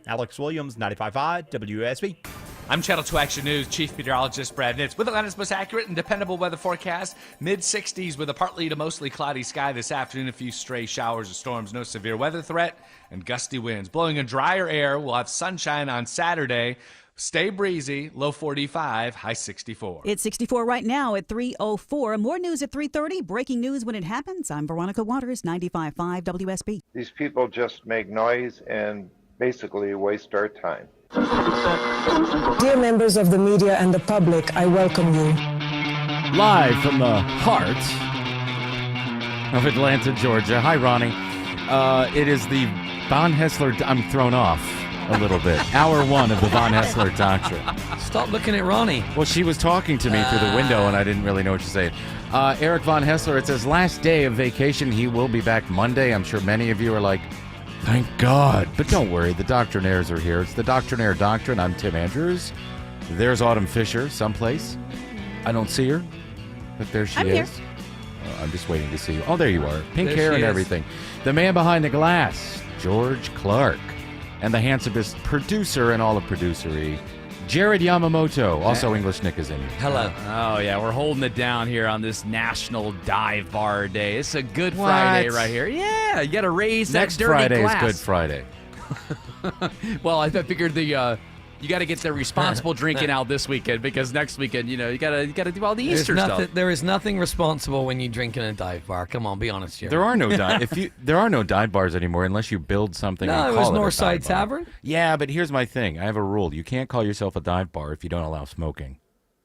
Alex Williams, 95.5 WSB. I'm Channel 2 Action News Chief Meteorologist Brad Nitz with Atlanta's most accurate and dependable weather forecast. Mid-60s with a partly to mostly cloudy sky this afternoon. A few stray showers or storms. No severe weather threat and gusty winds. Blowing a drier air. We'll have sunshine on Saturday. Stay breezy. Low 45, high 64. It's 64 right now at 3:04. More news at 3:30. Breaking news when it happens. I'm Veronica Waters, 95.5 WSB. These people just make noise and basically waste our time. Dear members of the media and the public, I welcome you. Live from the heart of Atlanta, Georgia. Hi, Ronnie. It is the Von Hessler. I'm thrown off a little bit. Hour one of the Von Hessler Doctrine. Stop looking at Ronnie. Well, she was talking to me through the window, and I didn't really know what to say. Eric Von Hessler, it's his last day of vacation. He will be back Monday. I'm sure many of you are like, thank God. But don't worry, the Doctrinaires are here. It's the Doctrinaire Doctrine. I'm Tim Andrews. There's Autumn Fisher someplace. I don't see her, but there she is. Here. I'm just waiting to see you. Oh, there you are. Pink There hair she and is. everything. The man behind the glass, George Clark. And the handsomest producer in all of producery, Jared Yamamoto. Also, English Nick is in here. Hello. Oh, yeah, we're holding it down here on this National Dive Bar Day. It's a good Friday right here. Yeah, you got to raise Next that dirty Friday glass. is Good Friday. Well, I figured you got to get the responsible drinking out this weekend because next weekend, you got to do all the Easter stuff. There is nothing responsible when you drink in a dive bar. Come on, be honest here. There are no there are no dive bars anymore unless you build something. No, and it was call a Northside dive bar. Tavern. Yeah, but here's my thing. I have a rule. You can't call yourself a dive bar if you don't allow smoking.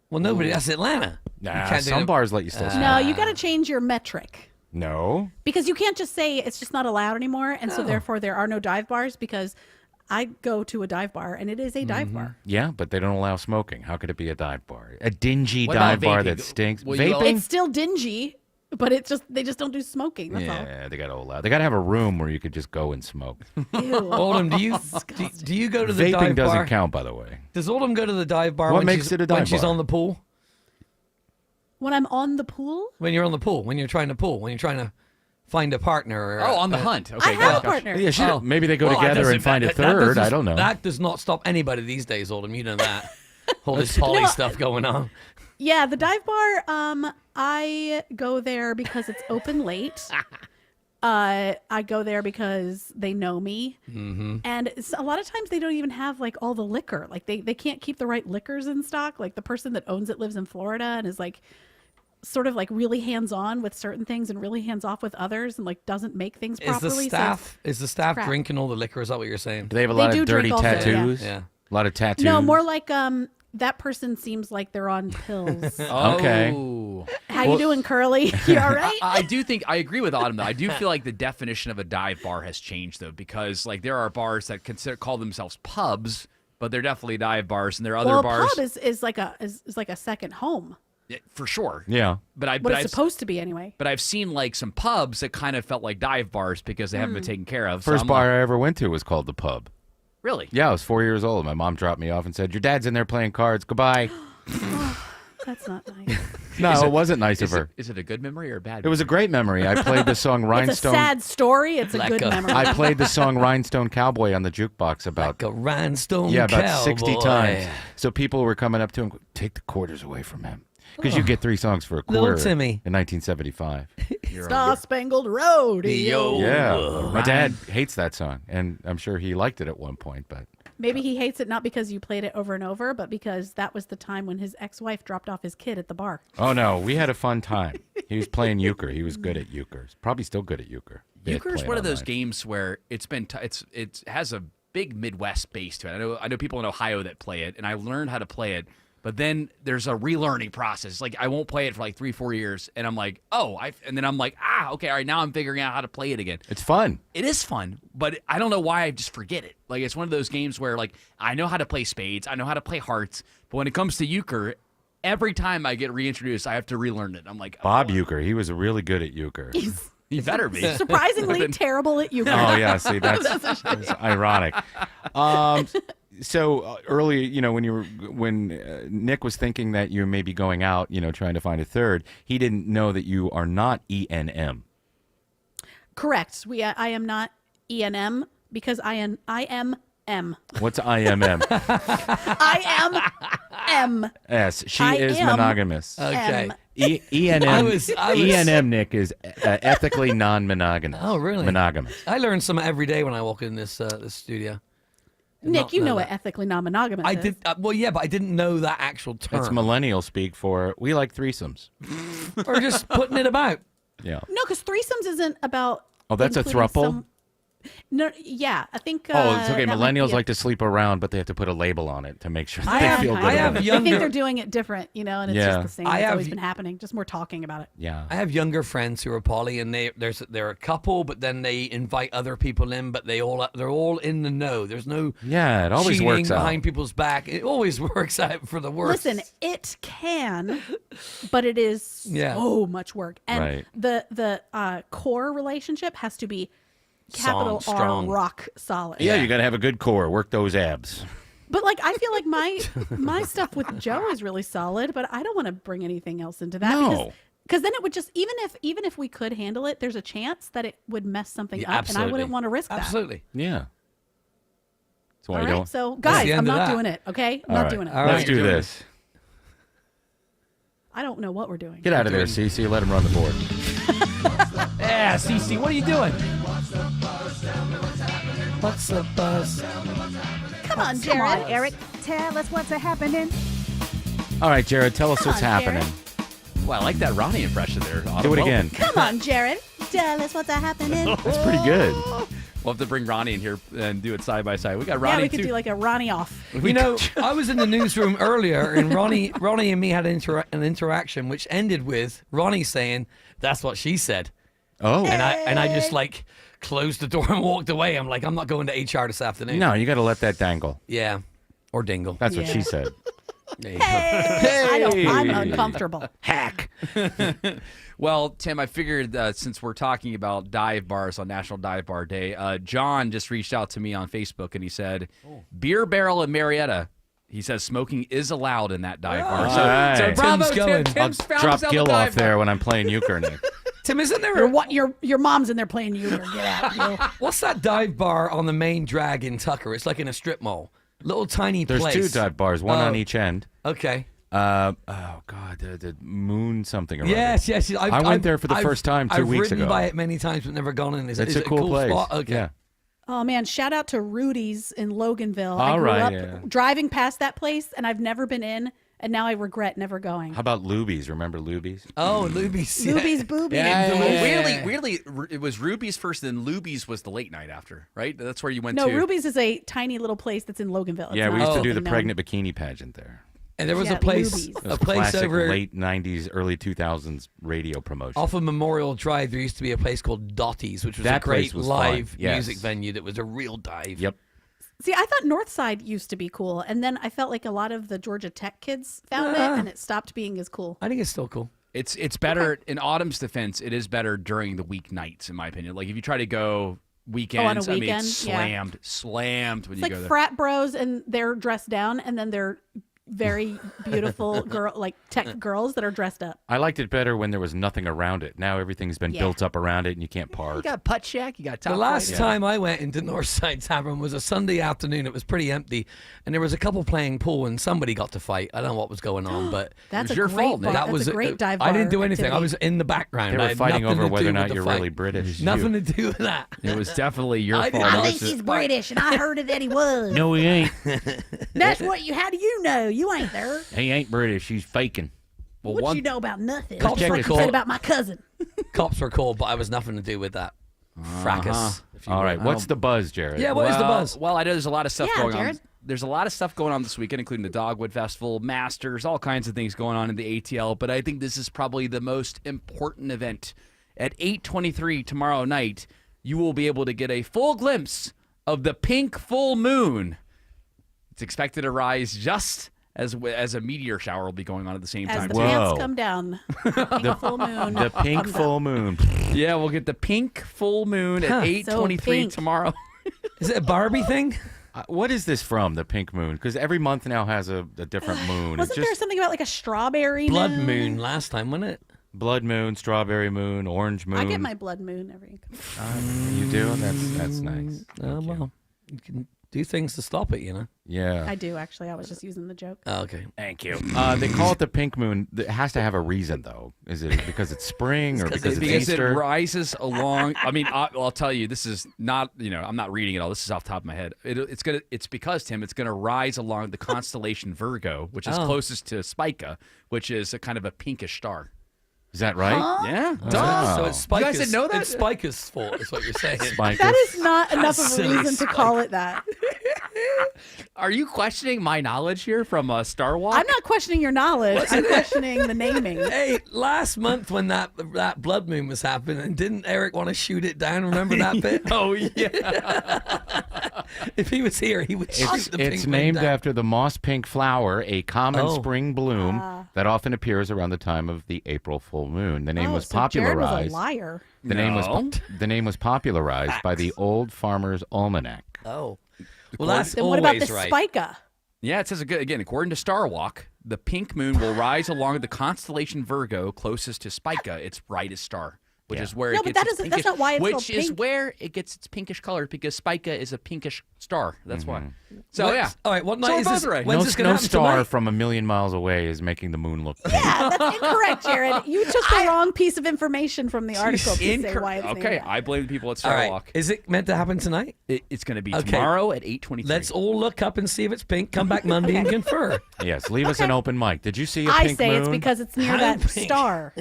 Well, nobody. That's Atlanta. You Nah, can't do some it. bars let you still smoke. No, you got to change your metric No. because you can't just say it's just not allowed anymore, and so therefore there are no dive bars. Because I go to a dive bar and it is a dive bar. Yeah, but they don't allow smoking. How could it be a dive bar? A dingy What about dive bar vaping? that stinks. Will you Vaping? It's still dingy, but they just don't do smoking. That's Yeah, they got to allow. They got to have a room where you could just go and smoke. all. Ew. Oldham, do you go to the Vaping dive doesn't bar? count, by the way. Does Oldham go to the dive bar What when makes she's, it a when dive she's bar? on the pool? When I'm on the pool, When you're on the pool, when you're trying to find a partner. Or Oh, on the hunt. I Okay, have a gotcha. partner. Yeah, shit. Oh. Maybe they go Well, together that and find a doesn't- third. I don't know. That does not stop anybody these days, Oldham. You know that. All this poly stuff going on. Yeah, the dive bar. I go there because it's open late. I go there because they know me, and a lot of times they don't even have like all the liquor. Like they can't keep the right liquors in stock. Like the person that owns it lives in Florida and is like sort of like really hands on with certain things and really hands off with others, and like doesn't make things Is properly. the staff crap. drinking all the liquor? Is that what you're saying? Do they have a They lot do of dirty drink also, yeah. tattoos? Yeah. A lot of tattoos? No, more like that person seems like they're on pills. Okay. Oh. How you doing, Curly? You all right? I do think I agree with Autumn though. I do feel like the definition of a dive bar has changed though, because like there are bars that call themselves pubs, but they're definitely dive bars, and there are other Well, a bars pub is like a second home. Yeah, for sure. Yeah. But What I've it's supposed to be anyway. but I've seen like some pubs that kind of felt like dive bars because they haven't been taken care of. So First I'm bar like, I ever went to was called The Pub. really? Yeah, I was 4 years old. My mom dropped me off and said, your dad's in there playing cards. Goodbye. That's not nice. No, it wasn't nice of Is her. it a good memory or a bad? It was a great memory. I played the song It's a Rhinestone. sad story. It's a Like good a- memory. I played the song Rhinestone Cowboy on the jukebox about Like a rhinestone about 60 cowboy. times. So people were coming up to him, take the quarters away from him. Because you get 3 songs for a quarter Little Timmy. in 1975. Star Spangled Rodeo. Yeah. My dad hates that song, and I'm sure he liked it at one point, but Maybe he hates it not because you played it over and over, but because that was the time when his ex-wife dropped off his kid at the bar. oh no, we had a fun time. He was playing euchre. He was good at euchre. He's probably still good at euchre. Euchre is one of those online. games where it's been it has a big Midwest base to it. I know people in Ohio that play it, and I learned how to play it. But then there's a relearning process. Like I won't play it for like 3-4 years, and I'm like, and then I'm like, okay, all right, now I'm figuring out how to play it again. It's fun. It is fun, but I don't know why I just forget it. Like it's one of those games where like I know how to play spades, I know how to play hearts, but when it comes to euchre, every time I get reintroduced, I have to relearn it. I'm like, Bob Euchre, he was really good at euchre. you better be. Surprisingly terrible at euchre. Oh yeah, see that's ironic. So early, when Nick was thinking that you may be going out, trying to find a third, he didn't know that you are not ENM. Correct. I am not ENM because I am M. What's IMM? I am M. S. She I is am monogamous. Okay. M. ENM. I was- ENM, Nick, is ethically non-monogamous. Oh, really? Monogamous. I learn something every day when I walk in this this studio. Nick, you know what that. ethically non-monogamous I is. did. Well, yeah, but I didn't know that actual term. It's millennial speak for we like threesomes. Or just putting it about. Yeah. No, because threesomes isn't about. Oh, that's a including throuple? No, yeah, I think. Oh, it's okay. that might be Millennials a- like to sleep around, but they have to put a label on it to make sure I they have- feel good I about have it. I think younger- they're doing it different, and it's Yeah. just the same. I It's have always y- been happening, just more talking about it. Yeah. I have younger friends who are poly, and they're a couple, but then they invite other people in, but they're all in the know. There's no Yeah, it always cheating works out. behind people's back. It always works out for the worst. Listen, it can, but it is Yeah. so much work. And Right. the core relationship has to be capital Strong. R rock solid. Yeah, you got to have a good core. Work those abs. But like I feel like my stuff with Joe is really solid, but I don't want to bring anything else into that No. because then it would just even if we could handle it, there's a chance that it would mess something Yeah, up, absolutely. and I wouldn't want to risk that. Absolutely. Yeah. That's why All you right, don't. so the guys, end I'm of not that. doing it. Okay, All not right. doing it. All Let's right. do this. I don't know what we're doing. Get out of there, Cece. Let him run the board. Yeah, Cece, what are you doing? What's the buzz? Come on, Come on, Jared. Eric. Tell us what's happening. All right, Jared, tell us Come what's on, Jared. happening. Well, I like that Ronnie impression there. Do it again. Come on, Jared. Tell us what's happening. That's pretty good. We'll have to bring Ronnie in here and do it side by side. We got Yeah, Ronnie we could too. do like a Ronnie off. You know, I was in the newsroom earlier, and Ronnie and me had an interaction, which ended with Ronnie saying, "That's what she said," Oh. and I just like closed the door and walked away. I'm like, I'm not going to HR this afternoon. No, you got to let that dangle. Yeah, or dingle. That's what Yeah. she said. I'm uncomfortable. Hack. Well, Tim, I figured since we're talking about dive bars on National Dive Bar Day, John just reached out to me on Facebook and he said, Beer Barrel in Marietta. He says smoking is allowed in that dive bar. All right. So bravo, Tim's Tim. going. Tim's I'll found drop himself a Gil dive off there bar. when I'm playing euchre, Nick. Tim, isn't there Your mom's in there playing euchre. Get out. Gil. what's that dive bar on the main drag in Tucker? It's like in a strip mall, little tiny There's place. two dive bars, one Oh. on each end. Okay. Oh God, the moon something. Or other. Yes. I went there for the first time 2 weeks I've ridden ago. by it many times, but never gone in. Is It's it a cool place. spot? Okay. Yeah. Oh man, shout out to Rudy's in Loganville. I All grew right, up yeah. driving past that place, and I've never been in, and now I regret never going. How about Luby's? Remember Luby's? Oh, Luby's. yeah. Ruby's boobies. Weirdly, it was Ruby's first, and then Luby's was the late night after, right? That's where you went No, to. Ruby's is a tiny little place that's in Loganville. It's Yeah, we not used to do the something known. pregnant bikini pageant there. And there was Yeah, a place, Luby's. It was a place classic over late '90s, early 2000s radio promotion. off of Memorial Drive. There used to be a place called Dottie's, which was That a great place was fun, live yes. music venue that was a real dive. Yep. See, I thought Northside used to be cool, and then I felt like a lot of the Georgia Tech kids found it, and it stopped being as cool. I think it's still cool. It's better in Autumn's defense. It is better during the weeknights, in my opinion. Like if you try to go weekends, I mean, weekend? it's Yeah. slammed when It's you like go there. frat bros, and they're dressed down, and then they're very beautiful girl, like tech girls that are dressed up. I liked it better when there was nothing around it. Now everything's been Yeah. built up around it, and you can't You park. got Putt Shack. You got Top The last Flight. time I went into Northside Tavern was a Sunday afternoon. It was pretty empty, and there was a couple playing pool, and somebody got to fight. I don't know what was going on, but That's was a your great fault, Nick. bar. that That's was a great dive I bar didn't do anything. I activity. was in the background. They I were had fighting nothing over to whether do or not with the you're fight. really British. Nothing to do with that. It was definitely your I fault. didn't- It I was think just- British, and I heard that he was. No, he ain't. That's what you. How do you know? You ain't there. He ain't British. He's faking. well, What one, you know about nothing? Cops Just were like you cool. said about my cousin. Cops were called, but I was nothing to do with that fracas. if you All will. right, what's the buzz, Jared? Yeah, what is the buzz? Well, I know there's a lot of stuff Yeah, going on. Jared. There's a lot of stuff going on this weekend, including the Dogwood Festival, Masters, all kinds of things going on in the ATL. But I think this is probably the most important event. At 8:23 tomorrow night, you will be able to get a full glimpse of the pink full moon. It's expected to rise just as a meteor shower will be going on at the same As time. the Whoa. pants come down, the full moon. The pink comes full up. moon. Yeah, we'll get the pink full moon at 8:23 pink. tomorrow. Is it a Barbie thing? What is this from, the pink moon? Because every month now has a different moon. Wasn't it's there just something about like a strawberry Blood moon last time, wasn't it? blood moon, strawberry moon, orange moon. I get my blood moon every. You do? That's nice. Oh, well. You can do things to stop it, you know? Yeah. I do actually. I was just using the joke. Oh, okay. Thank you. They call it the pink moon. It has to have a reason, though. Is it because it's spring or because it's Because Easter? it rises along. I mean, I'll tell you, this is not. I'm not reading it all. This is off the top of my head. It's because Tim. It's gonna rise along the constellation Virgo, which is closest to Spica, which is a kind of a pinkish star. Is that right? Yeah. So it's Spica's, You guys didn't know that? It's Spica's fault, is what you're saying. Spikers. That is not enough of a silly reason to call it that. Are you questioning my knowledge here from Star Walk? I'm not questioning your knowledge. I'm questioning the naming. Hey, last month when that blood moon was happening, didn't Eric want to shoot it down? Remember that bit? Oh yeah. If he was here, he would shoot the pink It's moon named down. after the moss pink flower, a common Oh. spring bloom that often appears around the time of the April full moon. The name was so Jared was popularized. a liar. The name was popularized by the Old Farmer's Almanac. Oh. Well, that's Then what about the always right. spica? Yeah, it says again, according to Star Walk, the pink moon will rise along the constellation Virgo closest to Spica, its brightest star, which is where No, it but gets that its isn't- pinkish, that's not why it's which called is pink. where it gets its pinkish color because Spica is a pinkish star. That's why. So What- yeah. All right, what So night we're is this? both right. When's No, this going to no happen star tonight? from a million miles away is making the moon look pink. Yeah, that's incorrect, Jared. You took the wrong piece of information from the article to say why it's named Okay, that. I blame the people at All Star right. Walk. Is it meant to happen tonight? It's going to be Okay. tomorrow at 8:23. Let's all look up and see if it's pink. Come back Monday and confer. Yes, leave us an open mic. Did you see a I pink say moon? it's because it's near How that pink? star.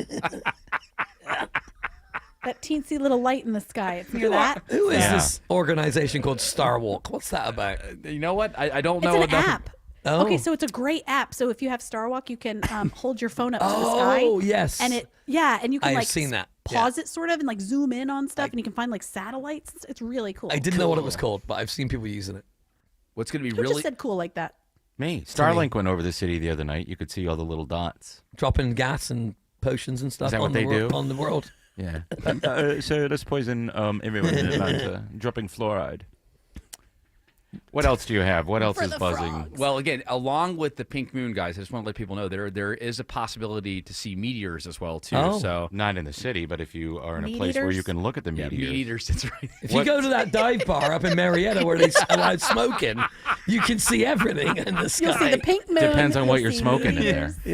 That teensy little light in the sky. It's near that. Who is Yeah. this organization called Star Walk? What's that about? You know what? I don't It's know an enough. app. Oh. Okay, so it's a great app. So if you have Star Walk, you can hold your phone up to the sky. Oh, yes. And and you can I've like seen that. pause it sort of and like zoom in on stuff, and you can find like satellites. It's really cool. I didn't know what it was called, but I've seen people using it. What's going to be Who really just said cool like that? Me. Starlink went over the city the other night. You could see all the little dots. Dropping gas and potions and stuff that on, what the they world, do? on the world. Yeah. So let's poison everyone in Atlanta. Dropping fluoride. What else do you have? What else is buzzing? Well, again, along with the pink moon, guys, I just want to let people know there is a possibility to see meteors as well too. Oh. So Not in the city, but if you are in a Meat place where you eaters? can look at the yeah, meteors. meat eaters. That's right. If you go to that dive bar up in Marietta where they allowed smoking, you can see everything in the sky. You'll see the pink moon. Depends on what you'll you're see smoking in there. meteors.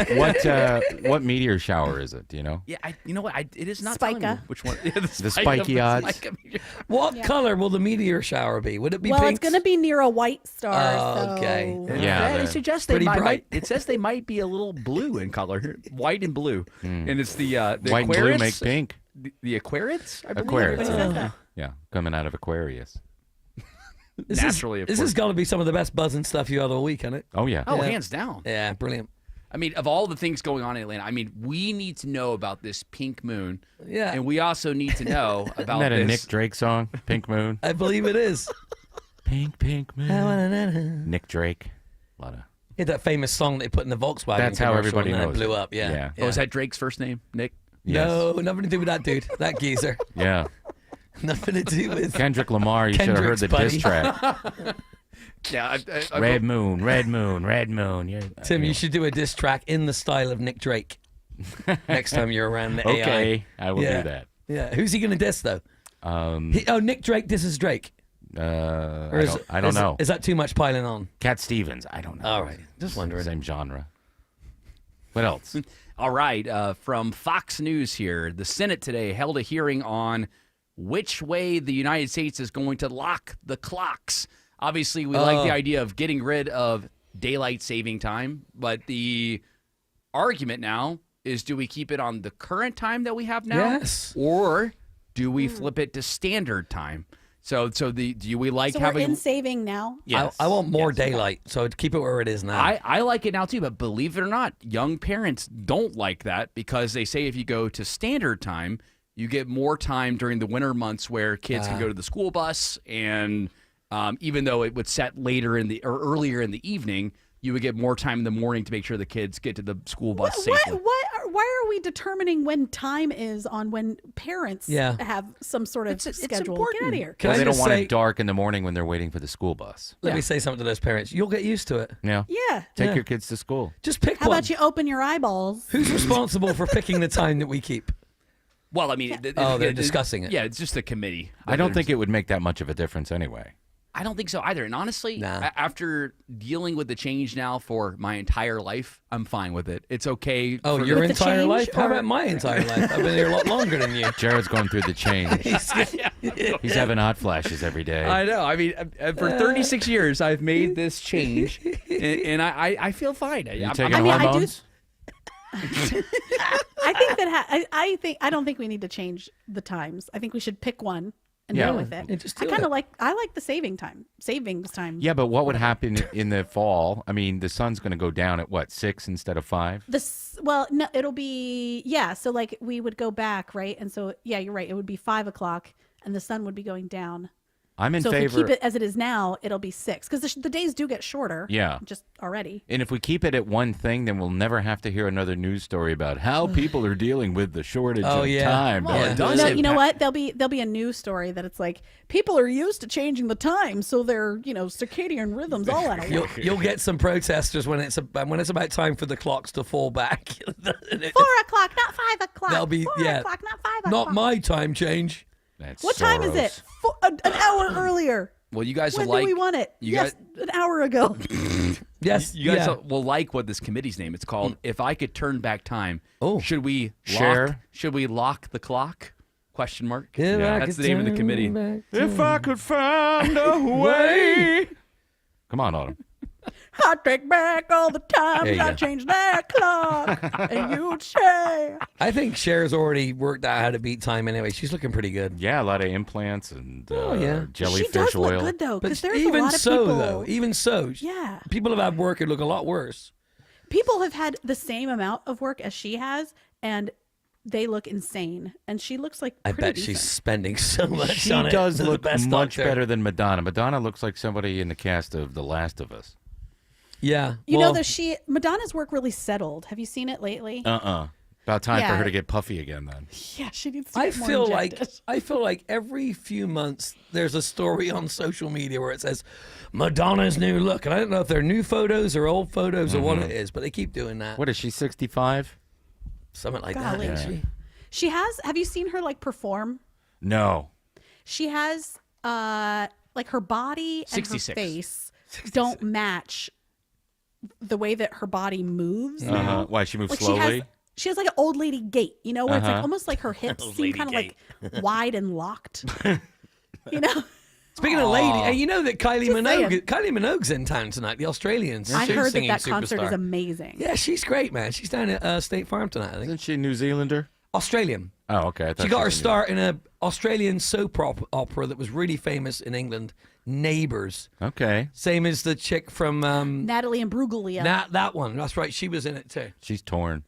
Yeah. What meteor shower is it? Do you know? Yeah, you know what? It is not telling Spica. me which one. Yeah, the spiky odds. Spica meteor. What color will the meteor shower be? Would it be Well, pink? it's going to be near a white star. Oh, okay. So. Yeah, It the- suggests pretty bright. It says they might be a little blue in color, white and blue, and it's the White and blue Aquarius, make pink. The Aquarius, I believe. Aquarius. that? Yeah, coming out of Aquarius. Naturally, of This course. has got to be some of the best buzzing stuff you had all week, hasn't it? Oh yeah. Oh, Yeah. hands down. Yeah, brilliant. I mean, of all the things going on in Atlanta, I mean, we need to know about this pink moon. Yeah. And we also need to know Isn't about that a this. Nick Drake song? Pink Moon. I believe it is. Pink, pink moon. Nick Drake. A lot of. Yeah, that famous song they put in the Volkswagen. That's how commercial everybody and then knows it blew it. up. Yeah. Yeah. Oh, is that Drake's first name? Nick? Yes. No, nothing to do with that dude. That geezer. Yeah. Nothing to do with. Kendrick Lamar. You should have heard Kendrick's the buddy. diss track. Yeah. I Red moon, red moon, red moon. Yeah. Tim, you should do a diss track in the style of Nick Drake. Next time you're around the AI. Okay, I will Yeah. do that. Yeah. Who's he going to diss though? Um, Nick Drake disses Drake. I don't know. Is that too much piling on? Cat Stevens. I don't know. All right. Just wondering. Same genre. What else? All right. From Fox News here, the Senate today held a hearing on which way the United States is going to lock the clocks. Obviously, we like the idea of getting rid of daylight saving time, but the argument now is, do we keep it on the current time that we have now? Yes. Or do we flip it to standard time? So do we like So having we're in saving now. Yes. I want more daylight, so I'd keep it where it is now. I like it now too, but believe it or not, young parents don't like that because they say if you go to standard time, you get more time during the winter months where kids can go to the school bus, and even though it would set later in the or earlier in the evening, you would get more time in the morning to make sure the kids get to the school bus safely. Why are we determining when time is on when parents Yeah. have some sort of It's schedule? important. Get out of here. Can Well, I they don't just want say, it dark in the morning when they're waiting for the school bus. let me say something to those parents. You'll get used to it. Yeah. Yeah. Take Yeah. your kids to school. Just pick How one. about you open your eyeballs? Who's responsible for picking the time that we keep? Well, I mean, Oh, they're discussing it. Yeah, it's just the committee. I don't think it would make that much of a difference anyway. I don't think so either. And honestly, Nah. after dealing with the change now for my entire life, I'm fine with it. It's okay. Oh, for your With the entire change, life? How or- about my entire life? I've been here a lot longer than you. Jared's going through the change. He's having hot flashes every day. I know. I mean, for 36 years, I've made this change, and I feel fine. You I'm- taking I mean, I do- hormones? I think that I don't think we need to change the times. I think we should pick one and Yeah. go with it. Yeah, just I do kind it. of I like the savings time. Yeah, but what would happen in the fall? I mean, the sun's going to go down at what, 6 instead of 5? Well, no, it'll be So like we would go back, right? And so yeah, you're right. It would be 5 o'clock, and the sun would be going down. I'm in So favor. if we keep it as it is now, it'll be 6 because the days do get shorter. Yeah. just already. And if we keep it at one thing, then we'll never have to hear another news story about how people are dealing with the shortage Oh, of yeah. time. Well, it does No, you know impact- what? There'll be a news story that it's like people are used to changing the time, so their circadian rhythms all out of whack. You'll get some protesters when it's about time for the clocks to fall back. 4 o'clock, not 5 o'clock. That'll be 4 yeah. o'clock, not 5 o'clock. Not my time change. That's What time is it? Soros. An hour earlier. Well, you guys When will do like. we want it? you Yes, an hour ago. Yes, You guys yeah. will like what this committee's name. It's called "If I Could Turn Back Time." Oh. Should we Share? Should we lock the clock? Question mark. If I That's could the name of the turn committee. back If I could find a way. Come on, Autumn. I take back all the There times you I go. changed that clock, and you'd say, I think Cher's already worked out how to beat time anyway. She's looking pretty good. Yeah, a lot of implants and yeah. jellyfish she does oil. look good though, But because there's even a lot of so, people. though, even so, Yeah. people have had work that look a lot worse. People have had the same amount of work as she has, and they look insane. And she looks like I pretty bet she's decent. spending so much She on it. does They're the look best much doctor. better than Madonna. Madonna looks like somebody in the cast of The Last of Us. Yeah. You well, know, Madonna's work really settled. Have you seen it lately? About time for Yeah. her to get puffy again then. Yeah, she needs to I get more feel injected. like every few months there's a story on social media where it says Madonna's new look, and I don't know if they're new photos or old photos or what it is, but they keep doing that. What is she, 65? Something like Golly. that. Yeah. She has. Have you seen her like perform? No. She has like her body and 66. her face don't match the way that her body moves. Uh-huh. now. Why, she moves Like slowly? she has like an old lady gait, you know, where it's like Uh-huh. almost like her hips seem lady kind of like wide and locked. You know, Speaking of lady, and you know that Kylie saying. Minogue's in town tonight, the Australian I heard that singing that concert superstar. is amazing. Yeah, she's great, man. She's down at State Farm tonight, I think. Isn't she a New Zealander? Australian. Oh, okay. I thought She got her was a New- start in a Australian soap opera that was really famous in England, Neighbours. Okay. Same as the chick from Natalie Imbruglia. that one. That's right. She was in it too. She's torn.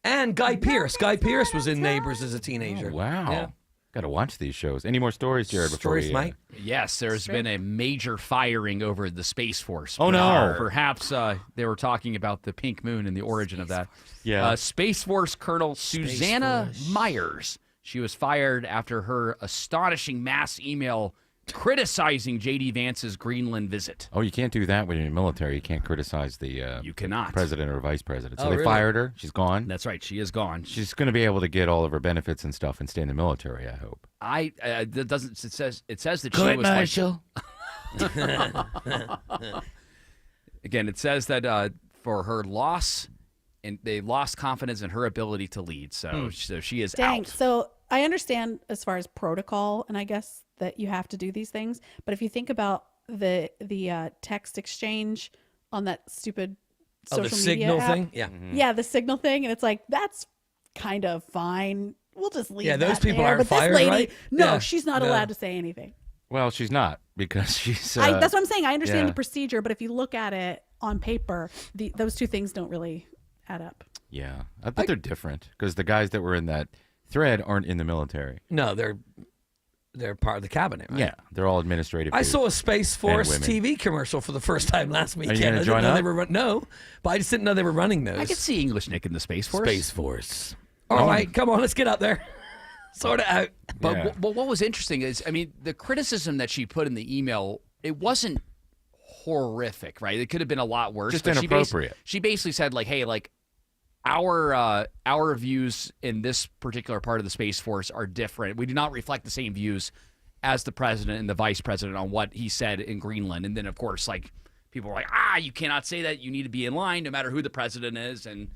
And Guy Pearce. Guy Pearce was in Neighbours as a teenager. Oh, wow. Yeah. Got to watch these shows. Any more stories, Jared, before Stories, we... mate. Yes, there's been a major firing over the Space Force. Oh, no. Perhaps they were talking about the pink moon and the origin of that. Yeah. Space Force Colonel Susanna Myers. She was fired after her astonishing mass email criticizing J.D. Vance's Greenland visit. Oh, you can't do that when you're in the military. You can't criticize the You cannot. president or vice president. So Oh, they really? fired her. She's gone. That's right. She is gone. She's going to be able to get all of her benefits and stuff and stay in the military, I hope. That doesn't. It says that she was again. It says that for her loss, and they lost confidence in her ability to lead. So she is Dang. out. So I understand as far as protocol, and I guess that you have to do these things. But if you think about the text exchange on that stupid social the media signal app, thing? Yeah. yeah, the signal thing, and it's like that's kind of fine. We'll just leave. Yeah, those that people there. aren't but fired, this lady, right? no, Yeah. she's not No. allowed to say anything. Well, she's not because she's... That's what I'm saying. I understand yeah. the procedure, but if you look at it on paper, those two things don't really add up. Yeah. I bet they're different because the guys that were in that thread aren't in the military. No, they're part of the cabinet, right? Yeah. They're all administrative. I dudes. saw a Space Force women. TV commercial for the first time last weekend. gonna I didn't join know up? they were no, but I just didn't know they were running those. I could see English Nick in the Space Force. Space Force. All right, come on, let's get up there. Sort it out. But Yeah. what was interesting is, I mean, the criticism that she put in the email, it wasn't horrific, right? It could have been a lot worse. Just but inappropriate. She basically said, like, hey, like, our views in this particular part of the Space Force are different. We do not reflect the same views as the president and the vice president on what he said in Greenland. And then, of course, like people were like, you cannot say that. You need to be in line no matter who the president is. And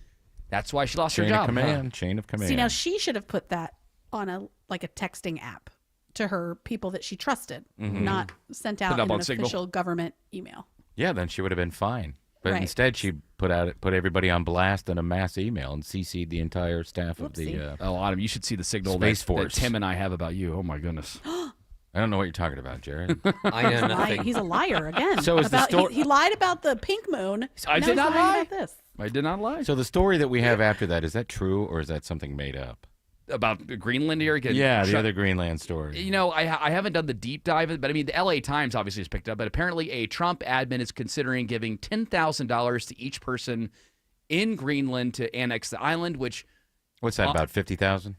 that's why she lost her job. Chain of command. See, now she should have put that on a texting app to her people that she trusted, not sent out in an official government email. Yeah, then she would have been fine. But Right. instead, she put everybody on blast in a mass email and CC'd the entire staff of the Autumn, you should see the signal Space that Force. Tim and I have about you. Oh, my goodness. I don't know what you're talking about, Jared. I know nothing. He's a liar again. So is the story- he lied about the pink moon. I Now did he's not lying lie. about this. I did not lie. So the story that we have after that, is that true or is that something made up? About Greenland here again? Yeah, the other Greenland story. You know, I haven't done the deep dive, but I mean, the LA Times obviously has picked up, but apparently a Trump admin is considering giving $10,000 to each person in Greenland to annex the island, which... What's that, about 50,000?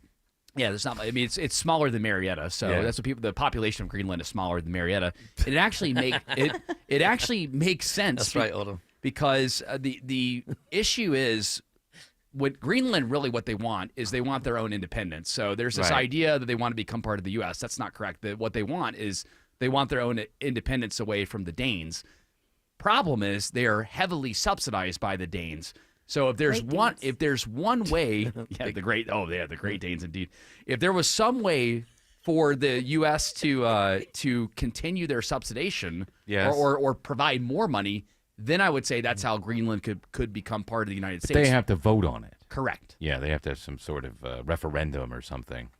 Yeah, there's not. I mean, it's smaller than Marietta, so that's what people. The population of Greenland is smaller than Marietta. It actually it actually makes sense. That's right, Autumn. Because the issue is, what Greenland really what they want is they want their own independence. So there's this idea that they want to become part of the U.S. That's not correct. What they want is they want their own independence away from the Danes. Problem is they are heavily subsidized by the Danes. So if there's one way, the Great Danes indeed. If there was some way for the U.S. to continue their subsidization or provide more money, then I would say that's how Greenland could become part of the United States. They have to vote on it. Correct. Yeah, they have to have some sort of referendum or something.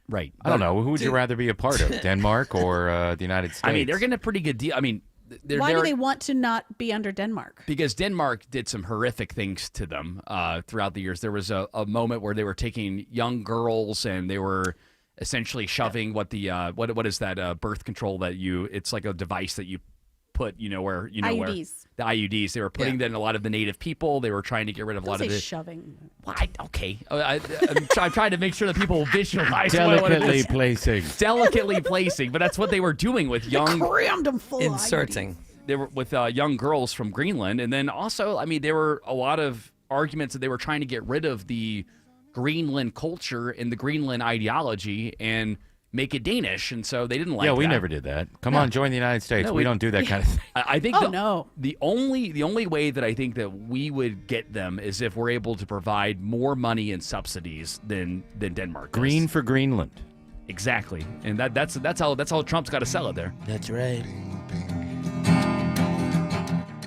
Right. I don't know. Who would you rather be a part of, Denmark or the United States? I mean, they're getting a pretty good deal. I mean, why do they want to not be under Denmark? Because Denmark did some horrific things to them throughout the years. There was a moment where they were taking young girls and they were essentially shoving what is that birth control that it's like a device that you put where IUDs. The IUDs. They were putting that in a lot of the native people. They were trying to get rid of a lot of the shoving. Well, okay. I'm trying to make sure that people visualize delicately placing. Delicately placing, but that's what they were doing with young. Crammed them full inserting. They were with young girls from Greenland, and then also, I mean, there were a lot of arguments that they were trying to get rid of the Greenland culture and the Greenland ideology and make it Danish, and so they didn't like that. Yeah, we never did that. Come on, join the United States. No, we don't do that kind of thing. I think the only way that I think that we would get them is if we're able to provide more money and subsidies than Denmark does. Green for Greenland. Exactly. And that's how Trump's got to sell it there. That's right.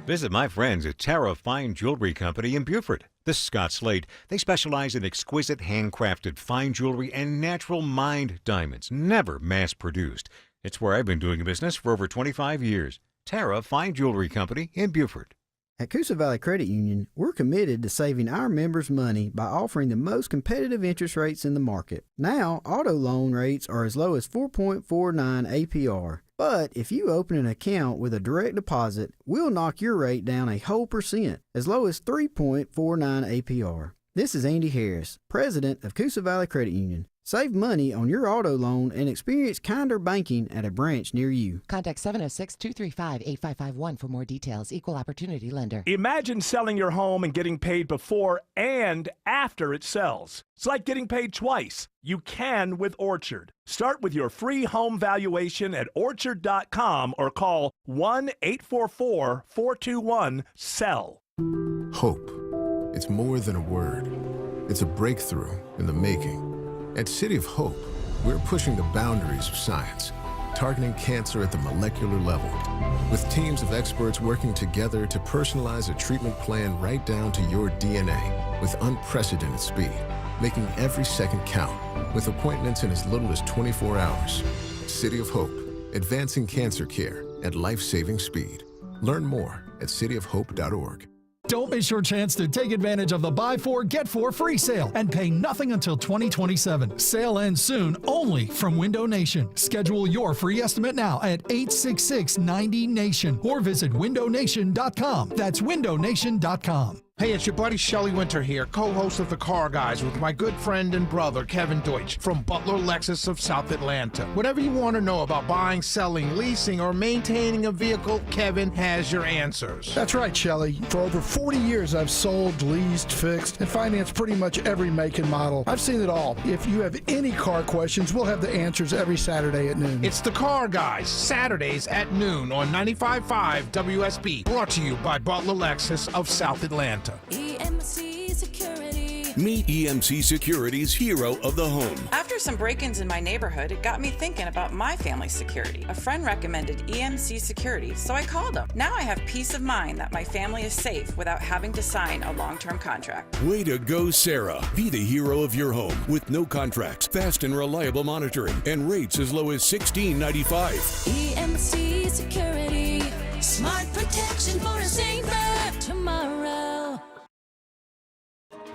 Visit my friends at Tara Fine Jewelry Company in Beaufort. This is Scott Slade. They specialize in exquisite handcrafted fine jewelry and natural mined diamonds, never mass-produced. It's where I've been doing business for over 25 years. Tara Fine Jewelry Company in Beaufort. At Coosa Valley Credit Union, we're committed to saving our members money by offering the most competitive interest rates in the market. Now, auto loan rates are as low as 4.49 APR. But if you open an account with a direct deposit, we'll knock your rate down a whole %, as low as 3.49 APR. This is Andy Harris, president of Coosa Valley Credit Union. Save money on your auto loan and experience kinder banking at a branch near you. Contact 706-235-8551 for more details. Equal Opportunity Lender. Imagine selling your home and getting paid before and after it sells. It's like getting paid twice. You can with Orchard. Start with your free home valuation at Orchard.com or call 1-844-421-SELL. Hope. It's more than a word. It's a breakthrough in the making. At City of Hope, we're pushing the boundaries of science, targeting cancer at the molecular level, with teams of experts working together to personalize a treatment plan right down to your DNA with unprecedented speed, making every second count, with appointments in as little as 24 hours. City of Hope, advancing cancer care at life-saving speed. Learn more at cityofhope.org. Don't miss your chance to take advantage of the Buy 4, Get 4 free sale and pay nothing until 2027. Sale ends soon, only from Window Nation. Schedule your free estimate now at 866-90-NATION or visit windownation.com. That's windownation.com. Hey, it's your buddy Shelley Winter here, co-host of The Car Guys with my good friend and brother, Kevin Deutsch, from Butler Lexus of South Atlanta. Whatever you want to know about buying, selling, leasing, or maintaining a vehicle, Kevin has your answers. That's right, Shelley. For over 40 years, I've sold, leased, fixed, and financed pretty much every make and model. I've seen it all. If you have any car questions, we'll have the answers every Saturday at noon. It's The Car Guys, Saturdays at noon on 95.5 WSB, brought to you by Butler Lexus of South Atlanta. EMC Security. Meet EMC Security's hero of the home. After some break-ins in my neighborhood, it got me thinking about my family's security. A friend recommended EMC Security, so I called them. Now I have peace of mind that my family is safe without having to sign a long-term contract. Way to go, Sarah. Be the hero of your home with no contracts, fast and reliable monitoring, and rates as low as $16.95. EMC Security. Smart protection for a safer tomorrow.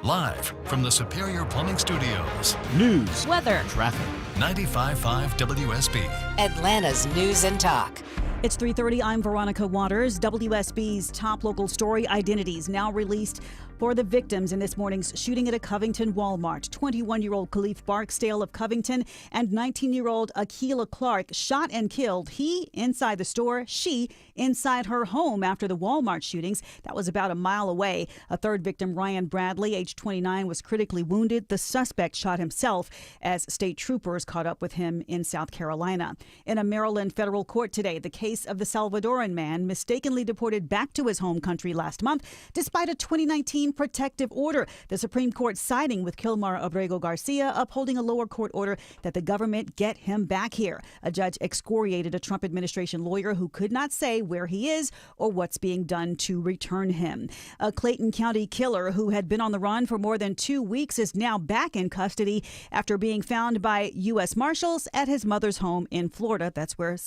Live from the Superior Plumbing Studios. News, weather, traffic. 95.5 WSB. Atlanta's News and Talk. It's 3:30. I'm Veronica Waters. WSB's top local story: identities now released for the victims in this morning's shooting at a Covington Walmart. 21-year-old Khalif Barksdale of Covington and 19-year-old Akilah Clark shot and killed. He inside the store, she inside her home after the Walmart shootings. That was about a mile away. A third victim, Ryan Bradley, age 29, was critically wounded. The suspect shot himself as state troopers caught up with him in South Carolina. In a Maryland federal court today, the case of the Salvadoran man mistakenly deported back to his home country last month despite a 2019 protective order. The Supreme Court siding with Kilmar Abrego Garcia, upholding a lower court order that the government get him back here. A judge excoriated a Trump administration lawyer who could not say where he is or what's being done to return him. A Clayton County killer who had been on the run for more than 2 weeks is now back in custody after being found by U.S. Marshals at his mother's home in Florida. That's where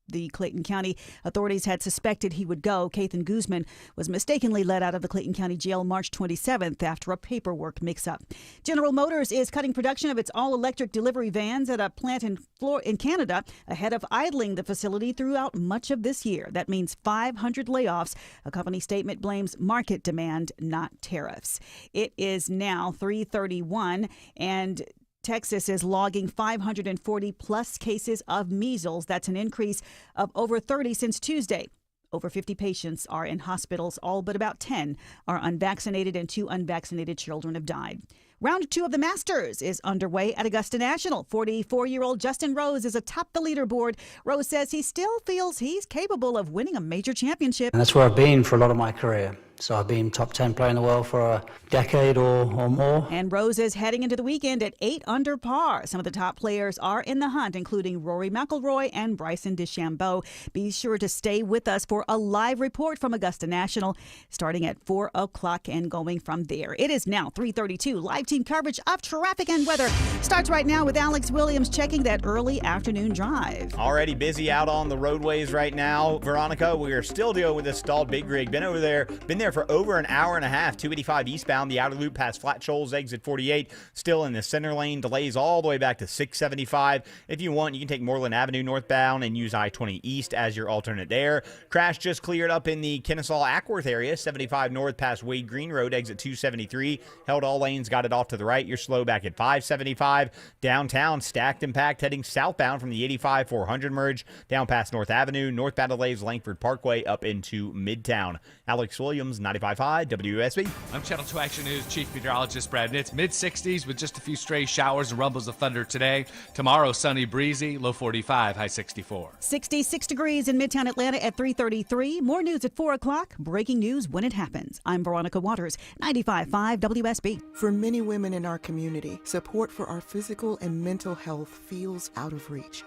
the Clayton County authorities had suspected he would go. Kathan Guzman was mistakenly let out of the Clayton County Jail March 27th after a paperwork mix-up. General Motors is cutting production of its all-electric delivery vans at a plant in Canada ahead of idling the facility throughout much of this year. That means 500 layoffs. A company statement blames market demand, not tariffs. It is now 3:31 and Texas is logging 540 plus cases of measles. That's an increase of over 30 since Tuesday. Over 50 patients are in hospitals. All but about 10 are unvaccinated, and 2 unvaccinated children have died. Round 2 of the Masters is underway at Augusta National. 44-year-old Justin Rose is atop the leaderboard. Rose says he still feels he's capable of winning a major championship. And that's where I've been for a lot of my career. So I've been top 10 player in the world for a decade or more. And Rose is heading into the weekend at 8 under par. Some of the top players are in the hunt, including Rory McIlroy and Bryson DeChambeau. Be sure to stay with us for a live report from Augusta National starting at 4 o'clock and going from there. It is now 3:32. Live team coverage of traffic and weather starts right now with Alex Williams checking that early afternoon drive. Already busy out on the roadways right now. Veronica, we are still dealing with this stalled big rig. Been there for over an hour and a half. 285 eastbound, the outer loop past Flat Shoals, exit 48. Still in the center lane. Delays all the way back to 675. If you want, you can take Moreland Avenue northbound and use I-20 east as your alternate there. Crash just cleared up in the Kennesaw-Ackworth area. 75 north past Wade Green Road, exit 273. Held all lanes, got it off to the right. You're slow back at 575. Downtown, stacked and packed, heading southbound from the 85-400 merge. Down past North Avenue. Northbound delays Langford Parkway up into Midtown. Alex Williams, 95.5 WSB. I'm Channel 2 Action News Chief Meteorologist Brad Nitz. Mid-60s with just a few stray showers and rumbles of thunder today. Tomorrow, sunny, breezy, low 45, high 64. 66 degrees in Midtown Atlanta at 3:33. More news at 4 o'clock. Breaking news when it happens. I'm Veronica Waters, 95.5 WSB. For many women in our community, support for our physical and mental health feels out of reach.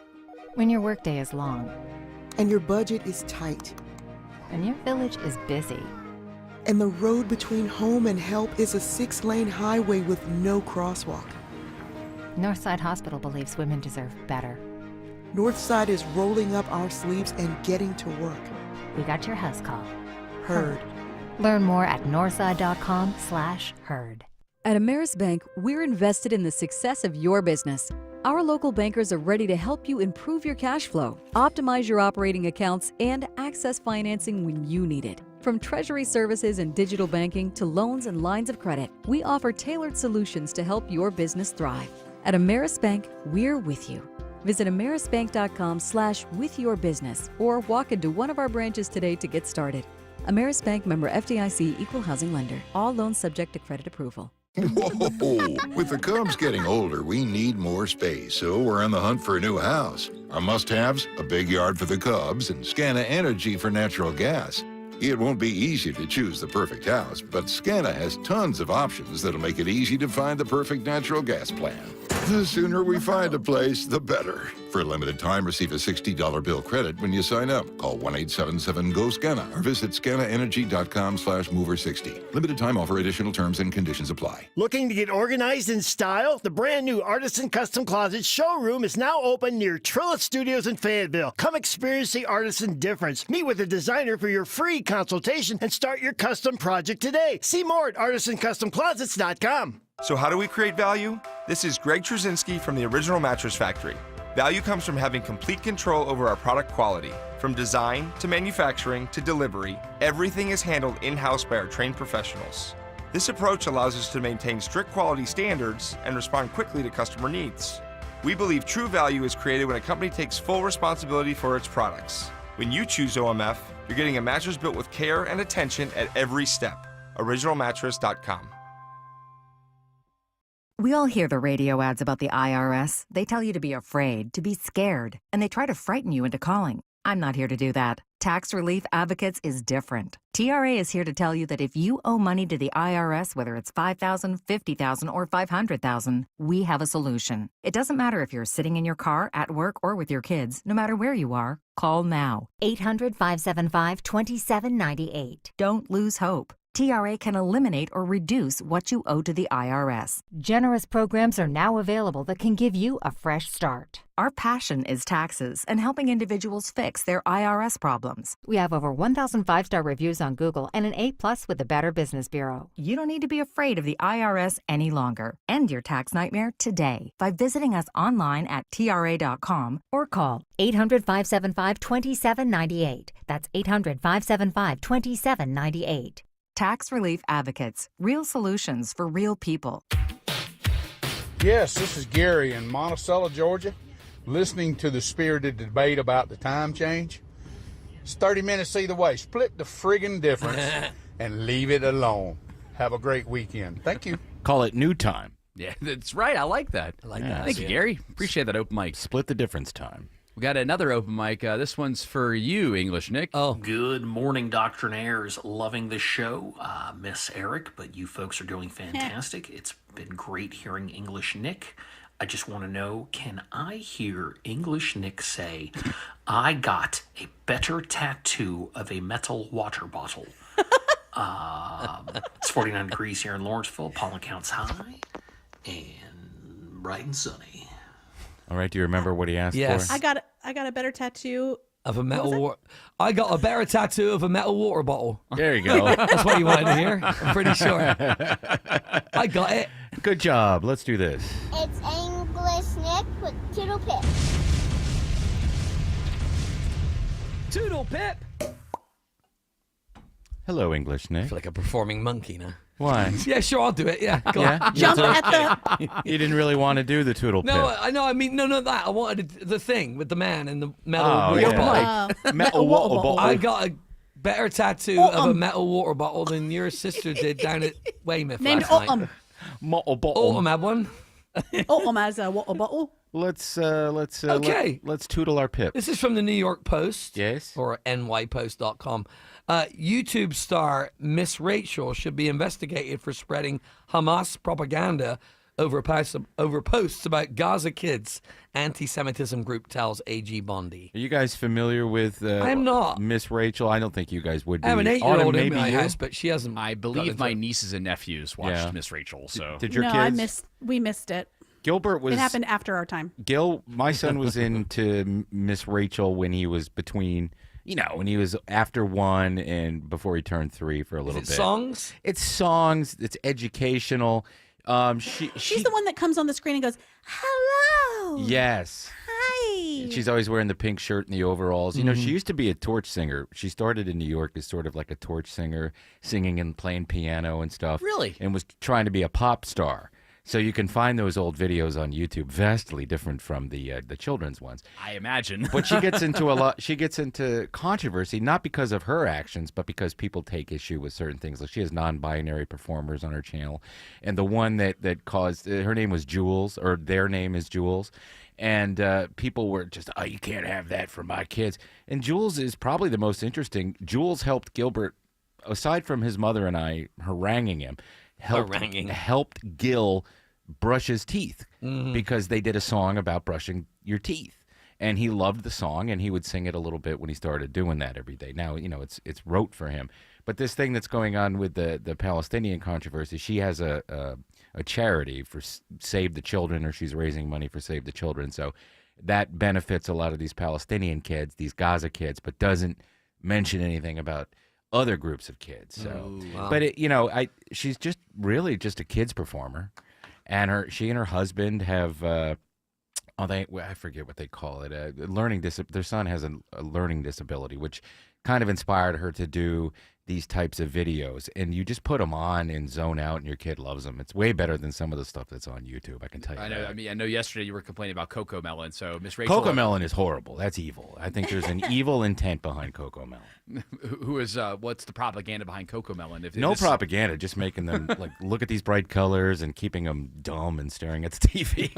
When your workday is long. And your budget is tight. And your village is busy. And the road between home and help is a 6-lane highway with no crosswalk. Northside Hospital believes women deserve better. Northside is rolling up our sleeves and getting to work. We got your house call. Heard. Learn more at northside.com/heard. At Ameris Bank, we're invested in the success of your business. Our local bankers are ready to help you improve your cash flow, optimize your operating accounts, and access financing when you need it. From treasury services and digital banking to loans and lines of credit, we offer tailored solutions to help your business thrive. At Ameris Bank, we're with you. Visit amerisbank.com/withyourbusiness or walk into one of our branches today to get started. Ameris Bank, member FDIC, equal housing lender. All loans subject to credit approval. Whoa! With the Cubs getting older, we need more space, so we're on the hunt for a new house. Our must-haves, a big yard for the Cubs and Scana Energy for natural gas. It won't be easy to choose the perfect house, but Scana has tons of options that'll make it easy to find the perfect natural gas plan. The sooner we find a place, the better. For a limited time, receive a $60 bill credit when you sign up. Call 1-877-GO-SCANA or visit scanaenergy.com/mover60. Limited time offer, additional terms and conditions apply. Looking to get organized in style? The brand new Artisan Custom Closet showroom is now open near Trilla Studios in Fayetteville. Come experience the Artisan difference. Meet with a designer for your free consultation and start your custom project today. See more at artisancustomclosets.com. So how do we create value? This is Greg Trzynski from the Original Mattress Factory. Value comes from having complete control over our product quality. From design to manufacturing to delivery, everything is handled in-house by our trained professionals. This approach allows us to maintain strict quality standards and respond quickly to customer needs. We believe true value is created when a company takes full responsibility for its products. When you choose OMF, you're getting a mattress built with care and attention at every step. OriginalMattress.com. We all hear the radio ads about the IRS. They tell you to be afraid, to be scared, and they try to frighten you into calling. I'm not here to do that. Tax Relief Advocates is different. TRA is here to tell you that if you owe money to the IRS, whether it's $5,000, $50,000, or $500,000, we have a solution. It doesn't matter if you're sitting in your car, at work, or with your kids. No matter where you are, call now. 800-575-2798. Don't lose hope. TRA can eliminate or reduce what you owe to the IRS. Generous programs are now available that can give you a fresh start. Our passion is taxes and helping individuals fix their IRS problems. We have over 1,000 5-star reviews on Google and an A+ with the Better Business Bureau. You don't need to be afraid of the IRS any longer. End your tax nightmare today by visiting us online at TRA.com or call 800-575-2798. That's 800-575-2798. Tax Relief Advocates. Real solutions for real people. Yes, this is Gary in Monticello, Georgia, listening to the spirited debate about the time change. It's 30 minutes either way. Split the friggin' difference and leave it alone. Have a great weekend. Thank you. Call it new time. Yeah, that's right. I like that. Thank you, Gary. Appreciate that open mic. Split the difference time. We got another open mic. This one's for you, English Nick. Oh, good morning, Doctrinaires. Loving the show. Miss Eric, but you folks are doing fantastic. It's been great hearing English Nick. I just want to know, can I hear English Nick say, I got a better tattoo of a metal water bottle? It's 49 degrees here in Lawrenceville. Pollen counts high and bright and sunny. All right, do you remember what he asked for? I got a better tattoo of a metal I got a better tattoo of a metal water bottle. There you go. That's what you wanted to hear. I'm pretty sure. I got it. Good job. Let's do this. It's English Nick with Toodle Pip. Toodle Pip. Hello, English Nick. I feel like a performing monkey now. Why? Yeah, sure, I'll do it. Yeah, go on. Jump at the... You didn't really want to do the Toodle Pip. No, I mean, no, that. I wanted the thing with the man and the metal water bottle. Metal water bottle. I got a better tattoo of a metal water bottle than your sister did down at Weymouth named last Autumn. night. Bottle. Autumn had one. Autumn has a water bottle. Let's toodle our pip. This is from the New York Post. Yes. Or nypost.com. YouTube star Miss Rachel should be investigated for spreading Hamas propaganda over posts about Gaza kids. Anti-Semitism group tells A.G. Bondi. Are you guys familiar with I'm not. Miss Rachel? I don't think you guys would be. I have an 8-year-old in my you? house, but she hasn't. I believe my nieces and nephews watched Miss Rachel. So Did your kids? We missed it. Gilbert was. It happened after our time. My son was into Miss Rachel when he was between. When he was after 1 and before he turned 3 for a little bit. Songs? It's songs. It's educational. She's the one that comes on the screen and goes, "Hello." Yes. Hi. She's always wearing the pink shirt and the overalls. You know, she used to be a torch singer. She started in New York as sort of like a torch singer, singing and playing piano and stuff. Really? And was trying to be a pop star. So you can find those old videos on YouTube, vastly different from the children's ones. I imagine. But she gets into a lot. She gets into controversy not because of her actions, but because people take issue with certain things. Like she has non-binary performers on her channel, and the one that caused her name was Jules, or their name is Jules, and people were just, oh, you can't have that for my kids. And Jules is probably the most interesting. Jules helped Gilbert, aside from his mother and I haranguing him. Helped Gil brush his teeth because they did a song about brushing your teeth, and he loved the song, and he would sing it a little bit when he started doing that every day. Now, you know, it's rote for him. But this thing that's going on with the Palestinian controversy, she has a charity for Save the Children, or she's raising money for Save the Children. So that benefits a lot of these Palestinian kids, these Gaza kids, but doesn't mention anything about other groups of kids. So, but she's just really just a kids performer, and she and her husband have I forget what they call it. Their son has a learning disability, which kind of inspired her to do these types of videos. And you just put them on and zone out, and your kid loves them. It's way better than some of the stuff that's on YouTube. I can tell you. I know. that. I mean, I know. Yesterday you were complaining about Coco Melon. So Miss Rachel, Coco Melon is horrible. That's evil. I think there's an evil intent behind Coco Melon. Who is? What's the propaganda behind Coco Melon? No propaganda, just making them like look at these bright colors and keeping them dumb and staring at the TV.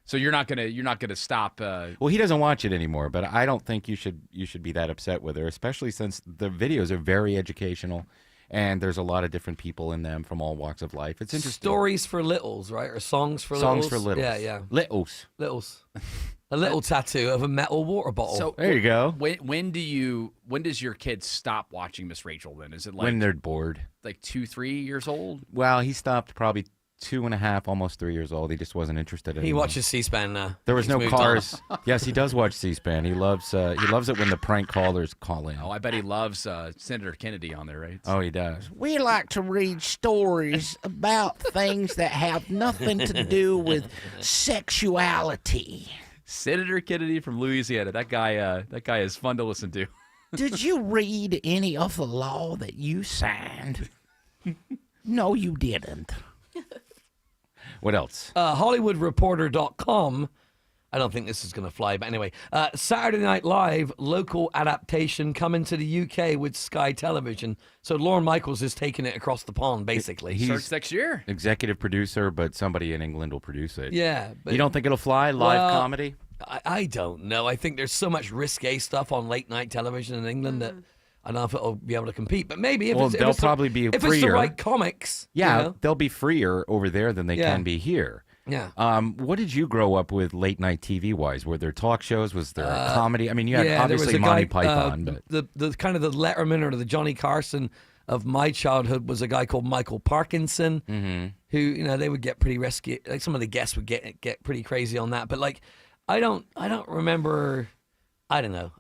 So you're not gonna stop. Well, he doesn't watch it anymore, but I don't think you should be that upset with her, especially since the videos are very educational, and there's a lot of different people in them from all walks of life. It's interesting. Stories for littles, right? Or songs for littles? Songs for littles. Yeah. Littles. A little tattoo of a metal water bottle. So there you go. When does your kid stop watching Miss Rachel? Then is it like when they're bored? Like 2-3 years old? Well, he stopped probably 2.5, almost 3 years old. He just wasn't interested in it. He watches C-SPAN now. There was He's no moved cars. on. Yes, he does watch C-SPAN. He loves it when the prank callers call in. Oh, I bet he loves Senator Kennedy on there, right? Oh, he does. We like to read stories about things that have nothing to do with sexuality. Senator Kennedy from Louisiana. That guy is fun to listen to. Did you read any of the law that you signed? No, you didn't. What else? HollywoodReporter.com. I don't think this is going to fly, but anyway. Saturday Night Live local adaptation coming to the UK with Sky Television. So Lorne Michaels is taking it across the pond, basically. Starts next year. Executive producer, but somebody in England will produce it. Yeah. But, you don't think it'll fly? Live comedy? I don't know. I think there's so much risque stuff on late night television in England that I don't know if it'll be able to compete. But maybe they'll probably be if freer. it's the right comics. Yeah, you know? they'll be freer over there than they can be here. Yeah. What did you grow up with late night TV wise? Were there talk shows? Was there a comedy? I mean, you had obviously Monty Python, but the kind of the Letterman or the Johnny Carson of my childhood was a guy called Michael Parkinson, who they would get pretty risky. Like some of the guests would get pretty crazy on that. But like, I don't remember. I don't know.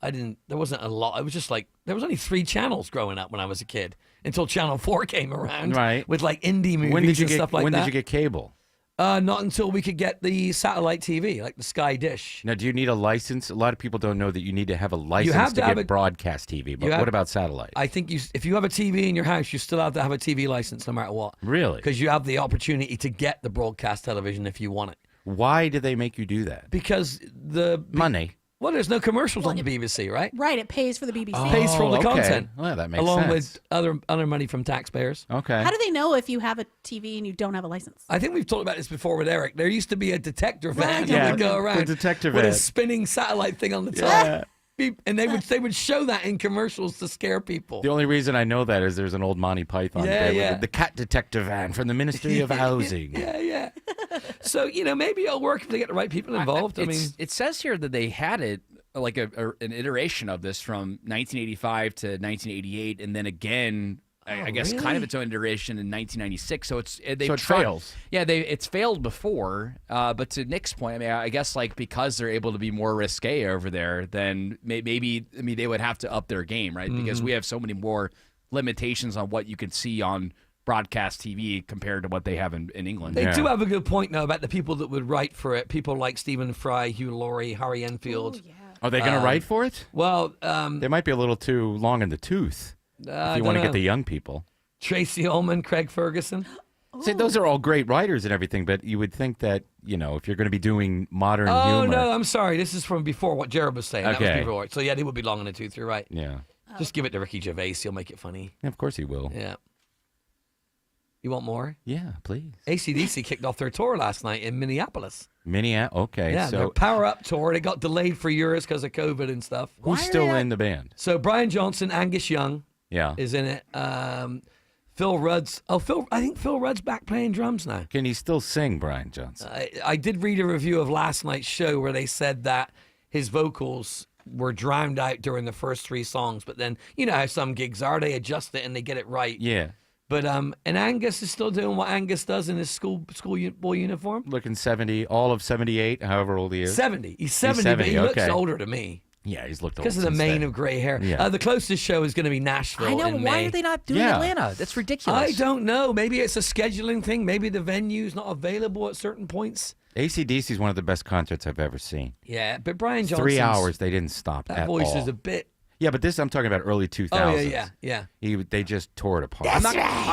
There wasn't a lot. It was just like there was only 3 channels growing up when I was a kid until Channel 4 came around, right? With like indie movies and stuff like that. When did you get cable? Not until we could get the satellite TV, like the Sky Dish. Now, do you need a license? A lot of people don't know that you need to have a license to get broadcast TV. But what about satellite? I think if you have a TV in your house, you still have to have a TV license no matter what. Really? Because you have the opportunity to get the broadcast television if you want it. Why do they make you do that? Because money. Well, there's no commercials on the BBC, right? Right, it pays for the BBC. Pays for all the content. Well, that makes along sense. with other money from taxpayers. Okay. How do they know if you have a TV and you don't have a license? I think we've talked about this before with Eric. There used to be a detector van Right. that would go around the detector with a van. spinning satellite thing on the top. Yeah. And they would show that in commercials to scare people. The only reason I know that is there's an old Monty Python bit with the cat detector van from the Ministry of Housing. Yeah. So, maybe it'll work if they get the right people involved. It says here that they had it like an iteration of this from 1985 to 1988, and then again, I guess kind of its own iteration in 1996. So it fails. Yeah, it's failed before. But to Nick's point, I guess like because they're able to be more risque over there, then maybe they would have to up their game, right? Because we have so many more limitations on what you can see on broadcast TV compared to what they have in England. They do have a good point, though, about the people that would write for it. People like Stephen Fry, Hugh Laurie, Harry Enfield. Are they going to write for it? Well, they might be a little too long in the tooth if you want to get the young people. Tracy Ullman, Craig Ferguson. See, those are all great writers and everything, but you would think that, if you're going to be doing modern humor. Oh, no, I'm sorry. This is from before what Jared was saying. Okay. That was before. So, yeah, they would be long in the tooth. You're right. Yeah. Just give it to Ricky Gervais. He'll make it funny. Yeah, of course he will. Yeah. You want more? Yeah, please. AC/DC kicked off their tour last night in Minneapolis. Okay. Yeah, their Power Up tour. They got delayed for years because of COVID and stuff. Who's still in the band? So Brian Johnson, Angus Young Yeah. is in it. Phil Rudd's. I think Phil Rudd's back playing drums now. Can he still sing, Brian Johnson? I did read a review of last night's show where they said that his vocals were drowned out during the first 3 songs, but then you know how some gigs are, they adjust it and they get it right. Yeah. But and Angus is still doing what Angus does in his school boy uniform. Looking 70, all of 78, however old he is. 70. He's 70, but he looks older to me. Yeah, he's looked old because of the mane of gray hair. Yeah. The closest show is going to be Nashville. I know. In Why May. are they not doing Atlanta? That's ridiculous. I don't know. Maybe it's a scheduling thing. Maybe the venue's not available at certain points. AC/DC is one of the best concerts I've ever seen. Yeah, but Brian Johnson. 3 hours, they didn't stop That at voice all. is a bit. Yeah, but this I'm talking about early 2000s. Oh yeah. They just tore it apart. I'm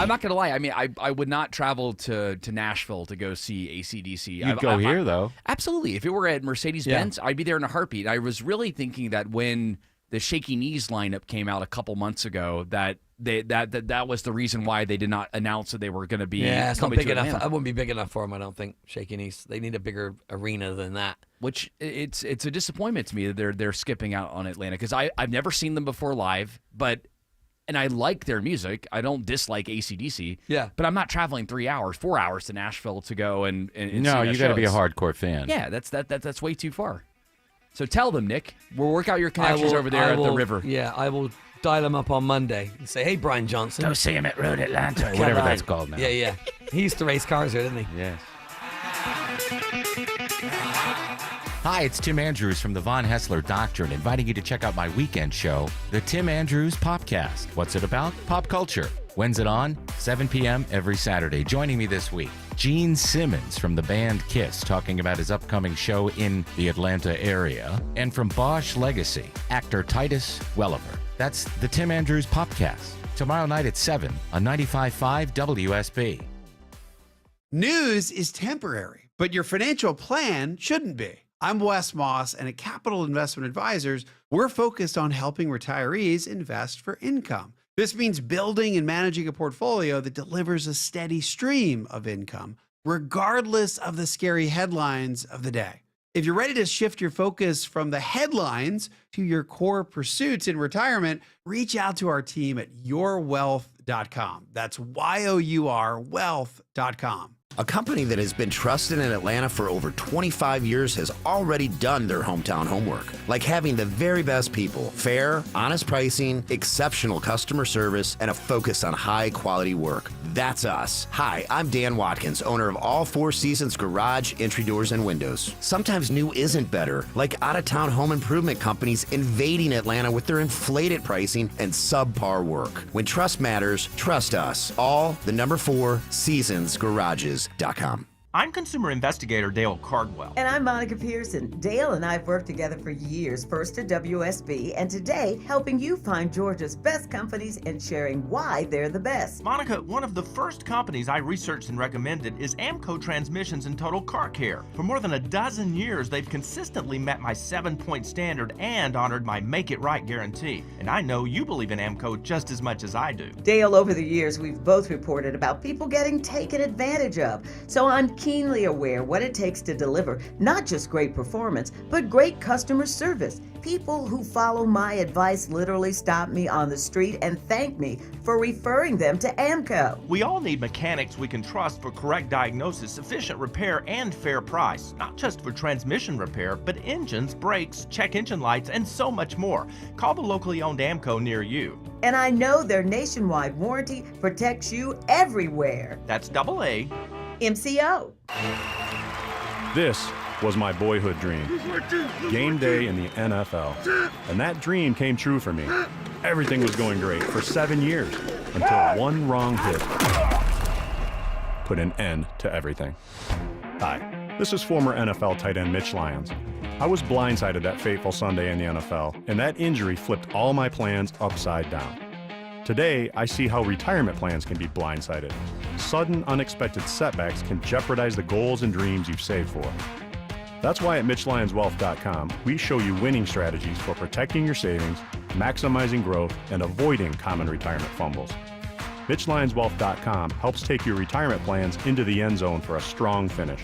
not going to lie. I mean, I would not travel to Nashville to go see AC/DC. You'd go here, though. Absolutely. If it were at Mercedes-Benz, I'd be there in a heartbeat. I was really thinking that when the Shaky Knees lineup came out a couple months ago, that was the reason why they did not announce that they were going to be. Yeah, it's not coming big to enough. Atlanta. I wouldn't be big enough for them. I don't think Shaky Knees. They need a bigger arena than that. Which it's a disappointment to me that they're skipping out on Atlanta because I've never seen them before live, and I like their music. I don't dislike AC/DC. Yeah, but I'm not traveling 3 hours, 4 hours to Nashville to go and no, see you got to be a hardcore fan. Yeah, that's way too far. So tell them, Nick. We'll work out your connections over there at the river. Yeah, I will dial him up on Monday and say, "Hey, Brian Johnson, go see him at Road Atlanta, or whatever that's called now." Yeah. He used to race cars here, didn't he? Yes. Hi, it's Tim Andrews from the Von Hessler Doctrine, inviting you to check out my weekend show, The Tim Andrews Popcast. What's it about? Pop culture. When's it on? 7 p.m. every Saturday. Joining me this week, Gene Simmons from the band Kiss, talking about his upcoming show in the Atlanta area. And from Bosch Legacy, actor Titus Welliver. That's the Tim Andrews Popcast. Tomorrow night at 7 on 95.5 WSB. News is temporary, but your financial plan shouldn't be. I'm Wes Moss, and at Capital Investment Advisors, we're focused on helping retirees invest for income. This means building and managing a portfolio that delivers a steady stream of income, regardless of the scary headlines of the day. If you're ready to shift your focus from the headlines to your core pursuits in retirement, reach out to our team at yourwealth.com. That's YOUR wealth.com. A company that has been trusted in Atlanta for over 25 years has already done their hometown homework, like having the very best people, fair, honest pricing, exceptional customer service, and a focus on high-quality work. That's us. Hi, I'm Dan Watkins, owner of All Four Seasons Garage, Entry Doors, and Windows. Sometimes new isn't better, like out-of-town home improvement companies invading Atlanta with their inflated pricing and subpar work. When trust matters, trust us. All the number 4 Seasons Garages. I'm consumer investigator Dale Cardwell. And I'm Monica Pearson. Dale and I have worked together for years, first at WSB, and today helping you find Georgia's best companies and sharing why they're the best. Monica, one of the first companies I researched and recommended is AMCO Transmissions and Total Car Care. For more than a dozen years, they've consistently met my 7-point standard and honored my Make It Right guarantee. And I know you believe in AMCO just as much as I do. Dale, over the years, we've both reported about people getting taken advantage of. So I'm keenly aware what it takes to deliver not just great performance, but great customer service. People who follow my advice literally stop me on the street and thank me for referring them to AMCO. We all need mechanics we can trust for correct diagnosis, efficient repair, and fair price. Not just for transmission repair, but engines, brakes, check engine lights, and so much more. Call the locally owned AMCO near you. And I know their nationwide warranty protects you everywhere. That's AA. MCO. This was my boyhood dream. Game day in the NFL. And that dream came true for me. Everything was going great for 7 years until one wrong hit. put an end to everything. Hi, this is former NFL tight end Mitch Lyons. I was blindsided that fateful Sunday in the NFL, and that injury flipped all my plans upside down. Today, I see how retirement plans can be blindsided. Sudden, unexpected setbacks can jeopardize the goals and dreams you've saved for. That's why at MitchLyonsWealth.com, we show you winning strategies for protecting your savings, maximizing growth, and avoiding common retirement fumbles. MitchLyonsWealth.com helps take your retirement plans into the end zone for a strong finish.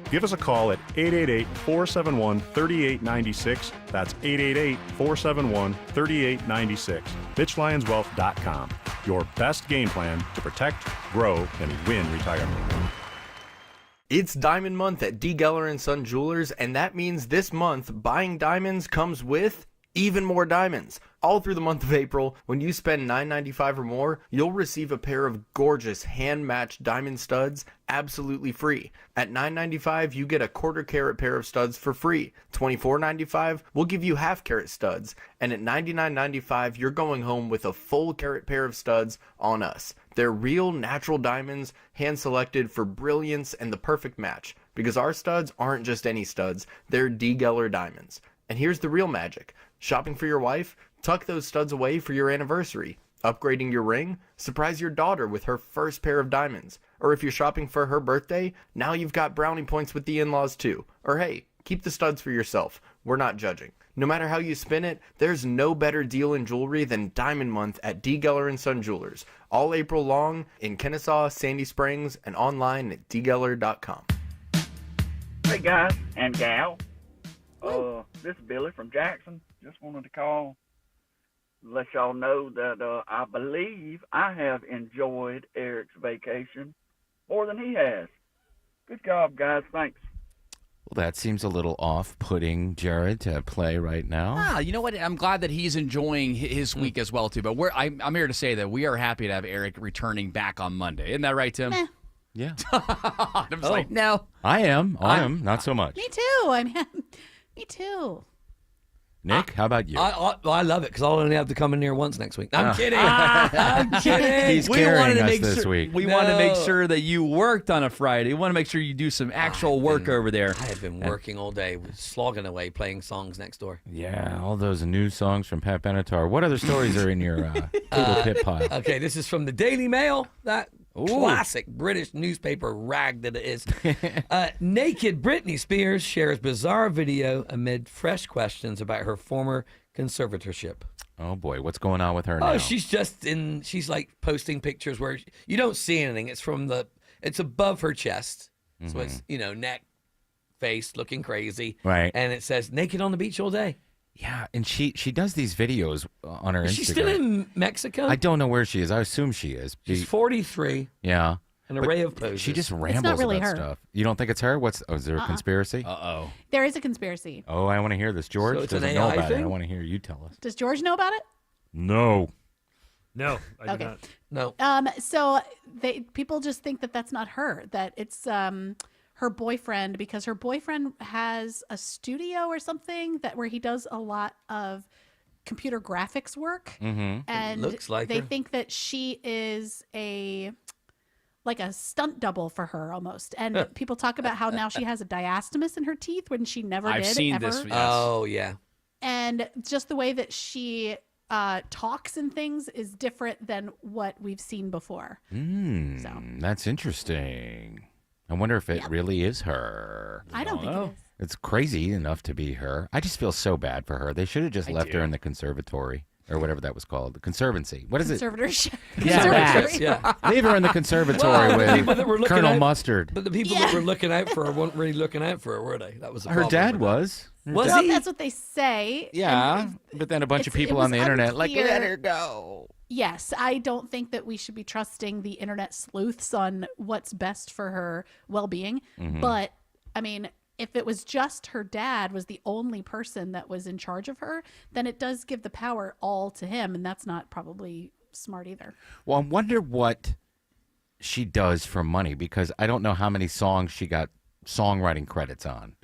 Give us a call at 888-471-3896. That's 888-471-3896. MitchLyonsWealth.com. Your best game plan to protect, grow, and win retirement. It's Diamond Month at D. Geller & Son Jewelers, and that means this month, buying diamonds comes with even more diamonds. All through the month of April, when you spend $9.95 or more, you'll receive a pair of gorgeous hand-matched diamond studs absolutely free. At $9.95, you get a quarter-carat pair of studs for free. $24.95, we'll give you half-carat studs. And at $99.95, you're going home with a full-carat pair of studs on us. They're real, natural diamonds, hand-selected for brilliance and the perfect match. Because our studs aren't just any studs, they're D. Geller diamonds. And here's the real magic. Shopping for your wife? Tuck those studs away for your anniversary. Upgrading your ring? Surprise your daughter with her first pair of diamonds. Or if you're shopping for her birthday, now you've got brownie points with the in-laws too. Or hey, keep the studs for yourself. We're not judging. No matter how you spin it, there's no better deal in jewelry than Diamond Month at D. Geller & Son Jewelers. All April long in Kennesaw, Sandy Springs, and online at dgeller.com. Hey guys and gal. This is Billy from Jackson. Just wanted to call, let y'all know that I believe I have enjoyed Eric's vacation more than he has. Good job, guys. Thanks. Well, that seems a little off-putting, Jared, to play right now. You know what? I'm glad that he's enjoying his week as well, too. But I'm here to say that we are happy to have Eric returning back on Monday. Isn't that right, Tim? Yeah. I'm just like, no. I am. Not so much. Me too. Me too. Nick, how about you? I love it because I'll only have to come in here once next week. I'm kidding. I'm kidding. He's carrying us this week. We wanted to make sure that you worked on a Friday. We want to make sure you do some actual work over there. I have been working all day, slogging away, playing songs next door. Yeah, all those new songs from Pat Benatar. What other stories are in your Google Pit pile? Okay, this is from the Daily Mail. That classic British newspaper rag that it is. Naked Britney Spears shares bizarre video amid fresh questions about her former conservatorship. Oh boy, what's going on with her now? Oh, she's like posting pictures where you don't see anything. It's above her chest. So it's, neck, face, looking crazy. Right. And it says naked on the beach all day. Yeah, and she does these videos on her Instagram. Is she still in Mexico? I don't know where she is. I assume she is. She's 43. Yeah. An array of poses. She just rambles really about her. stuff. You don't think it's her? Is there a conspiracy? Uh-oh. There is a conspiracy. Oh, I want to hear this. George So it's an doesn't know AI about it. thing? I want to hear you tell us. Does George know about it? No. No, I do Okay. not. No. So people just think that that's not her, that it's her boyfriend, because her boyfriend has a studio or something where he does a lot of computer graphics work. Mm-hmm. And looks like they her. think that she is like a stunt double for her almost. And people talk about how now she has a diastasis in her teeth when she never I've did seen ever. this. Yes. Oh, yeah. And just the way that she talks and things is different than what we've seen before. That's interesting. I wonder if it really is her. I don't think it is. It's crazy enough to be her. I just feel so bad for her. They should have just left her in the conservatory or whatever that was called. The conservancy. What is it? Conservatorship. Yeah, Conservatory. Yeah. Leave her in the conservatory the people that were with looking Colonel out- Mustard. But the people that were looking out for her weren't really looking out for her, were they? That was the Her problem dad with that. was. Was Well, he? that's what they say. Yeah, And but then a bunch of it people was on the internet like, unclear. let her go. Yes, I don't think that we should be trusting the internet sleuths on what's best for her well-being. Mhm. But I mean, if it was just her dad was the only person that was in charge of her, then it does give the power all to him, and that's not probably smart either. Well, I wonder what she does for money, because I don't know how many songs she got songwriting credits on.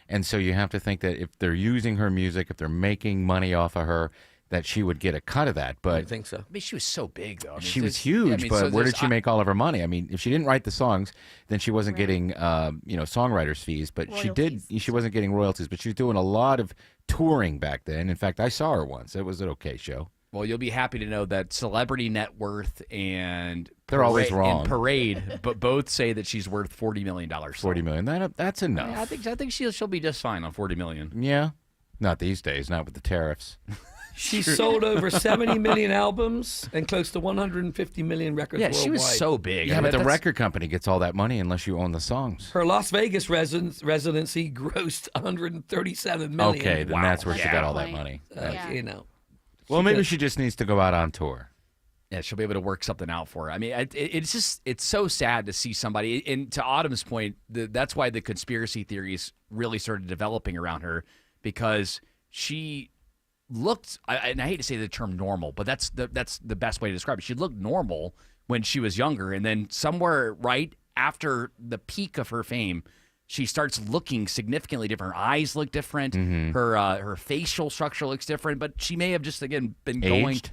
And so you have to think that if they're using her music, if they're making money off of her, that she would get a cut of that. But I think so. I mean, she was so big, though. I mean, she was there's- huge, yeah, I mean, but so where there's- did she make all of her money? I mean, if she didn't write the songs, then she wasn't getting, songwriters' fees. But she did. She wasn't getting royalties. But she was doing a lot of touring back then. In fact, I saw her once. It was an okay show. Well, you'll be happy to know that Celebrity Net Worth and They're always Parade- wrong. and Parade, but both say that she's worth $40 million. $40 million. That's enough. I think she'll be just fine on $40 million. Yeah, not these days. Not with the tariffs. She sold over 70 million albums and close to 150 million records worldwide. she was so big. Yeah, I mean, but the that's- record company gets all that money unless you own the songs. Her Las Vegas residency grossed 137 million. Okay, then that's where she got all that Point. money. You know. Well, maybe she just needs to go out on tour. Yeah, she'll be able to work something out for her. I mean, it's so sad to see somebody. And to Autumn's point, that's why the conspiracy theories really started developing around her, because she looked. And I hate to say the term normal, but that's the best way to describe it. She looked normal when she was younger, and then somewhere right after the peak of her fame, she starts looking significantly different. Her eyes look different. Mhm. Her facial structure looks different. But she may have just been Aged?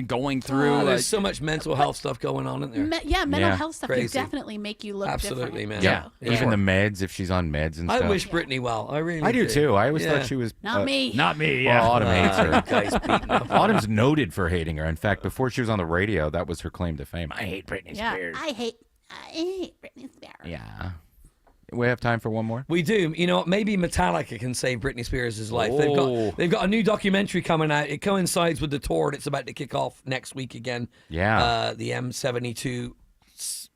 going through. There's so much mental health stuff going on in there. Mental health stuff Crazy. can definitely make you look Absolutely, different. man. Yeah, even the meds, if she's on meds and I stuff. wish Britney well. I really I do did. too. I always Yeah. thought she was Not me. Not me. Well, Yeah. Autumn hates her. You guys beating up on Autumn's noted for hating her. In fact, before she was on the radio, that was her claim to fame. I hate Britney Yeah, Spears. I hate Britney Spears. Yeah. We have time for one more? We do. You know what? Maybe Metallica can save Britney Spears' life. Oh. They've got a new documentary coming out. It coincides with the tour, and it's about to kick off next week again. Yeah. The M72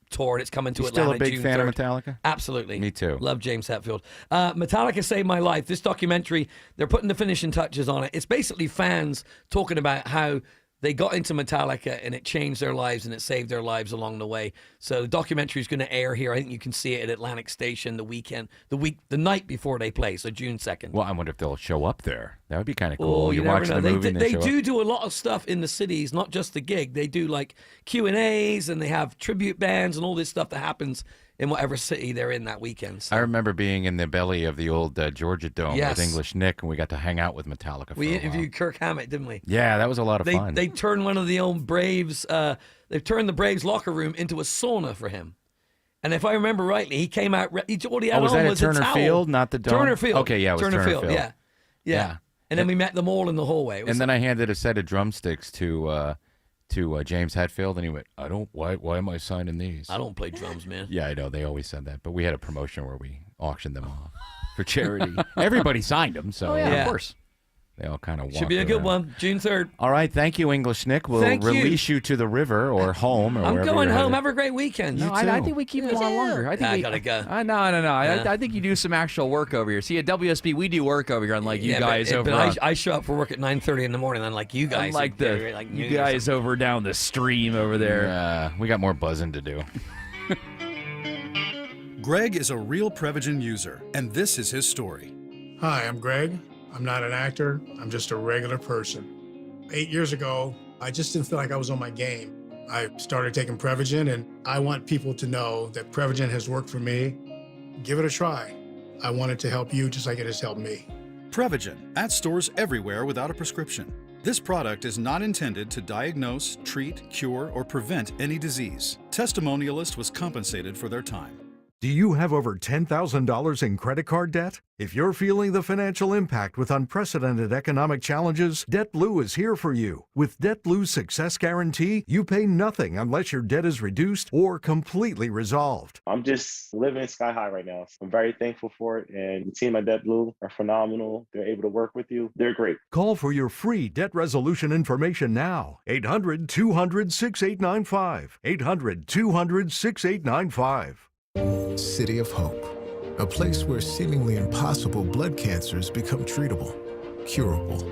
tour, and it's coming to You Atlanta still a big June fan 3rd. of Metallica? Absolutely. Me too. Love James Hetfield. Metallica saved my life. This documentary, they're putting the finishing touches on it. It's basically fans talking about how they got into Metallica and it changed their lives and it saved their lives along the way. So the documentary is going to air here. I think you can see it at Atlantic Station the night before they play, so June 2nd. Well, I wonder if they'll show up there. That would be kind of cool. Oh, you you never watch know. the movie and They show up. do a lot of stuff in the cities, not just the gig. They do like Q&As and they have tribute bands and all this stuff that happens in whatever city they're in that weekend. So I remember being in the belly of the old Georgia Dome Yes. with English Nick, and we got to hang out with Metallica for we a while. interviewed Kirk Hammett, didn't we? Yeah, that was a lot of fun. They turned one of the old Braves, they've turned the Braves locker room into a sauna for him. And if I remember rightly, he came out, all he had was on that at was a Turner towel. Field, not the Dome? Turner Field. Okay, yeah, it was Turner Field. Yeah. Yeah. And then we met them all in the hallway. It was And then I handed a set of drumsticks to James Hetfield, and he went, why am I signing these? I don't play drums, man. Yeah, I know. They always said that. But we had a promotion where we auctioned them off for charity. Everybody signed them, so Oh, yeah, of course. They all kind of Should be a good one. June 3rd. All right, thank you, English Nick. We'll Thank you. release you to the river or home or I'm wherever going you're home. headed. Have a great weekend. No, I think we keep him on longer. I think I we gotta go. No. Yeah. I think you do some actual work over here. See, at WSB, we do work over here, unlike you Yeah, guys but over I show up for work at 9:30 in the morning, unlike you guys. Unlike like you noon or guys something. over down the stream over there. Yeah, we got more buzzing to do. Greg is a real Prevagen user, and this is his story. Hi, I'm Greg. I'm not an actor. I'm just a regular person. 8 years ago, I just didn't feel like I was on my game. I started taking Prevagen, and I want people to know that Prevagen has worked for me. Give it a try. I want it to help you just like it has helped me. Prevagen, at stores everywhere without a prescription. This product is not intended to diagnose, treat, cure, or prevent any disease. Testimonialist was compensated for their time. Do you have over $10,000 in credit card debt? If you're feeling the financial impact with unprecedented economic challenges, DebtBlue is here for you. With DebtBlue's Success Guarantee, you pay nothing unless your debt is reduced or completely resolved. I'm just living sky high right now. So I'm very thankful for it. And the team at DebtBlue are phenomenal. They're able to work with you. They're great. Call for your free debt resolution information now. 800-200-6895. 800-200-6895. City of Hope, a place where seemingly impossible blood cancers become treatable, curable.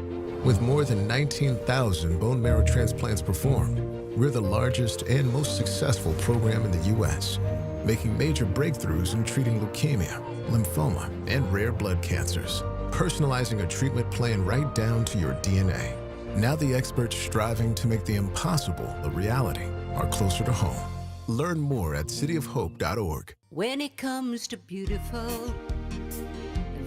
With more than 19,000 bone marrow transplants performed, we're the largest and most successful program in the U.S., making major breakthroughs in treating leukemia, lymphoma, and rare blood cancers, personalizing a treatment plan right down to your DNA. Now the experts striving to make the impossible a reality are closer to home. Learn more at cityofhope.org. When it comes to beautiful,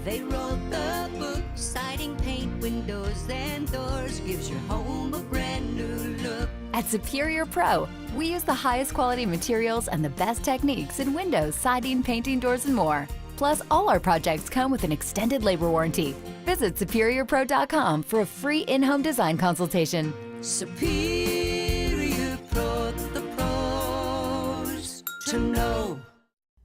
They wrote the book, siding, paint, windows, and doors, gives your home a brand new look. At Superior Pro, we use the highest quality materials and the best techniques in windows, siding, painting, doors, and more. Plus, all our projects come with an extended labor warranty. Visit SuperiorPro.com for a free in-home design consultation. Superior Pro, the pros to know.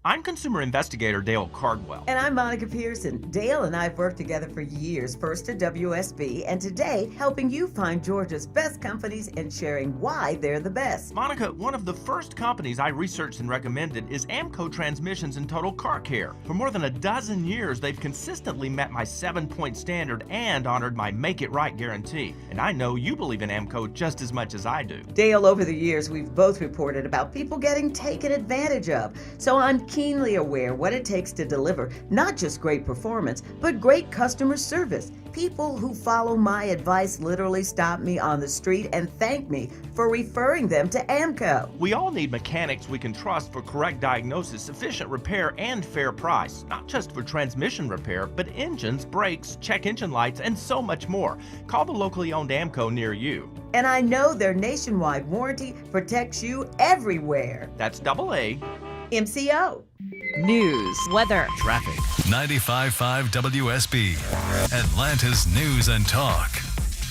I'm consumer investigator Dale Cardwell. And I'm Monica Pearson. Dale and I have worked together for years, first at WSB, and today helping you find Georgia's best companies and sharing why they're the best. Monica, one of the first companies I researched and recommended is AMCO Transmissions and Total Car Care. For more than a dozen years, they've consistently met my 7-point standard and honored my Make It Right guarantee. And I know you believe in AMCO just as much as I do. Dale, over the years, we've both reported about people getting taken advantage of. So I'm keenly aware what it takes to deliver not just great performance, but great customer service. People who follow my advice literally stop me on the street and thank me for referring them to AMCO. We all need mechanics we can trust for correct diagnosis, efficient repair, and fair price. Not just for transmission repair, but engines, brakes, check engine lights, and so much more. Call the locally owned AMCO near you. And I know their nationwide warranty protects you everywhere. That's AA. MCO. News, weather, traffic. 95.5 WSB, Atlanta's News and Talk.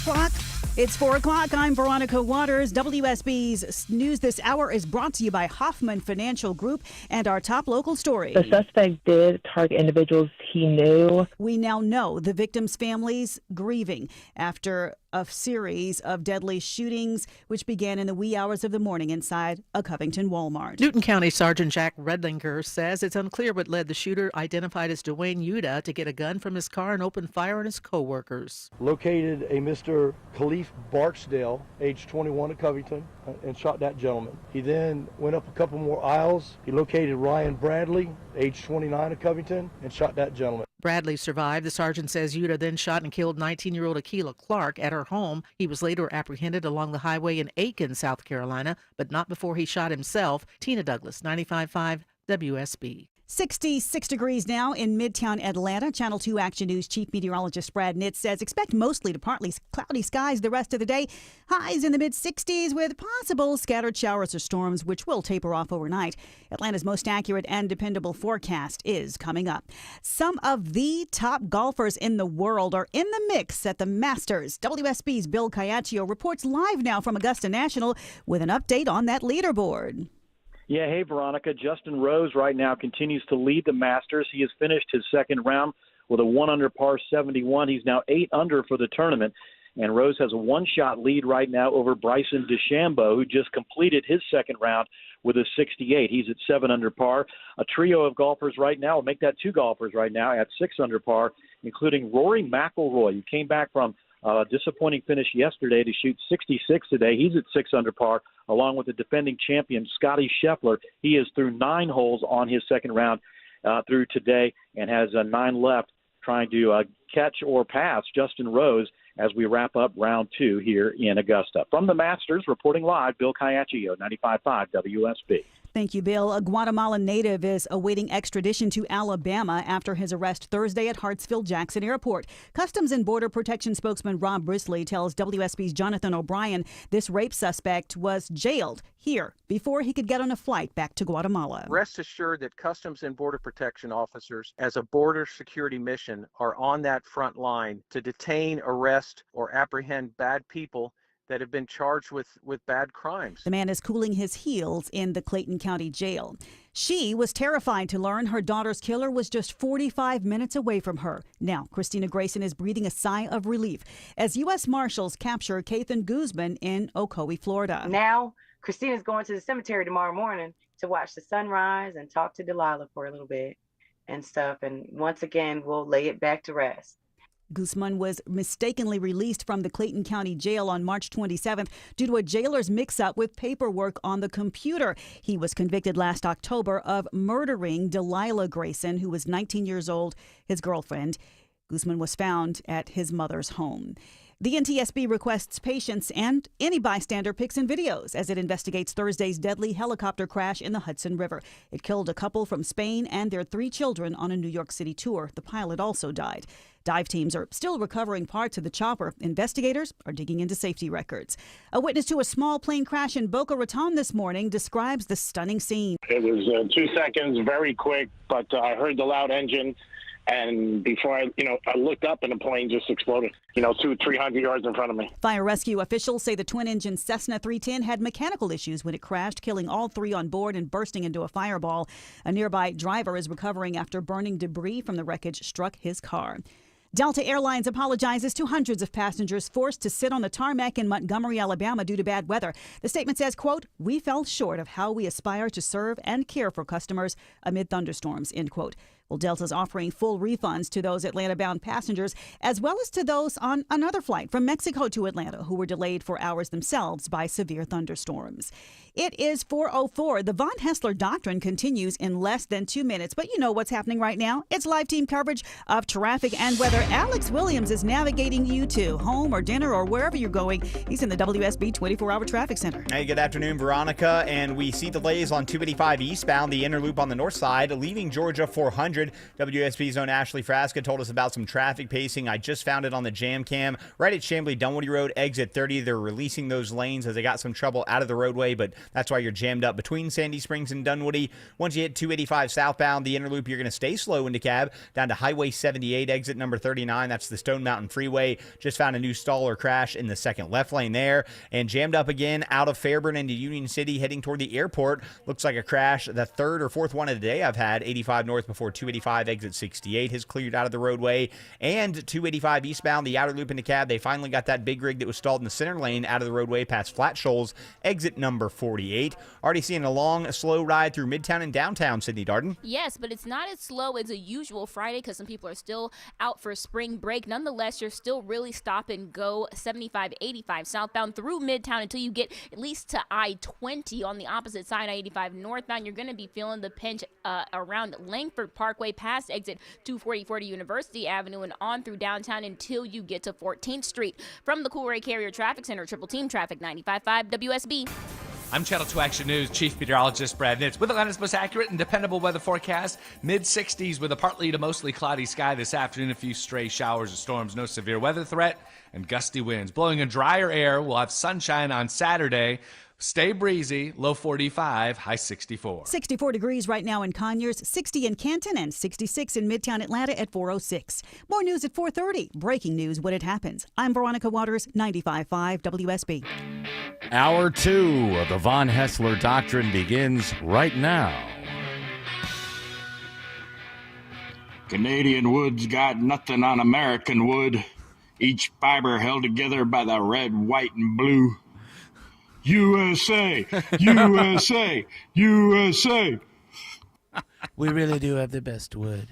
Clock. It's 4 o'clock. I'm Veronica Waters. WSB's News this hour is brought to you by Hoffman Financial Group and our top local story. The suspect did target individuals he knew. We now know the victims' families grieving after a series of deadly shootings, which began in the wee hours of the morning inside a Covington Walmart. Newton County Sergeant Jack Redlinger says it's unclear what led the shooter, identified as Dwayne Yuta, to get a gun from his car and open fire on his co-workers. Located a Mr. Khalif Barksdale, age 21 at Covington, and shot that gentleman. He then went up a couple more aisles. He located Ryan Bradley, age 29 at Covington, and shot that gentleman. Bradley survived. The sergeant says Yuta then shot and killed 19-year-old Akilah Clark at her home. He was later apprehended along the highway in Aiken, South Carolina, but not before he shot himself. Tina Douglas, 95.5 WSB. 66 degrees now in Midtown Atlanta. Channel 2 Action News Chief Meteorologist Brad Nitz says expect mostly to partly cloudy skies the rest of the day. Highs in the mid-60s with possible scattered showers or storms, which will taper off overnight. Atlanta's most accurate and dependable forecast is coming up. Some of the top golfers in the world are in the mix at the Masters. WSB's Bill Caiaccio reports live now from Augusta National with an update on that leaderboard. Yeah, hey, Veronica. Justin Rose right now continues to lead the Masters. He has finished his second round with a 1-under par 71. He's now 8 under for the tournament. And Rose has a one-shot lead right now over Bryson DeChambeau, who just completed his second round with a 68. He's at 7 under par. A trio of golfers right now, will make that 2 golfers right now at 6 under par, including Rory McIlroy, who came back from a disappointing finish yesterday to shoot 66 today. He's at 6 under par, along with the defending champion, Scotty Scheffler. He is through 9 holes on his second round through today and has 9 left, trying to catch or pass Justin Rose as we wrap up round 2 here in Augusta. From the Masters, reporting live, Bill Caiaccio, 95.5 WSB. Thank you, Bill. A Guatemalan native is awaiting extradition to Alabama after his arrest Thursday at Hartsfield-Jackson Airport. Customs and Border Protection spokesman Rob Brisley tells WSB's Jonathan O'Brien this rape suspect was jailed here before he could get on a flight back to Guatemala. Rest assured that Customs and Border Protection officers, as a border security mission, are on that front line to detain, arrest, or apprehend bad people that have been charged with bad crimes. The man is cooling his heels in the Clayton County Jail. She was terrified to learn her daughter's killer was just 45 minutes away from her. Now, Christina Grayson is breathing a sigh of relief as U.S. Marshals capture Kathan Guzman in Ocoee, Florida. Now, Christina's going to the cemetery tomorrow morning to watch the sunrise and talk to Delilah for a little bit and stuff. And once again, we'll lay it back to rest. Guzman was mistakenly released from the Clayton County Jail on March 27th due to a jailer's mix-up with paperwork on the computer. He was convicted last October of murdering Delilah Grayson, who was 19 years old, his girlfriend. Guzman was found at his mother's home. The NTSB requests patience and any bystander pics and videos as it investigates Thursday's deadly helicopter crash in the Hudson River. It killed a couple from Spain and their 3 children on a New York City tour. The pilot also died. Dive teams are still recovering parts of the chopper. Investigators are digging into safety records. A witness to a small plane crash in Boca Raton this morning describes the stunning scene. It was 2 seconds, very quick, but I heard the loud engine. And before I looked up and the plane just exploded, 200-300 yards in front of me. Fire rescue officials say the twin-engine Cessna 310 had mechanical issues when it crashed, killing all 3 on board and bursting into a fireball. A nearby driver is recovering after burning debris from the wreckage struck his car. Delta Airlines apologizes to hundreds of passengers forced to sit on the tarmac in Montgomery, Alabama due to bad weather. The statement says, quote, "We fell short of how we aspire to serve and care for customers amid thunderstorms," end quote. Well, Delta's offering full refunds to those Atlanta-bound passengers, as well as to those on another flight from Mexico to Atlanta who were delayed for hours themselves by severe thunderstorms. It is 4:04. The Von Hessler Doctrine continues in less than 2 minutes, but you know what's happening right now. It's live team coverage of traffic and weather. Alex Williams is navigating you to home or dinner or wherever you're going. He's in the WSB 24-hour traffic center. Hey, good afternoon, Veronica. And we see delays on 285 eastbound, the inner loop on the north side, leaving Georgia 400. WSB's own Ashley Frasca told us about some traffic pacing. I just found it on the jam cam right at Chamblee-Dunwoody Road, exit 30. They're releasing those lanes as they got some trouble out of the roadway, but that's why you're jammed up between Sandy Springs and Dunwoody. Once you hit 285 southbound, the inner loop, you're going to stay slow into cab down to Highway 78, exit number 39. That's the Stone Mountain Freeway. Just found a new stall or crash in the second left lane there. And jammed up again out of Fairburn into Union City, heading toward the airport. Looks like a crash, the 3rd or 4th one of the day I've had. 85 north before 285, exit 68 has cleared out of the roadway. And 285 eastbound, the outer loop into cab. They finally got that big rig that was stalled in the center lane out of the roadway past Flat Shoals, exit number 48. Already seeing a long, slow ride through Midtown and downtown, Sydney Darden. Yes, but it's not as slow as a usual Friday because some people are still out for spring break. Nonetheless, you're still really stop and go 75, 85 southbound through Midtown until you get at least to I-20 on the opposite side, I-85 northbound. You're going to be feeling the pinch around Langford Parkway past exit 240 University Avenue and on through downtown until you get to 14th Street. From the Coolray Carrier Traffic Center, Triple Team Traffic 95.5 WSB. I'm Channel 2 Action News Chief Meteorologist Brad Nitz with Atlanta's most accurate and dependable weather forecast. Mid-60s with a partly to mostly cloudy sky this afternoon. A few stray showers or storms, no severe weather threat, and gusty winds. Blowing a drier air, we'll have sunshine on Saturday. Stay breezy, low 45, high 64. 64 degrees right now in Conyers, 60 in Canton, and 66 in Midtown Atlanta at 4:06. More news at 4:30. Breaking news when it happens. I'm Veronica Waters, 95.5 WSB. Hour 2 of the Von Hessler Doctrine begins right now. Canadian wood's got nothing on American wood. Each fiber held together by the red, white, and blue. USA, USA, USA. We really do have the best wood.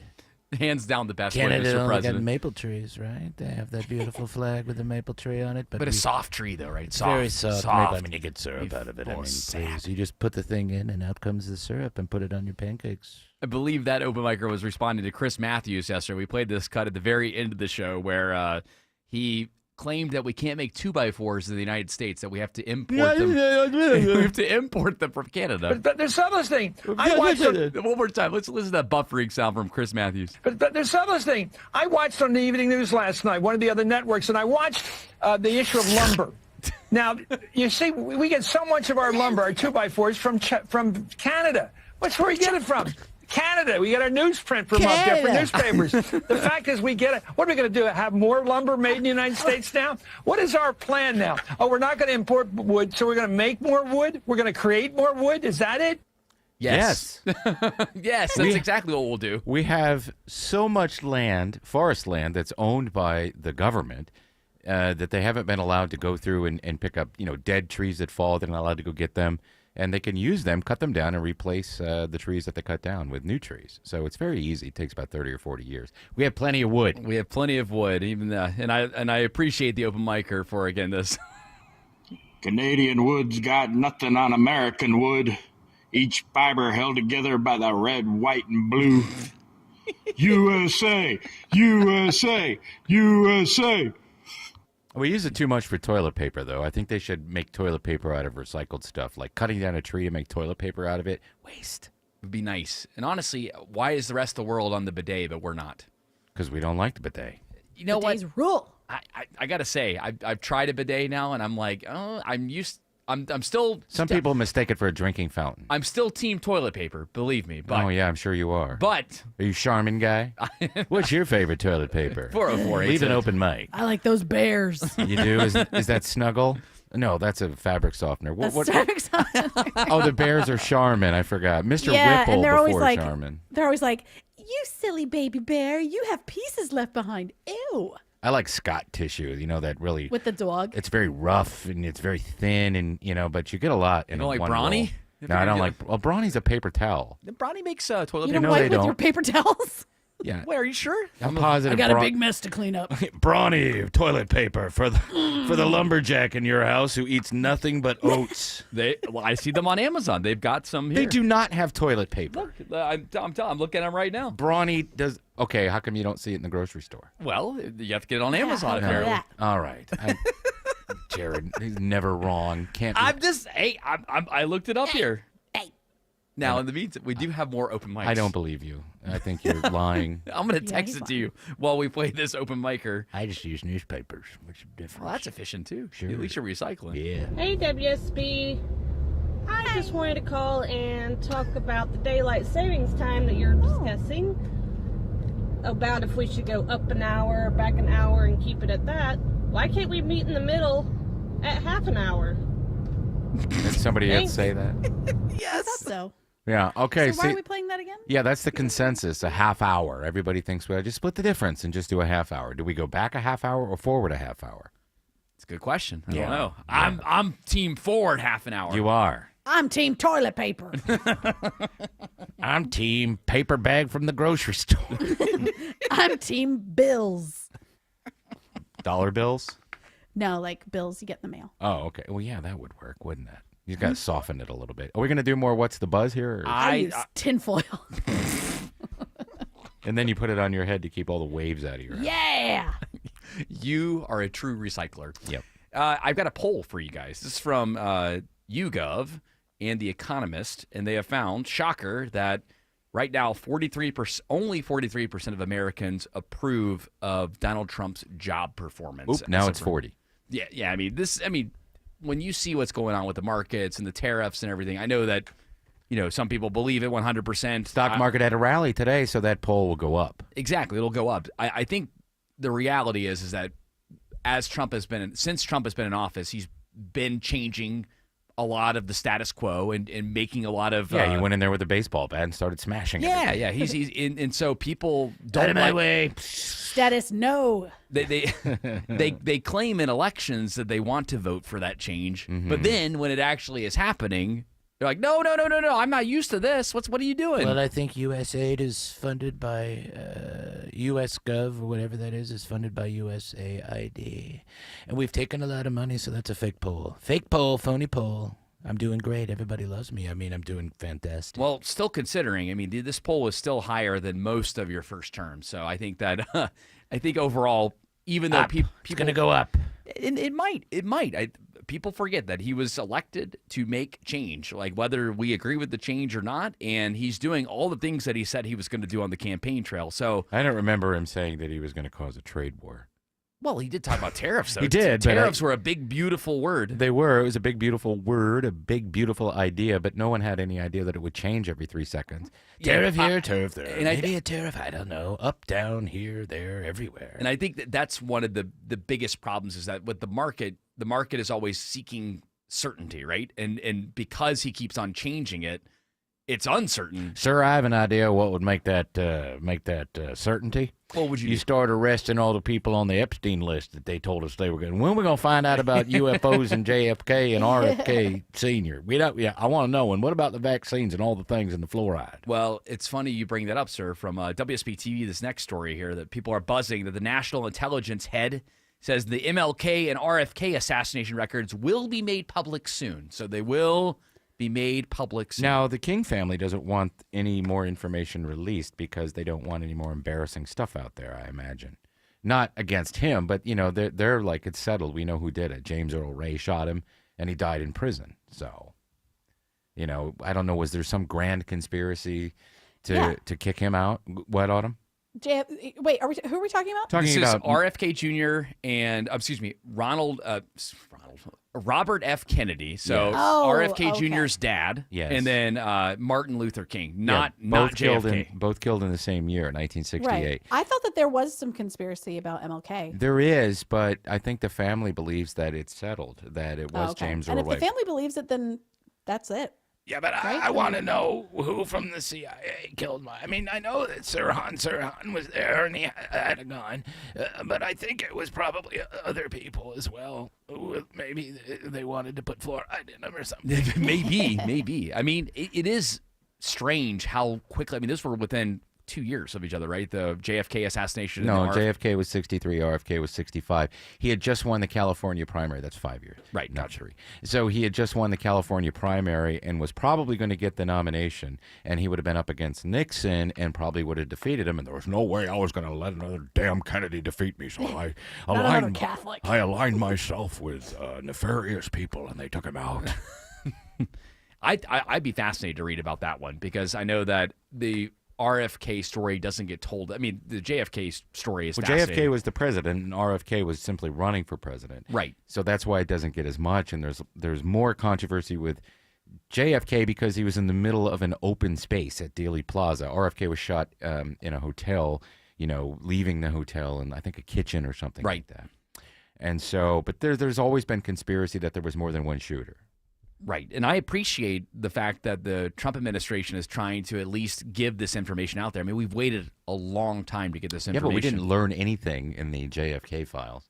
Hands down the best wood, Canada Mr. only President. got maple trees, right? They have that beautiful flag with the maple tree on it. But a soft tree, though, right? It's Soft, very soft. soft. I mean, you get syrup out of it. I mean, sap. please. You just put the thing in, and out comes the syrup, and put it on your pancakes. I believe that open micer was responding to Chris Matthews yesterday. We played this cut at the very end of the show where he claimed that we can't make 2x4s in the United States, that we have to import them. We have to import them from Canada. But there's some other thing. I watched One more time. Let's listen to that buffering sound from Chris Matthews. But there's some other thing. I watched on the evening news last night, one of the other networks, and I watched the issue of lumber. Now, you see, we get so much of our lumber, our 2x4s, from Canada. Where we get it from? Canada. We get our newsprint from up there for newspapers. The fact is we get it. What are we going to do? Have more lumber made in the United States now? What is our plan now? Oh, we're not going to import wood, so we're going to make more wood? We're going to create more wood? Is that it? Yes. Yes, that's exactly what we'll do. We have so much land, forest land, that's owned by the government that they haven't been allowed to go through and pick up, dead trees that fall. They're not allowed to go get them. And they can use them, cut them down, and replace the trees that they cut down with new trees. So it's very easy. It takes about 30 or 40 years. We have plenty of wood. We have plenty of wood, even and I appreciate the open micer for, again, this. Canadian wood's got nothing on American wood. Each fiber held together by the red, white, and blue. USA, USA, USA. We use it too much for toilet paper, though. I think they should make toilet paper out of recycled stuff, like cutting down a tree to make toilet paper out of it. Waste. Would be nice. And honestly, why is the rest of the world on the bidet, but we're not? Because we don't like the bidet. You know Bidets what? rule. I gotta say, I've tried a bidet now, and I'm like, oh, I'm still. Some people mistake it for a drinking fountain. I'm still team toilet paper, believe me. But, oh, yeah, I'm sure you are. But. Are you Charmin guy? What's your favorite toilet paper? 404. Leave an open mic. I like those bears. You do? Is that Snuggle? No, that's a fabric softener. Fabric softener. Oh, the bears are Charmin. I forgot. Mr. Yeah, Whipple and they're always before like, Charmin. They're always like, you silly baby bear, you have pieces left behind. Ew. I like Scott tissue. You know, that really. With the dog. It's very rough and it's very thin, and but you get a lot in You don't like one Brawny? roll. No, I don't like. Well, Brawny's a paper towel. Brawny makes toilet You paper. don't No, wipe they with don't. your paper towels? Yeah. Wait, are you sure? I'm positive. I got a big mess to clean up. Brawny toilet paper for the lumberjack in your house who eats nothing but oats. I see them on Amazon. They've got some here. They do not have toilet paper. Look, I'm looking at them right now. Brawny does. Okay, how come you don't see it in the grocery store? Well, you have to get it on Amazon apparently. All right. Jared, he's never wrong. Can't. I looked it up here. Now, in the meantime, we do have more open mics. I don't believe you. I think you're lying. I'm going to text it to you while we play this open micer. I just use newspapers, which is different. Well, that's efficient, too. Sure. At least you're recycling. Yeah. Hey, WSB. I just wanted to call and talk about the daylight savings time that you're discussing. About if we should go up an hour, back an hour, and keep it at that. Why can't we meet in the middle at half an hour? Did somebody else say that? Yes. I thought so. Yeah, okay. So why are we playing that again? Yeah, that's the consensus, a half hour. Everybody thinks we ought to just split the difference and just do a half hour. Do we go back a half hour or forward a half hour? It's a good question. I Yeah. don't know. Yeah. I'm team forward half an hour. You are. I'm team toilet paper. I'm team paper bag from the grocery store. I'm team bills. Dollar bills? No, like bills you get in the mail. Oh, okay. Well, yeah, that would work, wouldn't that? You got to soften it a little bit. Are we going to do more What's the Buzz here? Or? I use tinfoil. And then you put it on your head to keep all the waves out of your head. Yeah. You are a true recycler. Yep. I've got a poll for you guys. This is from YouGov and The Economist, and they have found, shocker, that right now only 43% of Americans approve of Donald Trump's job performance. Oop, now it's 40. Yeah. I mean, when you see what's going on with the markets and the tariffs and everything, I know that, some people believe it 100%. Stock market had a rally today, so that poll will go up. Exactly. It'll go up. I think the reality is that since Trump has been in office, he's been changing a lot of the status quo and making a lot of. Yeah, he went in there with a baseball bat and started smashing it. Yeah. He's in, and so people don't Out of my way. Status no. They claim in elections that they want to vote for that change, but then when it actually is happening, they're like, no, I'm not used to this. What are you doing? Well, I think USAID is funded by USGov or whatever that is funded by USAID. And we've taken a lot of money, so that's a fake poll. Fake poll, phony poll. I'm doing great. Everybody loves me. I mean, I'm doing fantastic. Well, still considering, this poll is still higher than most of your first term. So I think that, overall, even though people it's going to go up. It might. People forget that he was elected to make change, like whether we agree with the change or not, and he's doing all the things that he said he was going to do on the campaign trail. So I don't remember him saying that he was going to cause a trade war. Well, he did talk about tariffs, though. He did. Tariffs were a big, beautiful word. They were. It was a big, beautiful word, a big, beautiful idea, but no one had any idea that it would change every 3 seconds. Tariff here, tariff there. And Maybe a tariff, I don't know. Up, down, here, there, everywhere. And I think that's one of the biggest problems is that with the market is always seeking certainty, right? And because he keeps on changing it, it's uncertain. Sir, I have an idea what would make that certainty. What would you do? start arresting all the people on the Epstein list that they told us they were going. When are we going to find out about UFOs and JFK and RFK Sr.? I want to know. And what about the vaccines and all the things in the fluoride? Well, it's funny you bring that up, sir, from WSB TV, this next story here, that people are buzzing that the National Intelligence head says the MLK and RFK assassination records will be made public soon. So they will be made public soon. Now, the King family doesn't want any more information released because they don't want any more embarrassing stuff out there, I imagine. Not against him, but, they're like, it's settled. We know who did it. James Earl Ray shot him, and he died in prison. So, I don't know. Was there some grand conspiracy to kick him out? What, Autumn? Wait, who are we talking about? This is RFK Jr. and, Robert F. Kennedy. So RFK Jr.'s dad, and then Martin Luther King, not JFK. Both killed in the same year, 1968. Right. I thought that there was some conspiracy about MLK. There is, but I think the family believes that it's settled, that it was James Earl Ray. And if the family believes it, then that's it. Yeah, but I want to know who from the CIA killed I know that Sirhan was there and he had a gun, but I think it was probably other people as well. Maybe they wanted to put fluoride in them or something. Maybe. I mean, it is strange how quickly. Those were within 2 years of each other, right? The JFK assassination. No, JFK was 63, RFK was 65. He had just won the California primary. That's 5 years. Right. Not 3. So he had just won the California primary and was probably going to get the nomination, and he would have been up against Nixon and probably would have defeated him, and there was no way I was going to let another damn Kennedy defeat me, so I aligned myself with nefarious people, and they took him out. I'd be fascinated to read about that one, because I know that the RFK story doesn't get told. The JFK story is fascinating. JFK was the president, and RFK was simply running for president. Right. So that's why it doesn't get as much, and there's more controversy with JFK because he was in the middle of an open space at Dealey Plaza. RFK was shot in a hotel, leaving the hotel in, I think, a kitchen or something like that. And so, but there's always been conspiracy that there was more than one shooter. Right. And I appreciate the fact that the Trump administration is trying to at least give this information out there. We've waited a long time to get this information. Yeah, but we didn't learn anything in the JFK files.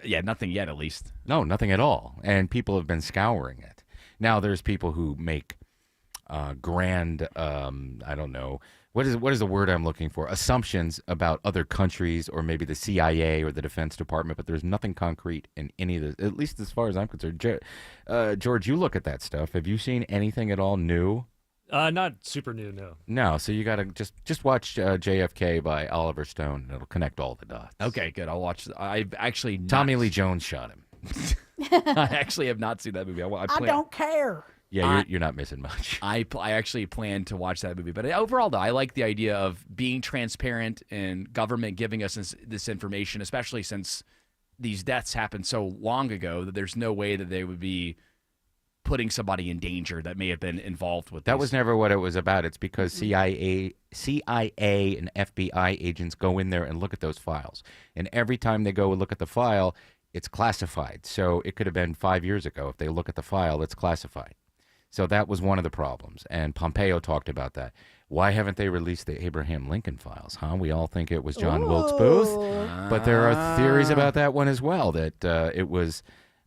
Yeah, nothing yet, at least. No, nothing at all. And people have been scouring it. Now there's people who make grand, I don't know, what is the word I'm looking for? Assumptions about other countries or maybe the CIA or the Defense Department, but there's nothing concrete in any of this, at least as far as I'm concerned. George, you look at that stuff. Have you seen anything at all new? Not super new, no. No, so you got to just watch JFK by Oliver Stone, and it'll connect all the dots. Okay, good. I'll watch. I've actually Tommy Lee Jones shot him. I actually have not seen that movie. I don't care. Yeah, you're not missing much. I actually plan to watch that movie. But overall, though, I like the idea of being transparent and government giving us this information, especially since these deaths happened so long ago that there's no way that they would be putting somebody in danger that may have been involved with that. Was never what it was about. It's because CIA and FBI agents go in there and look at those files. And every time they go and look at the file, it's classified. So it could have been 5 years ago. If they look at the file, it's classified. So that was one of the problems, and Pompeo talked about that. Why haven't they released the Abraham Lincoln files, huh? We all think it was John Wilkes Booth, but there are theories about that one as well, that it was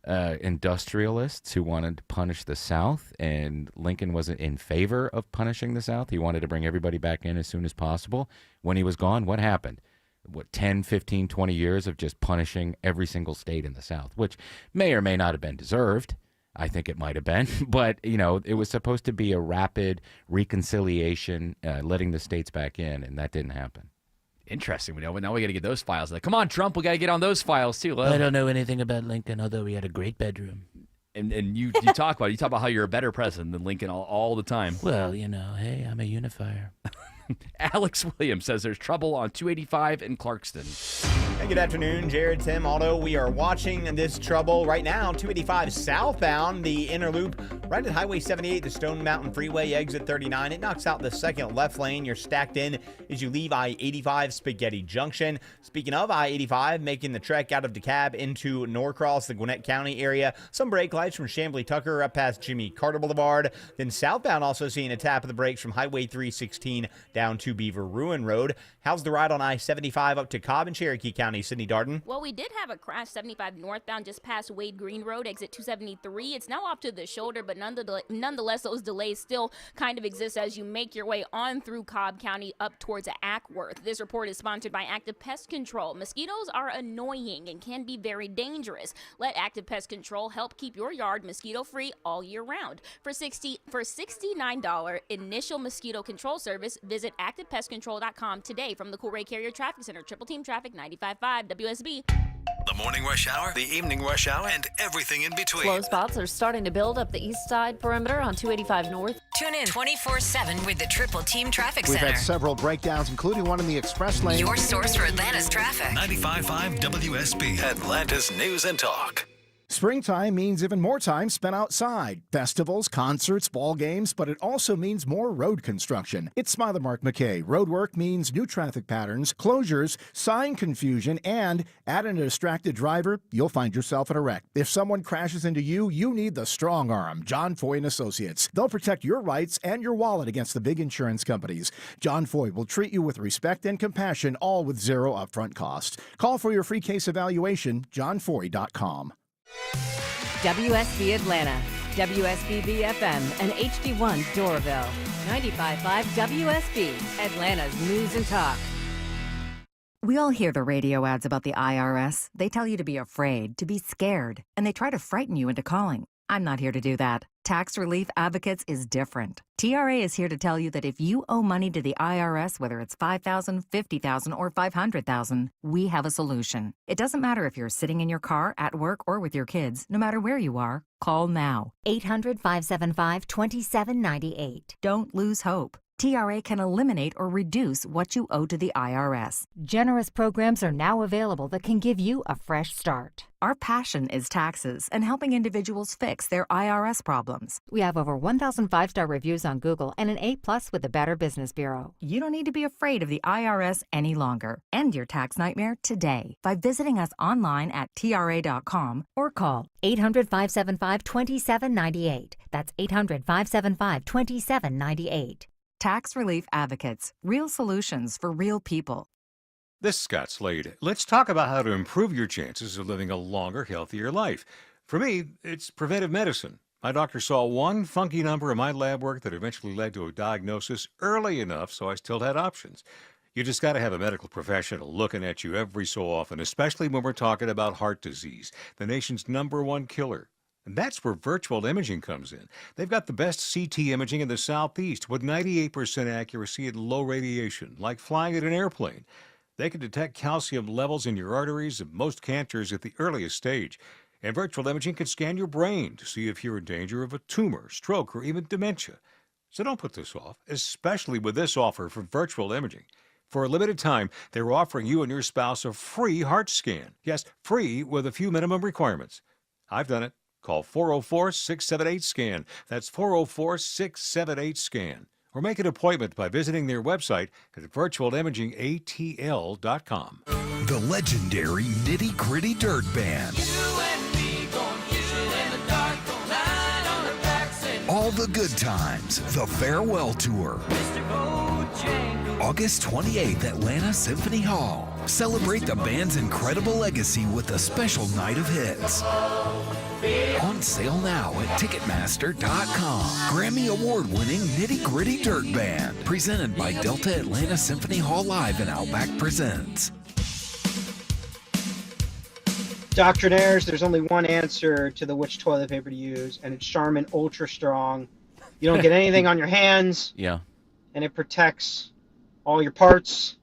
industrialists who wanted to punish the South, and Lincoln wasn't in favor of punishing the South. He wanted to bring everybody back in as soon as possible. When he was gone, what happened? 10, 15, 20 years of just punishing every single state in the South, which may or may not have been deserved. I think it might have been, but, it was supposed to be a rapid reconciliation, letting the states back in, and that didn't happen. Interesting. Now we got to get those files. Come on, Trump, we got to get on those files, too. I don't know anything about Lincoln, although he had a great bedroom. And you talk about how you're a better president than Lincoln all the time. Well, hey, I'm a unifier. Alex Williams says there's trouble on 285 in Clarkston. Hey, good afternoon, Jared, Tim, Aldo. We are watching this trouble right now. 285 southbound, the inner loop, right at Highway 78, the Stone Mountain Freeway, exit 39. It knocks out the second left lane. You're stacked in as you leave I-85 Spaghetti Junction. Speaking of I-85, making the trek out of DeKalb into Norcross, the Gwinnett County area. Some brake lights from Chamblee Tucker up past Jimmy Carter Boulevard. Then southbound, also seeing a tap of the brakes from Highway 316 down to Beaver Ruin Road. How's the ride on I-75 up to Cobb and Cherokee County, Sydney Darden? Well, we did have a crash 75 northbound just past Wade Green Road, exit 273. It's now off to the shoulder, but nonetheless, those delays still kind of exist as you make your way on through Cobb County up towards Ackworth. This report is sponsored by Active Pest Control. Mosquitoes are annoying and can be very dangerous. Let Active Pest Control help keep your yard mosquito-free all year round. For $69 initial mosquito control service, visit ActivePestControl.com today. From the Coolray Carrier Traffic Center, Triple Team Traffic 95.5. 95.5 WSB. The morning rush hour, the evening rush hour, and everything in between. Slow spots are starting to build up the east side perimeter on 285 North. Tune in 24/7 with the Triple Team Traffic We've Center. had several breakdowns, including one in the express lane. Your source for Atlanta's traffic. 95.5 WSB, Atlanta's News and Talk. Springtime means even more time spent outside. Festivals, concerts, ball games, but it also means more road construction. It's Smiler Mark McKay. Road work means new traffic patterns, closures, sign confusion, and add in a distracted driver, you'll find yourself in a wreck. If someone crashes into you, you need the strong arm, John Foy & Associates. They'll protect your rights and your wallet against the big insurance companies. John Foy will treat you with respect and compassion, all with zero upfront cost. Call for your free case evaluation, johnfoy.com. WSB Atlanta, WSBB FM, and HD1 Doraville. 95.5 WSB, Atlanta's News and Talk. We all hear the radio ads about the IRS. They tell you to be afraid, to be scared, and they try to frighten you into calling. I'm not here to do that. Tax Relief Advocates is different. TRA is here to tell you that if you owe money to the IRS, whether it's $5,000, $50,000, or $500,000, we have a solution. It doesn't matter if you're sitting in your car, at work, or with your kids. No matter where you are, call now. 800-575-2798. Don't lose hope. TRA can eliminate or reduce what you owe to the IRS. Generous programs are now available that can give you a fresh start. Our passion is taxes and helping individuals fix their IRS problems. We have over 1,000 5-star reviews on Google and an A+ with the Better Business Bureau. You don't need to be afraid of the IRS any longer. End your tax nightmare today by visiting us online at TRA.com or call 800-575-2798. That's 800-575-2798. Tax Relief Advocates. Real solutions for real people. This is Scott Slade. Let's talk about how to improve your chances of living a longer, healthier life. For me, it's preventive medicine. My doctor saw one funky number in my lab work that eventually led to a diagnosis early enough so I still had options. You just got to have a medical professional looking at you every so often, especially when we're talking about heart disease, the nation's #1 killer. And that's where virtual imaging comes in. They've got the best CT imaging in the Southeast with 98% accuracy and low radiation, like flying in an airplane. They can detect calcium levels in your arteries and most cancers at the earliest stage. And virtual imaging can scan your brain to see if you're in danger of a tumor, stroke, or even dementia. So don't put this off, especially with this offer from virtual imaging. For a limited time, they're offering you and your spouse a free heart scan. Yes, free with a few minimum requirements. I've done it. Call 404-678-SCAN. That's 404-678-SCAN. Or make an appointment by visiting their website at virtualimagingatl.com. The legendary Nitty Gritty Dirt Band. All the good times. The Farewell Tour. August 28th, Atlanta Symphony Hall. Celebrate the band's incredible legacy with a special night of hits. On sale now at Ticketmaster.com. Grammy Award-winning Nitty Gritty Dirt Band. Presented by Delta Atlanta Symphony Hall Live and Outback Presents. Doctrinaires, there's only one answer to the which toilet paper to use, and it's Charmin Ultra Strong. You don't get anything on your hands. Yeah. And it protects all your parts,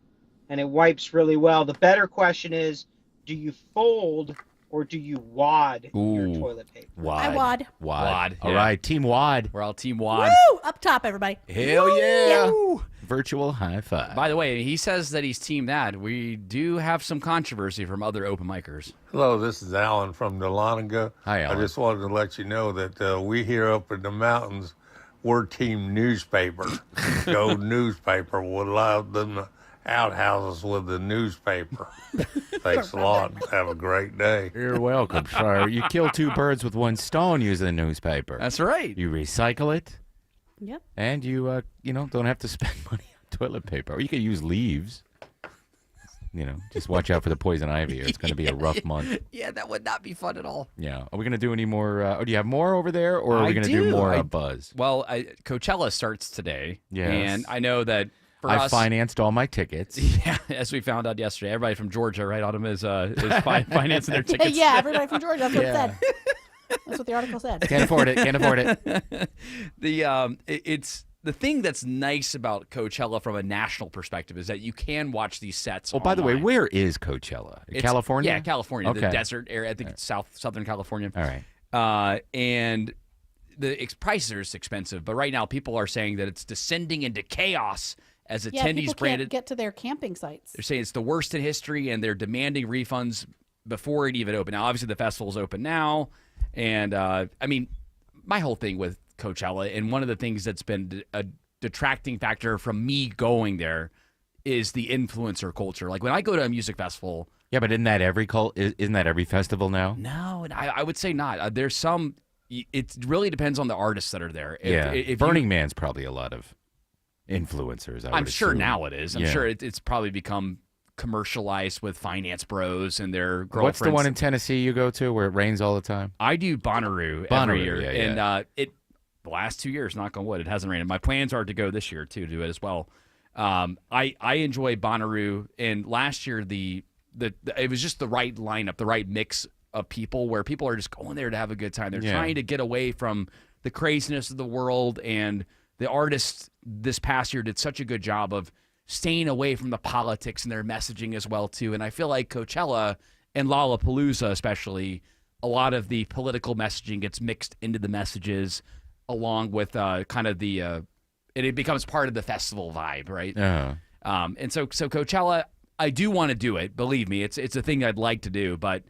and it wipes really well. The better question is, do you fold or do you wad your toilet paper? Wad. I wad. Wad. Yeah. All right, Team Wad. We're all Team Wad. Woo! Up top, everybody. Hell yeah. Woo! Virtual high five. By the way, he says that he's Team that. We do have some controversy from other open micers. Hello, this is Alan from Dahlonega. Hi, Alan. I just wanted to let you know that we here up in the mountains, we're Team Newspaper. Go Newspaper. We'll allow them outhouses with the newspaper. Thanks a lot. Have a great day. You're welcome, sir. You kill two birds with one stone using a newspaper. That's right. You recycle it. Yep. And you, don't have to spend money on toilet paper. Or you could use leaves. Just watch out for the poison ivy, or it's going to be a rough month. Yeah, that would not be fun at all. Yeah. Are we going to do any more? Do you have more over there, or are we going to do more buzz? Well, Coachella starts today. Yes. And I know that I financed all my tickets. Yeah, as we found out yesterday. Everybody from Georgia, right, Autumn, is financing their tickets. Yeah, everybody from Georgia. That's what it said. That's what the article said. Can't afford it. It's the thing that's nice about Coachella from a national perspective is that you can watch these sets. Oh, by the way, online. where is Coachella? California? Yeah, California, Okay. the desert area. I think it's Southern California. All right. And the prices are just expensive. But right now, people are saying that it's descending into chaos as Yeah, attendees people branded. can't get to their camping sites. They're saying it's the worst in history, and they're demanding refunds before it even opened. Now, obviously, the festival's open now, and I mean, my whole thing with Coachella, and one of the things that's been a detracting factor from me going there, is the influencer culture. Like when I go to a music festival. Yeah, but isn't that every isn't that every festival now? No, and I would say not. There's some. It really depends on the artists that are there. If Burning Man's probably a lot of influencers. I'm sure assume. now it is. I'm sure it's probably become commercialized with finance bros and their girlfriends. What's the one in Tennessee you go to where it rains all the time? I do Bonnaroo every year, and the last 2 years, knock on wood, it hasn't rained. My plans are to go this year too, to do it as well. I enjoy Bonnaroo, and last year it was just the right lineup, the right mix of people where people are just going there to have a good time. They're trying to get away from the craziness of the world, and the artists this past year did such a good job of staying away from the politics and their messaging as well too. And I feel like Coachella and Lollapalooza especially, a lot of the political messaging gets mixed into the messages along with kind of the and it becomes part of the festival vibe, right? And so Coachella, I do want to do it. Believe me, it's a thing I'd like to do. But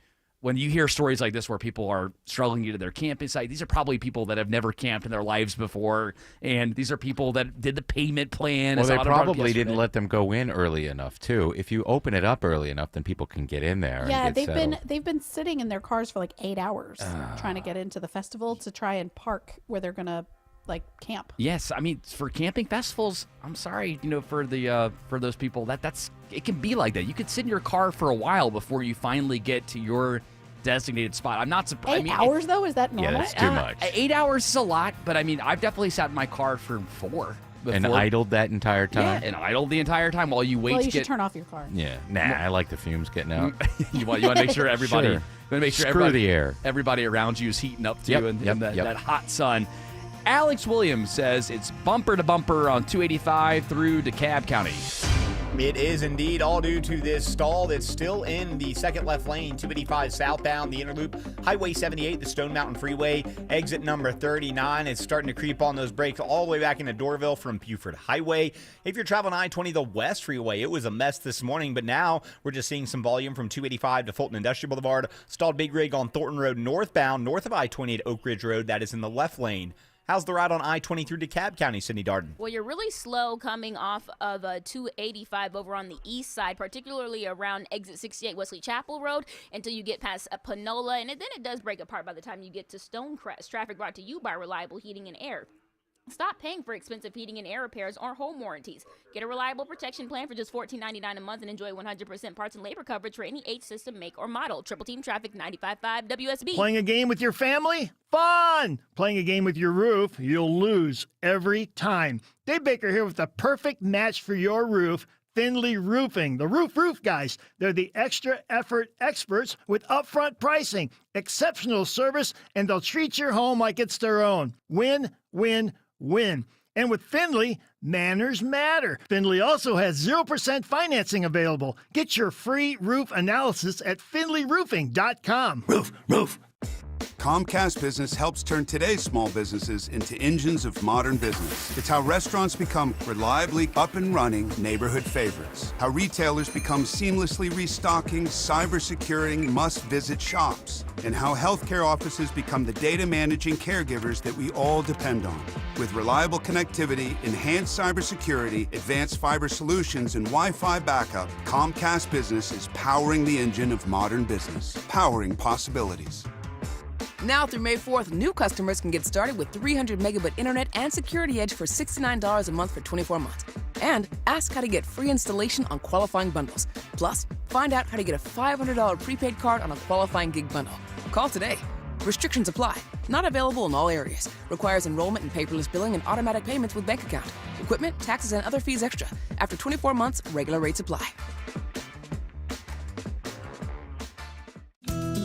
when you hear stories like this where people are struggling to get to their camping site, these are probably people that have never camped in their lives before, and these are people that did the payment plan. Well, they probably didn't let them go in early enough too. If you open it up early enough, then people can get in there. Yeah, and get settled. they've been sitting in their cars for like 8 hours trying to get into the festival to try and park where they're gonna like camp. Yes, I mean for camping festivals, I'm sorry, for the for those people that's it can be like that. You could sit in your car for a while before you finally get to your designated spot. I'm not surprised. 8 hours though, is that normal? Yeah, that's too much. 8 hours is a lot, but I mean I've definitely sat in my car for 4 before. And idled that entire time. Yeah, and idled the entire time while you wait Well, to you should get. turn off your car. Yeah, I like the fumes getting out. you want to make sure everybody. Sure. You want to make sure Screw everybody, the air. Everybody around you is heating up too, in that hot sun. Alex Williams says it's bumper to bumper on 285 through DeKalb County. It is indeed all due to this stall that's still in the second left lane, 285 southbound, the Interloop, Highway 78, the Stone Mountain Freeway, exit number 39. It's starting to creep on those brakes all the way back into Doraville from Buford Highway. If you're traveling I-20, the West Freeway, it was a mess this morning, but now we're just seeing some volume from 285 to Fulton Industrial Boulevard. Stalled Big Rig on Thornton Road northbound, north of I-20 at Oak Ridge Road. That is in the left lane. How's the ride on I-20 through DeKalb County, Sydney Darden? Well, you're really slow coming off of 285 over on the east side, particularly around exit 68 Wesley Chapel Road until you get past Panola, and then it does break apart by the time you get to Stonecrest. Traffic brought to you by Reliable Heating and Air. Stop paying for expensive heating and air repairs or home warranties. Get a reliable protection plan for just $14.99 a month and enjoy 100% parts and labor coverage for any H system, make, or model. Triple Team Traffic 95.5 WSB. Playing a game with your family? Fun! Playing a game with your roof? You'll lose every time. Dave Baker here with the perfect match for your roof. Finley Roofing, the roof guys. They're the extra effort experts with upfront pricing, exceptional service, and they'll treat your home like it's their own. Win, win, win. And with Finley, manners matter. Finley also has 0% financing available. Get your free roof analysis at finleyroofing.com. Roof. Comcast Business helps turn today's small businesses into engines of modern business. It's how restaurants become reliably up and running neighborhood favorites. How retailers become seamlessly restocking, cyber-securing, must-visit shops. And how healthcare offices become the data managing caregivers that we all depend on. With reliable connectivity, enhanced cybersecurity, advanced fiber solutions, and Wi-Fi backup, Comcast Business is powering the engine of modern business. Powering possibilities. Now through May 4th, new customers can get started with 300 megabit internet and Security Edge for $69 a month for 24 months. And ask how to get free installation on qualifying bundles. Plus, find out how to get a $500 prepaid card on a qualifying gig bundle. Call today. Restrictions apply. Not available in all areas. Requires enrollment in paperless billing and automatic payments with bank account. Equipment, taxes, and other fees extra. After 24 months, regular rates apply.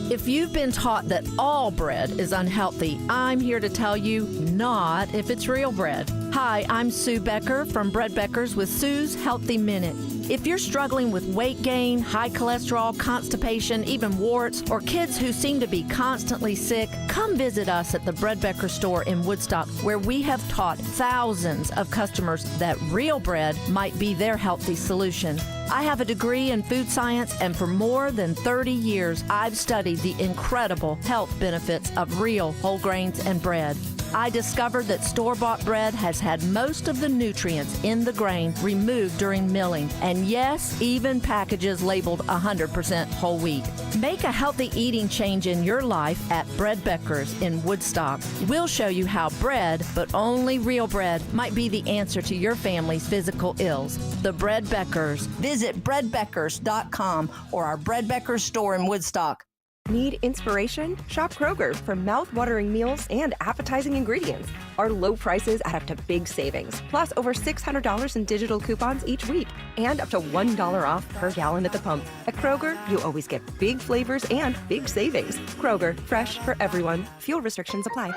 If you've been taught that all bread is unhealthy, I'm here to tell you not if it's real bread. Hi, I'm Sue Becker from Bread Beckers with Sue's Healthy Minute. If you're struggling with weight gain, high cholesterol, constipation, even warts, or kids who seem to be constantly sick, come visit us at the Bread Becker store in Woodstock, where we have taught thousands of customers that real bread might be their healthy solution. I have a degree in food science, and for more than 30 years, I've studied the incredible health benefits of real whole grains and bread. I discovered that store-bought bread has had most of the nutrients in the grain removed during milling, and yes, even packages labeled 100% whole wheat. Make a healthy eating change in your life at Bread Beckers in Woodstock. We'll show you how bread, but only real bread, might be the answer to your family's physical ills. The Bread Beckers. Visit breadbeckers.com or our Bread Beckers store in Woodstock. Need inspiration? Shop Kroger for mouth-watering meals and appetizing ingredients. Our low prices add up to big savings, plus over $600 in digital coupons each week, and up to $1 off per gallon at the pump. At Kroger, you always get big flavors and big savings. Kroger, fresh for everyone. Fuel restrictions apply.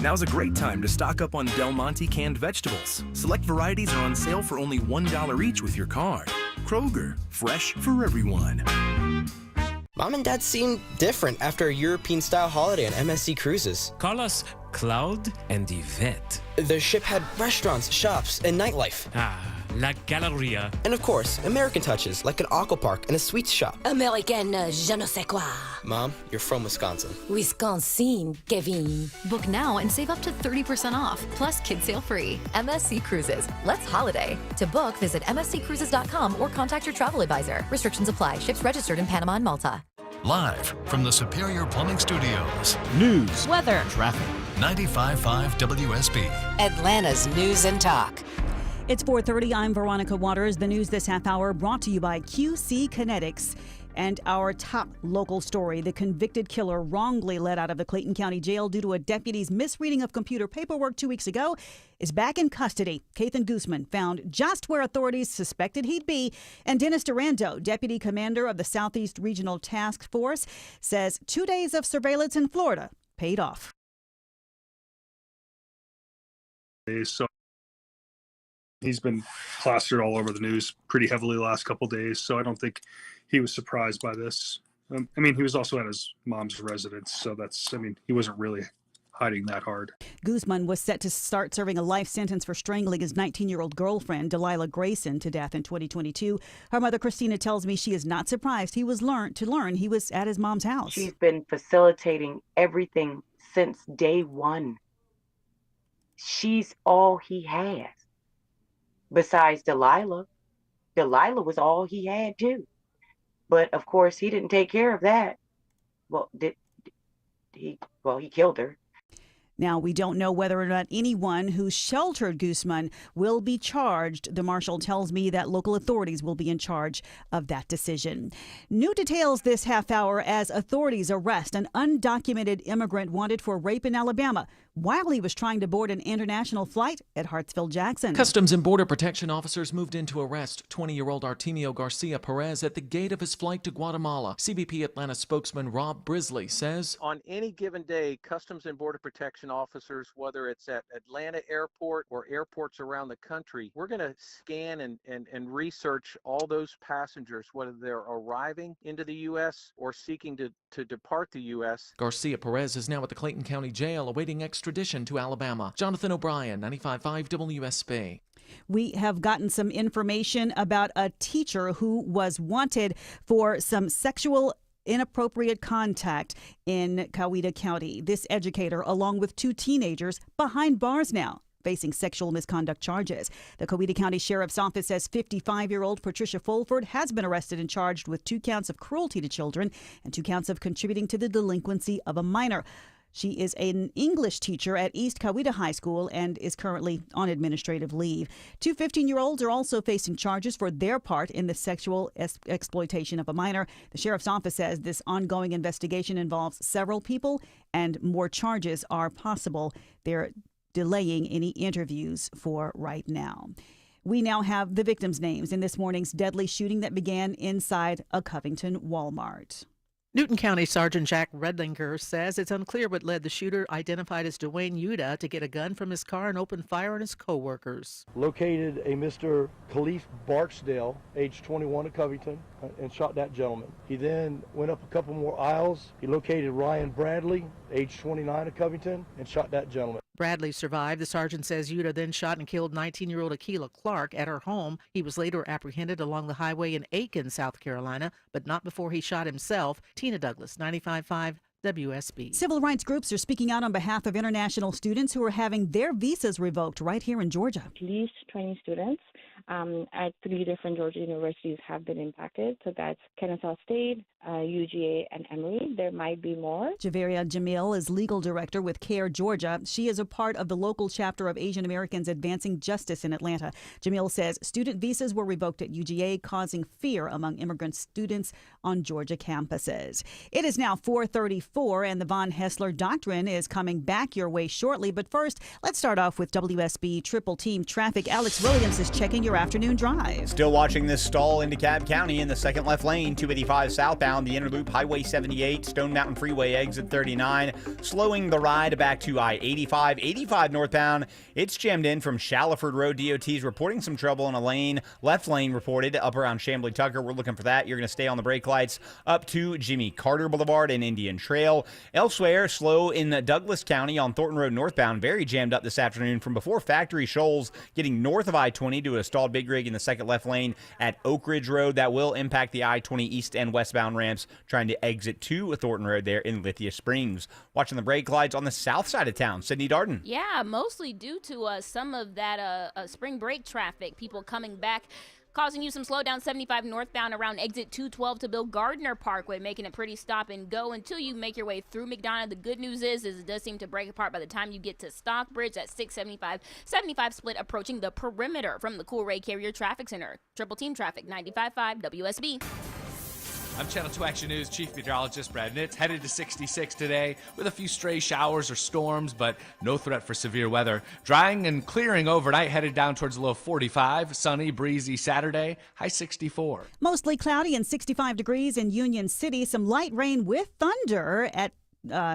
Now's a great time to stock up on Del Monte canned vegetables. Select varieties are on sale for only $1 each with your card. Kroger, fresh for everyone. Mom and Dad seem different after a European-style holiday on MSC Cruises. Call us Cloud and Yvette. The ship had restaurants, shops, and nightlife. La Galleria. And of course, American touches, like an aqua park and a sweets shop. American je ne sais quoi. Mom, you're from Wisconsin. Wisconsin, Kevin. Book now and save up to 30% off, plus kids sale free. MSC Cruises. Let's holiday. To book, visit msccruises.com or contact your travel advisor. Restrictions apply. Ships registered in Panama and Malta. Live from the Superior Plumbing Studios. News, weather, traffic. 95.5 WSB. Atlanta's News and Talk. It's 4:30. I'm Veronica Waters. The news this half hour brought to you by QC Kinetics. And our top local story, the convicted killer wrongly let out of the Clayton County Jail due to a deputy's misreading of computer paperwork 2 weeks ago, is back in custody. Kathan Guzman found just where authorities suspected he'd be. And Dennis Durando, deputy commander of the Southeast Regional Task Force, says 2 days of surveillance in Florida paid off. So he's been plastered all over the news pretty heavily the last couple of days, so I don't think he was surprised by this. I mean, he was also at his mom's residence, so he wasn't really hiding that hard. Guzman was set to start serving a life sentence for strangling his 19-year-old girlfriend, Delilah Grayson, to death in 2022. Her mother, Christina, tells me she is not surprised he was to learn he was at his mom's house. She's been facilitating everything since day one. She's all he has. Besides Delilah. Delilah was all he had, too. But, of course, he didn't take care of that. Well, he killed her. Now, we don't know whether or not anyone who sheltered Guzman will be charged. The marshal tells me that local authorities will be in charge of that decision. New details this half hour as authorities arrest an undocumented immigrant wanted for rape in Alabama while he was trying to board an international flight at Hartsfield-Jackson. Customs and Border Protection officers moved in to arrest 20-year-old Artemio Garcia Perez at the gate of his flight to Guatemala. CBP Atlanta spokesman Rob Brisley says, on any given day, Customs and Border Protection officers, whether it's at Atlanta Airport or airports around the country, we're going to scan and research all those passengers, whether they're arriving into the U.S. or seeking to depart the U.S. Garcia Perez is now at the Clayton County Jail awaiting extradition to Alabama. Jonathan O'Brien, 95.5 WSB. We have gotten some information about a teacher who was wanted for some sexual inappropriate contact in Coweta County. This educator, along with 2 teenagers, behind bars now, facing sexual misconduct charges. The Coweta County Sheriff's Office says 55-year-old Patricia Fulford has been arrested and charged with 2 counts of cruelty to children and 2 counts of contributing to the delinquency of a minor. She is an English teacher at East Coweta High School and is currently on administrative leave. 2 15-year-olds are also facing charges for their part in the sexual exploitation of a minor. The Sheriff's Office says this ongoing investigation involves several people and more charges are possible. They're delaying any interviews for right now. We now have the victims' names in this morning's deadly shooting that began inside a Covington Walmart. Newton County Sergeant Jack Redlinger says it's unclear what led the shooter, identified as Dwayne Yuta, to get a gun from his car and open fire on his co-workers. Located a Mr. Khalif Barksdale, age 21 of Covington, and shot that gentleman. He then went up a couple more aisles. He located Ryan Bradley, age 29 of Covington, and shot that gentleman. Bradley survived. The sergeant says Yuta then shot and killed 19-year-old Akila Clark at her home. He was later apprehended along the highway in Aiken, South Carolina, but not before he shot himself. Tina Douglas, 95.5 WSB. Civil rights groups are speaking out on behalf of international students who are having their visas revoked right here in Georgia. At least 20 students at 3 different Georgia universities have been impacted. So that's Kennesaw State, UGA, and Emory. There might be more. Javeria Jamil is legal director with CARE Georgia. She is a part of the local chapter of Asian Americans Advancing Justice in Atlanta. Jamil says student visas were revoked at UGA, causing fear among immigrant students on Georgia campuses. It is now 4:34, and the Von Hessler Doctrine is coming back your way shortly. But first, let's start off with WSB Triple Team Traffic. Alex Williams is checking your afternoon drive. Still watching this stall in DeKalb County in the second left lane, 285 southbound, the inner loop, Highway 78, Stone Mountain Freeway, exit 39. Slowing the ride back to I-85. 85 northbound, it's jammed in from Shallowford Road. DOT's reporting some trouble in a lane. Left lane reported up around Chamblee Tucker. We're looking for that. You're going to stay on the brake lights up to Jimmy Carter Boulevard and Indian Trail. Elsewhere, slow in Douglas County on Thornton Road northbound. Very jammed up this afternoon from before Factory Shoals, getting north of I-20 to a stalled big rig in the second left lane at Oak Ridge Road. That will impact the I-20 east and westbound ramps trying to exit to Thornton Road there in Lithia Springs. Watching the brake lights on the south side of town. Sydney Darden. Yeah, mostly due to some of that spring break traffic. People coming back, causing you some slowdown 75 northbound around exit 212 to Bill Gardner Parkway, making it pretty stop and go until you make your way through McDonough. The good news is it does seem to break apart by the time you get to Stockbridge at 675. 75 split approaching the perimeter from the Coolray Carrier Traffic Center. Triple Team Traffic, 95.5 WSB. I'm Channel 2 Action News Chief Meteorologist Brad Nitz. Headed to 66 today with a few stray showers or storms, but no threat for severe weather. Drying and clearing overnight, headed down towards a low 45. Sunny, breezy Saturday, high 64. Mostly cloudy and 65 degrees in Union City. Some light rain with thunder at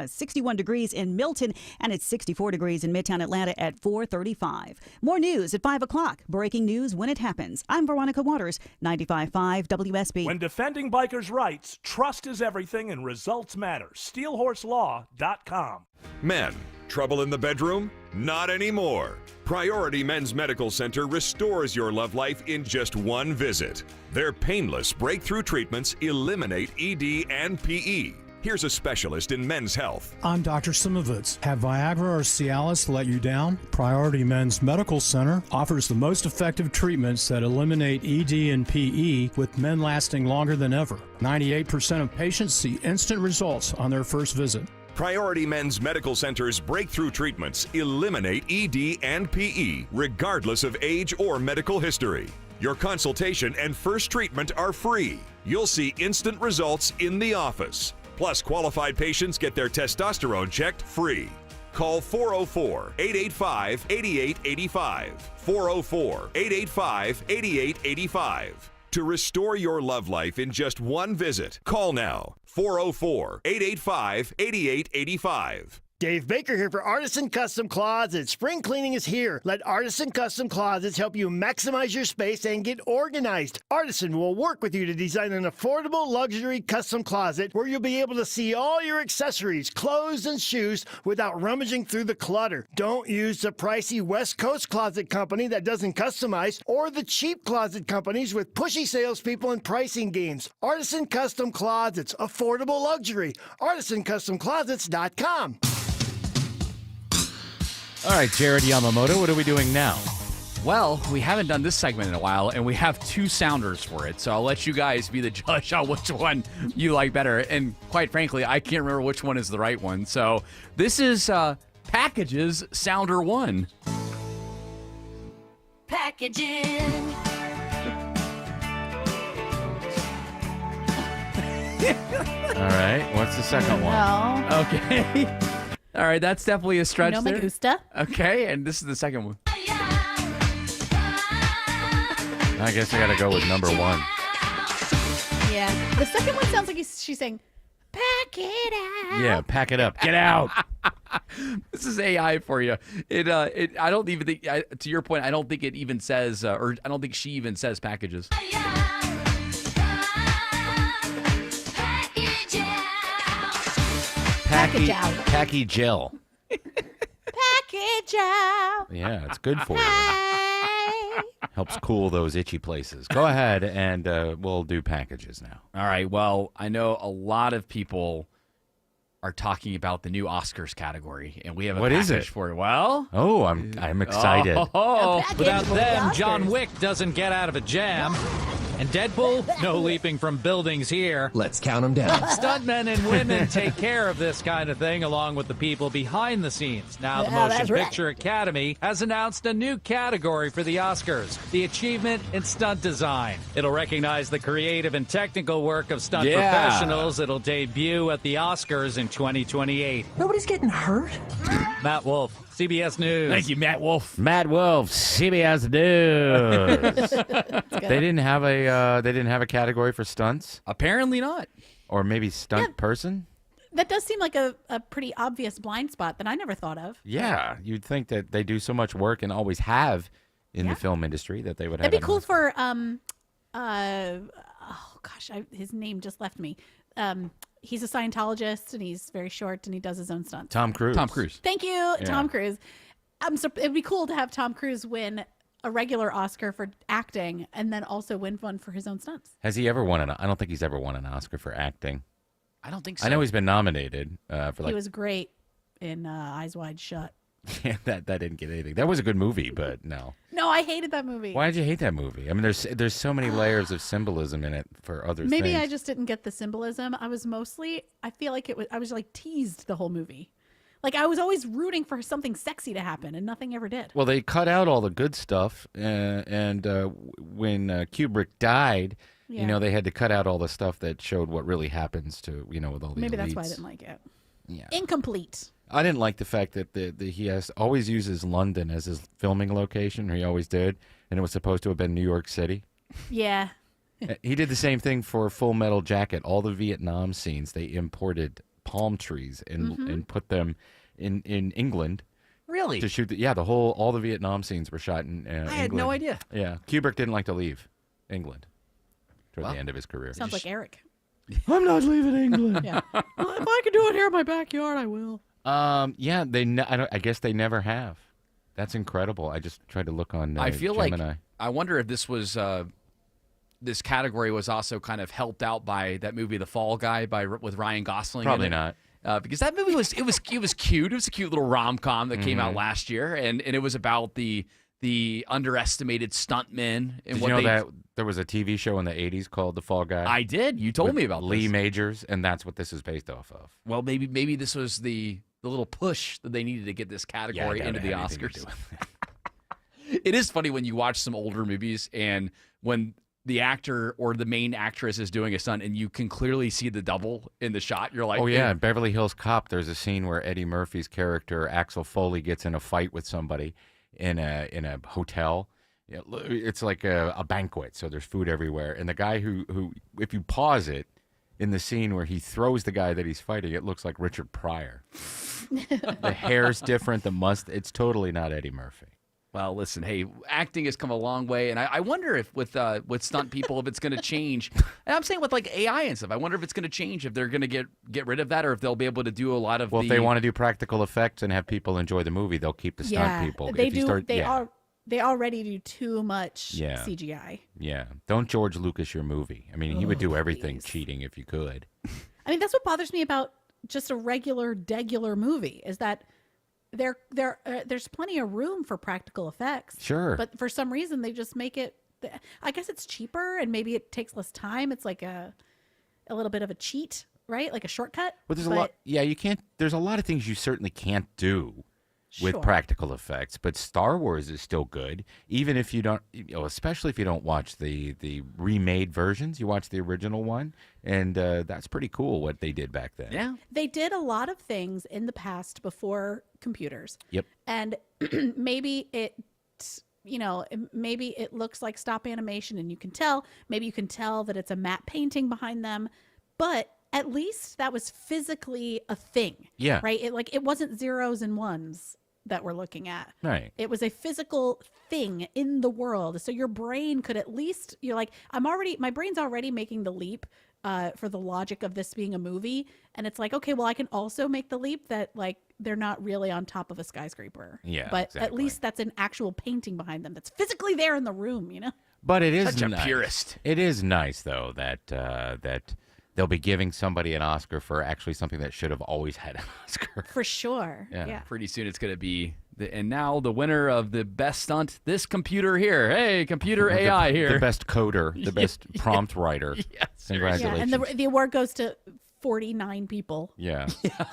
61 degrees in Milton, and it's 64 degrees in Midtown Atlanta at 4:35. More news at 5 o'clock. Breaking news when it happens. I'm Veronica Waters, 95.5 WSB. When defending bikers' rights, trust is everything and results matter. SteelHorseLaw.com. Men, trouble in the bedroom? Not anymore. Priority Men's Medical Center restores your love life in just one visit. Their painless breakthrough treatments eliminate ED and PE. Here's a specialist in men's health. I'm Dr. Simovitz. Have Viagra or Cialis let you down? Priority Men's Medical Center offers the most effective treatments that eliminate ED and PE, with men lasting longer than ever. 98% of patients see instant results on their first visit. Priority Men's Medical Center's breakthrough treatments eliminate ED and PE, regardless of age or medical history. Your consultation and first treatment are free. You'll see instant results in the office. Plus, qualified patients get their testosterone checked free. Call 404-885-8885. 404-885-8885. To restore your love life in just one visit, call now. 404-885-8885. Dave Baker here for Artisan Custom Closets. Spring cleaning is here. Let Artisan Custom Closets help you maximize your space and get organized. Artisan will work with you to design an affordable luxury custom closet where you'll be able to see all your accessories, clothes, and shoes without rummaging through the clutter. Don't use the pricey West Coast closet company that doesn't customize, or the cheap closet companies with pushy salespeople and pricing games. Artisan Custom Closets, affordable luxury. ArtisanCustomClosets.com. All right, Jared Yamamoto, what are we doing now? Well, we haven't done this segment in a while, and we have two sounders for it, so I'll let you guys be the judge on which one you like better. And quite frankly, I can't remember which one is the right one. So this is Package's Sounder 1. Packaging. All right, what's the second one? Okay. All right, that's definitely a stretch there. Me gusta. Okay, and this is the second one. I guess I got to go with number one. Yeah. The second one sounds like she's saying, it out. Yeah, pack it up. Get out. This is AI for you. I don't even think, to your point, I don't think it even says, or I don't think she even says packages. Packy out. gel. Package out. Yeah, it's good for you. Helps cool those itchy places. Go ahead, and we'll do packages now. All right. Well, I know a lot of people are talking about the new Oscars category, and we have a What package is it? for it. Well, I'm excited. Without them, John Wick doesn't get out of a jam. And Deadpool, no leaping from buildings here. Let's count them down. Stuntmen and women take care of this kind of thing along with the people behind the scenes. Now the Motion Picture Academy has announced a new category for the Oscars, the Achievement in Stunt Design. It'll recognize the creative and technical work of stunt professionals. It'll debut at the Oscars in 2028. Nobody's getting hurt. Matt Wolf, CBS News. Thank you, Matt Wolf. Matt Wolf, CBS News. They didn't have a category for stunts, Apparently not. or maybe stunt person. That does seem like a pretty obvious blind spot that I never thought of. Yeah, you'd think that they do so much work and always have in the film industry that they would have. That'd be cool for his name just left me. He's a Scientologist and he's very short and he does his own stunts. Tom Cruise. Thank you, Tom Cruise. It'd be cool to have Tom Cruise win a regular Oscar for acting and then also win one for his own stunts. Has he ever won I don't think he's ever won an Oscar for acting. I don't think so. I know he's been nominated for He was great in Eyes Wide Shut. Yeah, that didn't get anything. That was a good movie, but no. No, I hated that movie. Why did you hate that movie? I mean, there's so many layers of symbolism in it for other things. Maybe I just didn't get the symbolism. I feel like I was like teased the whole movie. Like I was always rooting for something sexy to happen and nothing ever did. Well, they cut out all the good stuff, and when Kubrick died, they had to cut out all the stuff that showed what really happens to, with all these Maybe that's elites. why I didn't like it. Yeah. Incomplete. I didn't like the fact that he always uses London as his filming location, or he always did, and it was supposed to have been New York City. Yeah. He did the same thing for Full Metal Jacket. All the Vietnam scenes, they imported palm trees and put them in England. Really? To shoot all the Vietnam scenes were shot in England. I had no idea. Yeah. Kubrick didn't like to leave England toward the end of his career. Sounds like Eric. I'm not leaving England. Yeah. Well, if I could do it here in my backyard, I will. Yeah, I guess they never have. That's incredible. I just tried to look on I feel Gemini. like I wonder if this was this category was also kind of helped out by that movie The Fall Guy with Ryan Gosling. Probably in it. not. Because that movie was cute. It was a cute little rom-com that came out last year, and it was about the underestimated stuntmen. And Did you know that there was a TV show in the 80s called The Fall Guy? I did. You told me about Lee this. Majors, and that's what this is based off of. Well, maybe this was the little push that they needed to get this category into the Oscars. It is funny when you watch some older movies and when the actor or the main actress is doing a stunt and you can clearly see the double in the shot. You're like, oh, yeah. In Beverly Hills Cop, there's a scene where Eddie Murphy's character, Axel Foley, gets in a fight with somebody in a hotel. It's like a banquet, so there's food everywhere. And the guy who, if you pause it, in the scene where he throws the guy that he's fighting, it looks like Richard Pryor. The hair's different, it's totally not Eddie Murphy. Well, listen, hey, acting has come a long way, and I wonder if with stunt people, if it's going to change. And I'm saying with like AI and stuff, I wonder if it's going to change, if they're going to get rid of that, or if they'll be able to do a lot of. Well, if they want to do practical effects and have people enjoy the movie, they'll keep the stunt people. They do. They already do too much CGI. Yeah, don't George Lucas your movie. I mean, he would do everything cheating if you could. I mean, that's what bothers me about just a degular movie is that there's plenty of room for practical effects. Sure. But for some reason, they just make it, I guess it's cheaper and maybe it takes less time. It's like a little bit of a cheat, right? Like a shortcut. Well, there's a lot. Yeah, you can't. There's a lot of things you certainly can't do with practical effects, but Star Wars is still good, even if you don't, especially if you don't watch the remade versions. You watch the original one, and that's pretty cool what they did back then. Yeah. They did a lot of things in the past before computers. Yep. And maybe it looks like stop animation and maybe you can tell that it's a matte painting behind them, but at least that was physically a thing. Yeah. Right? It wasn't zeros and ones that we're looking at. Right. It was a physical thing in the world. So your brain could at least, you're like, my brain's already making the leap for the logic of this being a movie. And it's like, okay, well, I can also make the leap that like they're not really on top of a skyscraper. Yeah, But at exactly. least that's an actual painting behind them that's physically there in the room, you know? But it is Such a nice. purist. It is nice though that they'll be giving somebody an Oscar for actually something that should have always had an Oscar. For sure. Yeah. Pretty soon it's going to be, and now the winner of the best stunt, this computer here. Hey, computer AI here. The best coder, the best prompt writer. Yes. Congratulations. Yeah, and the award goes to 49 people. Yeah. Yeah,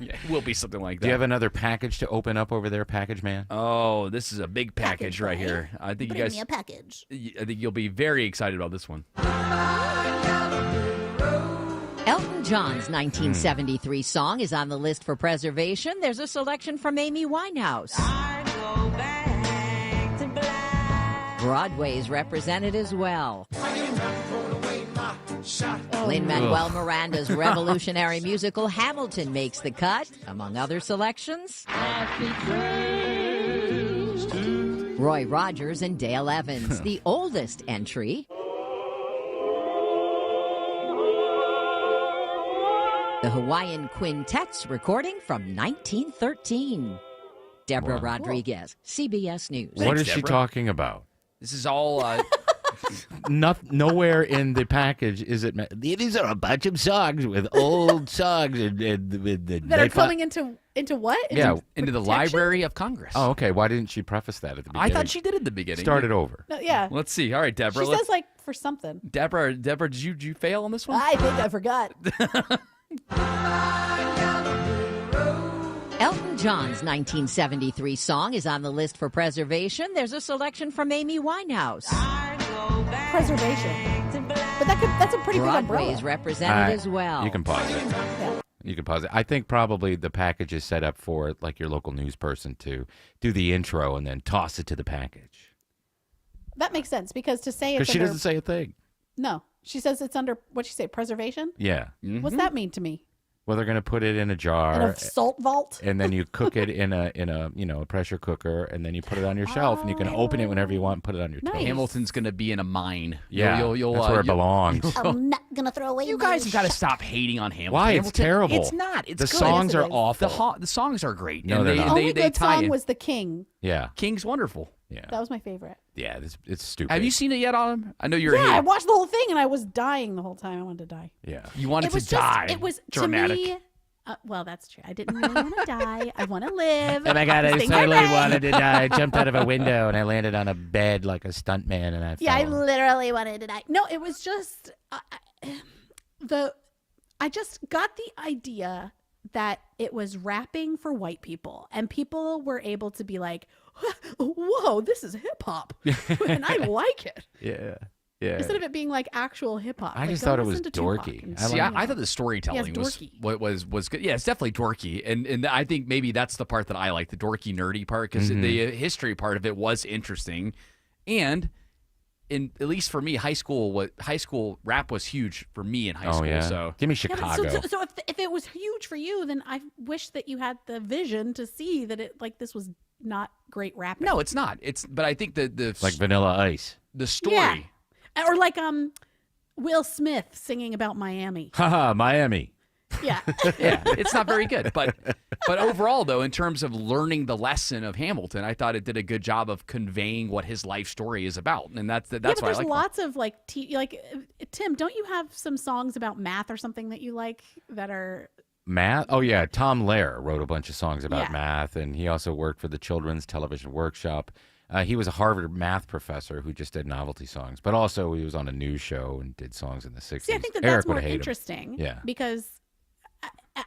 it will be something like that. Do you have another package to open up over there, package man? Oh, this is a big package right here. I think Bring you guys. me a package. I think you'll be very excited about this one. Elton John's 1973 song is on the list for preservation. There's a selection from Amy Winehouse. Broadway's represented as well. Lin-Manuel Miranda's revolutionary musical Hamilton makes the cut, among other selections. Roy Rogers and Dale Evans, the oldest entry. The Hawaiian Quintet's recording from 1913. Deborah Rodriguez, CBS News. What is she talking about? This is all. Nowhere in the package is it. These are a bunch of songs with old songs That are coming into what? Into the Library of Congress. Oh, okay. Why didn't she preface that at the beginning? I thought she did at the beginning. Start it over. No, yeah. Let's see. All right, Deborah. She says like for something. Deborah, did you fail on this one? I think I forgot. Elton John's 1973 song is on the list for preservation. There's a selection from Amy Winehouse. Preservation. But that's a pretty big umbrella. Broadway is represented as well. You can pause it. Yeah. You can pause it. I think probably the package is set up for like your local news person to do the intro and then toss it to the package. That makes sense because to say it's Because she under, doesn't say a thing. No. She says it's under, what'd she say, preservation? Yeah. What's that mean to me? Well, they're going to put it in a jar. In a salt vault? And then you cook it in a a pressure cooker, and then you put it on your shelf, and you can open it whenever you want and put it on your toast. Hamilton's going to be in a mine. Yeah, that's where it belongs. I'm not going to throw away You guys have got to stop hating on Hamilton. Why? It's Hamilton, terrible. It's not. It's The good. songs Yes, are it is. awful. The songs are great. No, and they're they, not. The only they good tie song in. was The King. Yeah. King's wonderful. Yeah. That was my favorite. Yeah, it's stupid. Have you seen it yet, Autumn? I know you're Yeah, a I hater. watched the whole thing and I was dying the whole time. I wanted to die. Yeah. You wanted It was to just, die. It was dramatic. to me. Well, that's true. I didn't really want to die. I want to live. Oh my God, I Sting my totally brain. wanted to die. I jumped out of a window and I landed on a bed like a stuntman and I Yeah, I fell. literally wanted to die. No, it was just I just got the idea that it was rapping for white people and people were able to be like, whoa, this is hip hop and I like it. Yeah. Yeah. Instead of it being like actual hip hop. I Like, just go thought it listen was to Tupac dorky. and See, stuff. I thought the storytelling Yeah, it's was good. Yeah, it's definitely dorky, and I think maybe that's the part that I like, the dorky, nerdy part, because the history part of it was interesting, and at least for me, high school rap was huge for me in high school. Yeah. So Give me Yeah, but Chicago. so if it was huge for you, then I wish that you had the vision to see that it like this was not great rapping. no, it's not. But I think the like Vanilla Ice. the story. Yeah. Or like Will Smith singing about Miami. Haha, Miami. Yeah. Yeah, it's not very good. But overall, though, in terms of learning the lesson of Hamilton, I thought it did a good job of conveying what his life story is about, and that's but why I there's like. lots of like Tim, don't you have some songs about math or something that you like that are Math? Oh, yeah. Tom Lehrer wrote a bunch of songs about Yeah. math, and he also worked for the Children's Television Workshop. He was a Harvard math professor who just did novelty songs, but also he was on a news show and did songs in the 60s. See, I think that Eric that's would more hate him. interesting. Yeah. Because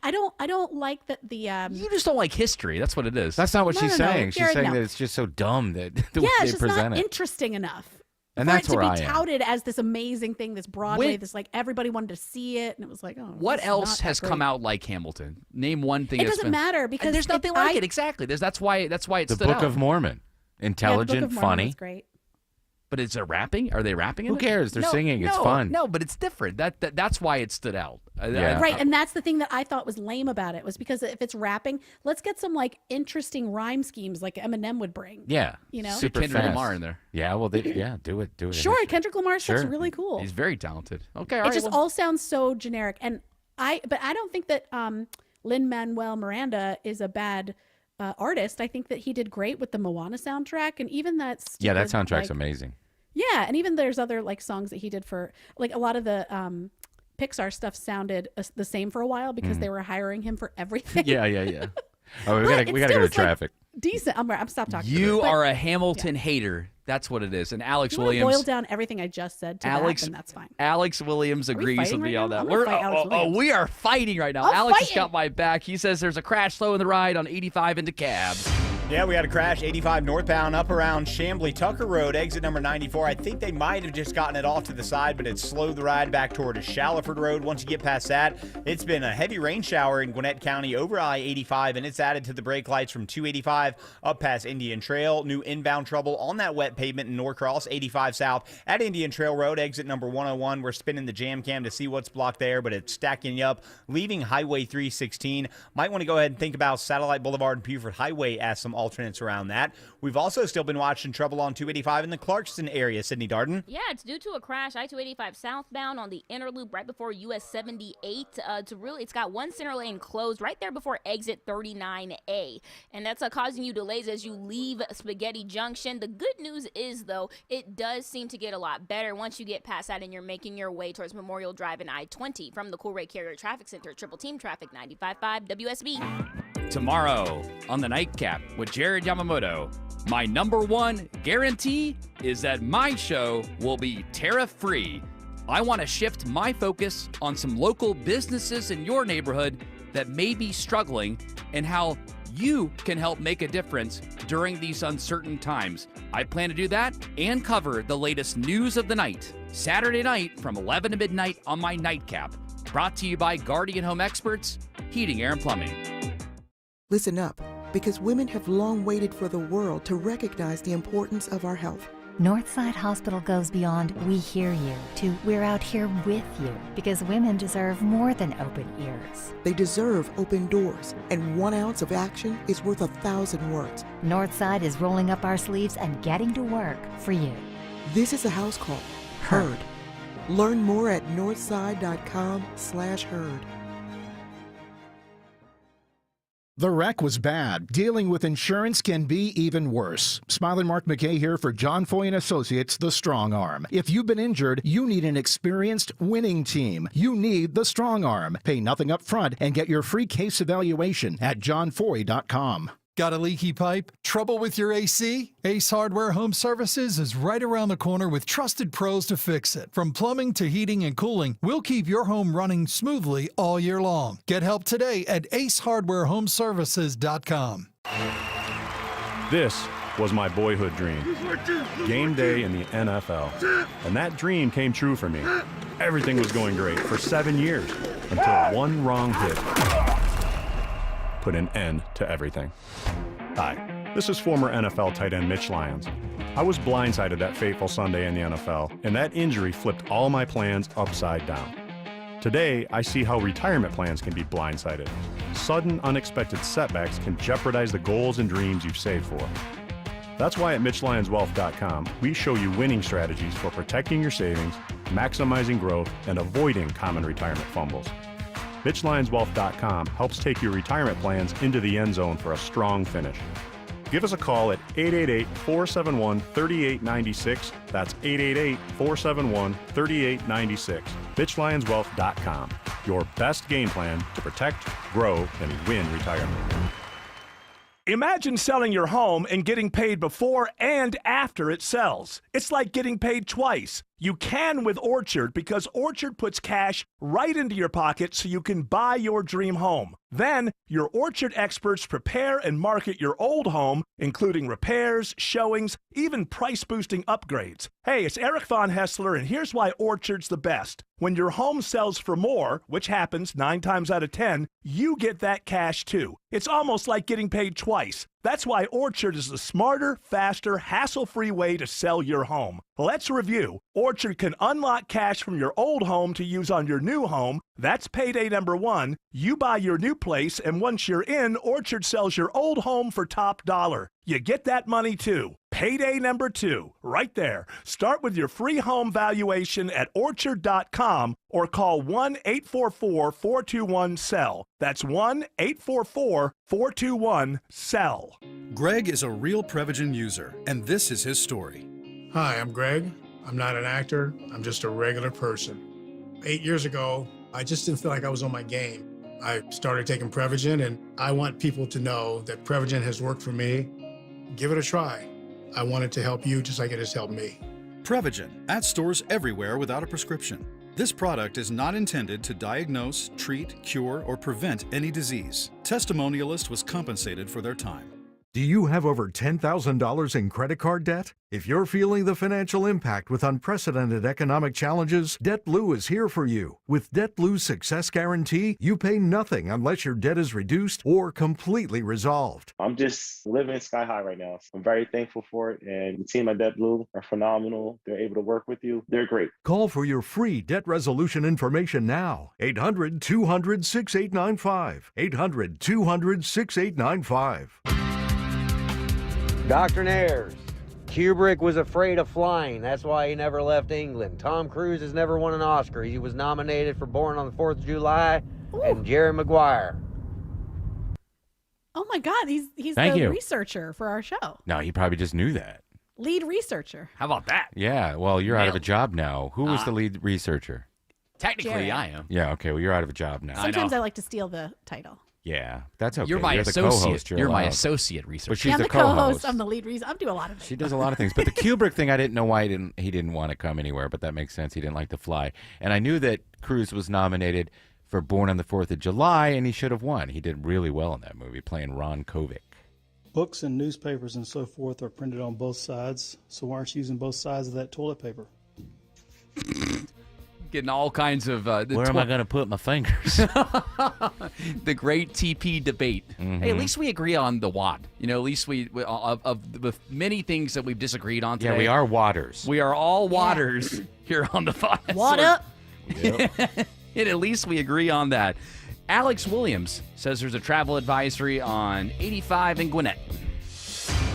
I don't like that the You just don't like history. That's what it is. That's not what No, she's no, no. saying. She's Jared, saying no. that it's just so dumb that the way yeah, they it's just present not it. interesting enough. And for that's it to where be I am. touted as this amazing thing, this Broadway, When- this like everybody wanted to see it, and it was like, oh, What this is else not that has come great. out like Hamilton? Name one thing. It that's doesn't been- matter because there's nothing like it. Exactly. That's why it The stood Book out. of Mormon. Yeah, the Intelligent, Book of Mormon funny. was great. But is it rapping? Are they rapping in Who it? cares? They're No, singing. It's no, fun. No, but it's different. That's why it stood out. Yeah. Right, and that's the thing that I thought was lame about it, was because if it's rapping, let's get some like interesting rhyme schemes like Eminem would bring. Yeah. You know? Super Kendrick fast. Lamar in there. Yeah, well, do it. Sure, Kendrick Lamar stuff's Sure. really cool. He's very talented. Okay, all It right. just well- all sounds so generic, and I don't think that Lin-Manuel Miranda is a bad artist. I think that he did great with the Moana soundtrack, and even that. Yeah, that stupid, soundtrack's like- amazing. Yeah, and even there's other like songs that he did for like a lot of the Pixar stuff sounded the same for a while because they were hiring him for everything. Yeah. Oh, we But gotta it go still to was, like, traffic. Decent. I'm stop talking. You But are a Hamilton hater. That's what it is. And Alex you wanna Williams. boil down everything I just said to Alex, that, then that's fine. Alex Williams Are we agrees with fighting me right on now? that. I'm gonna fight Alex Williams. We are fighting right now. I'm Alex has fighting. got my back. He says there's a crash slow in the ride on 85 into Cab. Yeah, we had a crash 85 northbound up around Chambly Tucker Road, exit number 94. I think they might have just gotten it off to the side, but it slowed the ride back toward Shallowford Road. Once you get past that, it's been a heavy rain shower in Gwinnett County over I-85, and it's added to the brake lights from 285 up past Indian Trail. New inbound trouble on that wet pavement in Norcross, 85 south at Indian Trail Road, exit number 101. We're spinning the jam cam to see what's blocked there, but it's stacking you up, leaving Highway 316. Might want to go ahead and think about Satellite Boulevard and Buford Highway as some alternates around that. We've also still been watching trouble on 285 in the Clarkston area. Sydney Darden. Yeah, it's due to a crash I-285 southbound on the inner loop right before US 78. It's got one center lane closed right there before exit 39A, and that's causing you delays as you leave Spaghetti Junction. The good news is though, it does seem to get a lot better once you get past that and you're making your way towards Memorial Drive and I-20 from the Coolray Carrier Traffic Center. Triple Team Traffic 95.5 WSB. Tomorrow on the Nightcap with Jared Yamamoto, my number one guarantee is that my show will be tariff-free. I want to shift my focus on some local businesses in your neighborhood that may be struggling and how you can help make a difference during these uncertain times. I plan to do that and cover the latest news of the night, Saturday night from 11 to midnight on my Nightcap. Brought to you by Guardian Home Experts, Heating, Air, and Plumbing. Listen up, because women have long waited for the world to recognize the importance of our health. Northside Hospital goes beyond "we hear you" to "we're out here with you," because women deserve more than open ears. They deserve open doors, and 1 ounce of action is worth 1,000 words. Northside is rolling up our sleeves and getting to work for you. This is a house call. Heard. Learn more at northside.com/heard. The wreck was bad. Dealing with insurance can be even worse. Smiling Mark McKay here for John Foy & Associates, The Strong Arm. If you've been injured, you need an experienced winning team. You need The Strong Arm. Pay nothing up front and get your free case evaluation at johnfoy.com. Got a leaky pipe? Trouble with your AC? Ace Hardware Home Services is right around the corner with trusted pros to fix it. From plumbing to heating and cooling, we'll keep your home running smoothly all year long. Get help today at acehardwarehomeservices.com. This was my boyhood dream. Game day in the NFL. And that dream came true for me. Everything was going great for 7 years until one wrong hit put an end to everything. Hi, this is former NFL tight end Mitch Lyons. I was blindsided that fateful Sunday in the NFL, and that injury flipped all my plans upside down. Today, I see how retirement plans can be blindsided. Sudden, unexpected setbacks can jeopardize the goals and dreams you've saved for. That's why at MitchLyonsWealth.com, we show you winning strategies for protecting your savings, maximizing growth, and avoiding common retirement fumbles. MitchLyonsWealth.com helps take your retirement plans into the end zone for a strong finish. Give us a call at 888-471-3896. That's 888-471-3896. MitchLyonsWealth.com, your best game plan to protect, grow, and win retirement. Imagine selling your home and getting paid before and after it sells. It's like getting paid twice. You can with Orchard because Orchard puts cash right into your pocket so you can buy your dream home. Then, your Orchard experts prepare and market your old home, including repairs, showings, even price-boosting upgrades. Hey, it's Eric Von Hessler, and here's why Orchard's the best. When your home sells for more, which happens 9 times out of 10, you get that cash too. It's almost like getting paid twice. That's why Orchard is the smarter, faster, hassle-free way to sell your home. Let's review. Orchard can unlock cash from your old home to use on your new home. That's payday number 1. You buy your new place, and once you're in, Orchard sells your old home for top dollar. You get that money too. Payday number 2, right there. Start with your free home valuation at Orchard.com or call 1-844-421-SELL. That's 1-844-421-SELL. Greg is a real Prevagen user, and this is his story. Hi, I'm Greg. I'm not an actor. I'm just a regular person. 8 years ago, I just didn't feel like I was on my game. I started taking Prevagen, and I want people to know that Prevagen has worked for me. Give it a try. I want it to help you just like it has helped me. Prevagen, at stores everywhere without a prescription. This product is not intended to diagnose, treat, cure, or prevent any disease. Testimonialist was compensated for their time. Do you have over $10,000 in credit card debt? If you're feeling the financial impact with unprecedented economic challenges, DebtBlue is here for you. With DebtBlue's Success Guarantee, you pay nothing unless your debt is reduced or completely resolved. I'm just living sky high right now. So I'm very thankful for it. And the team at DebtBlue are phenomenal. They're able to work with you. They're great. Call for your free debt resolution information now. 800-200-6895. 800-200-6895. Dr. Nares. Kubrick was afraid of flying. That's why he never left England. Tom Cruise has never won an Oscar. He was nominated for Born on the 4th of July. Ooh. And Jerry Maguire. Oh my God, he's Thank the you. researcher for our show. No, he probably just knew that. Lead researcher. How about that? Yeah, well, you're out of a job now. Who was the Ah. lead researcher? Technically, Jerry. I am. Yeah, okay, well, you're out of a job now. Sometimes I like to steal the title. Yeah, that's okay. You're my the associate. co-host. You're my allowed. associate researcher. But she's I'm the the co-host. co-host. I'm the lead reason. I do a lot of it. She does a lot of things. But the Kubrick thing, I didn't know why he didn't want to come anywhere, but that makes sense. He didn't like to fly. And I knew that Cruise was nominated for Born on the 4th of July, and he should have won. He did really well in that movie, playing Ron Kovic. Books and newspapers and so forth are printed on both sides, so why aren't you using both sides of that toilet paper? Getting all kinds of... Where am I going to put my fingers? The great TP debate. Mm-hmm. Hey, at least we agree on the wad. You know, at least we of the many things that we've disagreed on today. Yeah, we are waters. We are all waters here on the Five. What up? Yep. And at least we agree on that. Alex Williams says there's a travel advisory on 85 in Gwinnett.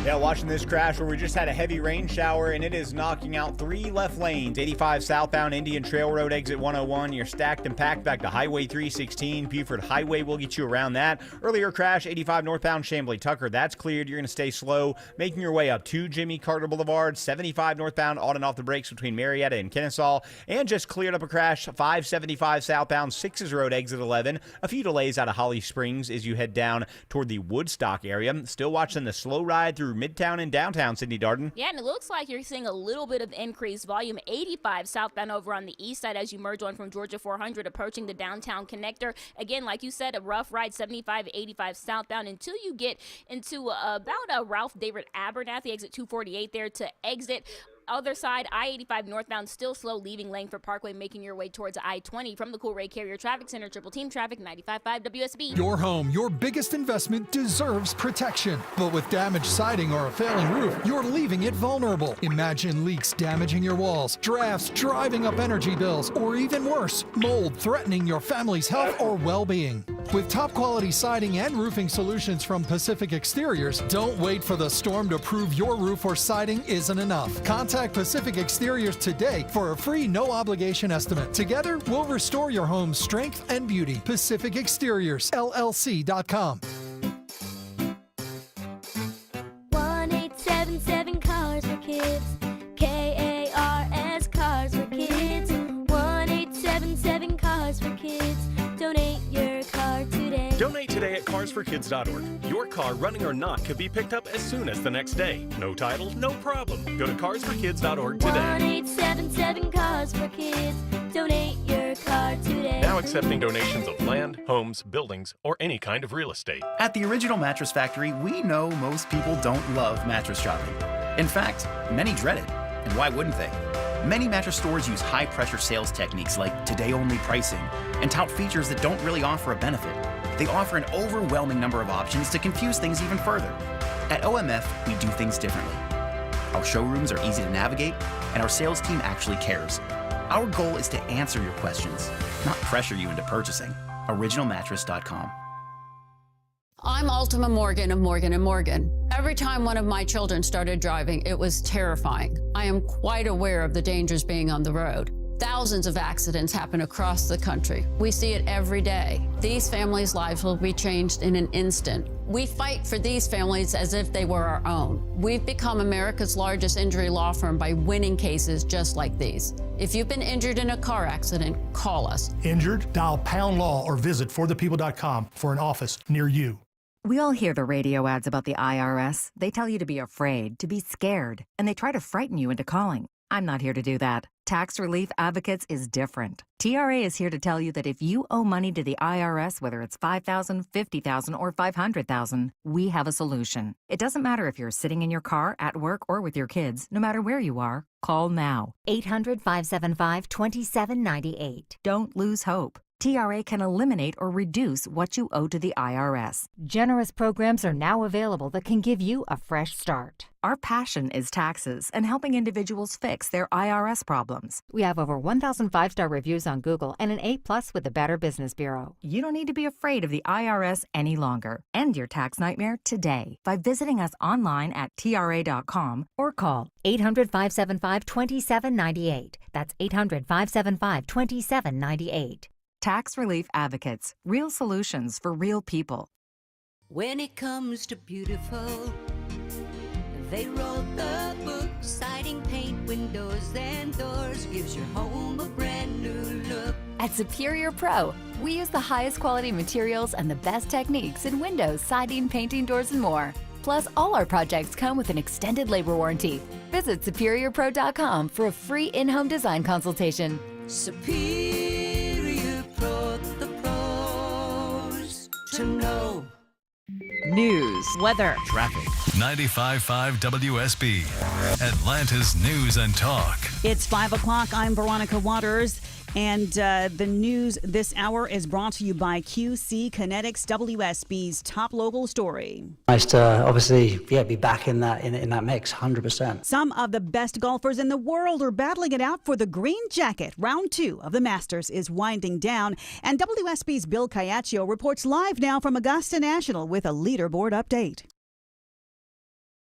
Yeah, watching this crash where we just had a heavy rain shower and it is knocking out 3 left lanes. 85 southbound Indian Trail Road, exit 101. You're stacked and packed back to Highway 316. Buford Highway will get you around that. Earlier crash, 85 northbound Chamblee Tucker. That's cleared. You're going to stay slow, making your way up to Jimmy Carter Boulevard. 75 northbound, on and off the brakes between Marietta and Kennesaw. And just cleared up a crash, 575 southbound Sixes Road, exit 11. A few delays out of Holly Springs as you head down toward the Woodstock area. Still watching the slow ride through Midtown and downtown, Sydney Darden. Yeah, and it looks like you're seeing a little bit of increased volume. 85 southbound over on the east side as you merge on from Georgia 400 approaching the downtown connector. Again, like you said, a rough ride 75, 85 southbound until you get into about Ralph David Abernathy, exit 248 there to exit. Other side, I-85 northbound, still slow, leaving Langford Parkway, making your way towards I-20 from the Cool Ray Carrier Traffic Center. Triple Team Traffic, 95.5 WSB. Your home, your biggest investment, deserves protection. But with damaged siding or a failing roof, you're leaving it vulnerable. Imagine leaks damaging your walls, drafts driving up energy bills, or even worse, mold threatening your family's health or well-being. With top quality siding and roofing solutions from Pacific Exteriors, don't wait for the storm to prove your roof or siding isn't enough. Contact Pacific Exteriors today for a free no-obligation estimate. Together, we'll restore your home's strength and beauty. Pacific Exteriors, LLC.com. 1877 Cars for Kids. KARS Cars for Kids. 1877 Cars for Kids. Donate your car today. Donate today at carsforkids.org. Your car, running or not, could be picked up as soon as the next day. No title, no problem. Go to carsforkids.org today. 1877 Cars for Kids. Donate your car today. Now accepting donations of land, homes, buildings, or any kind of real estate. At the Original Mattress Factory, we know most people don't love mattress shopping. In fact, many dread it. And why wouldn't they? Many mattress stores use high-pressure sales techniques like today-only pricing and tout features that don't really offer a benefit. They offer an overwhelming number of options to confuse things even further. At OMF, we do things differently. Our showrooms are easy to navigate, and our sales team actually cares. Our goal is to answer your questions, not pressure you into purchasing. OriginalMattress.com. I'm Ultima Morgan of Morgan & Morgan. Every time one of my children started driving, it was terrifying. I am quite aware of the dangers being on the road. Thousands of accidents happen across the country. We see it every day. These families' lives will be changed in an instant. We fight for these families as if they were our own. We've become America's largest injury law firm by winning cases just like these. If you've been injured in a car accident, call us. Injured? Dial pound law or visit forthepeople.com for an office near you. We all hear the radio ads about the IRS. They tell you to be afraid, to be scared, and they try to frighten you into calling. I'm not here to do that. Tax Relief Advocates is different. TRA is here to tell you that if you owe money to the IRS, whether it's $5,000, $50,000, or $500,000, we have a solution. It doesn't matter if you're sitting in your car, at work, or with your kids. No matter where you are, call now. 800-575-2798. Don't lose hope. TRA can eliminate or reduce what you owe to the IRS. Generous programs are now available that can give you a fresh start. Our passion is taxes and helping individuals fix their IRS problems. We have over 1,000 five-star reviews on Google and an A+ with the Better Business Bureau. You don't need to be afraid of the IRS any longer. End your tax nightmare today by visiting us online at TRA.com or call 800-575-2798. That's 800-575-2798. Tax Relief Advocates. Real solutions for real people. When it comes to beautiful, they wrote the book. Siding, paint, windows, and doors gives your home a brand new look. At Superior Pro, we use the highest quality materials and the best techniques in windows, siding, painting, doors, and more. Plus, all our projects come with an extended labor warranty. Visit SuperiorPro.com for a free in-home design consultation. Superior Pro, the pros to know. News, weather, traffic. 95.5 WSB, Atlanta's News and Talk. It's 5 o'clock. I'm Veronica Waters. And the news this hour is brought to you by QC Kinetics, WSB's top local story. Nice to obviously, be back in that mix, 100%. Some of the best golfers in the world are battling it out for the green jacket. Round 2 of the Masters is winding down, and WSB's Bill Caiaccio reports live now from Augusta National with a leaderboard update.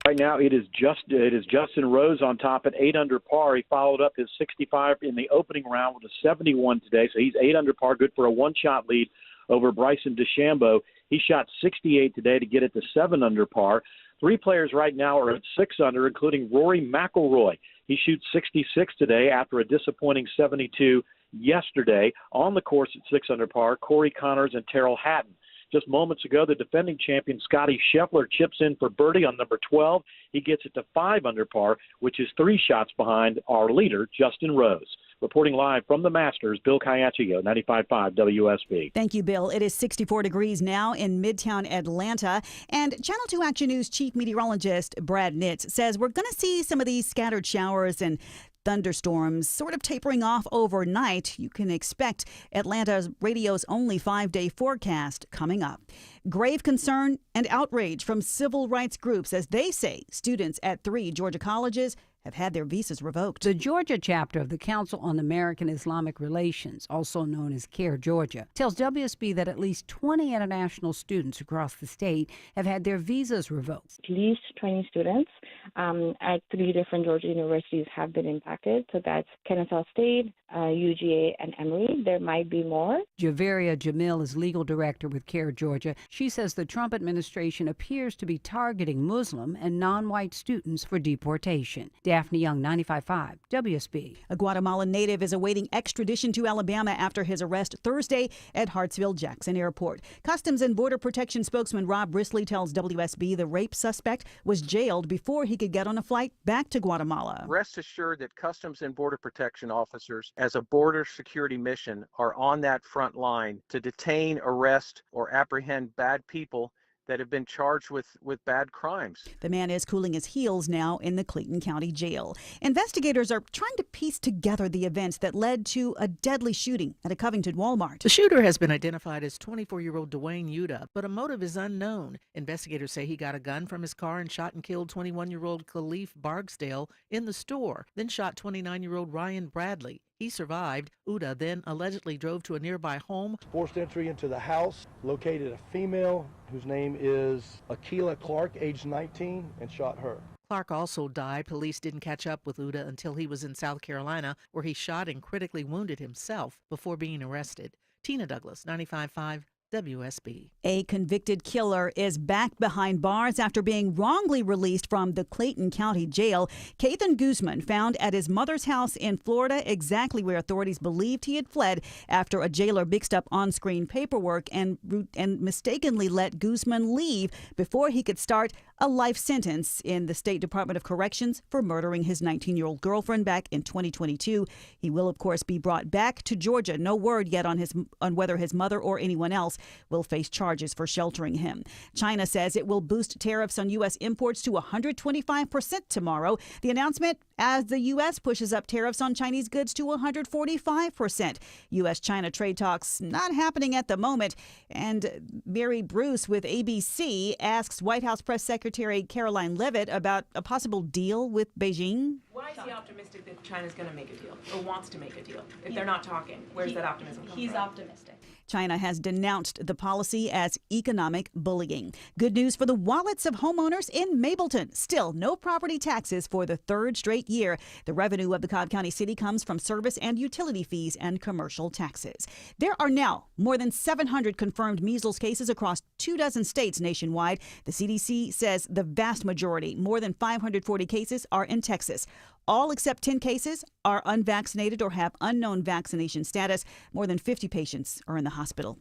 Right now, it is Justin Rose on top at 8 under par. He followed up his 65 in the opening round with a 71 today, so he's 8 under par, good for a one-shot lead over Bryson DeChambeau. He shot 68 today to get it to 7 under par. 3 players right now are at 6 under, including Rory McIlroy. He shoots 66 today after a disappointing 72 yesterday. On the course at 6 under par, Corey Connors and Terrell Hatton. Just moments ago, the defending champion Scotty Scheffler chips in for birdie on number 12. He gets it to 5 under par, which is 3 shots behind our leader, Justin Rose. Reporting live from the Masters, Bill Caiaccio, 95.5 WSB. Thank you, Bill. It is 64 degrees now in Midtown Atlanta. And Channel 2 Action News Chief Meteorologist Brad Nitz says we're going to see some of these scattered showers and thunderstorms sort of tapering off overnight. You can expect Atlanta's radio's only 5-day forecast coming up. Grave concern and outrage from civil rights groups as they say students at 3 Georgia colleges have had their visas revoked. The Georgia chapter of the Council on American Islamic Relations, also known as CARE Georgia, tells WSB that at least 20 international students across the state have had their visas revoked. At least 20 students at 3 different Georgia universities have been impacted. So that's Kennesaw State, UGA, and Emory. There might be more. Javaria Jamil is legal director with CARE Georgia. She says the Trump administration appears to be targeting Muslim and non-white students for deportation. Daphne Young, 95.5 WSB. A Guatemalan native is awaiting extradition to Alabama after his arrest Thursday at Hartsfield-Jackson Airport. Customs and Border Protection spokesman Rob Brisley tells WSB the rape suspect was jailed before he could get on a flight back to Guatemala. Rest assured that Customs and Border Protection officers, as a border security mission, are on that front line to detain, arrest, or apprehend bad people that have been charged with bad crimes. The man is cooling his heels now in the Clayton County Jail. Investigators are trying to piece together the events that led to a deadly shooting at a Covington Walmart. The shooter has been identified as 24-year-old Dwayne Yuta, but a motive is unknown. Investigators say he got a gun from his car and shot and killed 21-year-old Khalif Barksdale in the store, then shot 29-year-old Ryan Bradley. He survived. Uda then allegedly drove to a nearby home, forced entry into the house, located a female whose name is Akila Clark, age 19, and shot her. Clark also died. Police didn't catch up with Uda until he was in South Carolina, where he shot and critically wounded himself before being arrested. Tina Douglas, 95.5 WSB. A convicted killer is back behind bars after being wrongly released from the Clayton County Jail. Kathan Guzman found at his mother's house in Florida, exactly where authorities believed he had fled after a jailer mixed up on-screen paperwork and mistakenly let Guzman leave before he could start a life sentence in the State Department of Corrections for murdering his 19-year-old girlfriend back in 2022. He will, of course, be brought back to Georgia. No word yet on whether his mother or anyone else will face charges for sheltering him. China says it will boost tariffs on U.S. imports to 125% tomorrow. The announcement as the U.S. pushes up tariffs on Chinese goods to 145%. U.S.-China trade talks not happening at the moment. And Mary Bruce with ABC asks White House Press Secretary Caroline Leavitt about a possible deal with Beijing. Why is he optimistic that China's going to make a deal or wants to make a deal? If they're not talking, where's that optimism come from? He's optimistic. China has denounced the policy as economic bullying. Good news for the wallets of homeowners in Mableton. Still, no property taxes for the third straight year. The revenue of the Cobb County city comes from service and utility fees and commercial taxes. There are now more than 700 confirmed measles cases across 24 states nationwide. The CDC says the vast majority, more than 540 cases, are in Texas. All except 10 cases are unvaccinated or have unknown vaccination status. More than 50 patients are in the hospital.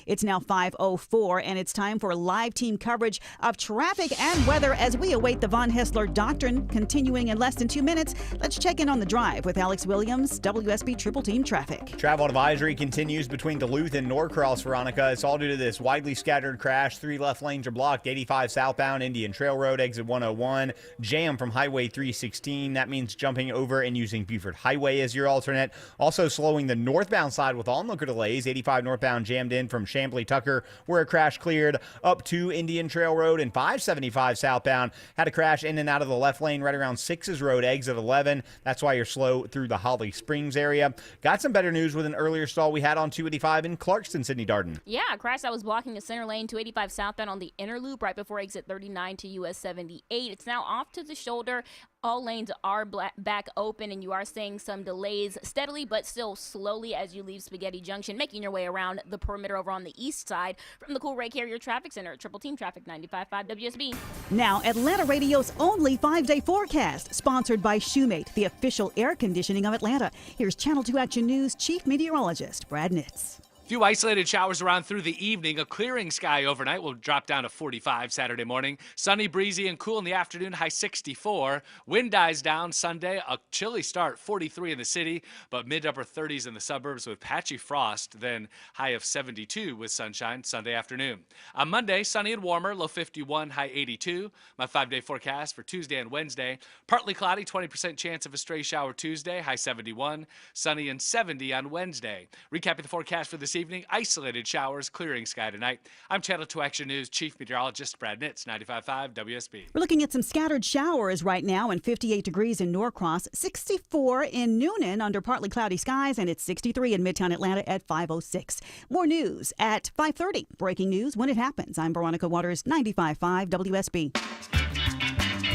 It's now 5:04, and it's time for live team coverage of traffic and weather as we await the Von Hessler Doctrine continuing in less than 2 minutes. Let's check in on the drive with Alex Williams, WSB Triple Team Traffic. Travel advisory continues between Duluth and Norcross, Veronica. It's all due to this widely scattered crash. 3 left lanes are blocked. 85 southbound, Indian Trail Road, exit 101. Jam from Highway 316. That means jumping over and using Buford Highway as your alternate. Also slowing the northbound side with onlooker delays. 85 northbound jammed in from Chamblee Tucker, where a crash cleared up to Indian Trail Road, and 575 southbound had a crash in and out of the left lane right around 6's Road, exit 11. That's why you're slow through the Holly Springs area. Got some better news with an earlier stall we had on 285 in Clarkston, Sydney Darden. Yeah, a crash that was blocking the center lane, 285 southbound on the inner loop right before exit 39 to US 78. It's now off to the shoulder. All lanes are back open, and you are seeing some delays steadily but still slowly as you leave Spaghetti Junction, making your way around the perimeter over on the east side from the Cool Ray Carrier Traffic Center. Triple Team Traffic, 95.5 WSB. Now, Atlanta Radio's only 5-day forecast, sponsored by Shoemate, the official air conditioning of Atlanta. Here's Channel 2 Action News Chief Meteorologist Brad Nitz. Few isolated showers around through the evening. A clearing sky overnight will drop down to 45 Saturday morning. Sunny, breezy, and cool in the afternoon, high 64. Wind dies down Sunday. A chilly start, 43 in the city, but mid-upper 30s in the suburbs with patchy frost. Then high of 72 with sunshine Sunday afternoon. On Monday, sunny and warmer, low 51, high 82. My 5-day forecast for Tuesday and Wednesday. Partly cloudy, 20% chance of a stray shower Tuesday, high 71. Sunny and 70 on Wednesday. Recapping the forecast for this evening, isolated showers, clearing sky tonight. I'm Channel 2 Action News Chief Meteorologist Brad Nitz, 95.5 WSB. We're looking at some scattered showers right now, and 58 degrees in Norcross, 64 in Noonan under partly cloudy skies, and it's 63 in Midtown Atlanta at 5:06. More news at 5:30. Breaking news when it happens. I'm Veronica Waters, 95.5 WSB.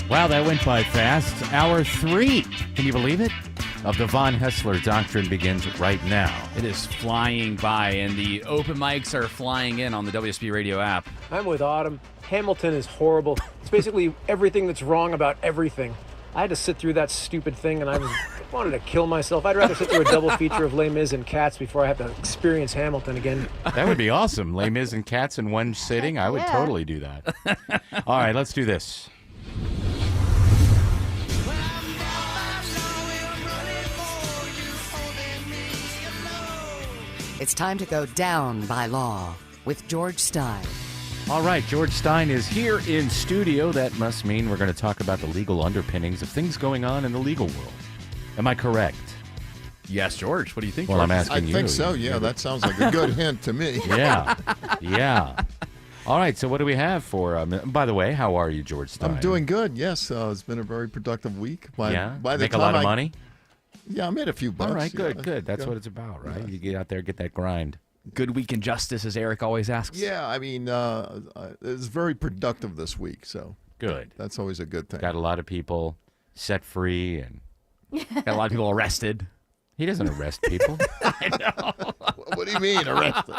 Wow, that went by fast. Hour 3. Can you believe it? Of the Von Hessler Doctrine begins right now. It is flying by, and the open mics are flying in on the WSB Radio app. I'm with Autumn. Hamilton is horrible. It's basically everything that's wrong about everything. I had to sit through that stupid thing, and I wanted to kill myself. I'd rather sit through a double feature of Les Mis and Cats before I have to experience Hamilton again. That would be awesome. Les Mis and Cats in one sitting. I would totally do that. All right, let's do this. It's time to go down by law with George Stein. All right, George Stein is here in studio. That must mean we're going to talk about the legal underpinnings of things going on in the legal world. Am I correct? Yes, George. What do you think? Well, George? I'm asking you. I think so, yeah. That sounds like a good hint to me. Yeah. All right, so what do we have for... by the way, how are you, George Stein? I'm doing good, yes. It's been a very productive week. By the Make a time lot of money? Yeah, I made a few bucks. All right, yeah. good. That's what it's about, right? You get out there, get that grind. Good week in justice, as Eric always asks. Yeah, I mean, it was very productive this week, so... Good. That's always a good thing. Got a lot of people set free and... Got a lot of people arrested. He doesn't arrest people. I know. What do you mean, arrested?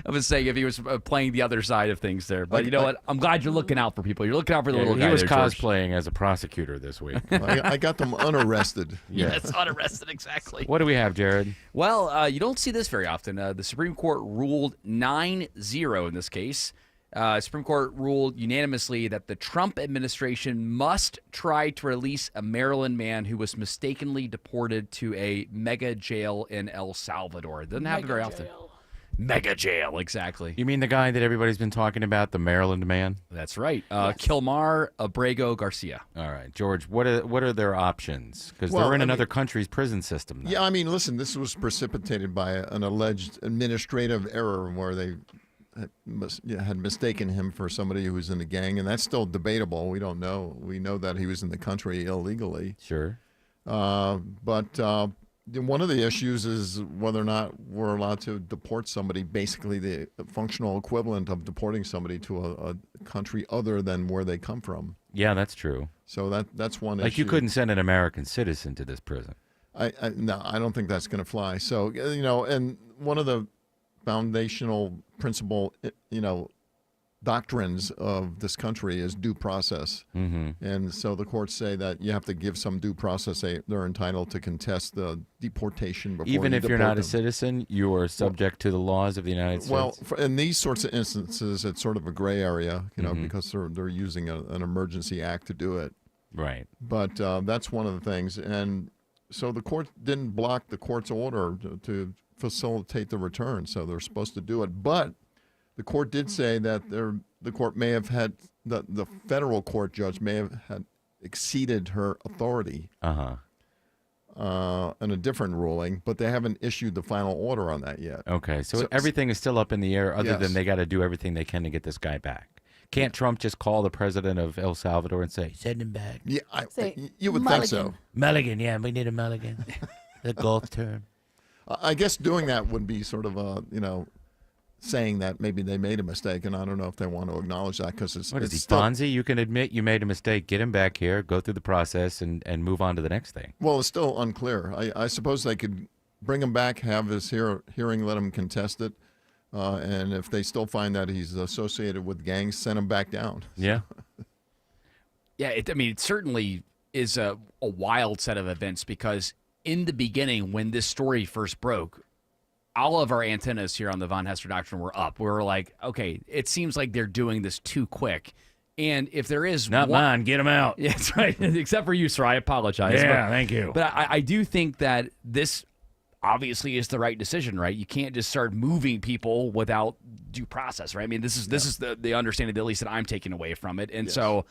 I was saying if he was playing the other side of things there. But you know what? I'm glad you're looking out for people. You're looking out for the little guy. He was there, George. cosplaying as a prosecutor this week. I got them unarrested. Yes, unarrested, exactly. What do we have, Jared? Well, you don't see this very often. The Supreme Court ruled 9-0 in this case. Supreme Court ruled unanimously that the Trump administration must try to release a Maryland man who was mistakenly deported to a mega jail in El Salvador. It doesn't happen very often. Mega jail, exactly. You mean the guy that everybody's been talking about, the Maryland man? That's right. Kilmar Abrego Garcia. All right, George, what are their options? Because Well, they're in I another mean- country's prison system now. Yeah, I mean, listen, this was precipitated by an alleged administrative error where they had mistaken him for somebody who was in the gang, and that's still debatable. We don't know. We know that he was in the country illegally. Sure. But one of the issues is whether or not we're allowed to deport somebody, basically the functional equivalent of deporting somebody to a country other than where they come from. Yeah, that's true. So that's one issue. Like you couldn't send an American citizen to this prison. No, I don't think that's going to fly. So, and one of the foundational principle, doctrines of this country is due process. Mm-hmm. And so the courts say that you have to give some due process. They're entitled to contest the deportation before Even you if you're deport not a them. citizen, you are subject to the laws of the United States. Well, in these sorts of instances, it's sort of a gray area, Mhm. because they're using an emergency act to do it. Right. But that's one of the things. And so the court didn't block the court's order to facilitate the return, so they're supposed to do it. But the court did say that the court may have had, the federal court judge may have had exceeded her authority in a different ruling, but they haven't issued the final order on that yet. Okay, so everything is still up in the air other Yes. than they got to do everything they can to get this guy back. Can't Trump just call the president of El Salvador and say, send him back? Yeah, Say, you would think so. Mulligan, yeah, we need a mulligan. The golf term. I guess doing that would be sort of saying that maybe they made a mistake, and I don't know if they want to acknowledge that because it's What is he, still, Fonzie? You can admit you made a mistake, get him back here, go through the process, and move on to the next thing. well, it's still unclear. I suppose they could bring him back, have his hearing, let him contest it, and if they still find that he's associated with gangs, send him back down. Yeah. Yeah, it certainly is a wild set of events because in the beginning, when this story first broke, all of our antennas here on the Von Hessler Doctrine were up. We were like, okay, it seems like they're doing this too quick. And if there is Not mine, get him out. Yeah, that's right. Except for you, sir. I apologize. Yeah, thank you. But I do think that this obviously is the right decision, right? You can't just start moving people without due process, right? I mean, this is the understanding that at least that I'm taking away from it. And so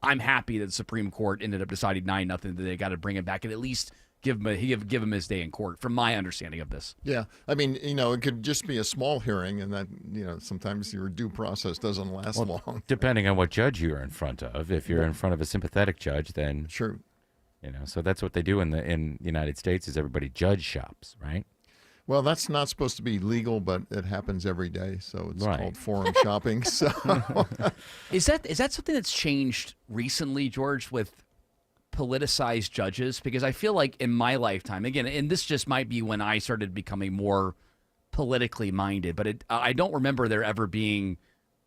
I'm happy that the Supreme Court ended up deciding 9-0 that they got to bring him back and at least give him his day in court, from my understanding of this. Yeah, I mean, it could just be a small hearing, and that sometimes your due process doesn't last long. Depending on what judge you're in front of. If you're in front of a sympathetic judge, then sure. So that's what they do in the United States is everybody judge shops, right? Well, that's not supposed to be legal, but it happens every day, so it's Right. called forum shopping. So, Is that something that's changed recently, George, with politicized judges? Because I feel like in my lifetime, again, and this just might be when I started becoming more politically minded, but I don't remember there ever being,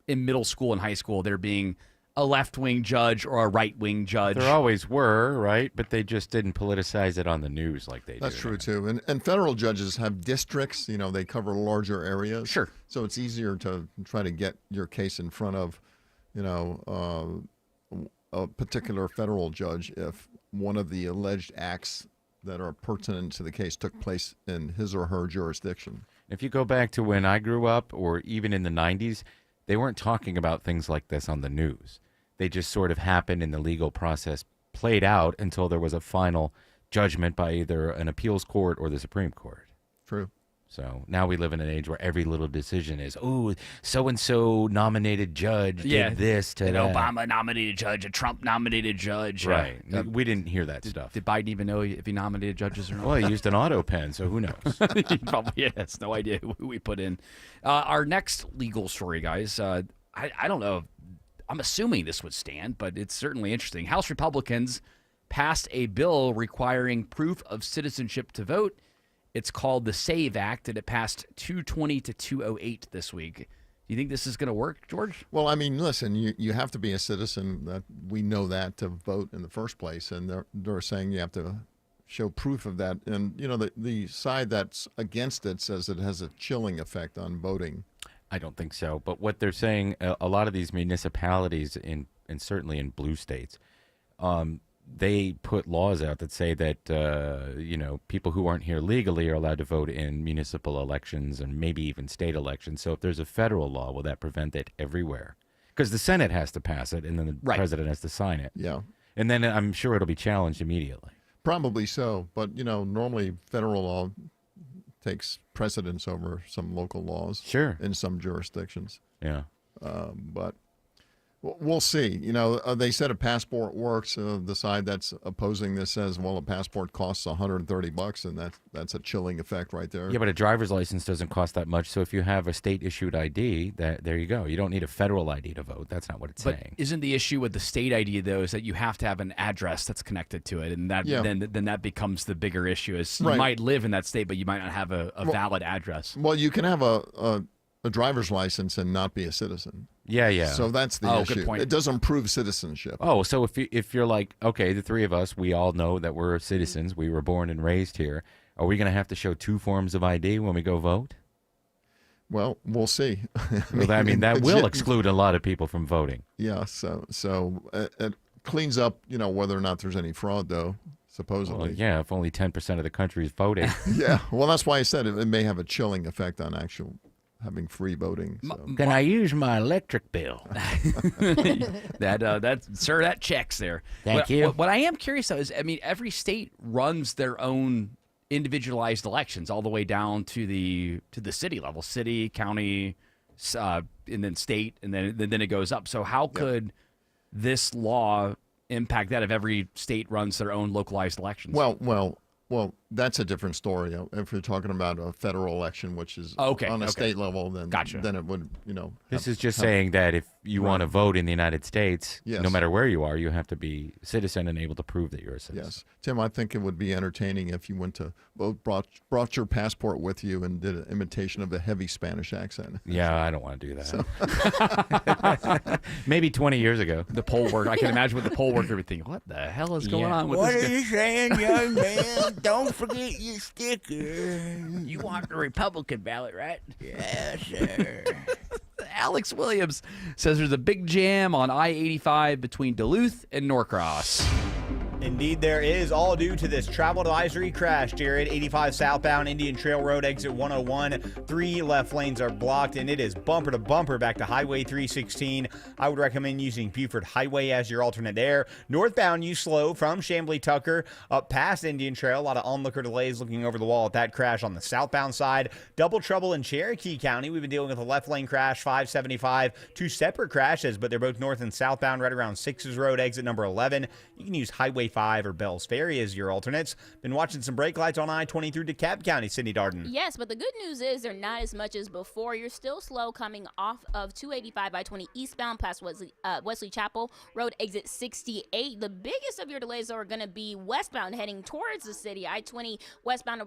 in middle school and high school, there being a left-wing judge or a right-wing judge. There always were, right? But they just didn't politicize it on the news like they that's do. true, too. And federal judges have districts. They cover larger areas. Sure. So it's easier to try to get your case in front of, a particular federal judge if one of the alleged acts that are pertinent to the case took place in his or her jurisdiction. If you go back to when I grew up or even in the 90s, they weren't talking about things like this on the news. They just sort of happened, and the legal process played out until there was a final judgment by either an appeals court or the Supreme Court. True. So now we live in an age where every little decision is, oh, so-and-so nominated judge did this to an that. Obama nominated judge, a Trump nominated judge. Right. We didn't hear that stuff. Did Biden even know if he nominated judges or not? Well, he used an auto pen, so who knows? He probably has no idea who we put in. Our next legal story, guys, I don't know. I'm assuming this would stand, but it's certainly interesting. House Republicans passed a bill requiring proof of citizenship to vote. It's called the SAVE Act, and it passed 220 to 208 this week. Do you think this is going to work, George? Well, I mean, listen, you have to be a citizen. That we know that to vote in the first place, and they're saying you have to show proof of that. And you know, the side that's against it says it has a chilling effect on voting. I don't think so. But what they're saying, a lot of these municipalities, and certainly in blue states, they put laws out that say that, people who aren't here legally are allowed to vote in municipal elections and maybe even state elections. So if there's a federal law, will that prevent it everywhere? Because the Senate has to pass it, and then the president has to sign it. Yeah. And then I'm sure it'll be challenged immediately. Probably so. But, normally federal law takes precedence over some local laws. Sure. In some jurisdictions. Yeah. But we'll see. They said a passport works. The side that's opposing this says, well, a passport costs $130, and that's a chilling effect right there. Yeah, but a driver's license doesn't cost that much. So if you have a state-issued ID, there you go. You don't need a federal ID to vote. That's not what it's saying. Isn't the issue with the state ID, though, is that you have to have an address that's connected to it, and that then that becomes the bigger issue. Is you might live in that state, but you might not have a valid address. Well, you can have a driver's license and not be a citizen. Yeah. So that's the issue. Good point. It doesn't prove citizenship. Oh, so if you're like, okay, the three of us, we all know that we're citizens. We were born and raised here. Are we going to have to show two forms of ID when we go vote? Well, we'll see. That will exclude a lot of people from voting. Yeah. So it cleans up, whether or not there's any fraud, though. Supposedly. Well, yeah, if only 10% of the country is voting. Yeah. Well, that's why I said it may have a chilling effect on actual having free voting. So. Can I use my electric bill? That checks there. Thank you. What I am curious though is, every state runs their own individualized elections all the way down to the city level, city, county, and then state, and then it goes up. So how could this law impact that if every state runs their own localized elections? Well, that's a different story. If you're talking about a federal election, which is on a state level, then then it would, This is just saying that if you want to vote in the United States, no matter where you are, you have to be a citizen and able to prove that you're a citizen. Yes. Tim, I think it would be entertaining if you went to vote, brought your passport with you and did an imitation of a heavy Spanish accent. Yeah, I don't want to do that. Maybe 20 years ago. The poll worker, I can imagine what the poll worker would think. What the hell is going on with what this are guy? you saying, young man? Don't forget your sticker. You want the Republican ballot, right? Yeah, sure. Alex Williams says there's a big jam on I-85 between Duluth and Norcross. Indeed, there is, all due to this travel advisory crash, Jared. 85 southbound Indian Trail Road, exit 101. 3 left lanes are blocked, and it is bumper to bumper back to Highway 316. I would recommend using Buford Highway as your alternate there. Northbound, you slow from Chamblee Tucker up past Indian Trail. A lot of onlooker delays looking over the wall at that crash on the southbound side. Double trouble in Cherokee County. We've been dealing with a left lane crash, 575. 2 separate crashes, but they're both north and southbound right around 6's Road, exit number 11. You can use Highway 5 or Bells Ferry as your alternates. Been watching some brake lights on I-20 through DeKalb County, Sydney Darden. Yes, but the good news is they're not as much as before. You're still slow coming off of 285 I-20 eastbound past Wesley Chapel Road, exit 68. The biggest of your delays are going to be westbound heading towards the city. I-20 westbound,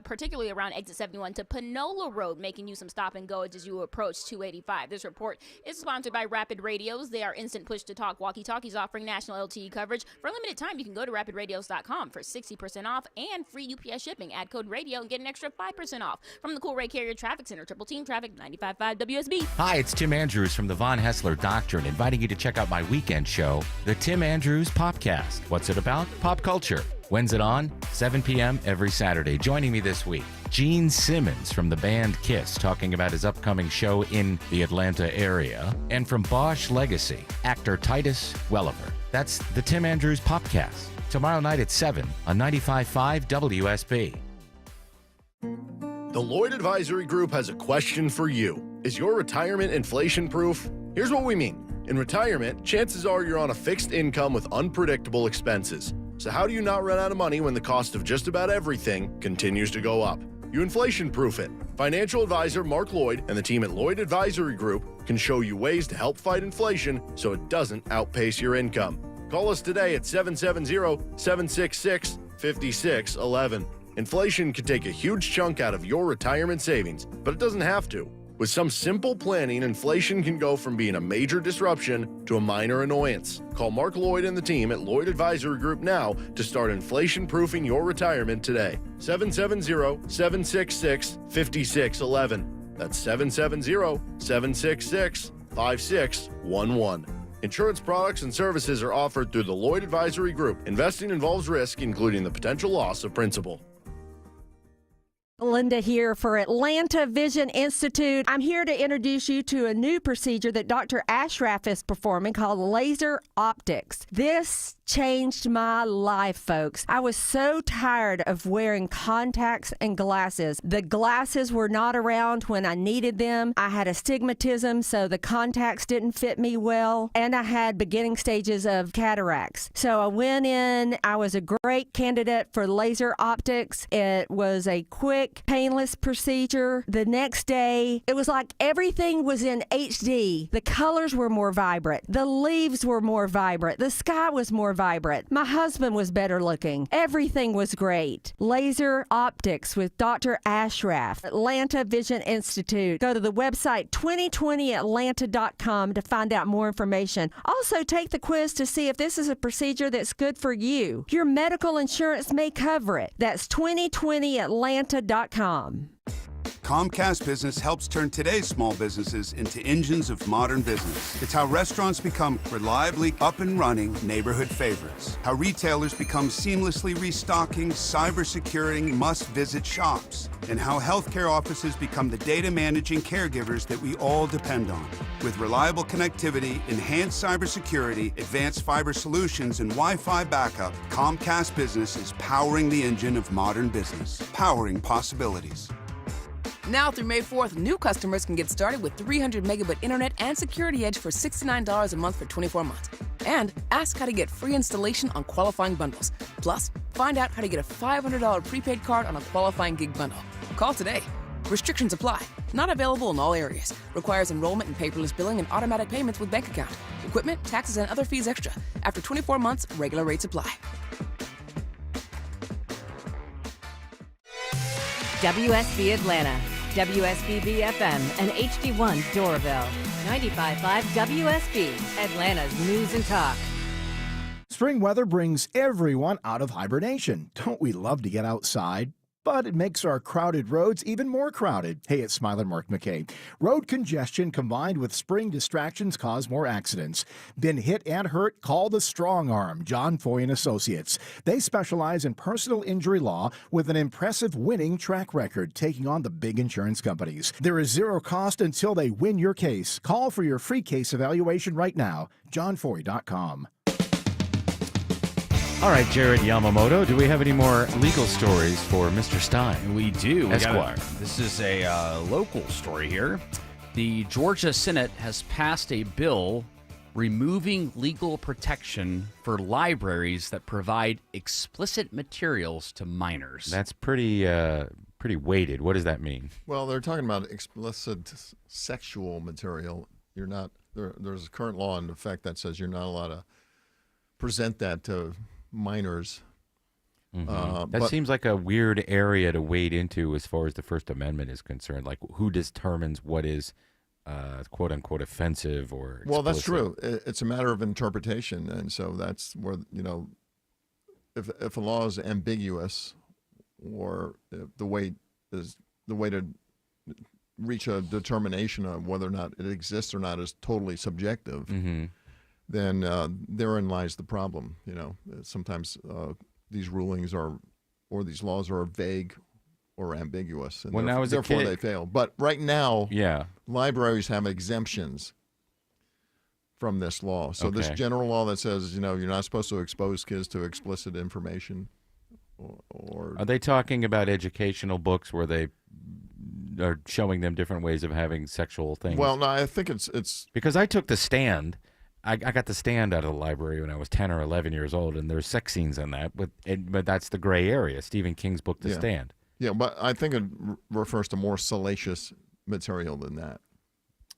particularly around exit 71 to Panola Road, making you some stop and go as you approach 285. This report is sponsored by Rapid Radios. They are instant push-to-talk walkie-talkies offering national LTE coverage. For a limited time, you can can go to rapidradios.com for 60% off and free UPS shipping. Add code radio and get an extra 5% off. From the Cool Ray Carrier Traffic Center, Triple Team Traffic, 95.5 WSB. Hi, it's Tim Andrews from the Von Hessler Doctrine, inviting you to check out my weekend show, The Tim Andrews Popcast. What's it about? Pop culture. When's it on? 7 p.m. every Saturday. Joining me this week, Gene Simmons from the band Kiss, talking about his upcoming show in the Atlanta area. And from Bosch Legacy, actor Titus Welliver. That's the Tim Andrews Popcast. Tomorrow night at 7 on 95.5 WSB. The Lloyd Advisory Group has a question for you. Is your retirement inflation-proof? Here's what we mean. In retirement, chances are you're on a fixed income with unpredictable expenses. So how do you not run out of money when the cost of just about everything continues to go up? You inflation-proof it. Financial advisor Mark Lloyd and the team at Lloyd Advisory Group can show you ways to help fight inflation so it doesn't outpace your income. Call us today at 770-766-5611. Inflation could take a huge chunk out of your retirement savings, but it doesn't have to. With some simple planning, inflation can go from being a major disruption to a minor annoyance. Call Mark Lloyd and the team at Lloyd Advisory Group now to start inflation-proofing your retirement today. 770-766-5611. That's 770-766-5611. Insurance products and services are offered through the Lloyd Advisory Group. Investing involves risk, including the potential loss of principal. Linda here for Atlanta Vision Institute. I'm here to introduce you to a new procedure that Dr. Ashraf is performing called laser optics. This changed my life, folks. I was so tired of wearing contacts and glasses. The glasses were not around when I needed them. I had astigmatism, so the contacts didn't fit me well, and I had beginning stages of cataracts. So I went in. I was a great candidate for laser optics. It was a quick, painless procedure. The next day, it was like everything was in HD. The colors were more vibrant. The leaves were more vibrant. The sky was more vibrant. My husband was better looking. Everything was great. Laser optics with Dr. Ashraf, Atlanta Vision Institute. Go to the website 2020atlanta.com to find out more information. Also, take the quiz to see if this is a procedure that's good for you. Your medical insurance may cover it. That's 2020atlanta.com. Comcast Business helps turn today's small businesses into engines of modern business. It's how restaurants become reliably up and running neighborhood favorites. How retailers become seamlessly restocking, cyber-securing, must-visit shops. And how healthcare offices become the data managing caregivers that we all depend on. With reliable connectivity, enhanced cybersecurity, advanced fiber solutions, and Wi-Fi backup, Comcast Business is powering the engine of modern business, powering possibilities. Now through May 4th, new customers can get started with 300 megabit internet and Security Edge for $69 a month for 24 months. And ask how to get free installation on qualifying bundles. Plus, find out how to get a $500 prepaid card on a qualifying gig bundle. Call today. Restrictions apply. Not available in all areas. Requires enrollment in paperless billing and automatic payments with bank account. Equipment, taxes, and other fees extra. After 24 months, regular rates apply. WSB Atlanta, WSBB FM, and HD1 Doraville. 95.5 WSB, Atlanta's news and talk. Spring weather brings everyone out of hibernation. Don't we love to get outside? But it makes our crowded roads even more crowded. Hey, it's Smiler Mark McKay. Road congestion combined with spring distractions cause more accidents. Been hit and hurt? Call the Strong Arm, John Foy & Associates. They specialize in personal injury law with an impressive winning track record, taking on the big insurance companies. There is zero cost until they win your case. Call for your free case evaluation right now. JohnFoy.com. All right, Jared Yamamoto, do we have any more legal stories for Mr. Stein? We do. Esquire. This is a local story here. The Georgia Senate has passed a bill removing legal protection for libraries that provide explicit materials to minors. That's pretty weighted. What does that mean? Well, they're talking about explicit sexual material. You're not there's a current law in effect that says you're not allowed to present that to minors. Mm-hmm. That seems like a weird area to wade into as far as the First Amendment is concerned. Like, who determines what is quote unquote offensive or explicit? Well, that's true. It's a matter of interpretation, and so that's where if a law is ambiguous, or if the way to reach a determination of whether or not it exists or not is totally subjective, then therein lies the problem. Sometimes these rulings or these laws are vague or ambiguous, and When I was a therefore kid- they fail. But right now, Yeah. libraries have exemptions from this law. So this Okay. general law that says, you're not supposed to expose kids to explicit information, or Are they talking about educational books where they are showing them different ways of having sexual things? well, no, I think it's Because I took The Stand. I got The Stand out of the library when I was 10 or 11 years old, and there's sex scenes in that, but that's the gray area. Stephen King's book, The Yeah. Stand. Yeah, but I think it refers to more salacious material than that.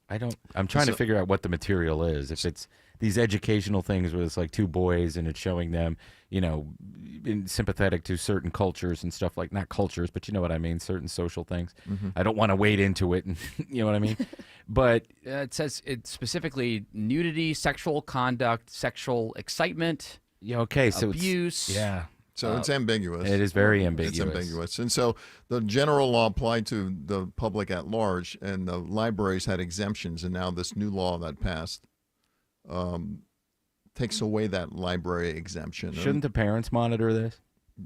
I'm trying to figure out what the material is. If it's these educational things where it's like two boys and it's showing them, sympathetic to certain cultures and stuff like, not cultures, but you know what I mean, certain social things. Mhm. I don't want to wade into it, and you know what I mean? But It says it's specifically nudity, sexual conduct, sexual excitement, Okay, so abuse. So it's ambiguous. It is very It's ambiguous. ambiguous. And so the general law applied to the public at large, and the libraries had exemptions. And now this new law that passed takes away that library exemption. Shouldn't the parents monitor this?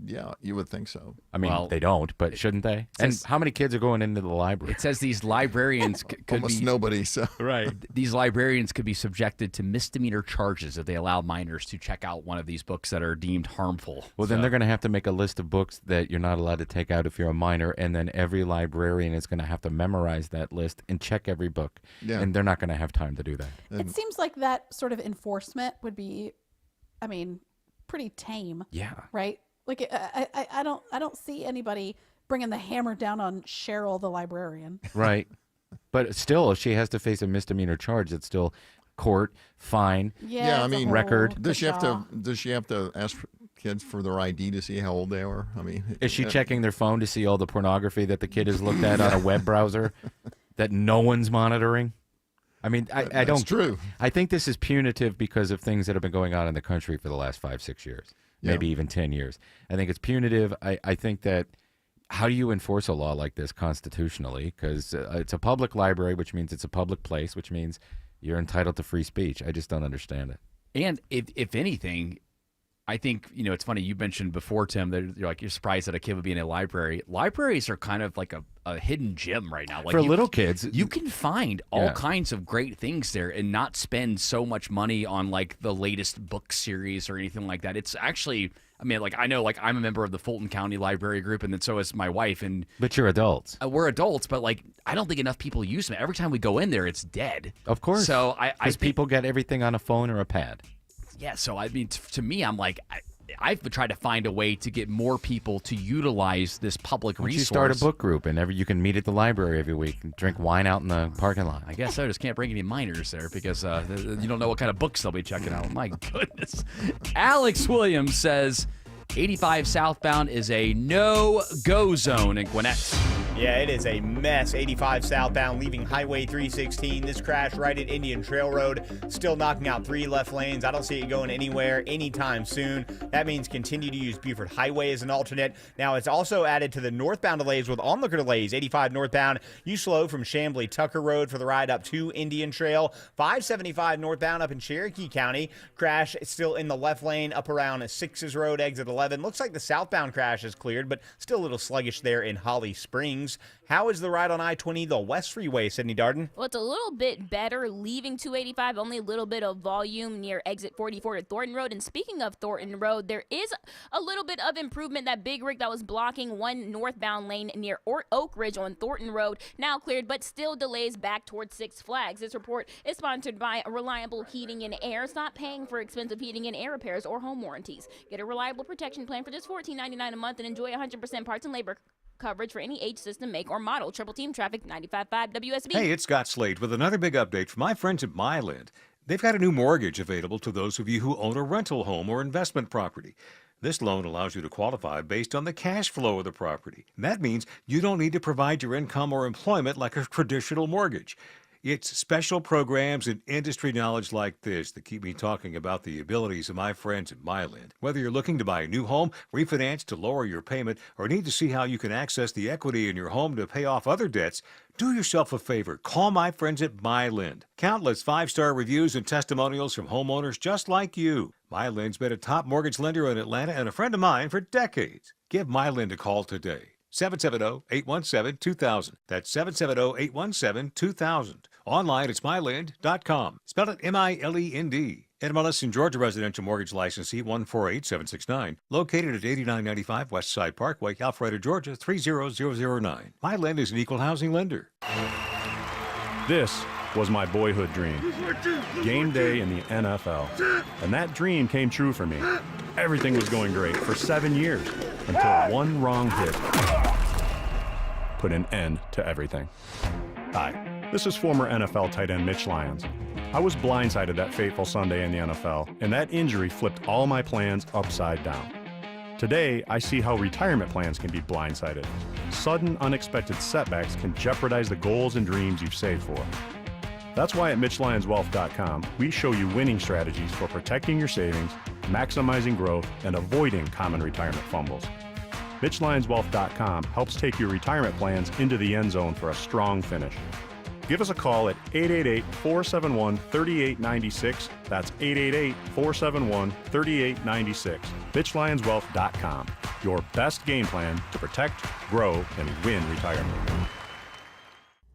Yeah, you would think so. I mean, Well, they don't, but shouldn't they? And says- how many kids are going into the library? It says these librarians could Almost be nobody. So right. These librarians could be subjected to misdemeanor charges if they allow minors to check out one of these books that are deemed harmful. Well, then they're going to have to make a list of books that you're not allowed to take out if you're a minor, and then every librarian is going to have to memorize that list and check every book. Yeah. And they're not going to have time to do that. It seems like that sort of enforcement would be, pretty tame. Yeah. Right? Like I don't see anybody bringing the hammer down on Cheryl the librarian. Right. But still, if she has to face a misdemeanor charge, it's still court, fine, Yeah, I it's a mean, whole record. Does she have pshaw. to ask kids for their ID to see how old they are? I mean, Is she checking their phone to see all the pornography that the kid has looked at on a web browser that no one's monitoring? I mean, I That's don't. true. I think this is punitive because of things that have been going on in the country for the last 5-6 years, maybe even 10 years. I think it's punitive. I think that how do you enforce a law like this constitutionally? Because it's a public library, which means it's a public place, which means you're entitled to free speech. I just don't understand it. And if anything, I think, it's funny, you mentioned before, Tim, that you're surprised that a kid would be in a library. Libraries are kind of like a hidden gem right now. Like For little kids. You can find all Yeah. kinds of great things there and not spend so much money on like the latest book series or anything like that. It's actually, I know I'm a member of the Fulton County Library Group, and then so is my wife. And But you're adults. we're adults, but I don't think enough people use them. Every time we go in there, it's dead. Of course. So I Because think, people get everything on a phone or a pad. yeah. So to me, I'm like, I've tried to find a way to get more people to utilize this public Why don't resource. you start a book group and you can meet at the library every week and drink wine out in the parking lot. I guess I just can't bring any minors there because you don't know what kind of books they'll be checking out. My goodness. Alex Williams says 85 southbound is a no-go zone in Gwinnett. Yeah, it is a mess. 85 southbound leaving Highway 316. This crash right at Indian Trail Road, still knocking out 3 left lanes. I don't see it going anywhere anytime soon. That means continue to use Buford Highway as an alternate. Now, it's also added to the northbound delays with onlooker delays. 85 northbound, you slow from Chamblee Tucker Road for the ride up to Indian Trail. 575 northbound up in Cherokee County. Crash still in the left lane up around 6's Road, exit 11. Looks like the southbound crash is cleared, but still a little sluggish there in Holly Springs. How is the ride on I-20, the West Freeway, Sydney Darden? Well, it's a little bit better leaving 285, only a little bit of volume near exit 44 to Thornton Road. And speaking of Thornton Road, there is a little bit of improvement. That big rig that was blocking one northbound lane near Oak Ridge on Thornton Road now cleared, but still delays back towards Six Flags. This report is sponsored by Reliable Heating and Air. Stop paying for expensive heating and air repairs or home warranties. Get a reliable protection plan for just $14.99 a month and enjoy 100% parts and labor coverage for any age, system, make, or model. Triple Team Traffic 95.5 WSB. Hey, it's Scott Slade with another big update from my friends at Myland. They've got a new mortgage available to those of you who own a rental home or investment property. This loan allows you to qualify based on the cash flow of the property. That means you don't need to provide your income or employment like a traditional mortgage. It's special programs and industry knowledge like this that keep me talking about the abilities of my friends at Myland. Whether you're looking to buy a new home, refinance to lower your payment, or need to see how you can access the equity in your home to pay off other debts, do yourself a favor. Call my friends at Myland. Countless 5-star reviews and testimonials from homeowners just like you. Myland's been a top mortgage lender in Atlanta and a friend of mine for decades. Give Myland a call today. 770-817-2000. That's 770-817-2000. Online, it's myland.com. Spell it M-I-L-E-N-D. NMLS in Georgia residential mortgage licensee 148769. Located at 8995 West Side Parkway, Alpharetta, Georgia 30009. Myland is an equal housing lender. This was my boyhood dream. Game day in the NFL. And that dream came true for me. Everything was going great for 7 years until one wrong hit put an end to everything. Hi, this is former NFL tight end Mitch Lyons. I was blindsided that fateful Sunday in the NFL, and that injury flipped all my plans upside down. Today, I see how retirement plans can be blindsided. Sudden, unexpected setbacks can jeopardize the goals and dreams you've saved for. That's why at MitchLyonsWealth.com, we show you winning strategies for protecting your savings, maximizing growth, and avoiding common retirement fumbles. MitchLyonsWealth.com helps take your retirement plans into the end zone for a strong finish. Give us a call at 888-471-3896. That's 888-471-3896. MitchLyonsWealth.com, your best game plan to protect, grow, and win retirement.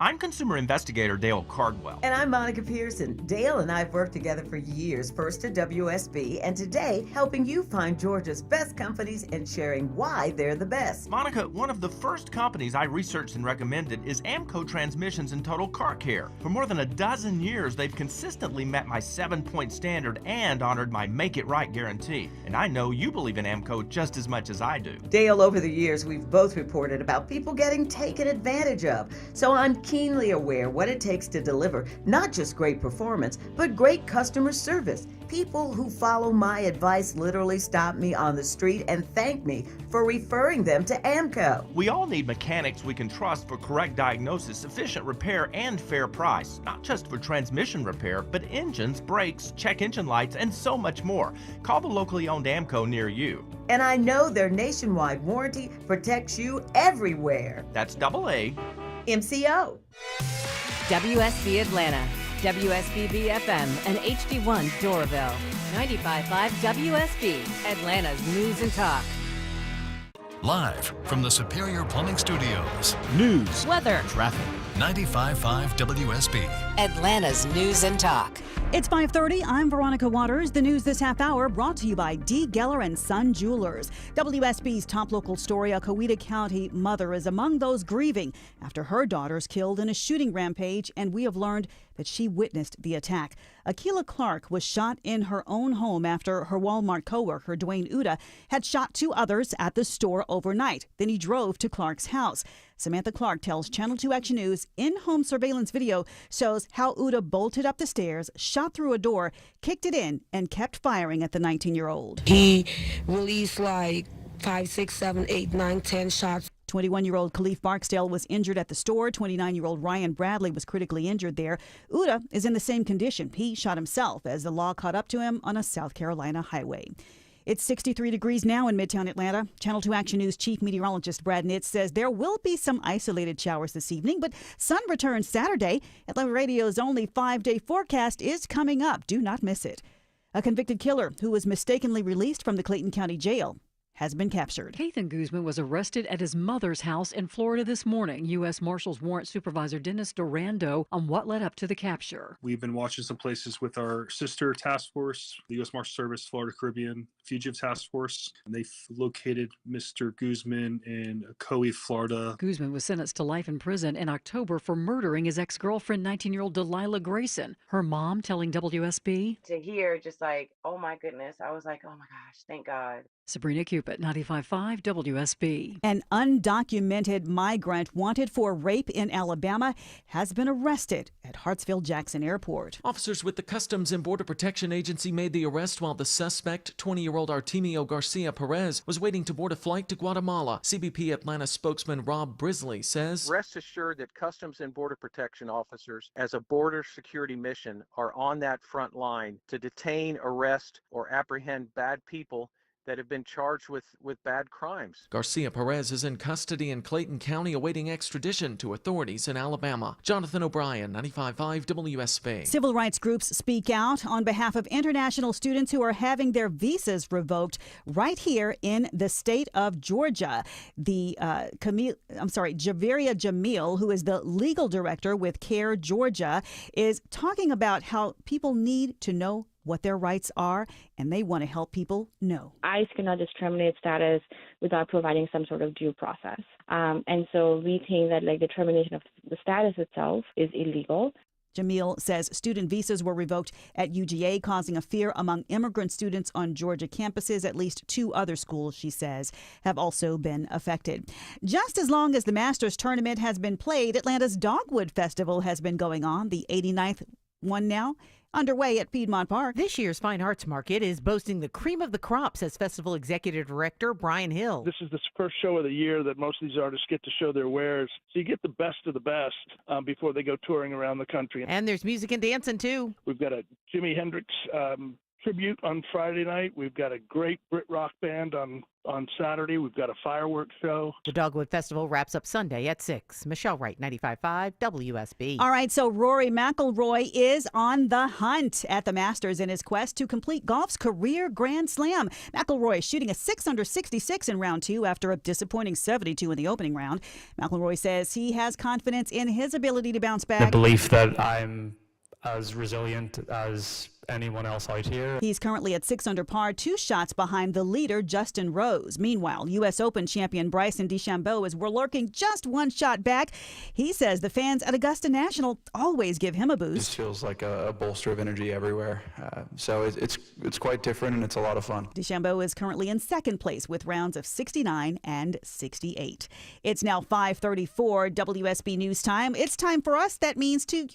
I'm consumer investigator Dale Cardwell. And I'm Monica Pearson. Dale and I have worked together for years, first at WSB, and today helping you find Georgia's best companies and sharing why they're the best. Monica, one of the first companies I researched and recommended is AMCO Transmissions and Total Car Care. For more than a dozen years, they've consistently met my 7-point standard and honored my Make It Right guarantee. And I know you believe in AMCO just as much as I do. Dale, over the years, we've both reported about people getting taken advantage of. So I'm keenly aware what it takes to deliver not just great performance, but great customer service. People who follow my advice literally stop me on the street and thank me for referring them to AMCO. We all need mechanics we can trust for correct diagnosis, efficient repair, and fair price. Not just for transmission repair, but engines, brakes, check engine lights, and so much more. Call the locally owned AMCO near you. And I know their nationwide warranty protects you everywhere. That's AA MCO. WSB Atlanta, WSBB FM, and HD1 Doraville. 95.5 WSB, Atlanta's News and Talk. Live from the Superior Plumbing Studios. News, weather, traffic. 95.5 WSB. Atlanta's News and Talk. It's 5:30. I'm Veronica Waters. The news this half hour brought to you by D. Geller and Son Jewelers. WSB's top local story, a Coweta County mother is among those grieving after her daughter's killed in a shooting rampage, and we have learned that she witnessed the attack. Akila Clark was shot in her own home after her Walmart coworker, Dwayne Uda, had shot 2 others at the store overnight. Then he drove to Clark's house. Samantha Clark tells Channel 2 Action News in-home surveillance video shows how Uda bolted up the stairs, shot through a door, kicked it in, and kept firing at the 19-year-old. He released like 5, 6, 7, 8, 9, 10 shots. 21-year-old Khalif Barksdale was injured at the store. 29-year-old Ryan Bradley was critically injured there. Uda is in the same condition. He shot himself as the law caught up to him on a South Carolina highway. It's 63 degrees now in Midtown Atlanta. Channel 2 Action News Chief Meteorologist Brad Nitz says there will be some isolated showers this evening, but sun returns Saturday. Atlanta Radio's only 5-day forecast is coming up. Do not miss it. A convicted killer who was mistakenly released from the Clayton County Jail has been captured. Kathan Guzman was arrested at his mother's house in Florida this morning. U.S. Marshals Warrant Supervisor Dennis Durando on what led up to the capture. We've been watching some places with our sister task force, the U.S. Marshal Service, Florida Caribbean Fugitive Task Force, and they located Mr. Guzman in Coe, Florida. Guzman was sentenced to life in prison in October for murdering his ex-girlfriend, 19-year-old Delilah Grayson. Her mom telling WSB, to hear just like, oh my goodness, I was like, oh my gosh, thank God. Sabrina Cupid, 95.5 WSB. An undocumented migrant wanted for rape in Alabama has been arrested at Hartsfield-Jackson Airport. Officers with the Customs and Border Protection Agency made the arrest while the suspect, 20-year-old Artemio Garcia Perez, was waiting to board a flight to Guatemala. CBP Atlanta spokesman Rob Brisley says, "Rest assured that Customs and Border Protection officers, as a border security mission, are on that front line to detain, arrest, or apprehend bad people that have been charged with bad crimes." Garcia Perez is in custody in Clayton County awaiting extradition to authorities in Alabama. Jonathan O'Brien, 95.5 WSB. Civil rights groups speak out on behalf of international students who are having their visas revoked right here in the state of Georgia. The Javeria Jamil, who is the legal director with CARE Georgia, is talking about how people need to know what their rights are, and they want to help people know. ICE cannot discriminate status without providing some sort of due process. And so we think that the termination of the status itself is illegal. Jamil says student visas were revoked at UGA, causing a fear among immigrant students on Georgia campuses. At least 2 other schools, she says, have also been affected. Just as long as the Masters tournament has been played, Atlanta's Dogwood Festival has been going on, the 89th one now, underway at Piedmont Park. This year's Fine Arts Market is boasting the cream of the crop, says Festival Executive Director Brian Hill. This is the first show of the year that most of these artists get to show their wares. So you get the best of the best before they go touring around the country. And there's music and dancing, too. We've got a Jimi Hendrix tribute on Friday night. We've got a great Brit rock band on Saturday. We've got a fireworks show. The Dogwood Festival wraps up Sunday at 6. Michelle Wright, 95.5 WSB. All right, so Rory McIlroy is on the hunt at the Masters in his quest to complete golf's career Grand Slam. McIlroy shooting a 6 under 66 in round 2 after a disappointing 72 in the opening round. McIlroy says he has confidence in his ability to bounce back. The belief that I'm as resilient as anyone else out here. He's currently at 6 under par, 2 shots behind the leader, Justin Rose. Meanwhile, U.S. Open champion Bryson DeChambeau is lurking just 1 shot back. He says the fans at Augusta National always give him a boost. It just feels like a bolster of energy everywhere. So it's quite different, and it's a lot of fun. DeChambeau is currently in 2nd place with rounds of 69 and 68. It's now 5:34 WSB News Time. It's time for us. That means to,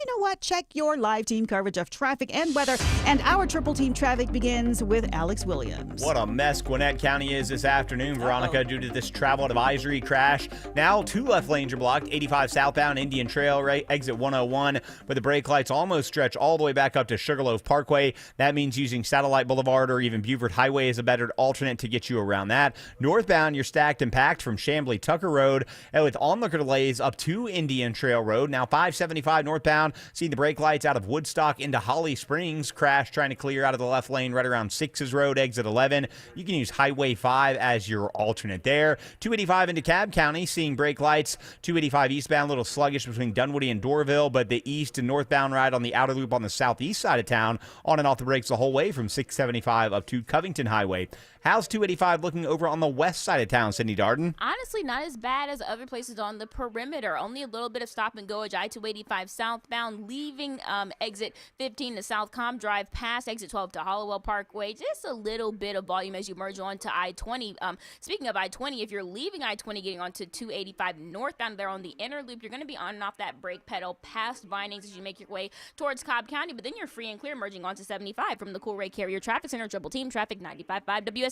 check your live team coverage of traffic and weather. And our triple team traffic begins with Alex Williams. What a mess Gwinnett County is this afternoon, Veronica, due to this travel advisory crash. Now 2 left lanes are blocked. 85 southbound Indian Trail, exit 101, but the brake lights almost stretch all the way back up to Sugarloaf Parkway. That means using Satellite Boulevard or even Beaufort Highway is a better alternate to get you around that. Northbound, you're stacked and packed from Chamblee Tucker Road, and with onlooker delays up to Indian Trail Road. Now 575 northbound, seeing the brake lights out of Woodstock into Holly Springs. Crash trying to clear out of the left lane right around 6's Road, exit 11. You can use Highway 5 as your alternate there. 285 into Cobb County, seeing brake lights. 285 eastbound, a little sluggish between Dunwoody and Dorville, but the east and northbound ride on the outer loop on the southeast side of town, on and off the brakes the whole way from 675 up to Covington Highway. How's 285 looking over on the west side of town, Sydney Darden? Honestly, not as bad as other places on the perimeter. Only a little bit of stop and go at I-285 southbound, leaving exit 15 to South Com Drive, past exit 12 to Hollowell Parkway. Just a little bit of volume as you merge onto I-20. Speaking of I-20, if you're leaving I-20 getting onto 285 northbound there on the inner loop, you're going to be on and off that brake pedal past Vinings as you make your way towards Cobb County, but then you're free and clear merging onto 75 from the Coolray Carrier Traffic Center. Triple team traffic 95.5 WSB.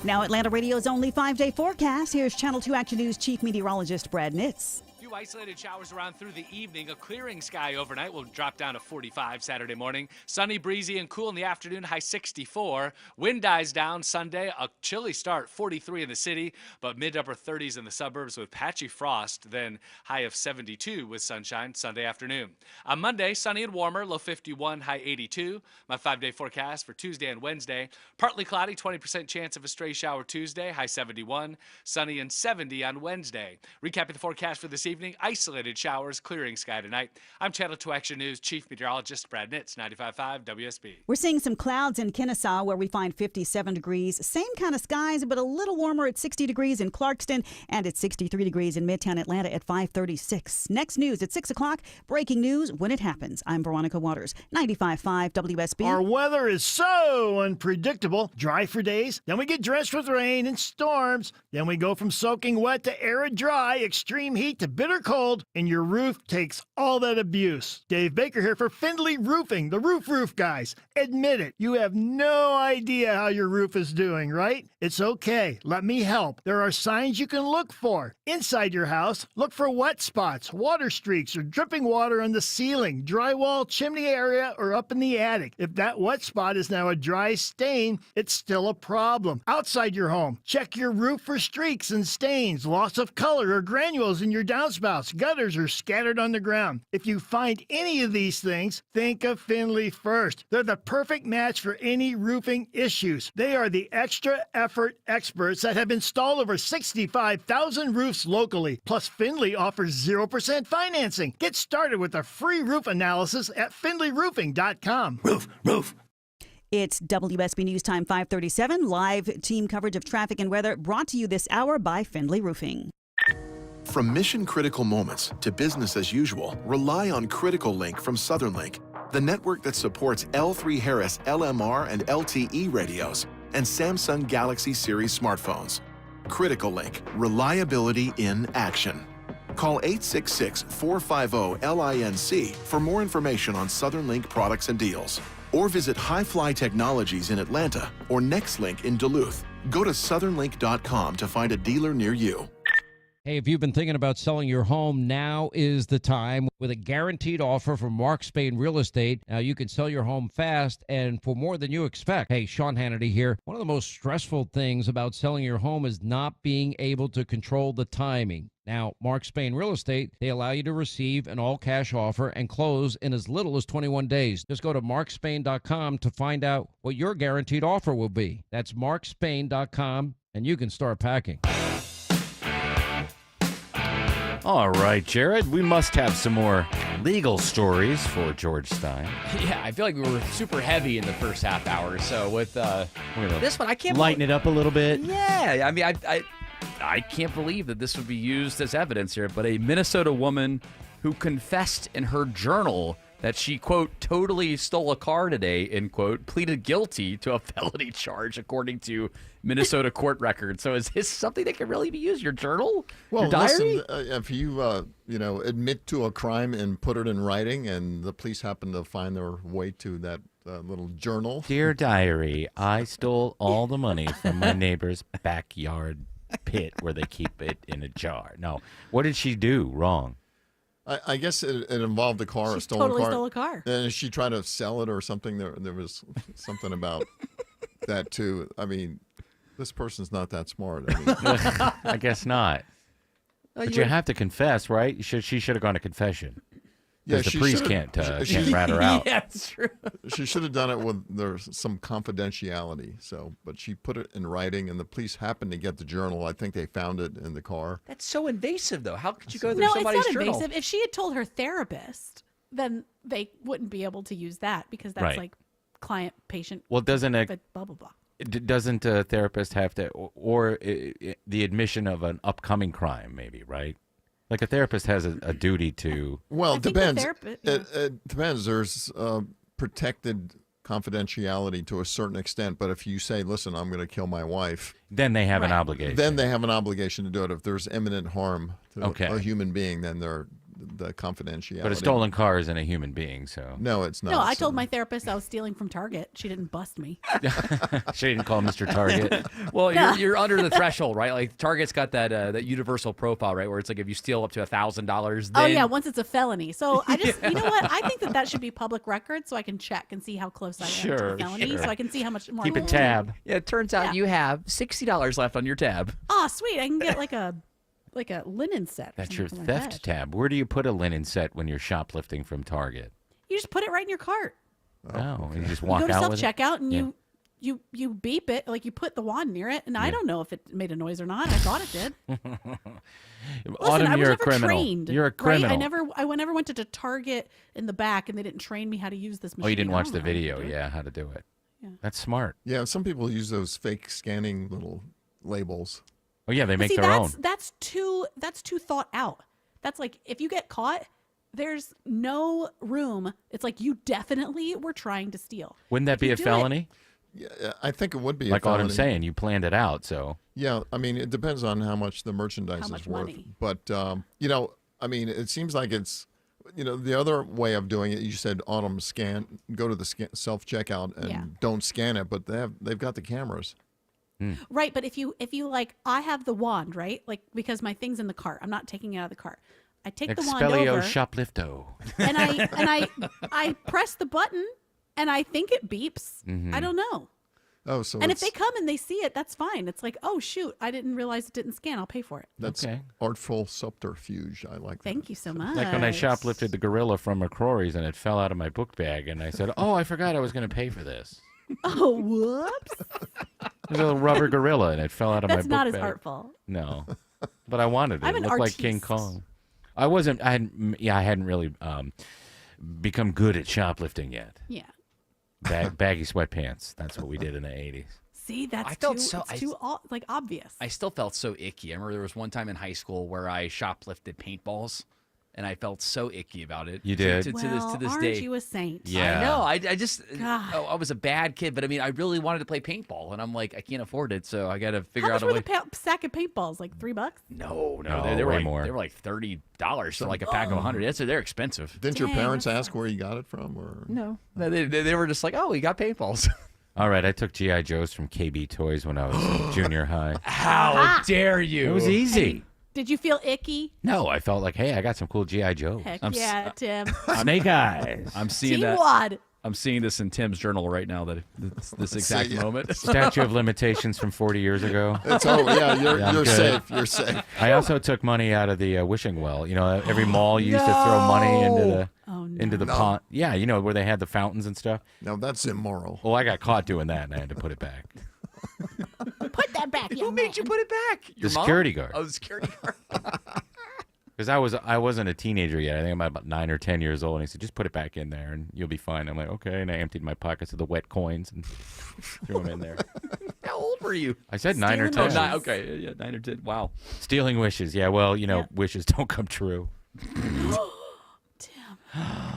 Now Atlanta Radio's only 5-day forecast. Here's Channel 2 Action News Chief Meteorologist Brad Nitz. Few isolated showers around through the evening. A clearing sky overnight will drop down to 45 Saturday morning. Sunny, breezy, and cool in the afternoon, high 64. Wind dies down Sunday. A chilly start, 43 in the city, but mid-upper 30s in the suburbs with patchy frost. Then high of 72 with sunshine Sunday afternoon. On Monday, sunny and warmer, low 51, high 82. My 5-day forecast for Tuesday and Wednesday. Partly cloudy, 20% chance of a stray shower Tuesday, high 71. Sunny and 70 on Wednesday. Recapping the forecast for this evening. evening. Isolated showers, clearing sky tonight. I'm Channel 2 Action News Chief Meteorologist Brad Nitz, 95.5 WSB. We're seeing some clouds in Kennesaw where we find 57 degrees. Same kind of skies, but a little warmer at 60 degrees in Clarkston and at 63 degrees in Midtown Atlanta at 536. Next news at 6 o'clock. Breaking news when it happens. I'm Veronica Waters, 95.5 WSB. Our weather is so unpredictable. Dry for days, then we get drenched with rain and storms. Then we go from soaking wet to arid dry, extreme heat to bitter cold, and your roof takes all that abuse. Dave Baker here for Findlay Roofing, the roof guys. Admit it, you have no idea how your roof is doing, right? It's okay. Let me help. There are signs you can look for. Inside your house, look for wet spots, water streaks, or dripping water on the ceiling, drywall, chimney area, or up in the attic. If that wet spot is now a dry stain, it's still a problem. Outside your home, check your roof for streaks and stains, loss of color or granules in your downspouts, gutters, or scattered on the ground. If you find any of these things, think of Findlay first. They're the perfect match for any roofing issues. They are the extra effort experts that have installed over 65,000 roofs locally. Plus, Findlay offers 0% financing. Get started with a free roof analysis at findlayroofing.com. Roof. It's WSB News Time 537, live team coverage of traffic and weather brought to you this hour by Findlay Roofing. From mission-critical moments to business as usual, rely on Critical Link from Southern Link, the network that supports L3 Harris LMR and LTE radios and Samsung Galaxy Series smartphones. Critical Link, reliability in action. Call 866-450-LINC for more information on Southern Link products and deals. Or visit Highfly Technologies in Atlanta or NextLink in Duluth. Go to southernlink.com to find a dealer near you. Hey, if you've been thinking about selling your home, now is the time. With a guaranteed offer from Mark Spain Real Estate, now you can sell your home fast and for more than you expect. Hey, Sean Hannity here. One of the most stressful things about selling your home is not being able to control the timing. Now, Mark Spain Real Estate, they allow you to receive an all-cash offer and close in as little as 21 days. Just go to markspain.com to find out what your guaranteed offer will be. That's markspain.com, and you can start packing. All right, Jared, we must have some more legal stories for George Stein. Yeah, I feel like we were super heavy in the first half hour. So with this one, I can't lighten it up a little bit. Yeah, I mean, I can't believe that this would be used as evidence here. But a Minnesota woman who confessed in her journal that she, quote, totally stole a car today, end quote, pleaded guilty to a felony charge, according to Minnesota court records. So is this something that can really be used? Your journal? Well, your diary? listen, if you, admit to a crime and put it in writing and the police happen to find their way to that little journal. Dear diary, I stole all the money from my neighbor's backyard pit where they keep it in a jar. No, what did she do wrong? I guess it involved a car, a stolen totally car. stole a car. And she tried to sell it or something. There was something about that too. I mean, this person's not that smart. I mean, I guess not. But you have to confess, right? She should have gone to confession. Because the priest can't rat her out. Yeah, that's true. She should have done it with there's some confidentiality. So, but she put it in writing, and the police happened to get the journal. I think they found it in the car. That's so invasive, though. How could you go through No, somebody's it's not journal? invasive. If she had told her therapist, then they wouldn't be able to use that because that's Right. like client-patient. Well, doesn't it? Blah blah blah. Doesn't a therapist have to, or the admission of an upcoming crime, maybe, right? Like a therapist has a duty to. Well, it depends. yeah. It depends. There's protected confidentiality to a certain extent, but if you say, "Listen, I'm going to kill my wife," then they have an obligation. Then they have an obligation to do it. If there's imminent harm to Okay. a human being, then they're the confidentiality. But a stolen car isn't a human being, so. No, it's not. No, I told my therapist I was stealing from Target. She didn't bust me. She didn't call Mr. Target. Well, No. you're under the threshold, right? Like Target's got that universal profile, right? Where it's like if you steal up to $1,000, Oh yeah, once it's a felony. So I just, you know what? I think that should be public record, so I can check and see how close I am to Sure, the felony, sure. so I can see how much more. keep I a can tab. Yeah, it turns out you have $60 left on your tab. Oh, sweet! I can get like a linen set. or That's your something like theft that. tab. Where do you put a linen set when you're shoplifting from Target? You just put it right in your cart. Oh, you just You walk go to out with it? self checkout and Yeah. you you beep it, like you put the wand near it, and I don't know if it made a noise or not. I thought it did. Listen, Autumn, I was you're never a criminal. trained. You're a right? criminal. I never went to Target in the back, and they didn't train me how to use this machine. Oh, you didn't I watch don't the know how to video? do it. Yeah, how to do it. Yeah. That's smart. Yeah, some people use those fake scanning little labels. Oh yeah, they But make see, their own. that's too thought out. That's like if you get caught, there's no room. It's like you definitely were trying to steal. Wouldn't that If be you a do it- felony? Yeah, I think it would be Like a felony. Autumn's saying, you planned it out, so. Yeah, I mean, it depends on how much the merchandise How much is worth. money. But, I mean, it seems like it's, the other way of doing it, you said Autumn go to the self-checkout and don't scan it, but they've got the cameras. Right, but if you like, I have the wand, right? Like because my thing's in the cart. I'm not taking it out of the cart. I take the wand Expelio over, shoplifto. and I press the button, and I think it beeps. Mhm. I don't know. Oh, so And if they come and they see it, that's fine. It's like, oh shoot, I didn't realize it didn't scan. I'll pay for it. That's artful subterfuge. I like that. Thank you so much. Like when I shoplifted the gorilla from McCrory's and it fell out of my book bag, and I said, "Oh, I forgot I was going to pay for this." Oh, whoops. It was a little rubber gorilla, and it fell out of my book That's not bag. as artful. No, but I wanted it. I'm It an looked like King artiste. Kong. I wasn't. I hadn't really become good at shoplifting yet. Yeah. Baggy sweatpants. That's what we did in the 80s. See, that's I felt too, so- it's too like obvious. I still felt so icky. I remember there was one time in high school where I shoplifted paintballs, and I felt so icky about it. You did? To Well, this aren't day. you a saint? Yeah. I know. I just God. I was a bad kid, but I mean, I really wanted to play paintball, and I'm like, I can't afford it, so I got to figure How much out a were way. the sack of paintballs? Like $3? No, No, they were way like more. They were like $30 for like a pack of 100. They're expensive. Didn't your Dang, parents that ask where you got it from? Or No, they were just like, oh, we got paintballs. All right, I took GI Joes from KB Toys when I was in junior high. How dare you? It was easy. Did you feel icky? No, I felt like, hey, I got some cool GI Joes. Heck I'm s- yeah, Tim. Snake Eyes. I'm seeing Team that. Wad. I'm seeing this in Tim's journal right now. That this exact yeah. moment. Statue of limitations from 40 years ago. It's over. Yeah, I'm you're good. safe. You're safe. I also took money out of the wishing well. You know, every mall used to throw money into the No. pond. Yeah, you know, where they had the fountains and stuff. No, that's immoral. Well, I got caught doing that, and I had to put it back. Put that back, Who made you put it back? Your mom? security guard. Oh, the security guard. Because I wasn't a teenager yet. I think I'm about 9 or 10 years old. And he said, just put it back in there, and you'll be fine. I'm like, okay. And I emptied my pockets of the wet coins and threw them in there. How old were you? I said 9 or Stealing 10. Oh, nine, okay, yeah, 9 or 10. Wow. Stealing wishes. Yeah, well, you know, wishes don't come true.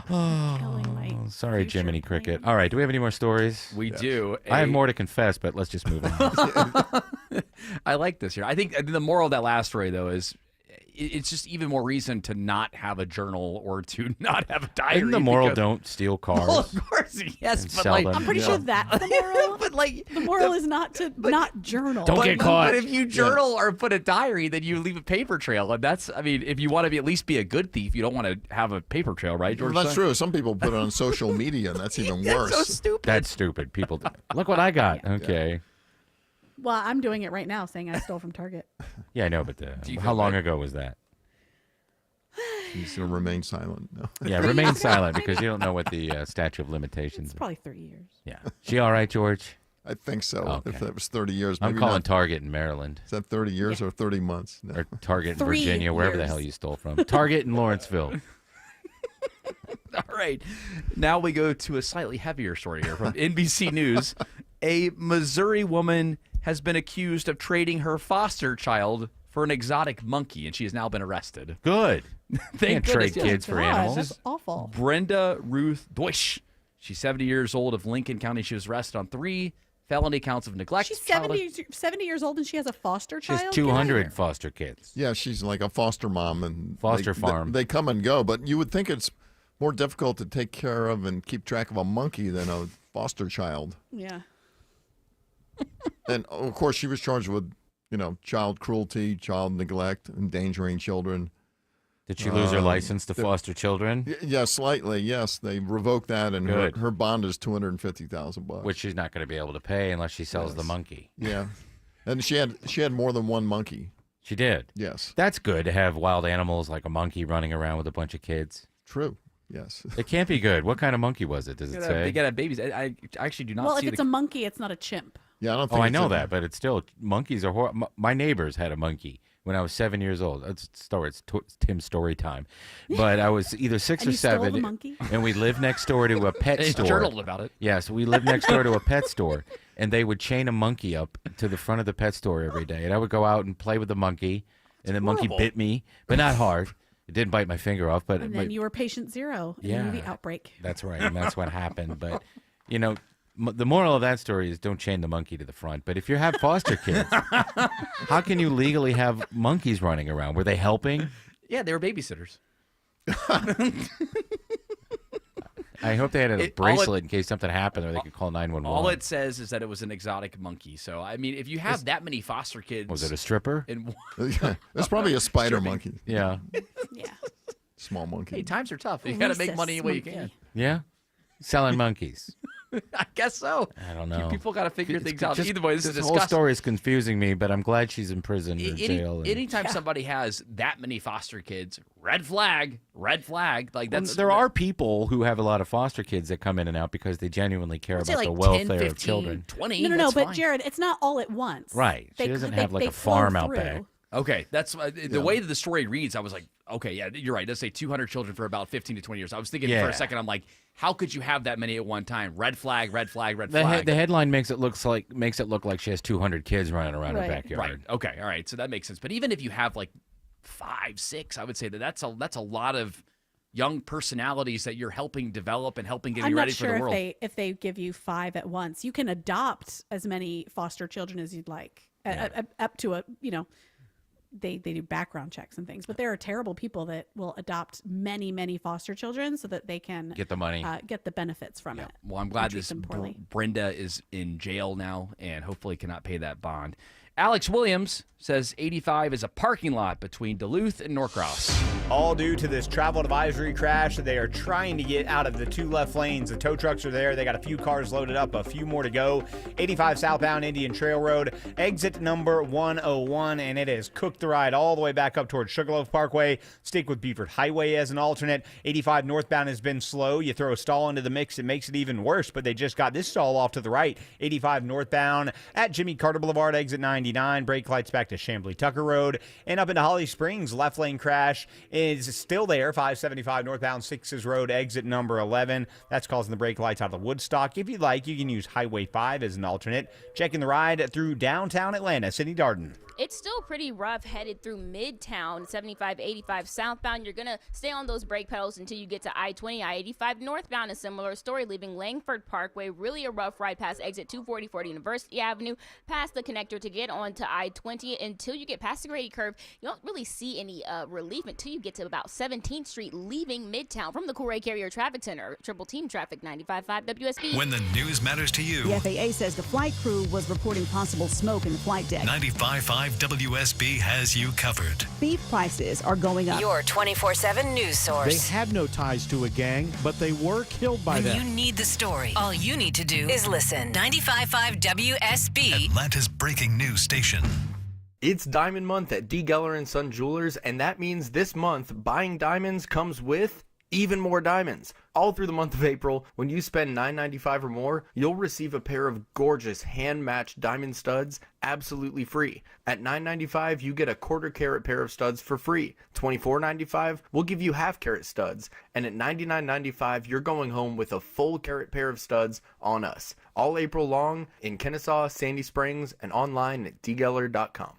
Killing my Oh, sorry, future Jiminy plan. Cricket. All right, do we have any more stories? We do. I have more to confess, but let's just move on. I like this here. I think the moral of that last story, though, is it's just even more reason to not have a journal or to not have a diary. Isn't the moral because- don't steal cars? Well, of course, yes, and but sell like them. I'm pretty Yeah. sure that's the moral. but like The moral is not to not journal. Don't get caught. But if you journal or put a diary, then you leave a paper trail, and that's. I mean, if you want to be at least be a good thief, you don't want to have a paper trail, right, George? Well, that's true. Some people put it on social media, and that's even worse. So stupid. That's stupid. People, look what I got. Okay. Well, I'm doing it right now, saying I stole from Target. Yeah, I know, but you how feel long bad? ago was that? He's going to remain silent. No. Yeah, remain silent because you don't know what the statute of limitations It's is. probably 30 years. Yeah. She all right, George? I think so. Okay. If that was 30 years, I'm maybe calling not. Target in Maryland. Is that 30 years or 30 months? No. Or Target in 3 Virginia, wherever the years. hell you stole from. Target in Lawrenceville. All right. Now we go to a slightly heavier story here from NBC News. A Missouri woman has been accused of trading her foster child for an exotic monkey, and she has now been arrested. Good. Thank Can't trade goodness, yes. kids for God, animals. That's awful. Brenda Ruth Deutsch. She's 70 years old of Lincoln County. She was arrested on 3 felony counts of neglect. She's child- 70 years old and she has a foster She child? has Get out of 200 here. foster kids. Yeah, she's like a foster mom and Foster farm. They come and go, but you would think it's more difficult to take care of and keep track of a monkey than a foster child. Yeah. And of course, she was charged with, child cruelty, child neglect, endangering children. Did she lose her license to foster children? Yeah, slightly. Yes, they revoked that, and Good. her bond is $250,000. Which she's not going to be able to pay unless she sells the Yes. monkey. Yeah, and she had more than one monkey. She did. Yes, That's good to have wild animals like a monkey running around with a bunch of kids. true. Yes. It can't be good. What kind of monkey was it? Does it say? They gotta have babies. I actually do not Well, see if it's a monkey, it's not a chimp. Yeah, I don't Oh, I know that, but it's still monkeys are horrible. My neighbors had a monkey when I was 7 years old. It's Tim's story time, but I was either 6 And or you stole 7, the monkey? and we lived next door to a pet And he store. journaled about it. Yeah, so we lived next door to a pet store, and they would chain a monkey up to the front of the pet store every day, and I would go out and play with the monkey, and the monkey horrible. bit me, but not hard. It didn't bite my finger off, but And then you were patient zero in yeah, the movie Outbreak. That's right, and that's what happened. But you know, the moral of that story is don't chain the monkey to the front. But if you have foster kids, how can you legally have monkeys running around? Were they helping? Yeah, they were babysitters. I hope they had a All bracelet in case something happened, or they could call 911. All it says is that it was an exotic monkey. So I mean, if you have that many foster kids, Was it a stripper? In That's probably a spider Stripping. monkey. Yeah. Yeah. Small monkey. Hey, times are tough. You got to make money any way you can. Yeah, selling monkeys. I guess so. I don't know. People got to figure It's things out. just- Either way, this is whole disgusting. story is confusing me, but I'm glad she's in prison or jail. and- Anytime somebody has that many foster kids, red flag, red flag. Like Well, that's there are people who have a lot of foster kids that come in and out because they genuinely care I'd say about the like welfare 10, of 15, children. 20. No, that's but fine. Jared, it's not all at once. Right. She doesn't have like a flow farm out through. back. Okay, that's the way that the story reads. I was like, okay, yeah, you're right. Let's say 200 children for about 15 to 20 years. I was thinking for Yeah. a second, I'm like, how could you have that many at one time? Red flag, red flag, red The, flag. the headline makes it look like she has 200 kids running around her Right. backyard. Right. Okay. All right. So that makes sense. But even if you have like 5, 6, I would say that's a lot of young personalities that you're helping develop and helping get I'm you not ready sure for the world. if they give you 5 at once. You can adopt as many foster children as you'd like, up to a They do background checks and things, but there are terrible people that will adopt many foster children so that they can Get the money. get the benefits from it. Well, I'm glad Treat this them poorly. Brenda is in jail now and hopefully cannot pay that bond. Alex Williams says 85 is a parking lot between Duluth and Norcross. All due to this travel advisory crash. They are trying to get out of the 2 left lanes. The tow trucks are there. They got a few cars loaded up, a few more to go. 85 southbound Indian Trail Road, exit number 101, and it has cooked the ride all the way back up towards Sugarloaf Parkway. Stick with Beaufort Highway as an alternate. 85 northbound has been slow. You throw a stall into the mix, it makes it even worse, but they just got this stall off to the right. 85 northbound at Jimmy Carter Boulevard, exit 99. Brake lights back to Chambly Tucker Road. And up into Holly Springs, left lane crash is still there. 575 northbound 6's Road, exit number 11. That's causing the brake lights out of Woodstock. If you'd like, you can use Highway 5 as an alternate. Checking the ride through downtown Atlanta. Sydney Darden. It's still pretty rough headed through Midtown, 75, 85 southbound. You're going to stay on those brake pedals until you get to I-20. I-85 northbound, a similar story, leaving Langford Parkway. Really a rough ride past exit 240 University Avenue, past the connector to get onto I-20 until you get past the Grady Curve. You don't really see any relief until you get to about 17th Street, leaving Midtown from the Coray Carrier Traffic Center. Triple Team Traffic, 95.5 WSB. When the news matters to you. The FAA says the flight crew was reporting possible smoke in the flight deck. 95.5 WSB has you covered. Beef prices are going up. Your 24/7 news source. They had no ties to a gang, but they were killed by When them. you need the story, all you need to do is listen. 95.5 WSB. Atlanta's breaking news station. It's Diamond Month at D. Geller & Son Jewelers, and that means this month, buying diamonds comes with even more diamonds. All through the month of April, when you spend $9.95 or more, you'll receive a pair of gorgeous hand-matched diamond studs absolutely free. At $9.95, you get a quarter-carat pair of studs for free. $24.95, we'll give you half-carat studs. And at $99.95, you're going home with a full-carat pair of studs on us. All April long in Kennesaw, Sandy Springs, and online at dgeller.com.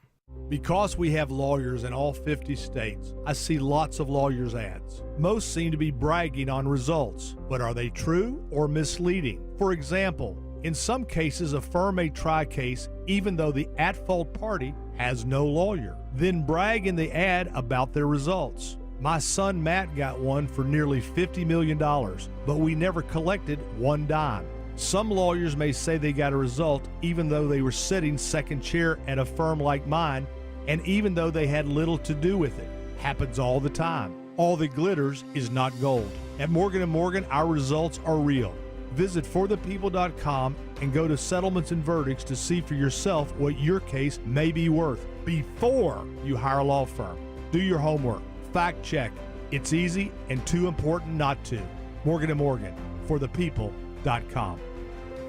Because we have lawyers in all 50 states, I see lots of lawyers' ads. Most seem to be bragging on results, but are they true or misleading? For example, in some cases, a firm may try a case even though the at-fault party has no lawyer, then brag in the ad about their results. My son Matt got one for nearly $50 million, but we never collected one dime. Some lawyers may say they got a result even though they were sitting second chair at a firm like mine, and even though they had little to do with it. Happens all the time. All that glitters is not gold. At Morgan & Morgan, our results are real. Visit forthepeople.com and go to Settlements and Verdicts to see for yourself what your case may be worth before you hire a law firm. Do your homework. Fact check. It's easy and too important not to. Morgan & Morgan, forthepeople.com.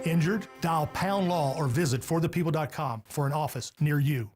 Injured? Dial Pound Law or visit forthepeople.com for an office near you.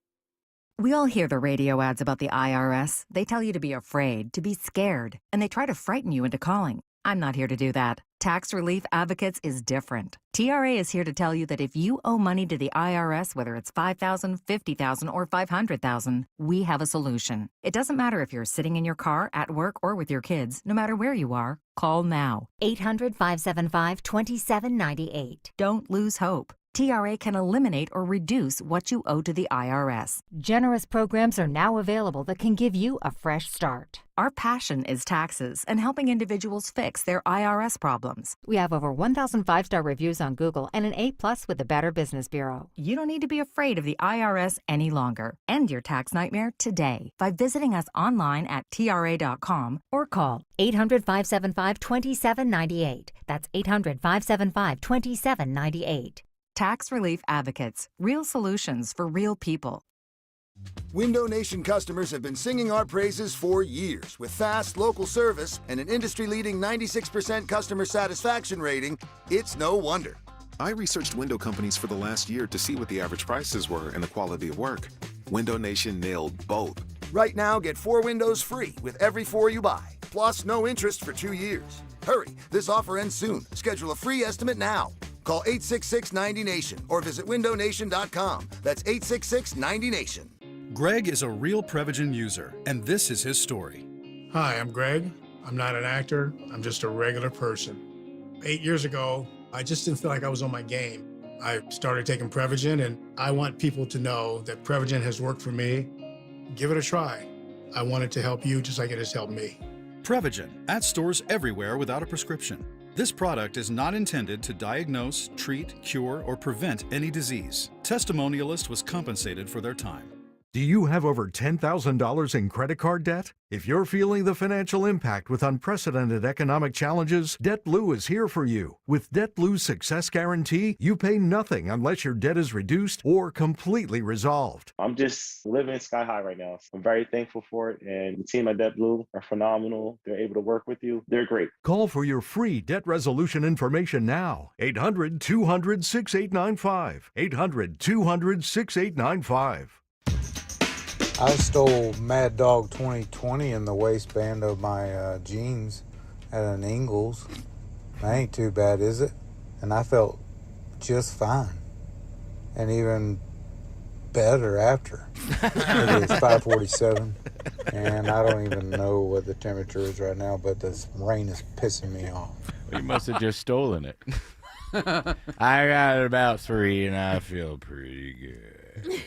We all hear the radio ads about the IRS. They tell you to be afraid, to be scared, and they try to frighten you into calling. I'm not here to do that. Tax Relief Advocates is different. TRA is here to tell you that if you owe money to the IRS, whether it's $5,000, $50,000, or $500,000, we have a solution. It doesn't matter if you're sitting in your car, at work, or with your kids. No matter where you are, call now. 800-575-2798. Don't lose hope. TRA can eliminate or reduce what you owe to the IRS. Generous programs are now available that can give you a fresh start. Our passion is taxes and helping individuals fix their IRS problems. We have over 1,000 5-star reviews on Google and an A+ with the Better Business Bureau. You don't need to be afraid of the IRS any longer. End your tax nightmare today by visiting us online at TRA.com or call 800-575-2798. That's 800-575-2798. Tax Relief Advocates. Real solutions for real people. Window Nation customers have been singing our praises for years. With fast, local service and an industry-leading 96% customer satisfaction rating, it's no wonder. I researched window companies for the last year to see what the average prices were and the quality of work. Window Nation nailed both. Right now, get 4 windows free with every 4 you buy, plus no interest for 2 years. Hurry, this offer ends soon. Schedule a free estimate now. Call 866-90NATION or visit windownation.com. That's 866-90NATION. Greg is a real Prevagen user, and this is his story. Hi, I'm Greg. I'm not an actor. I'm just a regular person. 8 years ago, I just didn't feel like I was on my game. I started taking Prevagen, and I want people to know that Prevagen has worked for me. Give it a try. I want it to help you just like it has helped me. Prevagen, at stores everywhere without a prescription. This product is not intended to diagnose, treat, cure, or prevent any disease. Testimonialist was compensated for their time. Do you have over $10,000 in credit card debt? If you're feeling the financial impact with unprecedented economic challenges, DebtBlue is here for you. With DebtBlue's Success Guarantee, you pay nothing unless your debt is reduced or completely resolved. I'm just living sky high right now. I'm very thankful for it, and the team at DebtBlue are phenomenal. They're able to work with you. They're great. Call for your free debt resolution information now. 800-200-6895. 800-200-6895. I stole Mad Dog 2020 in the waistband of my jeans at an Ingles. That ain't too bad, is it? And I felt just fine. And even better after. It is 5:47, and I don't even know what the temperature is right now, but this rain is pissing me off. Well, you must have just stolen it. I got about 3, and I feel pretty good.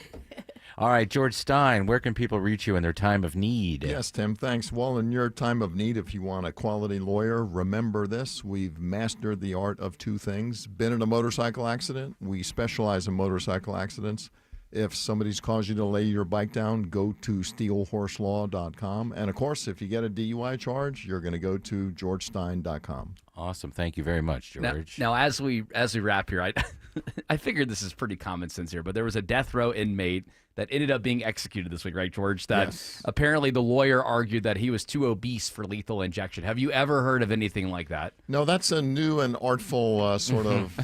All right, George Stein, where can people reach you in their time of need? Yes, Tim, thanks. Well, in your time of need, if you want a quality lawyer, remember this. We've mastered the art of 2 things. Been in a motorcycle accident? We specialize in motorcycle accidents. If somebody's caused you to lay your bike down, go to steelhorselaw.com. And, of course, if you get a DUI charge, you're going to go to georgestein.com. Awesome. Thank you very much, George. Now as we wrap here, I figured this is pretty common sense here, but there was a death row inmate that ended up being executed this week, right, George? That apparently the lawyer argued that he was too obese for lethal injection. Have you ever heard of anything like that? No, that's a new and artful sort of,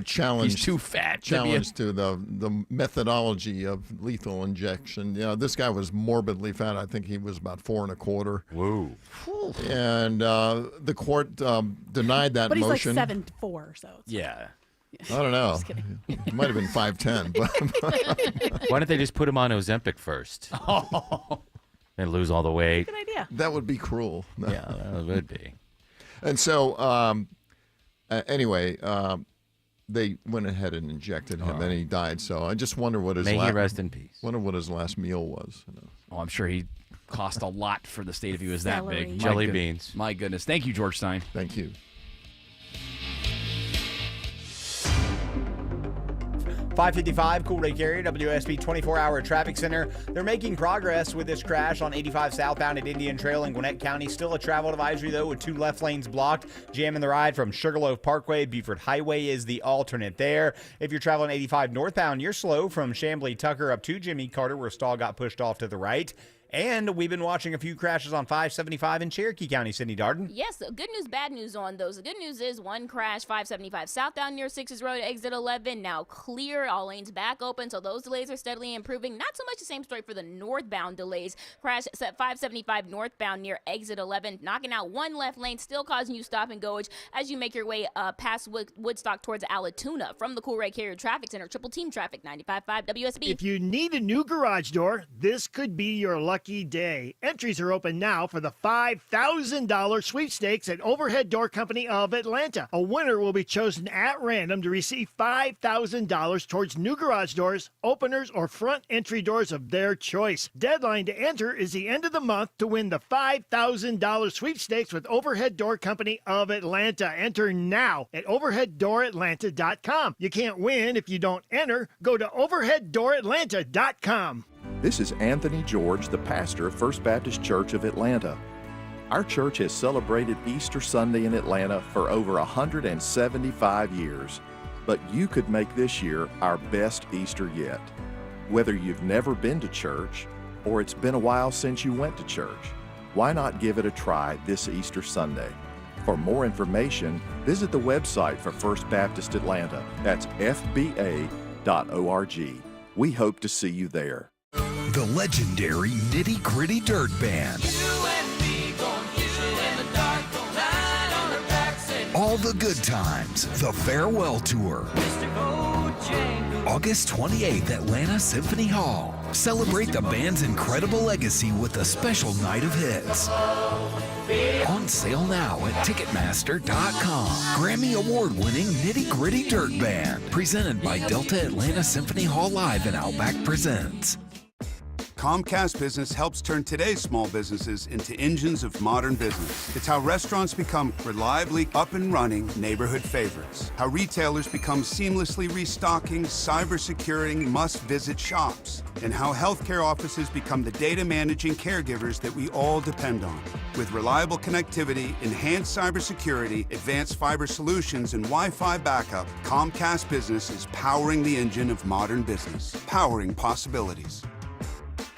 challenge. He's too fat. Challenge to the methodology of lethal injection. This guy was morbidly fat. I think he was about 4 1/4. Whoa. And the court denied that but he's motion. like 7'4", so it's yeah. I don't know. Just kidding. He might have been 5'10". But why don't they just put him on Ozempic first? And lose all the weight? Good idea. That would be cruel. Yeah, that would be. And so, anyway, they went ahead and injected him, and he died. So I just wonder what his May he rest in peace. Wonder what his last meal was. Oh, I'm sure he cost a lot for the state if he was that Celery. big. Jelly beans. My goodness. Thank you, George Stein. Thank you. 555, Cool Ray Carrier, WSB 24-hour traffic center. They're making progress with this crash on 85 southbound at Indian Trail in Gwinnett County. Still a travel advisory, though, with 2 left lanes blocked. Jamming the ride from Sugarloaf Parkway. Beaufort Highway is the alternate there. If you're traveling 85 northbound, you're slow from Chamblee Tucker up to Jimmy Carter, where stall got pushed off to the right. And we've been watching a few crashes on 575 in Cherokee County, Sydney Darden. Yes, good news, bad news on those. The good news is one crash, 575 southbound near 6's Road, exit 11, now clear, all lanes back open, so those delays are steadily improving. Not so much the same story for the northbound delays. Crash at 575 northbound near exit 11, knocking out one left lane, still causing you stop and goage as you make your way past Woodstock towards Allatoona. From the Coolray Carrier Traffic Center, triple team traffic, 95.5 WSB. If you need a new garage door, this could be your lucky day. Entries are open now for the $5,000 sweepstakes at Overhead Door Company of Atlanta. A winner will be chosen at random to receive $5,000 towards new garage doors, openers, or front entry doors of their choice. Deadline to enter is the end of the month to win the $5,000 sweepstakes with Overhead Door Company of Atlanta. Enter now at overheaddooratlanta.com. You can't win if you don't enter. Go to overheaddooratlanta.com. This is Anthony George, the pastor of First Baptist Church of Atlanta. Our church has celebrated Easter Sunday in Atlanta for over 175 years, but you could make this year our best Easter yet. Whether you've never been to church or it's been a while since you went to church, why not give it a try this Easter Sunday? For more information, visit the website for First Baptist Atlanta. That's fba.org. We hope to see you there. The legendary Nitty Gritty Dirt Band. All the good times. The Farewell Tour. August 28th, Atlanta Symphony Hall. Celebrate the band's incredible legacy with a special night of hits. On sale now at Ticketmaster.com. Grammy Award-winning Nitty Gritty Dirt Band. Presented by Delta Atlanta Symphony Hall Live and Outback Presents. Comcast Business helps turn today's small businesses into engines of modern business. It's how restaurants become reliably up and running neighborhood favorites. How retailers become seamlessly restocking, cyber-securing, must-visit shops. And how healthcare offices become the data managing caregivers that we all depend on. With reliable connectivity, enhanced cybersecurity, advanced fiber solutions, and Wi-Fi backup, Comcast Business is powering the engine of modern business. Powering possibilities.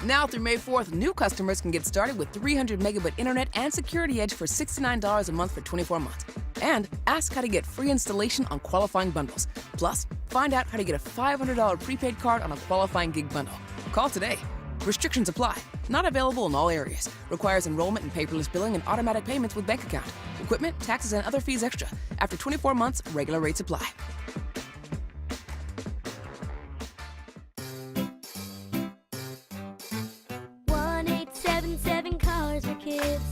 Now through May 4th, new customers can get started with 300 megabit internet and Security Edge for $69 a month for 24 months. And ask how to get free installation on qualifying bundles. Plus, find out how to get a $500 prepaid card on a qualifying gig bundle. Call today. Restrictions apply. Not available in all areas. Requires enrollment and paperless billing and automatic payments with bank account. Equipment, taxes, and other fees extra. After 24 months, regular rates apply. Cars for Kids.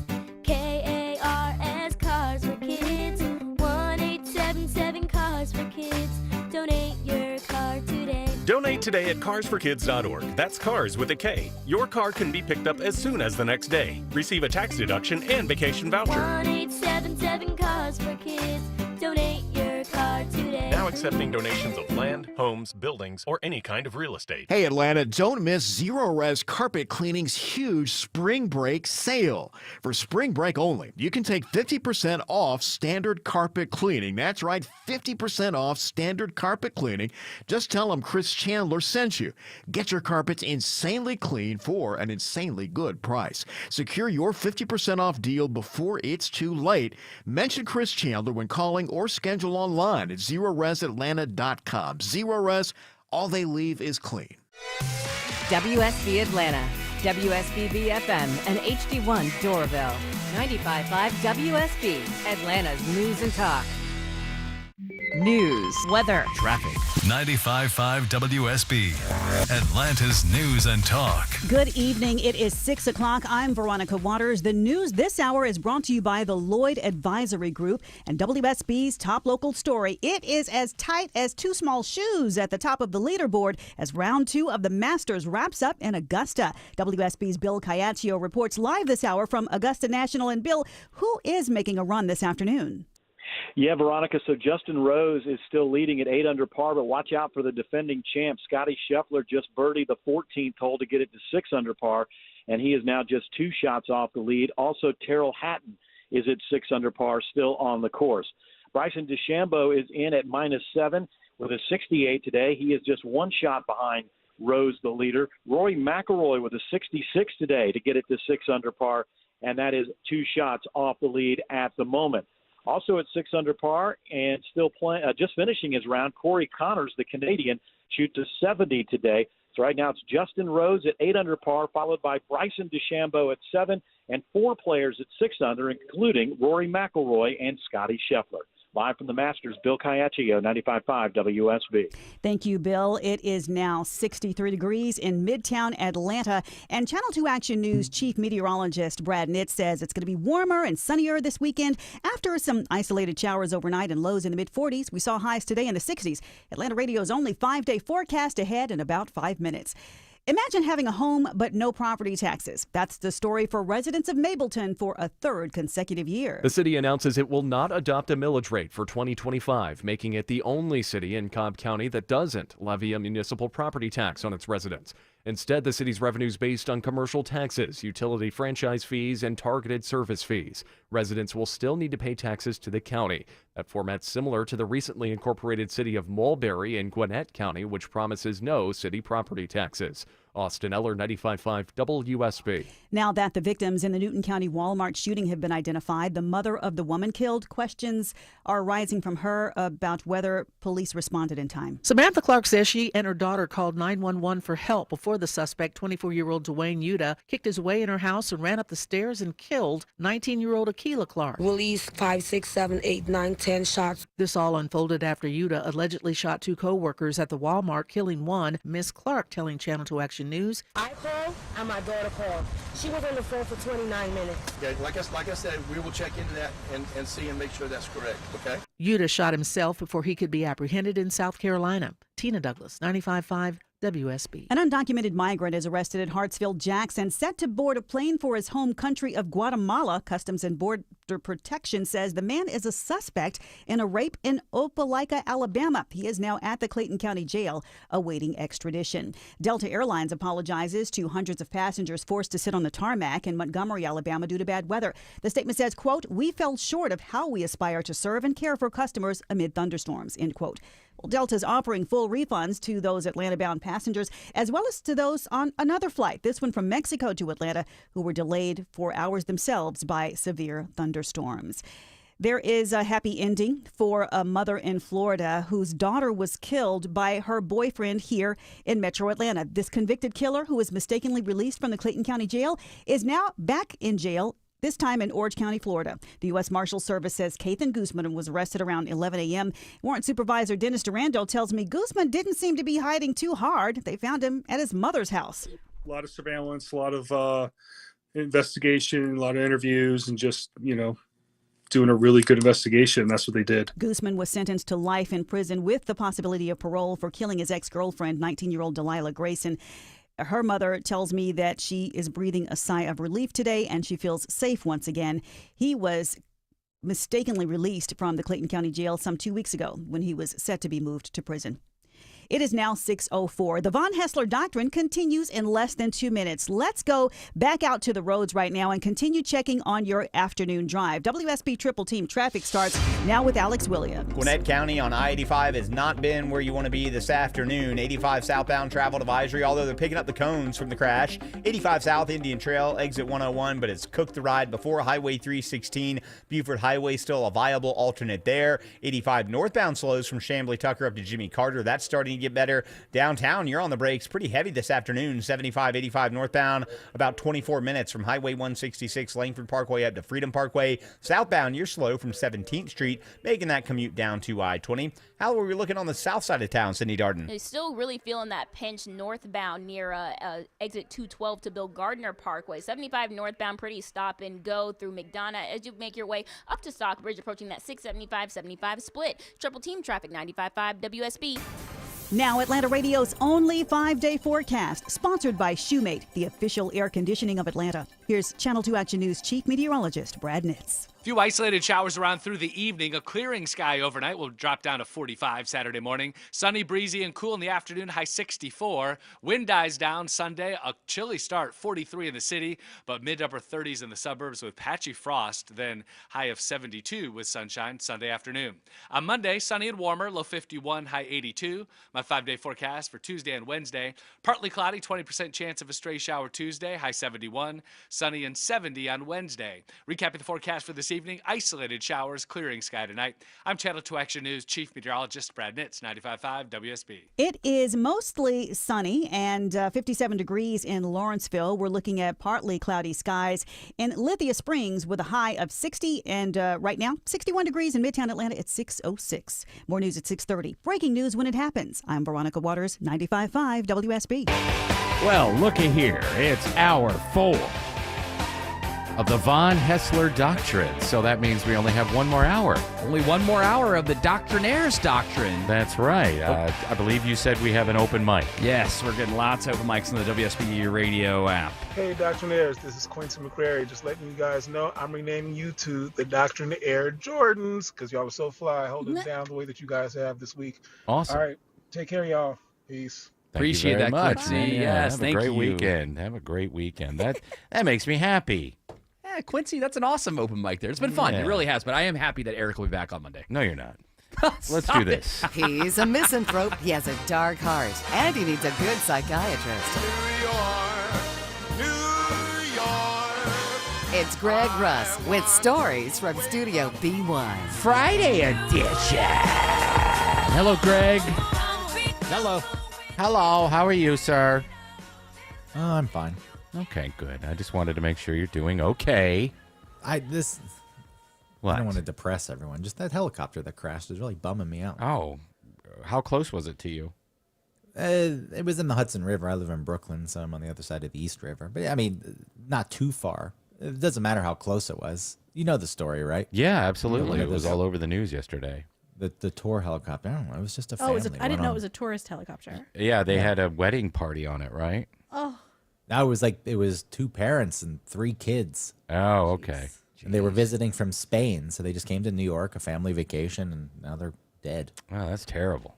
K-A-R-S, Cars for Kids. 1-877 Cars for Kids. Donate your car today. Donate today at carsforkids.org. That's cars with a K. Your car can be picked up as soon as the next day. Receive a tax deduction and vacation voucher. 1-877 Cars for Kids. Donate your car today. Now accepting donations of land, homes, buildings, or any kind of real estate. Hey Atlanta, don't miss Zero Res Carpet Cleaning's huge spring break sale. For spring break only, you can take 50% off standard carpet cleaning. That's right, 50% off standard carpet cleaning. Just tell them Chris Chandler sent you. Get your carpets insanely clean for an insanely good price. Secure your 50% off deal before it's too late. Mention Chris Chandler when calling or schedule online at ZeroResAtlanta.com. Zero Res, all they leave is clean. WSB Atlanta, WSB BFM, and HD1 Doraville. 95.5 WSB, Atlanta's News and Talk. News, weather, traffic. 95.5 WSB, Atlanta's News and Talk. Good evening. It is 6 o'clock. I'm Veronica Waters. The news this hour is brought to you by the Lloyd Advisory Group and WSB's top local story. It is as tight as two small shoes at the top of the leaderboard as round 2 of the Masters wraps up in Augusta. WSB's Bill Caiaccio reports live this hour from Augusta National. And Bill, who is making a run this afternoon? Yeah, Veronica, so Justin Rose is still leading at 8 under par, but watch out for the defending champ. Scotty Scheffler just birdied the 14th hole to get it to 6 under par, and he is now just 2 shots off the lead. Also, Terrell Hatton is at 6 under par, still on the course. Bryson DeChambeau is in at -7 with a 68 today. He is just 1 shot behind Rose the leader. Rory McIlroy with a 66 today to get it to 6 under par, and that is 2 shots off the lead at the moment. Also at 6 under par and still playing, just finishing his round, Corey Connors, the Canadian, shoots a 70 today. So right now it's Justin Rose at 8 under par, followed by Bryson DeChambeau at 7, and 4 players at 6 under, including Rory McIlroy and Scotty Scheffler. Live from the Masters, Bill Caiaccio, 95.5 WSB. Thank you, Bill. It is now 63 degrees in Midtown Atlanta. And Channel 2 Action News Chief Meteorologist Brad Nitz says it's going to be warmer and sunnier this weekend after some isolated showers overnight and lows in the mid-40s. We saw highs today in the 60s. Atlanta Radio's only 5-day forecast ahead in about 5 minutes. Imagine having a home but no property taxes. That's the story for residents of Mableton for a 3rd consecutive year. The city announces it will not adopt a millage rate for 2025, making it the only city in Cobb County that doesn't levy a municipal property tax on its residents. Instead, the city's revenue is based on commercial taxes, utility franchise fees, and targeted service fees. Residents will still need to pay taxes to the county. That format's similar to the recently incorporated city of Mulberry in Gwinnett County, which promises no city property taxes. Austin Eller, 95.5 WSB. Now that the victims in the Newton County Walmart shooting have been identified, the mother of the woman killed, questions are rising from her about whether police responded in time. Samantha Clark says she and her daughter called 911 for help before the suspect, 24-year-old Dwayne Yuta, kicked his way in her house and ran up the stairs and killed 19-year-old Akila Clark. Released 5, 6, 7, 8, 9, 10 shots. This all unfolded after Yuta allegedly shot 2 co-workers at the Walmart, killing one. Miss Clark telling Channel 2 Action News, I called and my daughter called. She was on the phone for 29 minutes. Okay, like I said, we will check into that and see and make sure that's correct, okay? Yuta shot himself before he could be apprehended in South Carolina. Tina Douglas, 95.5 WSB. An undocumented migrant is arrested at Hartsfield Jackson, set to board a plane for his home country of Guatemala. Customs and Border Protection says the man is a suspect in a rape in Opelika, Alabama. He is now at the Clayton County Jail awaiting extradition. Delta Airlines apologizes to hundreds of passengers forced to sit on the tarmac in Montgomery, Alabama due to bad weather. The statement says, quote, "We fell short of how we aspire to serve and care for customers amid thunderstorms," end quote. Well, Delta's offering full refunds to those Atlanta-bound passengers, as well as to those on another flight, this one from Mexico to Atlanta, who were delayed for hours themselves by severe thunderstorms. There is a happy ending for a mother in Florida whose daughter was killed by her boyfriend here in Metro Atlanta. This convicted killer, who was mistakenly released from the Clayton County Jail, is now back in jail, this time in Orange County, Florida. The U.S. Marshal Service says Kathan Guzman was arrested around 11 a.m. Warrant Supervisor Dennis Durando tells me Guzman didn't seem to be hiding too hard. They found him at his mother's house. A lot of surveillance, a lot of investigation, a lot of interviews, and just, doing a really good investigation. That's what they did. Guzman was sentenced to life in prison with the possibility of parole for killing his ex-girlfriend, 19-year-old Delilah Grayson. Her mother tells me that she is breathing a sigh of relief today and she feels safe once again. He was mistakenly released from the Clayton County Jail some 2 weeks ago when he was set to be moved to prison. It is now 6:04. The Von Hessler Doctrine continues in less than 2 minutes. Let's go back out to the roads right now and continue checking on your afternoon drive. WSB Triple Team Traffic starts now with Alex Williams. Gwinnett County on I-85 has not been where you want to be this afternoon. 85 southbound travel advisory, although they're picking up the cones from the crash. 85 South Indian Trail, exit 101, but it's cooked the ride before. Highway 316, Buford Highway still a viable alternate there. 85 northbound slows from Chamblee Tucker up to Jimmy Carter. That's starting to get better. Downtown, you're on the brakes pretty heavy this afternoon. 75, 85 northbound, about 24 minutes from Highway 166, Langford Parkway up to Freedom Parkway. Southbound, you're slow from 17th Street, making that commute down to I-20. How are we looking on the south side of town, Cindy Darden? They're still really feeling that pinch northbound near exit 212 to Bill Gardner Parkway. 75 northbound, pretty stop and go through McDonough as you make your way up to Stockbridge, approaching that 675-75 split. Triple Team Traffic, 95.5 WSB. Now, Atlanta Radio's only 5-day forecast, sponsored by Shoemate, the official air conditioning of Atlanta. Here's Channel 2 Action News Chief Meteorologist Brad Nitz. Few isolated showers around through the evening. A clearing sky overnight will drop down to 45 Saturday morning. Sunny, breezy, and cool in the afternoon, high 64. Wind dies down Sunday. A chilly start, 43 in the city, but mid upper 30s in the suburbs with patchy frost. Then high of 72 with sunshine Sunday afternoon. On Monday, sunny and warmer, low 51, high 82. My 5-day forecast for Tuesday and Wednesday. Partly cloudy, 20% chance of a stray shower Tuesday, high 71. Sunny and 70 on Wednesday. Recapping the forecast for this evening, isolated showers, clearing sky tonight. I'm Channel 2 Action News Chief Meteorologist Brad Nitz, 95.5 WSB. It is mostly sunny and 57 degrees in Lawrenceville. We're looking at partly cloudy skies in Lithia Springs with a high of 60 and right now 61 degrees in Midtown Atlanta at 6:06. More news at 6:30. Breaking news when it happens. I'm Veronica Waters, 95.5 WSB. Well, looky here. It's hour 4 of the Von Hessler Doctrine. So that means we only have one more hour. Only one more hour of the Doctrinaires Doctrine. That's right. I believe you said we have an open mic. Yes, we're getting lots of open mics on the WSB radio app. Hey, Doctrinaires, this is Quincy McCrary. Just letting you guys know I'm renaming you to the Doctrinaire Jordans because y'all were so fly holding it down the way that you guys have this week. Awesome. All right. Take care, y'all. Peace. Appreciate that, Quincy. Yes, have a great weekend. Have a great weekend. That makes me happy. Yeah, Quincy, that's an awesome open mic there. It's been fun. Yeah. It really has. But I am happy that Eric will be back on Monday. No, you're not. Let's do this. He's a misanthrope. He has a dark heart. And he needs a good psychiatrist. It's Greg Russ with stories from Studio B1. Friday edition. Hello, Greg. Hello. Hello. How are you, sir? I'm fine. Okay, good. I just wanted to make sure you're doing okay. I What? don't want to depress everyone. Just that helicopter that crashed is really bumming me out. Oh, how close was it to you? It was in the Hudson River. I live in Brooklyn, so I'm on the other side of the East River. But I mean, not too far. It doesn't matter how close it was. You know the story, right? Yeah, absolutely. It was all over the news yesterday. The tour helicopter. I don't know. It was just a Oh, family. I didn't know it was a tourist helicopter. Yeah, they had a wedding party on it, right? Oh. No, it was 2 parents and 3 kids. Oh, okay. And they were visiting from Spain, so they just came to New York, a family vacation, and now they're dead. Wow, that's terrible.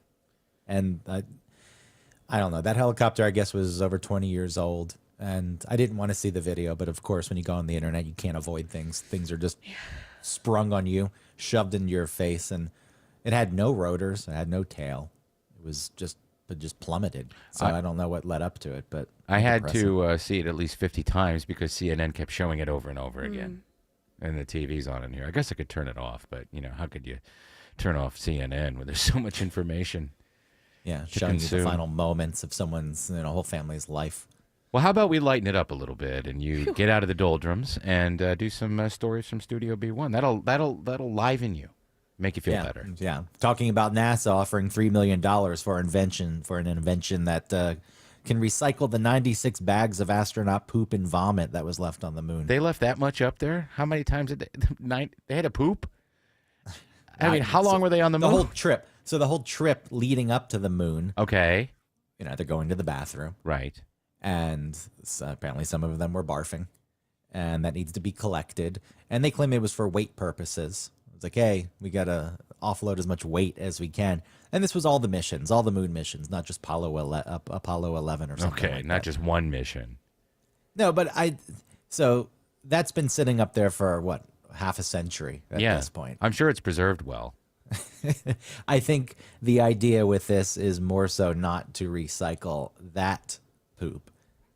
And I don't know. That helicopter, I guess, was over 20 years old. And I didn't want to see the video, but of course, when you go on the internet, you can't avoid things. Things are just sprung on you, shoved into your face, and it had no rotors, it had no tail. It was just plummeted. So I don't know what led up to it, but I had to see it at least 50 times because CNN kept showing it over and over again. And the TV's on in here. I guess I could turn it off, but how could you turn off CNN when there's so much information? Yeah, showing you the final moments of someone's whole family's life. Well, how about we lighten it up a little bit and you get out of the doldrums and do some stories from Studio B1. That'll liven you, make you feel better. Yeah, talking about NASA offering $3 million for an invention that can recycle the 96 bags of astronaut poop and vomit that was left on the moon. They left that much up there? How many times did they had to poop? I mean, how long were they on the moon? The whole trip. So the whole trip leading up to the moon. Okay. They're going to the bathroom. Right. And apparently some of them were barfing. And that needs to be collected. And they claim it was for weight purposes. It's like, hey, we got to offload as much weight as we can. And this was all the missions, all the moon missions, not just Apollo 11 or something. Okay, not just one mission. No, but so that's been sitting up there for what, half a century at this point. I'm sure it's preserved well. I think the idea with this is more so not to recycle that poop,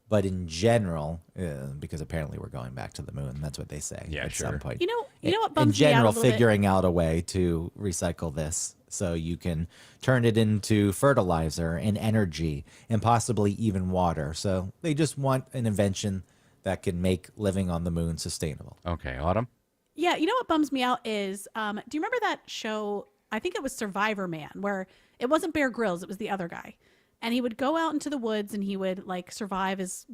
but in general, because apparently we're going back to the moon. That's what they say at some point. You know what bums in general, me out a little figuring out a way to recycle this so you can turn it into fertilizer and energy and possibly even water. So they just want an invention that can make living on the moon sustainable. Okay, Autumn? Yeah, you know what bums me out is, do you remember that show? I think it was Survivor Man, where it wasn't Bear Grylls, it was the other guy. And he would go out into the woods and he would survive as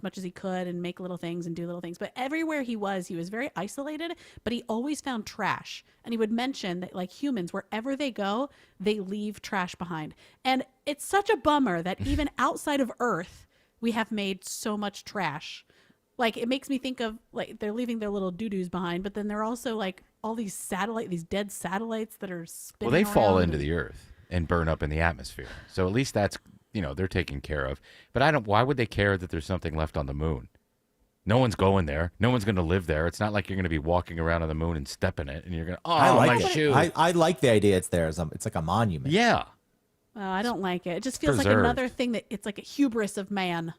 much as he could and make little things and do little things. But everywhere he was very isolated, but he always found trash. And he would mention that humans, wherever they go, they leave trash behind. And it's such a bummer that even outside of Earth, we have made so much trash. Like, it makes me think of, like, they're leaving their little doo-doos behind, but then they're also, like, all these dead satellites that are spinning Well, they fall around into the earth and burn up in the atmosphere. So at least that's, they're taken care of. But why would they care that there's something left on the moon? No one's going there. No one's going to live there. It's not like you're going to be walking around on the moon and step in it and you're going to, I like my it. shoe. I like the idea it's there. It's like a monument. Yeah. Oh, I don't like it. It just feels like preserved. another thing that it's like a hubris of man.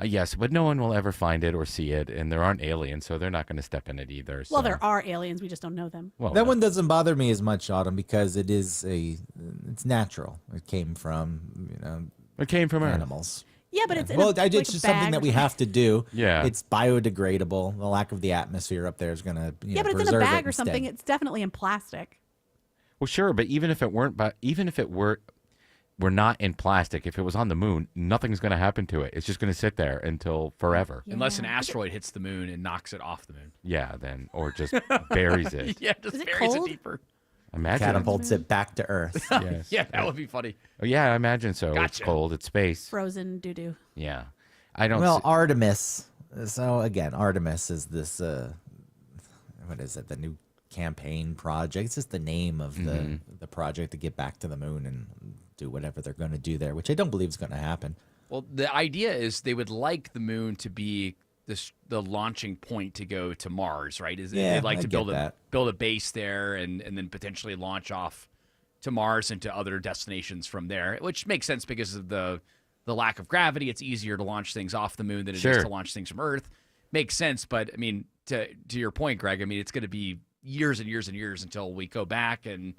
Yes, but no one will ever find it or see it, and there aren't aliens, so they're not going to step in it either. Well, so. there are aliens. We just don't know them. Well, that one doesn't bother me as much, Autumn, because it's natural. It came from, it came from animals. Yeah, but it's in well, a, like it's a just something bag that or we have to do. Yeah. It's biodegradable. The lack of the atmosphere up there is going to yeah, but it's in a preserve bag it or something. instead. It's definitely in plastic. Well, sure, but even if it were not in plastic, if it was on the moon, nothing's going to happen to it. It's just going to sit there until forever. Unless an asteroid hits the moon and knocks it off the moon. Yeah, then or just buries it. Yeah, just Is it buries cold? it deeper. Imagine Catapults it back to Earth. Yes. Yeah, that would be funny. Oh, yeah, I imagine so. It's Gotcha. cold. It's space. Frozen doo-doo. Yeah, I don't. Well, see- Artemis. So again, Artemis is this. What is it? The new campaign project. It's just the name of the project to get back to the moon and do whatever they're going to do there, which I don't believe is going to happen. Well, the idea is they would like the moon to be the launching point to go to Mars, right? Yeah, They'd like I to get that. build a base there and then potentially launch off to Mars and to other destinations from there, which makes sense because of the lack of gravity. It's easier to launch things off the moon than it is Sure. to launch things from Earth. Makes sense, but I mean, to your point, Greg, I mean, it's going to be years and years and years until we go back and,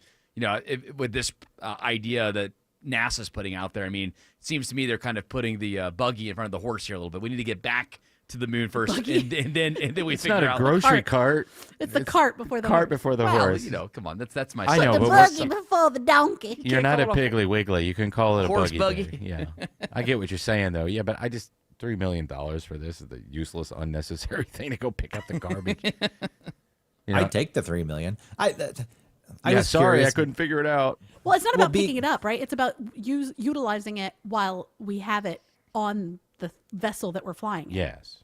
with this idea that NASA's putting out there, I mean, it seems to me they're kind of putting the buggy in front of the horse here a little bit. We need to get back to the moon first, and then we It's figure not a out grocery cart. It's the cart before the Cart horse. before the well, horse. come on, that's my. I know, The but buggy before the donkey. You're not a Piggly Wiggly. You can call it a Horse buggy. buggy. there. Yeah, I get what you're saying though. Yeah, but $3 million for this is the useless, unnecessary thing to go pick up the garbage. I'd take the $3 million. I Yeah, was sorry, curious. I couldn't figure it out. Well, it's not Well, about picking it up, right? It's about utilizing it while we have it on the vessel that we're flying in. Yes.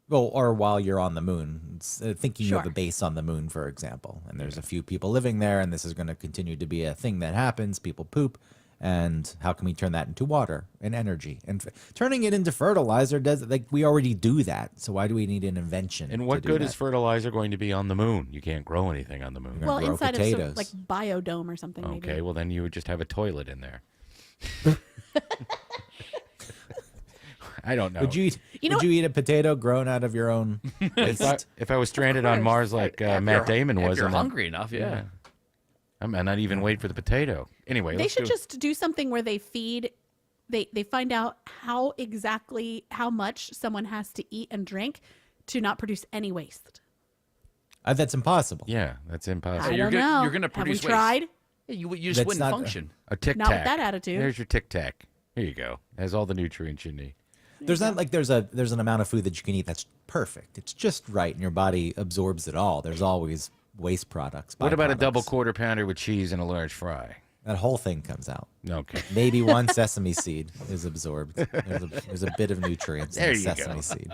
Well, or while you're on the moon, thinking you have Sure. a base on the moon, for example, and there's a few people living there, and this is going to continue to be a thing that happens. People poop, and how can we turn that into water and energy? And turning it into fertilizer does we already do that. So why do we need an invention? And what to do good that? is fertilizer going to be on the moon? You can't grow anything on the moon. You're Well, gonna grow inside potatoes. of some, like biodome or something. Okay, maybe. well then you would just have a toilet in there. I don't know. Would you eat? You know would you eat a potato grown out of your own waste? if I was stranded on Mars like Matt Damon was, If you're and then- hungry enough, yeah. I might not even wait for the potato. Anyway, They let's should do- just do something where they feed. They find out how much someone has to eat and drink to not produce any waste. That's impossible. Yeah, that's impossible. I you're don't gonna- know. you're gonna Have we produce waste. tried? Yeah, you just That's wouldn't not- function. A Tic Not with Tac. that attitude. There's your Tic Tac. Here you go. It has all the nutrients you need. There's not like there's an amount of food that you can eat that's perfect. It's just right, and your body absorbs it all. There's always waste products. What about a byproducts. double quarter pounder with cheese and a large fry? That whole thing comes out. Okay. Maybe one sesame seed is absorbed. There's a bit of nutrients There in the you sesame go. seed.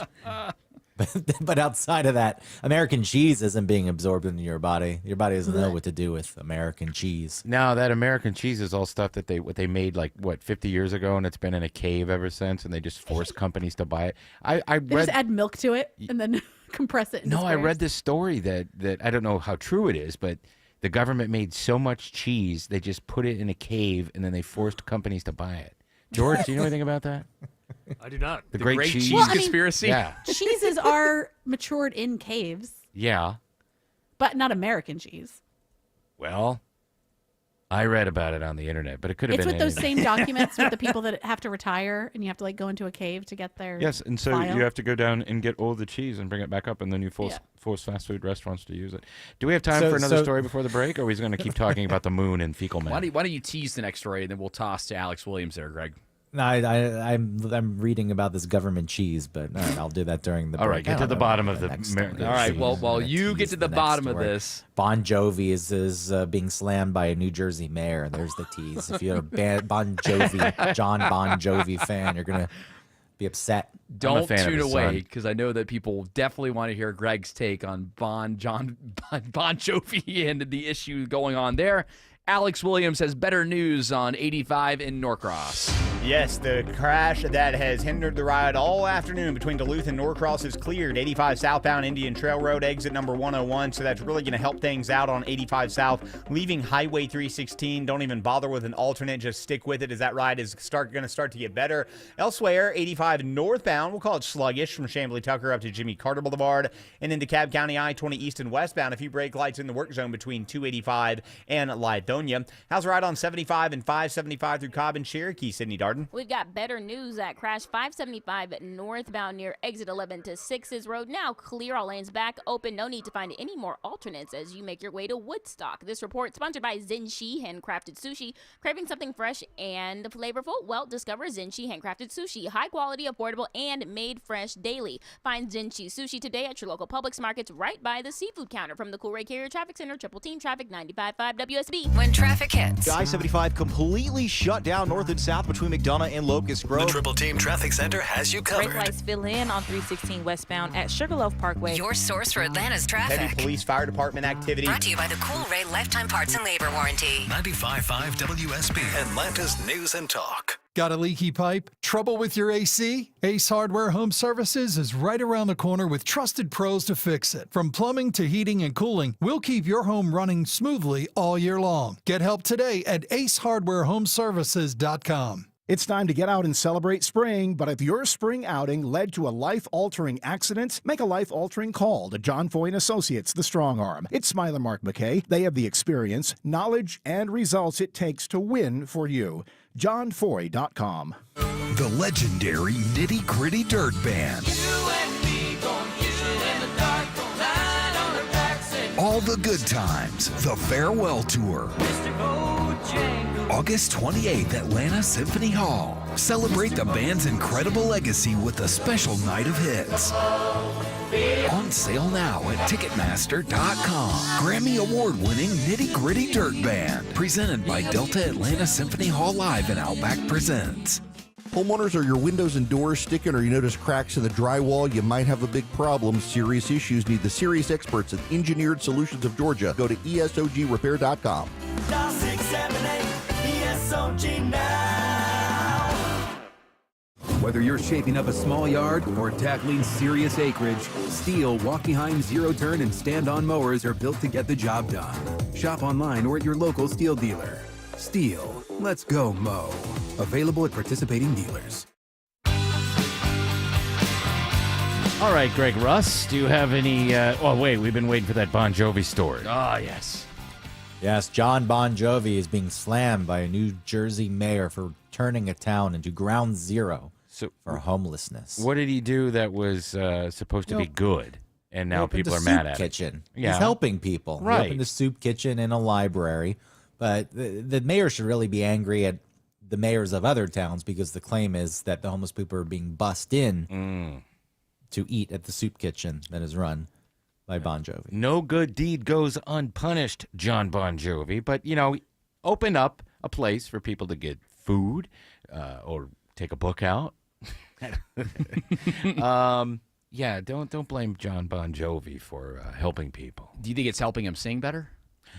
But outside of that, American cheese isn't being absorbed into your body. Your body doesn't know what to do with American cheese. Now that American cheese is all stuff that they made 50 years ago, and it's been in a cave ever since, and they just force companies to buy it. I They read just add milk to it and then compress it. Into no, I squares. read this story that I don't know how true it is, but the government made so much cheese they just put it in a cave, and then they forced companies to buy it. George, do you know anything about that? I do not. The great cheese Well, I mean, conspiracy. Yeah, Cheeses are matured in caves, yeah. but not American cheese. Well, I read about it on the internet, but it could have It's been with those anything. same documents with the people that have to retire, and you have to go into a cave to get their Yes, and so file. you have to go down and get all the cheese and bring it back up, and then you force fast food restaurants to use it. Do we have time for another story before the break, or are we going to keep talking about the moon and fecal Why matter? don't you tease the next story, and then we'll toss to Alex Williams there, Greg. No, I'm reading about this government cheese, but all right, I'll do that during the break. All right, get I to don't the know bottom about of the next Amer- story. All right, Cheese. well, I'm while gonna you get tease to the next bottom of story. this. Bon Jovi is being slammed by a New Jersey mayor. There's the tease. If you're a Bon Jovi fan, you're gonna be upset. Don't fan of tune his away son. because I know that people definitely want to hear Greg's take on Bon Jovi and the issue going on there. Alex Williams has better news on 85 in Norcross. Yes, the crash that has hindered the ride all afternoon between Duluth and Norcross is cleared. 85 southbound Indian Trail Road, exit number 101. So that's really going to help things out on 85 south, leaving Highway 316. Don't even bother with an alternate. Just stick with it as that ride is going to start to get better. Elsewhere, 85 northbound, we'll call it sluggish from Chamblee Tucker up to Jimmy Carter Boulevard. And then DeKalb County I-20 east and westbound. A few brake lights in the work zone between 285 and Lithonia. How's the ride on 75 and 575 through Cobb and Cherokee, Sydney Darden? We've got better news at Crash 575 northbound near exit 11 to 6's road. Now clear, all lanes back open. No need to find any more alternates as you make your way to Woodstock. This report sponsored by Zenshi Handcrafted Sushi. Craving something fresh and flavorful? Well, discover Zenshi Handcrafted Sushi. High quality, affordable, and made fresh daily. Find Zenshi Sushi today at your local Publix markets right by the seafood counter. From the Coolray Carrier Traffic Center, Triple Team Traffic 95.5 WSB. When traffic hits. I-75 completely shut down north and south between McDonough and Locust Grove. The Triple Team Traffic Center has you covered. Brake lights fill in on 316 westbound at Sugarloaf Parkway. Your source for Atlanta's traffic. Heavy police fire department activity. Brought to you by the Coolray Lifetime Parts and Labor Warranty. 95.5 WSB, Atlanta's News and Talk. Got a leaky pipe? Trouble with your AC? Ace Hardware Home Services is right around the corner with trusted pros to fix it. From plumbing to heating and cooling, we'll keep your home running smoothly all year long. Get help today at acehardwarehomeservices.com. It's time to get out and celebrate spring, but if your spring outing led to a life-altering accident, make a life-altering call to John Foy & Associates, the Strong Arm. It's Smiler Mark McKay. They have the experience, knowledge, and results it takes to win for you. JohnFoy.com. The legendary Nitty Gritty Dirt Band. All the good times. The Farewell Tour. August 28th, Atlanta Symphony Hall. Celebrate the band's incredible legacy with a special night of hits. On sale now at Ticketmaster.com. Grammy Award-winning Nitty Gritty Dirt Band. Presented by Delta Atlanta Symphony Hall Live and Outback Presents. Homeowners, are your windows and doors sticking or you notice cracks in the drywall? You might have a big problem. Serious issues need the serious experts at Engineered Solutions of Georgia. Go to ESOGrepair.com. Dial 678 ESOG now. Whether you're shaping up a small yard or tackling serious acreage, Steel, Walkie-Heim zero-turn and stand-on mowers are built to get the job done. Shop online or at your local Steel dealer. Steel, let's go mow. Available at participating dealers. All right, Greg Russ, do you have any... oh, wait, we've been waiting for that Bon Jovi story. Ah, yes. Yes, John Bon Jovi is being slammed by a New Jersey mayor for turning a town into ground zero for homelessness. What did he do that was supposed to be good, and now people are mad at kitchen. it? Yeah. He's helping people. Right. He opened a soup kitchen in a library, but the mayor should really be angry at the mayors of other towns because the claim is that the homeless people are being bussed in to eat at the soup kitchen that is run by Bon Jovi. No good deed goes unpunished, John Bon Jovi. But, you know, open up a place for people to get food or take a book out. Yeah, don't blame John Bon Jovi for helping people. Do you think it's helping him sing better?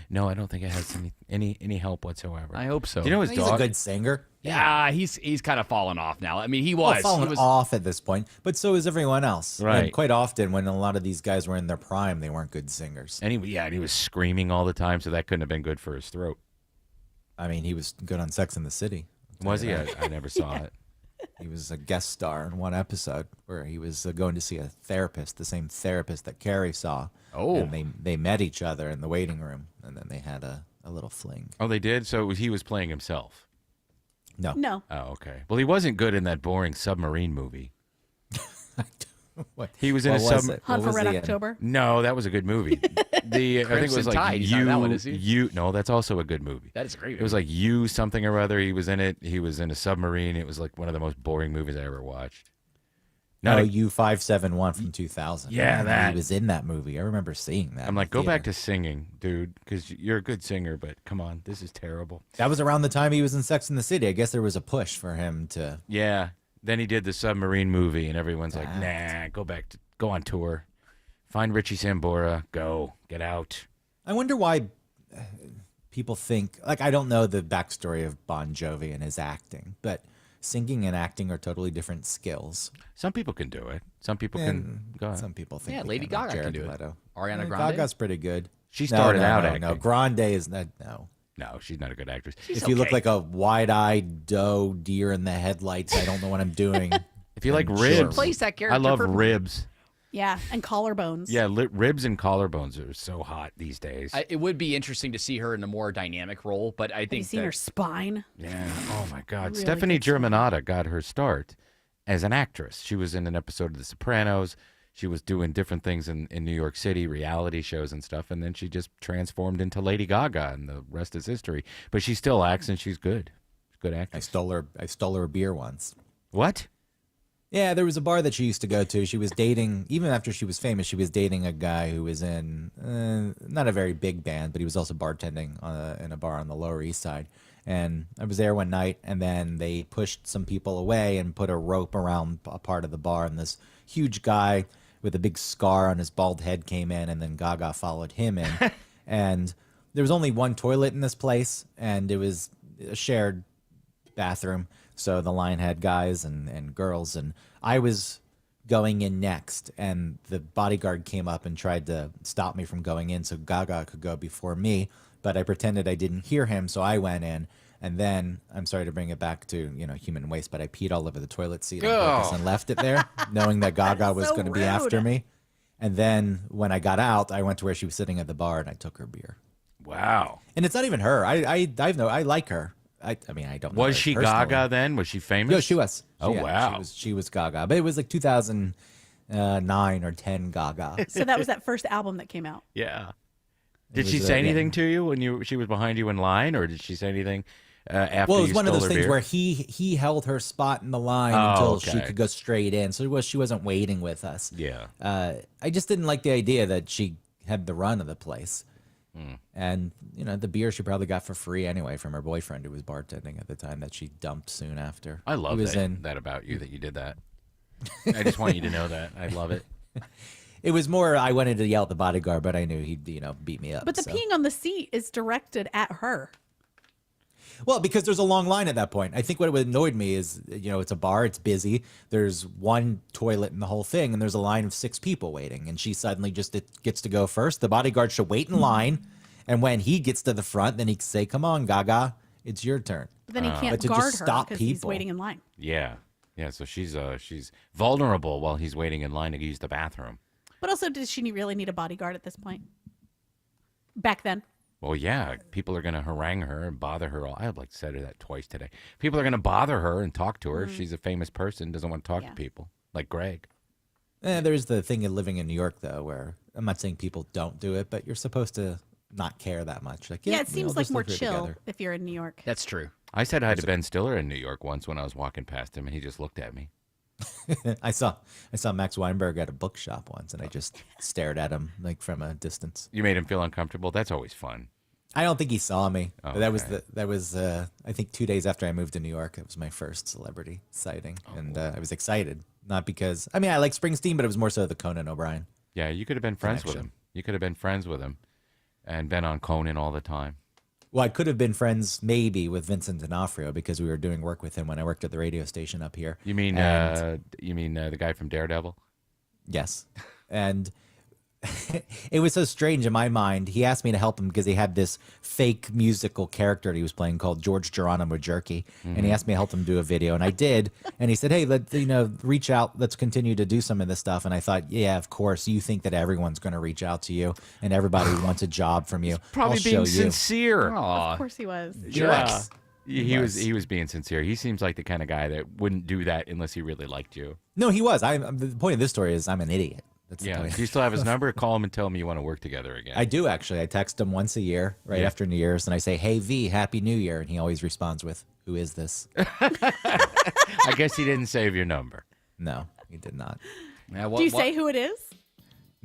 No, I don't think it has any help whatsoever. I hope so. Do you know his He's dog? a good singer. Yeah, he's kind of fallen off now. I mean, he Well, was. fallen he was off at this point, but so is everyone else. Right. And quite often, when a lot of these guys were in their prime, they weren't good singers. And he was screaming all the time, so that couldn't have been good for his throat. I mean, he was good on Sex and the City. Was he? I never saw it. He was a guest star in one episode where he was going to see a therapist, the same therapist that Carrie saw. Oh. And they met each other in the waiting room, and then they had a little fling. Oh, they did? So he was playing himself? No. No. Oh, okay. Well, he wasn't good in that boring submarine movie. What? He was in What a was submarine. it? Hunt What for was Red he in? October. No, that was a good movie. I think it was Crimson like Tide. He's not in that one, is he? You. No, that's also a good movie. That is a great It was movie. like You something or other. He was in it. He was in a submarine. It was like one of the most boring movies I ever watched. No, Not a- U571 from 2000. Yeah, that. He was in that movie. I remember seeing that. I'm like, in go the back theater. to singing, dude, because you're a good singer, but come on, this is terrible. That was around the time he was in Sex and the City. I guess there was a push for him to. Yeah. Then he did the submarine movie, and everyone's like, nah, go on tour. Find Richie Sambora. Go. Get out. I wonder why people think, like, I don't know the backstory of Bon Jovi and his acting, but singing and acting are totally different skills. Some people can do it. Some people can go on. Some people think Yeah, they Lady can, like Gaga can Jared do it. Leto. Ariana Yeah, Grande? Gaga's pretty good. She started out no, acting. No, Grande is not, no. No, she's not a good actress. If you look like a wide-eyed doe deer in the headlights, I don't know what I'm doing. If you like then ribs, sure. plays that I character love perfectly. ribs. Yeah, and collarbones. Yeah, ribs and collarbones are so hot these days. It would be interesting to see her in a more dynamic role, but I think Have you seen her spine? Yeah. Oh my God. Really Stephanie good Germanotta got her start as an actress. She was in an episode of The Sopranos. She was doing different things in New York City, reality shows and stuff, and then she just transformed into Lady Gaga, and the rest is history. But she still acts, and she's good. She's a good actress. I stole her a beer once. What? Yeah, there was a bar that she used to go to. She was dating, even after she was famous, she was dating a guy who was in not a very big band, but he was also bartending in a bar on the Lower East Side. And I was there one night, and then they pushed some people away and put a rope around a part of the bar, and this huge guy with a big scar on his bald head came in, and then Gaga followed him in. And there was only one toilet in this place, and it was a shared bathroom. So the line had guys and girls, and I was going in next, and the bodyguard came up and tried to stop me from going in so Gaga could go before me, but I pretended I didn't hear him, so I went in. And then, I'm sorry to bring it back to, human waste, but I peed all over the toilet seat on purpose and left it there, knowing that Gaga was so going to be rude. after me. And then when I got out, I went to where she was sitting at the bar, and I took her beer. Wow. And it's not even her. I like her. I mean, I don't know. Was her she personally. Gaga then? Was she famous? No, she was. Oh, Yeah, wow. She was Gaga. But it was like 2009 or 10 Gaga. So that was that first album that came out. Yeah. It Did she was, say yeah. anything to you when she was behind you in line, or did she say anything after Well, it was you one of stole those her things beer? where he held her spot in the line Oh, until okay. she could go straight in. So she wasn't waiting with us. Yeah. I just didn't like the idea that she had the run of the place. Hmm. And, the beer she probably got for free anyway from her boyfriend who was bartending at the time that she dumped soon after. I love He was that about you, that you did that. I just want you to know that. I love it. It was more I wanted to yell at the bodyguard, but I knew he'd, beat me up. But the so. peeing on the seat is directed at her. Well, because there's a long line at that point. I think what annoyed me is, it's a bar, it's busy. There's one toilet in the whole thing, and there's a line of 6 people waiting, and she suddenly just gets to go first. The bodyguard should wait in line, and when he gets to the front, then he can say, "Come on, Gaga, it's your turn." But then he can't But to guard just her stop because he's people. waiting in line. Yeah. Yeah, so she's vulnerable while he's waiting in line to use the bathroom. But also, does she really need a bodyguard at this point? Back then. Well, yeah, people are going to harangue her and bother her. I have said her that twice today. People are going to bother her and talk to her. Mhm. She's a famous person, doesn't want to talk to people, like Greg. There's the thing of living in New York, though, where I'm not saying people don't do it, but you're supposed to not care that much. Like, Yeah, it we'll seems like just more live here chill together. if you're in New York. That's true. I said hi to Ben Stiller in New York once when I was walking past him, and he just looked at me. I saw Max Weinberg at a bookshop once, and I just stared at him from a distance. You made him feel uncomfortable? That's always fun. I don't think he saw me. Oh, But that okay. was I think 2 days after I moved to New York. It was my first celebrity sighting, and I was excited. Not because I like Springsteen, but it was more so the Conan O'Brien. Yeah, you could have been friends with Connection. him. You could have been friends with him and been on Conan all the time. Well, I could have been friends maybe with Vincent D'Onofrio because we were doing work with him when I worked at the radio station up here. You mean And- the guy from Daredevil? Yes. And it was so strange in my mind. He asked me to help him because he had this fake musical character that he was playing called George Geronimo Jerky. And he Mhm. asked me to help him do a video. And I did. And he said, "Hey, reach out. Let's continue to do some of this stuff." And I thought, yeah, of course. You think that everyone's going to reach out to you and everybody wants a job from you. Probably I'll being show you. sincere. Of course he was. Yeah. He He was being sincere. He seems like the kind of guy that wouldn't do that unless he really liked you. No, he was. The point of this story is I'm an idiot. That's the Yeah. point. Do you still have his number? Call him and tell him you want to work together again. I do, actually. I text him once a year, right Yeah. after New Year's, and I say, "Hey, V, Happy New Year." And he always responds with, "Who is this?" I guess he didn't save your number. No, he did not. Yeah, Do you say who it is?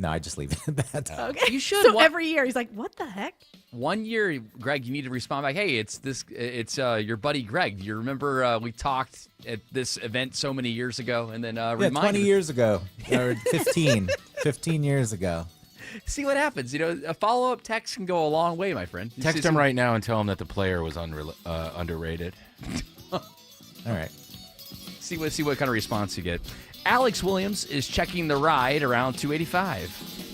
No, I just leave it at that. Okay. You should. So every year he's like, "What the heck?" One year, Greg, you need to respond back. Hey, it's your buddy Greg. Do you remember we talked at this event so many years ago? And then remind 20 him. years ago, or 15, 15 years ago. See what happens. A follow-up text can go a long way, my friend. Text him right now and tell him that the player was underrated. All right. See what kind of response you get. Alex Williams is checking the ride around 285.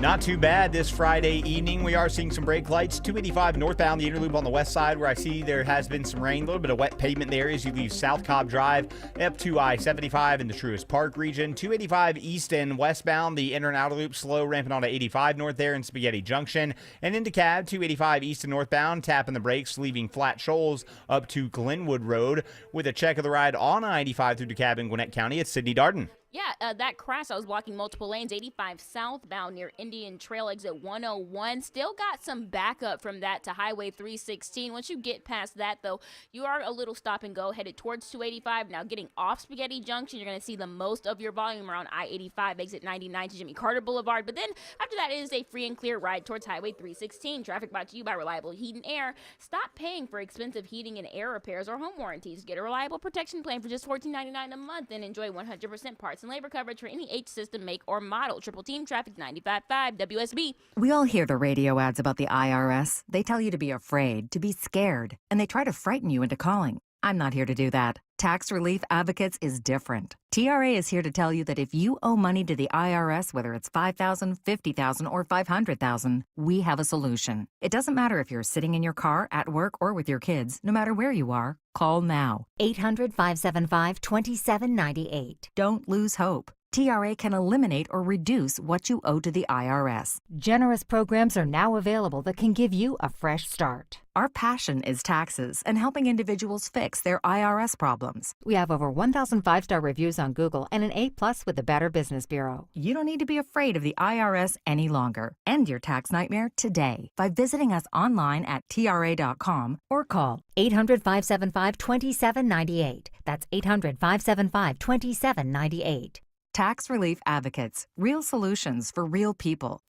Not too bad this Friday evening. We are seeing some brake lights. 285 northbound, the inner loop on the west side, where I see there has been some rain. A little bit of wet pavement there as you leave South Cobb Drive up to I-75 in the Truist Park region. 285 east and westbound, the inner and outer loop slow, ramping onto 85 north there in Spaghetti Junction. And into Cab, 285 east and northbound, tapping the brakes, leaving Flat Shoals up to Glenwood Road. With a check of the ride on I-85 through DeKalb in Gwinnett County, it's Sydney Darden. Yeah, that crash, I was walking multiple lanes, 85 southbound near Indian Trail exit 101. Still got some backup from that to Highway 316. Once you get past that, though, you are a little stop and go headed towards 285. Now, getting off Spaghetti Junction, you're going to see the most of your volume around I-85, exit 99 to Jimmy Carter Boulevard. But then after that, it is a free and clear ride towards Highway 316. Traffic brought to you by Reliable Heat and Air. Stop paying for expensive heating and air repairs or home warranties. Get a reliable protection plan for just $14.99 a month and enjoy 100% parts and labor coverage for any H system, make, or model. Triple Team Traffic 95.5 WSB. We all hear the radio ads about the IRS. They tell you to be afraid, to be scared, and they try to frighten you into calling. I'm not here to do that. Tax Relief Advocates is different. TRA is here to tell you that if you owe money to the IRS, whether it's $5,000, $50,000, or $500,000, we have a solution. It doesn't matter if you're sitting in your car, at work, or with your kids. No matter where you are, call now. 800-575-2798. Don't lose hope. TRA can eliminate or reduce what you owe to the IRS. Generous programs are now available that can give you a fresh start. Our passion is taxes and helping individuals fix their IRS problems. We have over 1,000 5-star reviews on Google and an A+ with the Better Business Bureau. You don't need to be afraid of the IRS any longer. End your tax nightmare today by visiting us online at TRA.com or call 800-575-2798. That's 800-575-2798. Tax Relief Advocates. Real solutions for real people.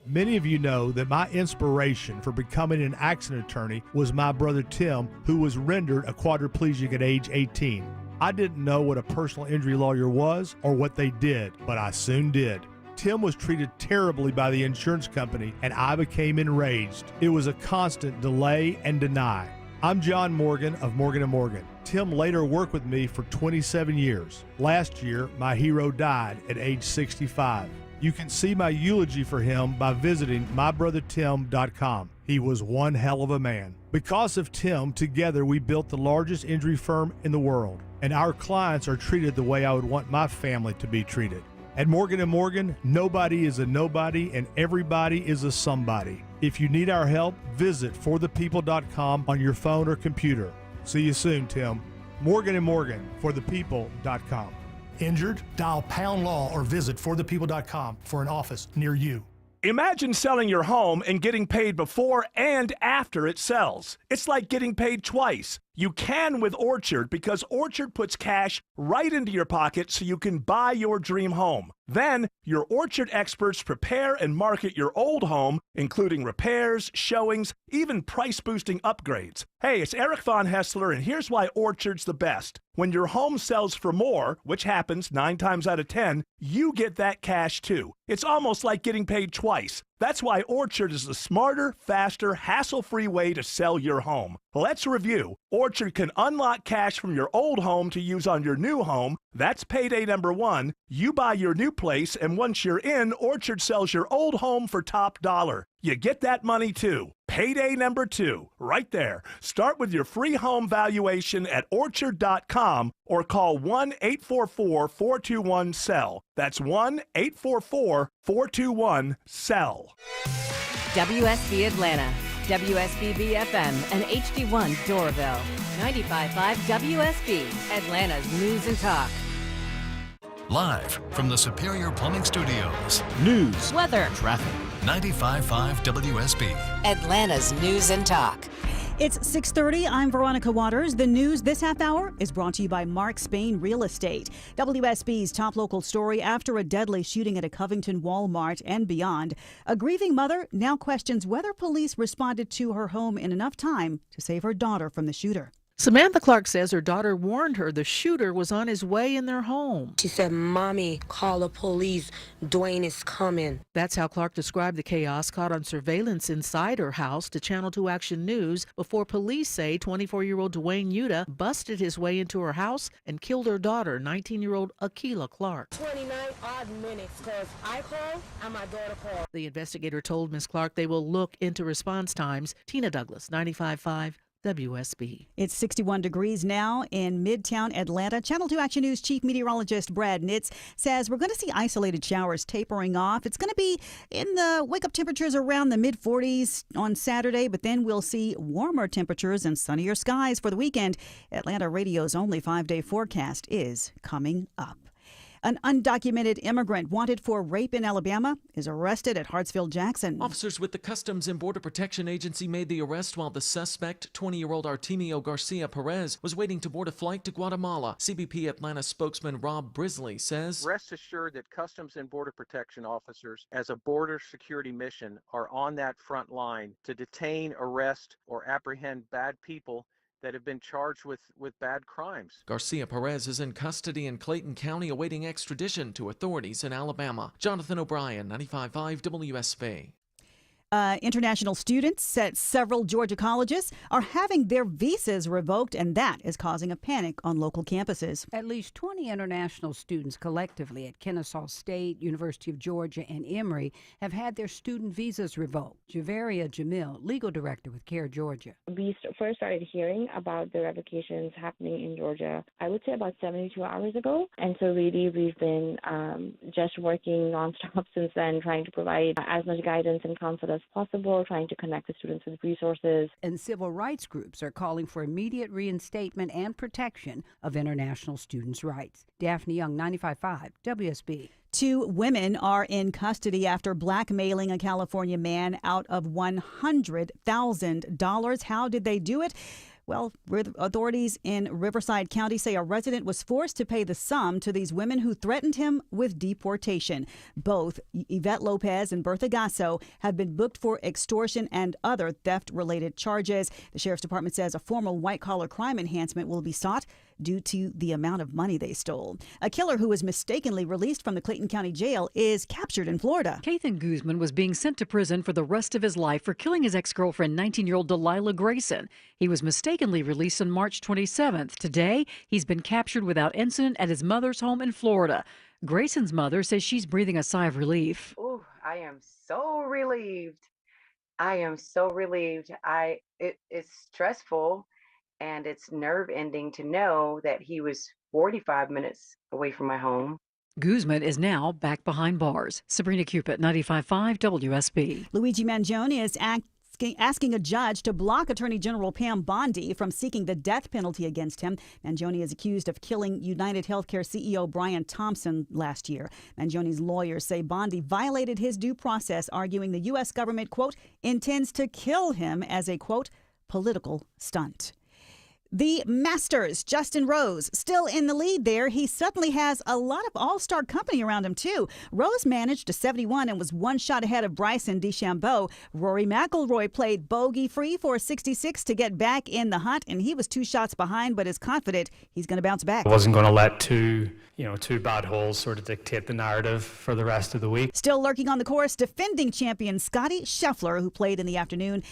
Many of you know that my inspiration for becoming an accident attorney was my brother Tim, who was rendered a quadriplegic at age 18. I didn't know what a personal injury lawyer was or what they did, but I soon did. Tim was treated terribly by the insurance company, and I became enraged. It was a constant delay and deny. I'm John Morgan of Morgan & Morgan. Tim later worked with me for 27 years. Last year, my hero died at age 65. You can see my eulogy for him by visiting mybrothertim.com. He was one hell of a man. Because of Tim, together we built the largest injury firm in the world, and our clients are treated the way I would want my family to be treated. At Morgan & Morgan, nobody is a nobody and everybody is a somebody. If you need our help, visit forthepeople.com on your phone or computer. See you soon, Tim. Morgan & Morgan, forthepeople.com. Injured? Dial pound law or visit forthepeople.com for an office near you. Imagine selling your home and getting paid before and after it sells. It's like getting paid twice. You can with Orchard because Orchard puts cash right into your pocket so you can buy your dream home. Then, your Orchard experts prepare and market your old home, including repairs, showings, even price-boosting upgrades. Hey, it's Eric Von Hessler, and here's why Orchard's the best. When your home sells for more, which happens 9 times out of 10, you get that cash too. It's almost like getting paid twice. That's why Orchard is the smarter, faster, hassle-free way to sell your home. Let's review. Orchard can unlock cash from your old home to use on your new home. That's payday number 1. You buy your new place, and once you're in, Orchard sells your old home for top dollar. You get that money too. Payday number 2, right there. Start with your free home valuation at Orchard.com or call 1-844-421-SELL. That's 1-844-421-SELL. WSB Atlanta, WSB BFM, and HD1 Doraville. 95.5 WSB, Atlanta's News and Talk. Live from the Superior Plumbing Studios. News, weather, traffic. 95.5 WSB. Atlanta's News and Talk. It's 6:30. I'm Veronica Waters. The news this half hour is brought to you by Mark Spain Real Estate. WSB's top local story after a deadly shooting at a Covington Walmart and beyond. A grieving mother now questions whether police responded to her home in enough time to save her daughter from the shooter. Samantha Clark says her daughter warned her the shooter was on his way in their home. She said, "Mommy, call the police. Dwayne is coming." That's how Clark described the chaos caught on surveillance inside her house to Channel 2 Action News before police say 24-year-old Dwayne Yuta busted his way into her house and killed her daughter, 19-year-old Akila Clark. 29 odd minutes because I called and my daughter called. The investigator told Ms. Clark they will look into response times. Tina Douglas, 95.5 WSB. It's 61 degrees now in Midtown Atlanta. Channel 2 Action News Chief Meteorologist Brad Nitz says we're going to see isolated showers tapering off. It's going to be in the wake-up temperatures around the mid-40s on Saturday, but then we'll see warmer temperatures and sunnier skies for the weekend. Atlanta Radio's only 5-day forecast is coming up. An undocumented immigrant wanted for rape in Alabama is arrested at Hartsfield-Jackson. Officers with the Customs and Border Protection Agency made the arrest while the suspect, 20-year-old Artemio Garcia Perez, was waiting to board a flight to Guatemala. CBP Atlanta spokesman Rob Brisley says, "Rest assured that Customs and Border Protection officers, as a border security mission, are on that front line to detain, arrest, or apprehend bad people that have been charged with bad crimes." Garcia Perez is in custody in Clayton County awaiting extradition to authorities in Alabama. Jonathan O'Brien, 95.5 WSB. International students at several Georgia colleges are having their visas revoked, and that is causing a panic on local campuses. At least 20 international students collectively at Kennesaw State, University of Georgia, and Emory have had their student visas revoked. Javaria Jamil, legal director with CARE Georgia. We first started hearing about the revocations happening in Georgia, I would say about 72 hours ago. And so really we've been just working nonstop since then, trying to provide as much guidance and counsel as possible, trying to connect the students with resources. And civil rights groups are calling for immediate reinstatement and protection of international students' rights. Daphne Young, 95.5 WSB. 2 women are in custody after blackmailing a California man out of $100,000. How did they do it? Well, authorities in Riverside County say a resident was forced to pay the sum to these women who threatened him with deportation. Both Yvette Lopez and Bertha Gasso have been booked for extortion and other theft-related charges. The Sheriff's Department says a formal white-collar crime enhancement will be sought due to the amount of money they stole. A killer who was mistakenly released from the Clayton County Jail is captured in Florida. Kathan Guzman was being sent to prison for the rest of his life for killing his ex-girlfriend, 19-year-old Delilah Grayson. He was mistakenly released on March 27th. Today, he's been captured without incident at his mother's home in Florida. Grayson's mother says she's breathing a sigh of relief. Oh, I am so relieved. I am so relieved. It's stressful. And it's nerve-ending to know that he was 45 minutes away from my home. Guzman is now back behind bars. Sabrina Cupid, 95.5 WSB. Luigi Mangione is asking a judge to block Attorney General Pam Bondi from seeking the death penalty against him. Mangione is accused of killing United Healthcare CEO Brian Thompson last year. Mangione's lawyers say Bondi violated his due process, arguing the U.S. government, quote, intends to kill him as a, quote, political stunt. The Masters, Justin Rose, still in the lead there. He suddenly has a lot of all-star company around him, too. Rose managed to 71 and was one shot ahead of Bryson DeChambeau. Rory McIlroy played bogey-free for 66 to get back in the hunt, and he was 2 shots behind, but is confident he's going to bounce back. I wasn't going to let two bad holes sort of dictate the narrative for the rest of the week. Still lurking on the course, defending champion Scotty Scheffler, who played in the afternoon.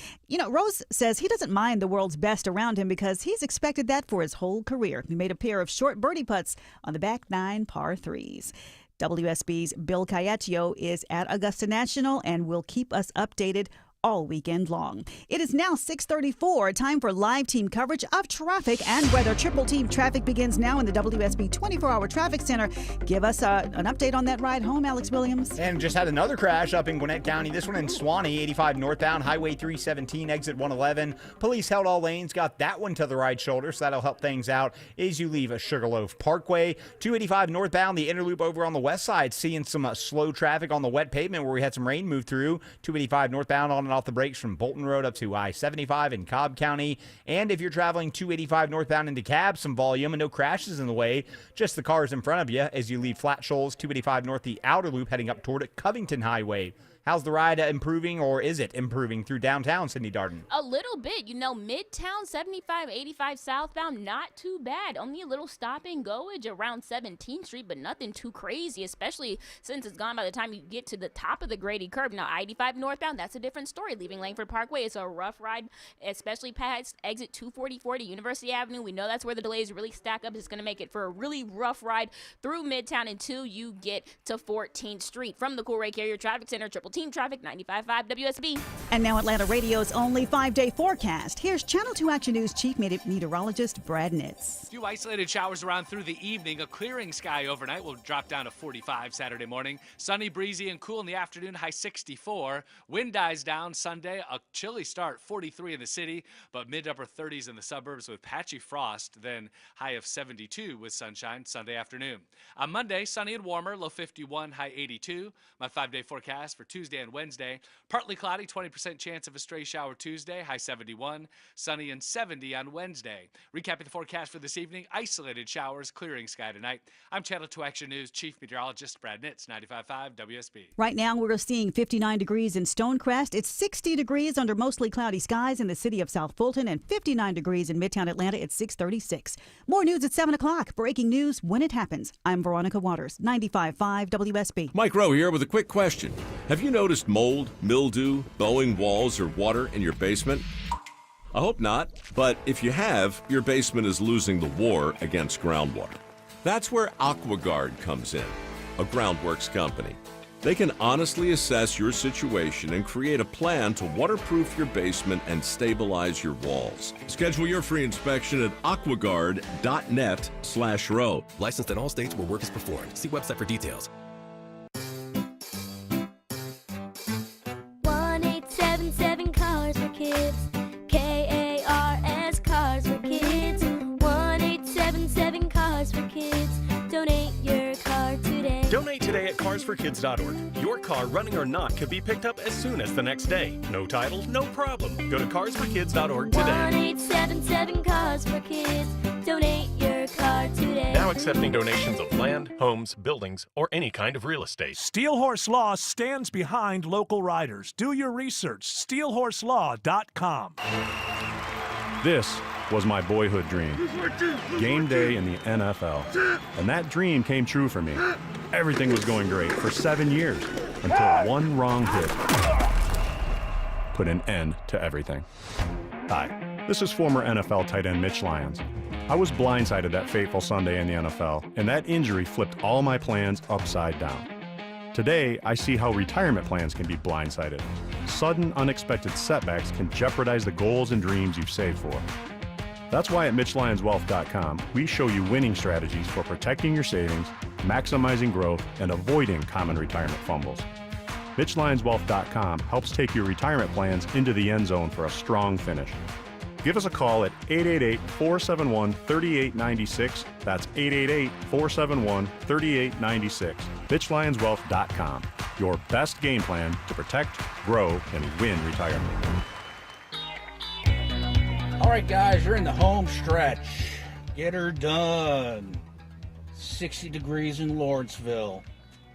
Rose says he doesn't mind the world's best around him because he's expected that for his whole career. He made a pair of short birdie putts on the back 9 par 3s. WSB's Bill Cayetio is at Augusta National and will keep us updated all weekend long. It is now 6:34, time for live team coverage of traffic and weather. Triple team traffic begins now in the WSB 24-hour traffic center. Give us an update on that ride home, Alex Williams. And just had another crash up in Gwinnett County. This one in Swanee, 85 northbound, Highway 317, exit 111. Police held all lanes, got that one to the right shoulder, so that'll help things out as you leave a Sugarloaf Parkway. 285 northbound, the inner loop over on the west side, seeing some slow traffic on the wet pavement where we had some rain move through. 285 northbound on coming off the brakes from Bolton Road up to I-75 in Cobb County. And if you're traveling 285 northbound into Cab, some volume and no crashes in the way. Just the cars in front of you as you leave Flat Shoals 285 north the outer loop heading up toward Covington Highway. How's the ride improving, or is it improving through downtown, Cindy Darden? A little bit. Midtown 75, 85 southbound, not too bad. Only a little stop and goage around 17th Street, but nothing too crazy, especially since it's gone by the time you get to the top of the Grady curve. Now, 85 northbound, that's a different story. Leaving Langford Parkway, it's a rough ride, especially past exit 244 to University Avenue. We know that's where the delays really stack up. It's going to make it for a really rough ride through Midtown until you get to 14th Street. From the Cool Ray Carrier Traffic Center, Triple Team Traffic, 95.5 WSB. And now Atlanta Radio's only 5-day forecast. Here's Channel 2 Action News Chief Meteorologist Brad Nitz. A few isolated showers around through the evening. A clearing sky overnight will drop down to 45 Saturday morning. Sunny, breezy, and cool in the afternoon, high 64. Wind dies down Sunday. A chilly start, 43 in the city, but mid-upper 30s in the suburbs with patchy frost. Then high of 72 with sunshine Sunday afternoon. On Monday, sunny and warmer, low 51, high 82. My 5-day forecast for Tuesday and Wednesday. Partly cloudy, 20% chance of a stray shower Tuesday, high 71. Sunny and 70 on Wednesday. Recapping the forecast for this evening, isolated showers, clearing sky tonight. I'm Channel 2 Action News Chief Meteorologist Brad Nitz, 95.5 WSB. Right now, we're seeing 59 degrees in Stonecrest. It's 60 degrees under mostly cloudy skies in the city of South Fulton and 59 degrees in Midtown Atlanta at 6:36. More news at 7 o'clock. Breaking news when it happens. I'm Veronica Waters, 95.5 WSB. Mike Rowe here with a quick question. Have you noticed mold, mildew, bowing walls, or water in your basement? I hope not, but if you have, your basement is losing the war against groundwater. That's where AquaGuard comes in, a groundworks company. They can honestly assess your situation and create a plan to waterproof your basement and stabilize your walls. Schedule your free inspection at aquaguard.net/row. Licensed in all states where work is performed. See website for details. 1-877 Cars for Kids. KARS Cars for Kids. 1-877 Cars for Kids. Donate your car today. Donate today at carsforkids.org. Your car, running or not, could be picked up as soon as the next day. No title, no problem. Go to carsforkids.org today. 1-877 Cars for Kids. Donate your car today. Now accepting donations of land, homes, buildings, or any kind of real estate. Steel Horse Law stands behind local riders. Do your research. SteelHorseLaw.com. This was my boyhood dream. Game day in the NFL. And that dream came true for me. Everything was going great for 7 years until one wrong hit put an end to everything. Hi, this is former NFL tight end Mitch Lyons. I was blindsided that fateful Sunday in the NFL, and that injury flipped all my plans upside down. Today, I see how retirement plans can be blindsided. Sudden, unexpected setbacks can jeopardize the goals and dreams you've saved for. That's why at MitchLyonsWealth.com, we show you winning strategies for protecting your savings, maximizing growth, and avoiding common retirement fumbles. MitchLyonsWealth.com helps take your retirement plans into the end zone for a strong finish. Give us a call at 888-471-3896. That's 888-471-3896. MitchLyonsWealth.com, your best game plan to protect, grow, and win retirement. All right, guys, you're in the home stretch. Get her done. 60 degrees in Lawrenceville.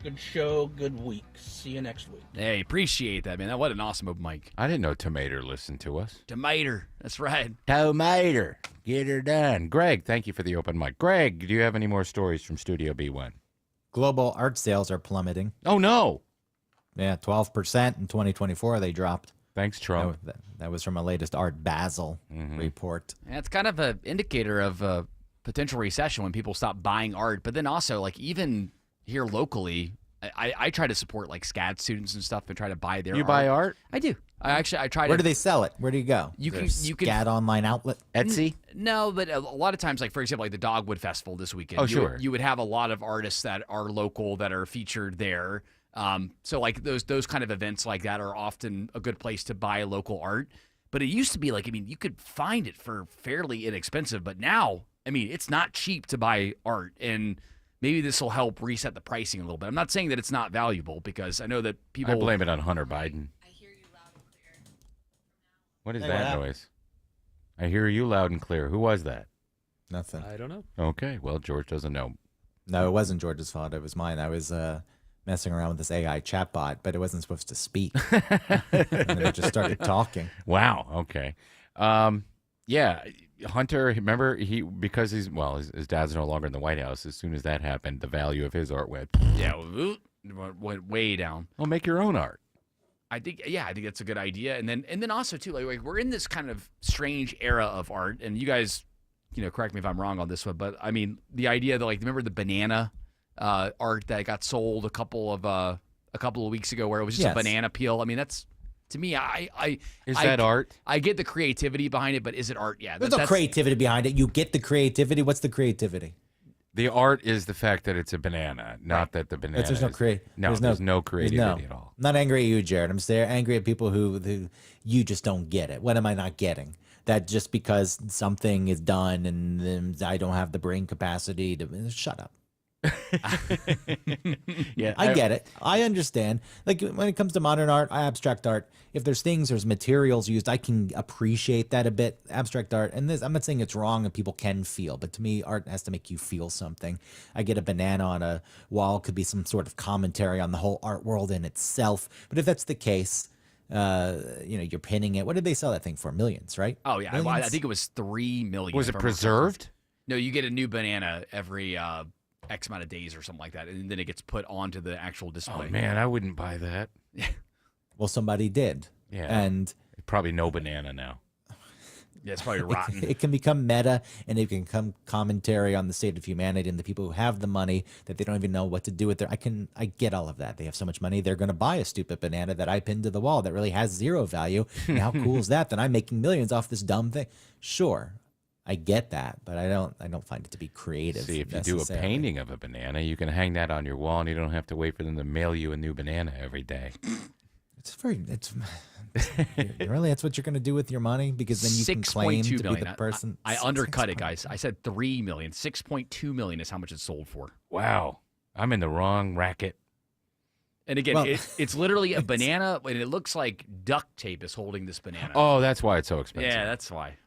Good show, good week. See you next week. Hey, appreciate that, man. What an awesome open mic. I didn't know Tomater listened to us. Tomater, that's right. Tomater, get her done. Greg, thank you for the open mic. Greg, do you have any more stories from Studio B1? Global art sales are plummeting. Oh, no. Yeah, 12% in 2024 they dropped. Thanks, Trump. That was from a latest Art Basel report. Yeah, it's kind of an indicator of a potential recession when people stop buying art. But then also, like, even here locally, I try to support, like, SCAD students and stuff and try to buy their art. You buy art? I do. I try to. Where do they sell it? Where do you go? You can SCAD online outlet? Etsy? No, but a lot of times, like, for example, like the Dogwood Festival this weekend. Oh, sure. You would have a lot of artists that are local that are featured there. So like those kind of events like that are often a good place to buy local art. But it used to be like, I mean, you could find it for fairly inexpensive, but now, I mean, it's not cheap to buy art, and maybe this will help reset the pricing a little bit. I'm not saying that it's not valuable, because I know that people... I blame it on Hunter Biden. What is Hey, what that happened? noise? I hear you loud and clear. Who was that? Nothing. I don't know. Okay, well, George doesn't know. No, it wasn't George's fault. It was mine. I was messing around with this AI chatbot, but it wasn't supposed to speak. And then it just started talking. Wow. Okay. Yeah. Hunter, remember because his dad's no longer in the White House. As soon as that happened, the value of his art went. Yeah, went way down. Well, make your own art. I think that's a good idea. And then also too, like we're in this kind of strange era of art, and you guys, correct me if I'm wrong on this one, but I mean the idea that remember the banana art that got sold a couple of weeks ago, where it was just a banana peel. I mean that's. To me, Is that art? I get the creativity behind it, but is it art? Yeah, There's no creativity behind it. You get the creativity. What's the creativity? The art is the fact that it's a banana, not that the banana. There's no there's no creativity at all. I'm not angry at you, Jared. I'm angry at people who you just don't get it. What am I not getting? That just because something is done and then I don't have the brain capacity to shut up. Yeah, I get it. I understand. Like when it comes to modern art, abstract art, if there's materials used, I can appreciate that a bit. Abstract art, and I'm not saying it's wrong and people can feel, but to me, art has to make you feel something. I get a banana on a wall, could be some sort of commentary on the whole art world in itself. But if that's the case, you're pinning it. What did they sell that thing for? Millions, right? Oh yeah, I think it was $3 million. Was it preserved? No, you get a new banana every X amount of days or something like that, and then it gets put onto the actual display. Oh man, I wouldn't buy that. Well, somebody did. Yeah, and probably no banana now. Yeah, it's probably rotten. It can become meta, and it can become commentary on the state of humanity and the people who have the money that they don't even know what to do with their. I get all of that. They have so much money, they're going to buy a stupid banana that I pinned to the wall that really has zero value. And how cool is that? Then I'm making millions off this dumb thing. Sure, I get that, but I don't find it to be creative. See, if you do a painting of a banana, you can hang that on your wall, and you don't have to wait for them to mail you a new banana every day. Really, that's what you're going to do with your money, because then you can claim to be the person. I undercut it, guys. I said $3 million. $6.2 million is how much it's sold for. Wow, I'm in the wrong racket. And again, it's literally a banana, and it looks like duct tape is holding this banana. Oh, that's why it's so expensive. Yeah, that's why.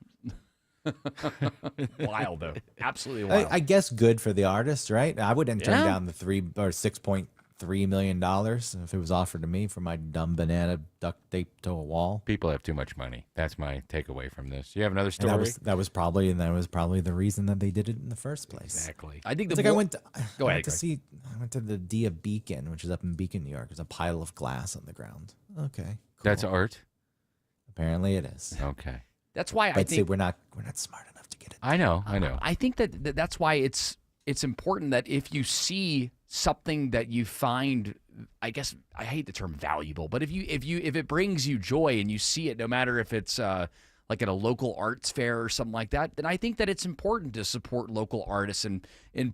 Wild though, absolutely wild. I guess good for the artist, right? I wouldn't turn down the $6.3 million if it was offered to me for my dumb banana duct taped to a wall. People have too much money. That's my takeaway from this. You have another story? And that was probably the reason that they did it in the first place. Exactly. I think I went to the Dia Beacon, which is up in Beacon, New York. There's a pile of glass on the ground. Okay, cool. That's art. Apparently, it is. Okay. That's why I think we're not smart enough to get it. I know. I think that's why it's important that if you see something that you find, I guess I hate the term valuable, but if it brings you joy and you see it, no matter if it's like at a local arts fair or something like that, then I think that it's important to support local artists and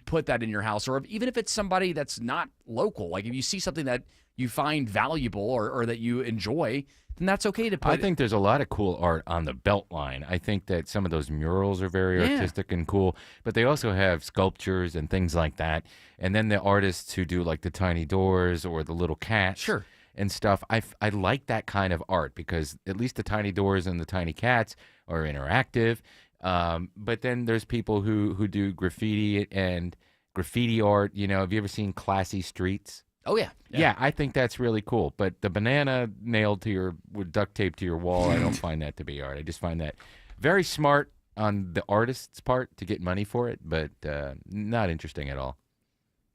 put that in your house, or even if it's somebody that's not local. Like if you see something that you find valuable or that you enjoy, then that's okay to put. I think there's a lot of cool art on the Beltline. I think that some of those murals are very artistic and cool, but they also have sculptures and things like that. And then the artists who do like the tiny doors or the little cats and stuff, I like that kind of art, because at least the tiny doors and the tiny cats are interactive. But then there's people who do graffiti and graffiti art. Have you ever seen Classy Streets? Oh, yeah. Yeah, I think that's really cool. But the banana nailed with duct tape to your wall, I don't find that to be art. I just find that very smart on the artist's part to get money for it, but not interesting at all.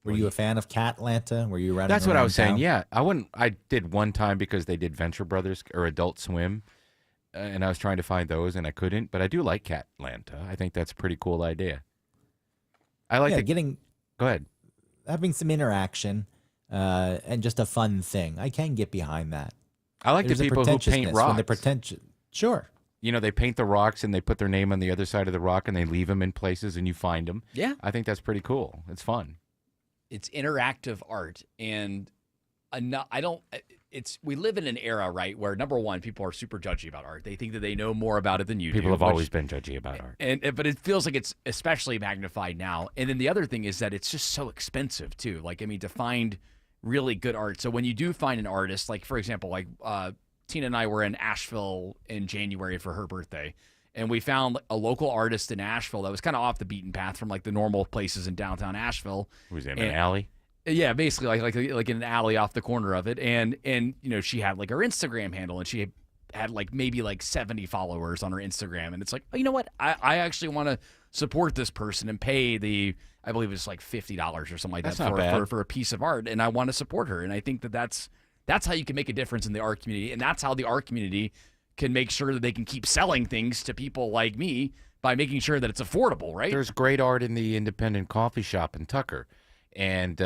Were you a fan of Catlanta? Were you running? That's what I was saying. town? Yeah, I did one time because they did Venture Brothers or Adult Swim, and I was trying to find those and I couldn't. But I do like Catlanta. I think that's a pretty cool idea. I like getting. Go ahead. Having some interaction. And just a fun thing. I can get behind that. I like the people who paint rocks. When the pretentious, sure. They paint the rocks and they put their name on the other side of the rock and they leave them in places and you find them. Yeah. I think that's pretty cool. It's fun. It's interactive art, and we live in an era, right, where number one, people are super judgy about art. They think that they know more about it than you do. People have always been judgy about art. But it feels like it's especially magnified now. And then the other thing is that it's just so expensive too. To find really good art. So when you do find an artist, like for example, like Tina and I were in Asheville in January for her birthday, and we found a local artist in Asheville that was kind of off the beaten path from like the normal places in downtown Asheville. Was it in an alley? Yeah, basically like in an alley off the corner of it, and she had like her Instagram handle, and she had like maybe like 70 followers on her Instagram, and it's like, oh, you know what? I actually want to support this person and pay I believe it's like $50 or something like that for a piece of art, and I want to support her, and I think that's how you can make a difference in the art community, and that's how the art community can make sure that they can keep selling things to people like me by making sure that it's affordable, right? There's great art in the independent coffee shop in Tucker, and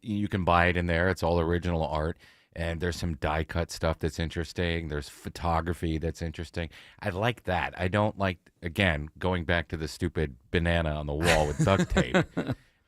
you can buy it in there. It's all original art, and there's some die cut stuff that's interesting. There's photography that's interesting. I like that. I don't like, again, going back to the stupid banana on the wall with duct tape.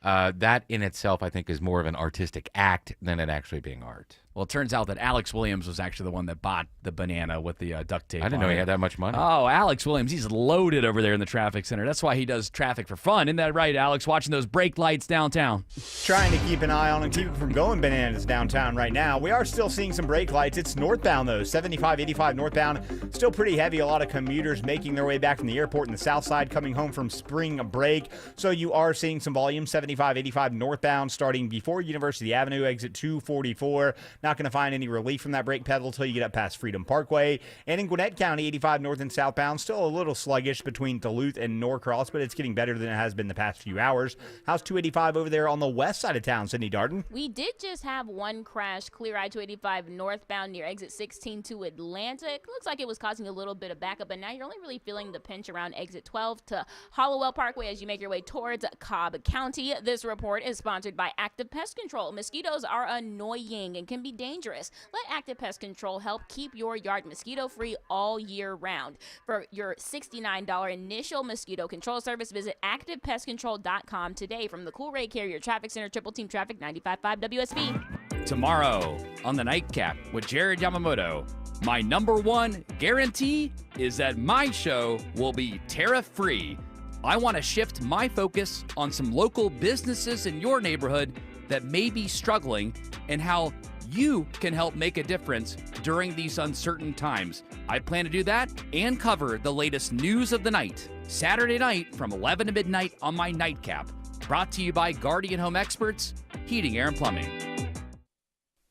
That in itself, I think, is more of an artistic act than it actually being art. Well, it turns out that Alex Williams was actually the one that bought the banana with the duct tape. I didn't know he had that much money. Oh, Alex Williams, he's loaded over there in the traffic center. That's why he does traffic for fun. Isn't that right, Alex? Watching those brake lights downtown. Trying to keep an eye on and keep it from going bananas downtown right now. We are still seeing some brake lights. It's northbound, though. 75, 85 northbound. Still pretty heavy. A lot of commuters making their way back from the airport in the south side coming home from spring break. So you are seeing some volume. 75, 85 northbound starting before University Avenue, exit 244. Not going to find any relief from that brake pedal until you get up past Freedom Parkway. And in Gwinnett County, 85 north and southbound, still a little sluggish between Duluth and Norcross, but it's getting better than it has been the past few hours. How's 285 over there on the west side of town, Sydney Darden? We did just have one crash, clear I-285 northbound near exit 16 to Atlanta. It looks like it was causing a little bit of backup, but now you're only really feeling the pinch around exit 12 to Hollowell Parkway as you make your way towards Cobb County. This report is sponsored by Active Pest Control. Mosquitoes are annoying and can be dangerous. Let Active Pest Control help keep your yard mosquito-free all year round. For your $69 initial mosquito control service, visit ActivePestControl.com today from the Cool Ray Carrier Traffic Center, Triple Team Traffic 95.5 WSB. Tomorrow on the Nightcap with Jared Yamamoto, my number one guarantee is that my show will be tariff-free. I want to shift my focus on some local businesses in your neighborhood that may be struggling and how you can help make a difference during these uncertain times. I plan to do that and cover the latest news of the night, Saturday night from 11 to midnight on my Nightcap. Brought to you by Guardian Home Experts, Heating, Air, and Plumbing.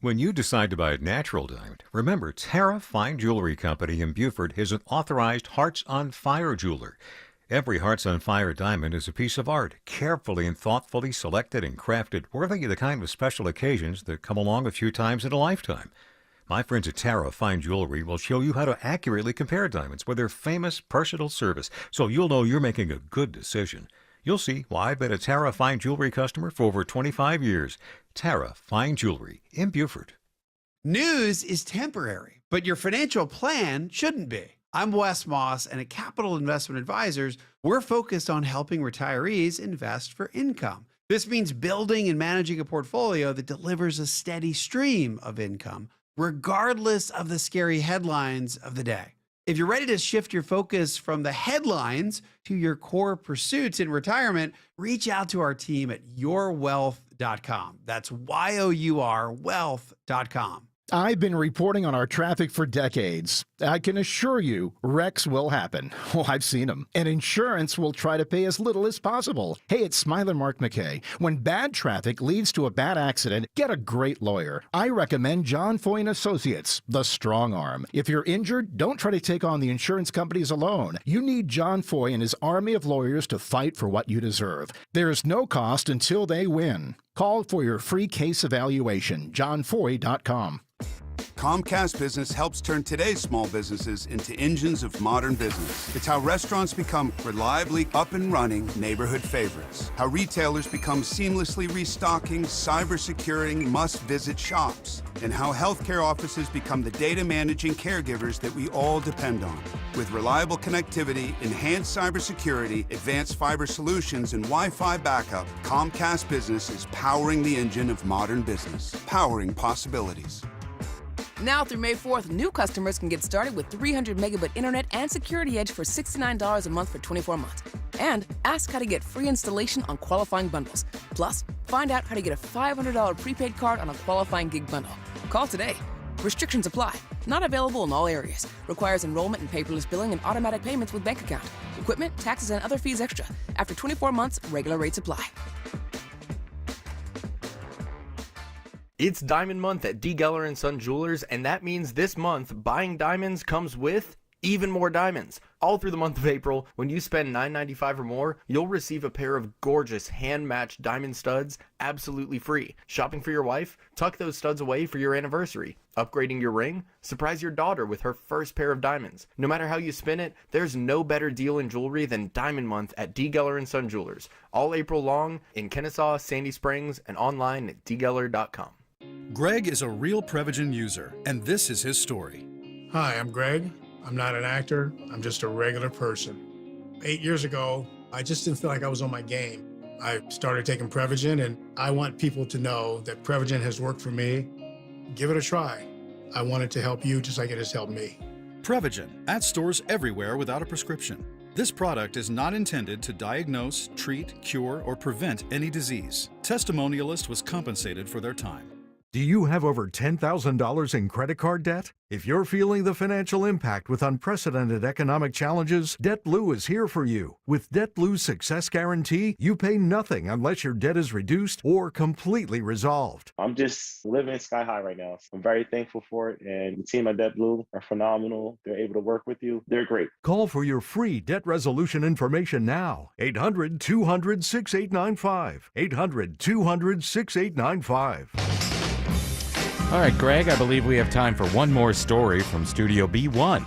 When you decide to buy a natural diamond, remember Tara Fine Jewelry Company in Beaufort is an authorized Hearts on Fire jeweler. Every Hearts on Fire diamond is a piece of art, carefully and thoughtfully selected and crafted, worthy of the kind of special occasions that come along a few times in a lifetime. My friends at Tara Fine Jewelry will show you how to accurately compare diamonds with their famous personal service, so you'll know you're making a good decision. You'll see why I've been a Tara Fine Jewelry customer for over 25 years. Tara Fine Jewelry in Beaufort. News is temporary, but your financial plan shouldn't be. I'm Wes Moss, and at Capital Investment Advisors, we're focused on helping retirees invest for income. This means building and managing a portfolio that delivers a steady stream of income, regardless of the scary headlines of the day. If you're ready to shift your focus from the headlines to your core pursuits in retirement, reach out to our team at yourwealth.com. That's YOUR wealth.com. I've been reporting on our traffic for decades. I can assure you, wrecks will happen. Oh, I've seen them. And insurance will try to pay as little as possible. Hey, it's Smiler Mark McKay. When bad traffic leads to a bad accident, get a great lawyer. I recommend John Foy & Associates, the strong arm. If you're injured, don't try to take on the insurance companies alone. You need John Foy and his army of lawyers to fight for what you deserve. There's no cost until they win. Call for your free case evaluation, johnfoy.com. Comcast Business helps turn today's small businesses into engines of modern business. It's how restaurants become reliably up and running neighborhood favorites. How retailers become seamlessly restocking, cyber-securing, must-visit shops. And how healthcare offices become the data managing caregivers that we all depend on. With reliable connectivity, enhanced cybersecurity, advanced fiber solutions, and Wi-Fi backup, Comcast Business is powering the engine of modern business. Powering possibilities. Now through May 4th, new customers can get started with 300 megabit internet and Security Edge for $69 a month for 24 months. And ask how to get free installation on qualifying bundles. Plus, find out how to get a $500 prepaid card on a qualifying gig bundle. Call today. Restrictions apply. Not available in all areas. Requires enrollment in paperless billing and automatic payments with bank account. Equipment, taxes, and other fees extra. After 24 months, regular rates apply. It's Diamond Month at D. Geller & Son Jewelers, and that means this month, buying diamonds comes with even more diamonds. All through the month of April, when you spend $9.95 or more, you'll receive a pair of gorgeous hand-matched diamond studs absolutely free. Shopping for your wife? Tuck those studs away for your anniversary. Upgrading your ring? Surprise your daughter with her first pair of diamonds. No matter how you spin it, there's no better deal in jewelry than Diamond Month at D. Geller & Son Jewelers. All April long in Kennesaw, Sandy Springs, and online at dgeller.com. Greg is a real Prevagen user, and this is his story. Hi, I'm Greg. I'm not an actor. I'm just a regular person. 8 years ago, I just didn't feel like I was on my game. I started taking Prevagen, and I want people to know that Prevagen has worked for me. Give it a try. I want it to help you just like it has helped me. Prevagen, at stores everywhere without a prescription. This product is not intended to diagnose, treat, cure, or prevent any disease. Testimonialist was compensated for their time. Do you have over $10,000 in credit card debt? If you're feeling the financial impact with unprecedented economic challenges, DebtBlue is here for you. With DebtBlue's Success Guarantee, you pay nothing unless your debt is reduced or completely resolved. I'm just living sky high right now. I'm very thankful for it, and the team at DebtBlue are phenomenal. They're able to work with you. They're great. Call for your free debt resolution information now. 800-200-6895. 800-200-6895. All right, Greg, I believe we have time for one more story from Studio B1.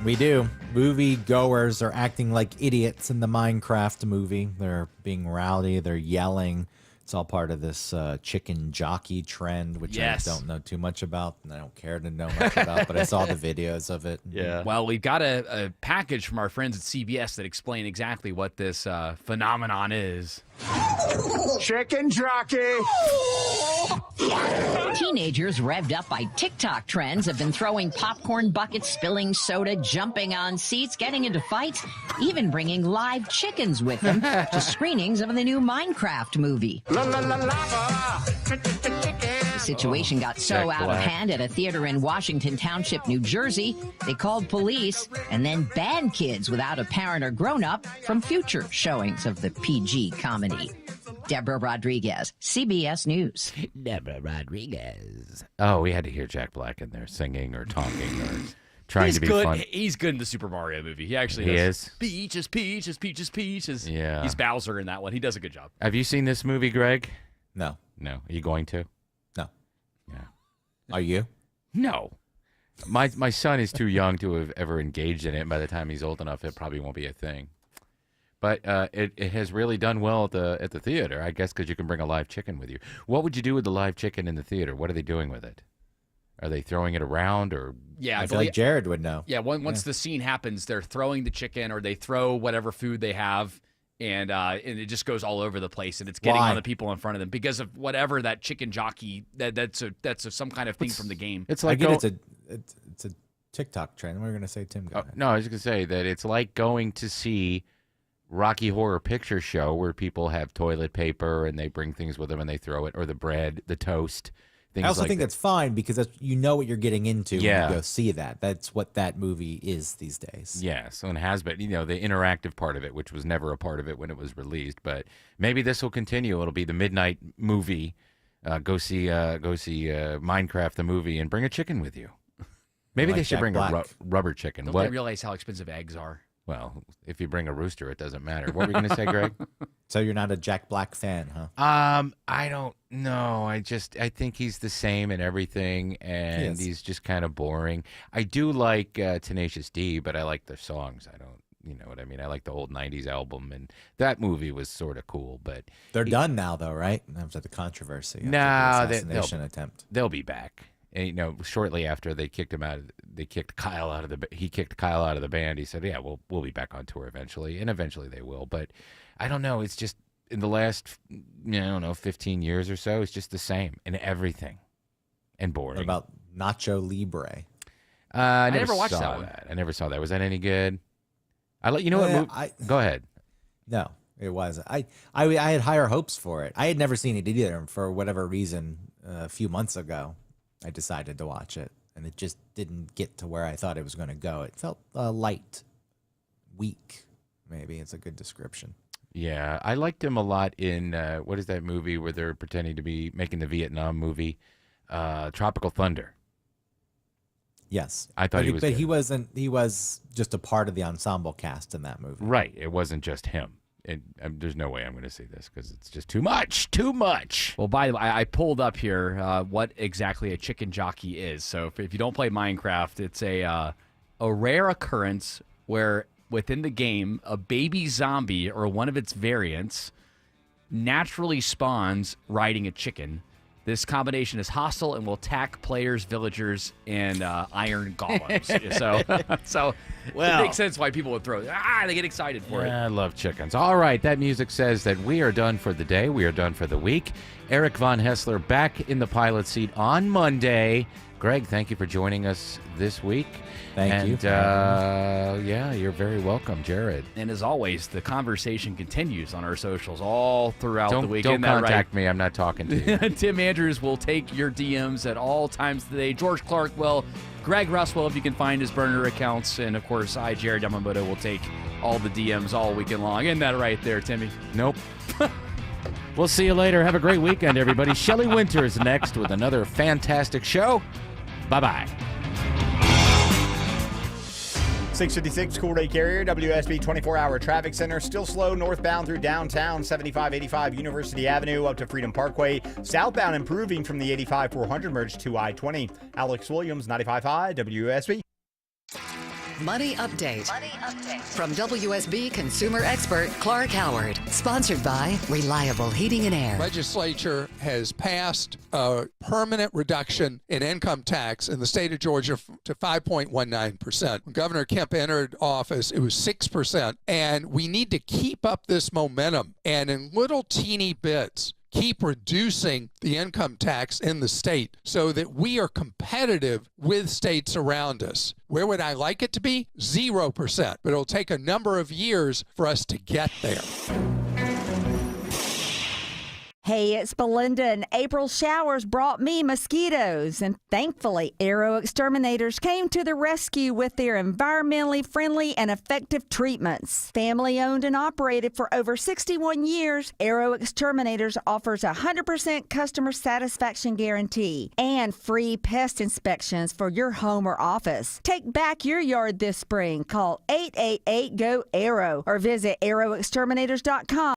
We do. Movie goers are acting like idiots in the Minecraft movie. They're being rowdy, they're yelling. It's all part of this chicken jockey trend, which Yes. I don't know too much about, and I don't care to know much about, but I saw the videos of it. Yeah. Well, we've got a package from our friends at CBS that explain exactly what this phenomenon is. Chicken jockey! Teenagers revved up by TikTok trends have been throwing popcorn buckets, spilling soda, jumping on seats, getting into fights, even bringing live chickens with them to screenings of the new Minecraft movie. The situation got so Jack out of Black. hand at a theater in Washington Township, New Jersey, they called police and then banned kids without a parent or grown-up from future showings of the PG comedy. Deborah Rodriguez, CBS News. Deborah Rodriguez. Oh, we had to hear Jack Black in there singing or talking or trying to be good. fun. He's good in the Super Mario movie. He actually He does. is? Peaches, peaches, peaches, peaches. Yeah. He's Bowser in that one. He does a good job. Have you seen this movie, Greg? No. No. Are you going to? No. Yeah. Are you? No. My son is too young to have ever engaged in it. And by the time he's old enough, it probably won't be a thing. But it has really done well at the theater, I guess, because you can bring a live chicken with you. What would you do with the live chicken in the theater? What are they doing with it? Are they throwing it around or? Yeah, I feel like Jared would know. Yeah, once the scene happens, they're throwing the chicken or they throw whatever food they have, and it just goes all over the place, and it's getting Why? on the people in front of them because of whatever that chicken jockey that's some kind of thing from the game. It's I like get it's a TikTok trend. What were we gonna say, Tim? Go ahead. No, I was going to say that it's like going to see Rocky Horror Picture Show where people have toilet paper and they bring things with them and they throw it, or the bread, the toast. Things I also like think that. that's fine because you know what you're getting into Yeah. when you go see that. That's what that movie is these days. Yeah, so it has been, the interactive part of it, which was never a part of it when it was released. But maybe this will continue. It'll be the midnight movie. Go see Minecraft the movie and bring a chicken with you. Maybe Like they should Jack bring Black. a rubber chicken. Don't What? they realize how expensive eggs are? Well, if you bring a rooster, it doesn't matter. What were you going to say, Greg? So you're not a Jack Black fan, huh? I don't know. I think he's the same in everything, and is. he's just kind of boring. I do like Tenacious D, but I like their songs. I don't, you know what I mean? I like the old 90s album, and that movie was sort of cool, but... They're done now, though, right? After the controversy. after No, the assassination attempt. They'll be back. And, shortly after they kicked him out, he kicked Kyle out of the band. He said, "Yeah, we'll be back on tour eventually," and eventually they will. But I don't know. It's just in the last, 15 years or so, it's just the same in everything, and boring. What about Nacho Libre? I never watched saw that one. I never saw that. Was that any good? Go ahead. No, it was. I had higher hopes for it. I had never seen it either. And for whatever reason, a few months ago, I decided to watch it, and it just didn't get to where I thought it was going to go. It felt light, weak, maybe. It's a good description. Yeah, I liked him a lot in, what is that movie where they're pretending to be making the Vietnam movie? Tropical Thunder. Yes. I thought he was good. But he was just a part of the ensemble cast in that movie. Right. It wasn't just him. There's no way I'm going to see this because it's just too much. Too much. Well, by the way, I pulled up here what exactly a chicken jockey is. So if you don't play Minecraft, it's a rare occurrence where within the game, a baby zombie or one of its variants naturally spawns riding a chicken. This combination is hostile and will attack players, villagers, and iron golems. so Well, it makes sense why people would throw it. They get excited for it. I love chickens. All right, that music says that we are done for the day. We are done for the week. Eric Von Hessler back in the pilot seat on Monday. Greg, thank you for joining us this week. Thank you. Yeah, you're very welcome, Jared. And as always, the conversation continues on our socials all throughout the week. Don't contact me. I'm not talking to you. Tim Andrews will take your DMs at all times of the day. George Clark will. Greg Russwell, if you can find his burner accounts. And, of course, I, Jared Yamamoto, will take all the DMs all weekend long. Isn't that right there, Timmy? Nope. We'll see you later. Have a great weekend, everybody. Shelley Winters next with another fantastic show. Bye-bye. 656 Cool Day Carrier, WSB 24-hour traffic center. Still slow northbound through downtown, 7585 University Avenue up to Freedom Parkway. Southbound improving from the 85-400 merge to I-20. Alex Williams, 95.5 WSB. Money Update. From WSB consumer expert Clark Howard. Sponsored by Reliable Heating and Air. Legislature has passed a permanent reduction in income tax in the state of Georgia to 5.19%. When Governor Kemp entered office, it was 6%. And we need to keep up this momentum. And in little teeny bits, keep reducing the income tax in the state so that we are competitive with states around us. Where would I like it to be? 0%. But it'll take a number of years for us to get there. Hey, it's Belinda, and April showers brought me mosquitoes, and thankfully, Arrow Exterminators came to the rescue with their environmentally friendly and effective treatments. Family owned and operated for over 61 years, Arrow Exterminators offers a 100% customer satisfaction guarantee and free pest inspections for your home or office. Take back your yard this spring. Call 888-GO-ARROW or visit arrowexterminators.com.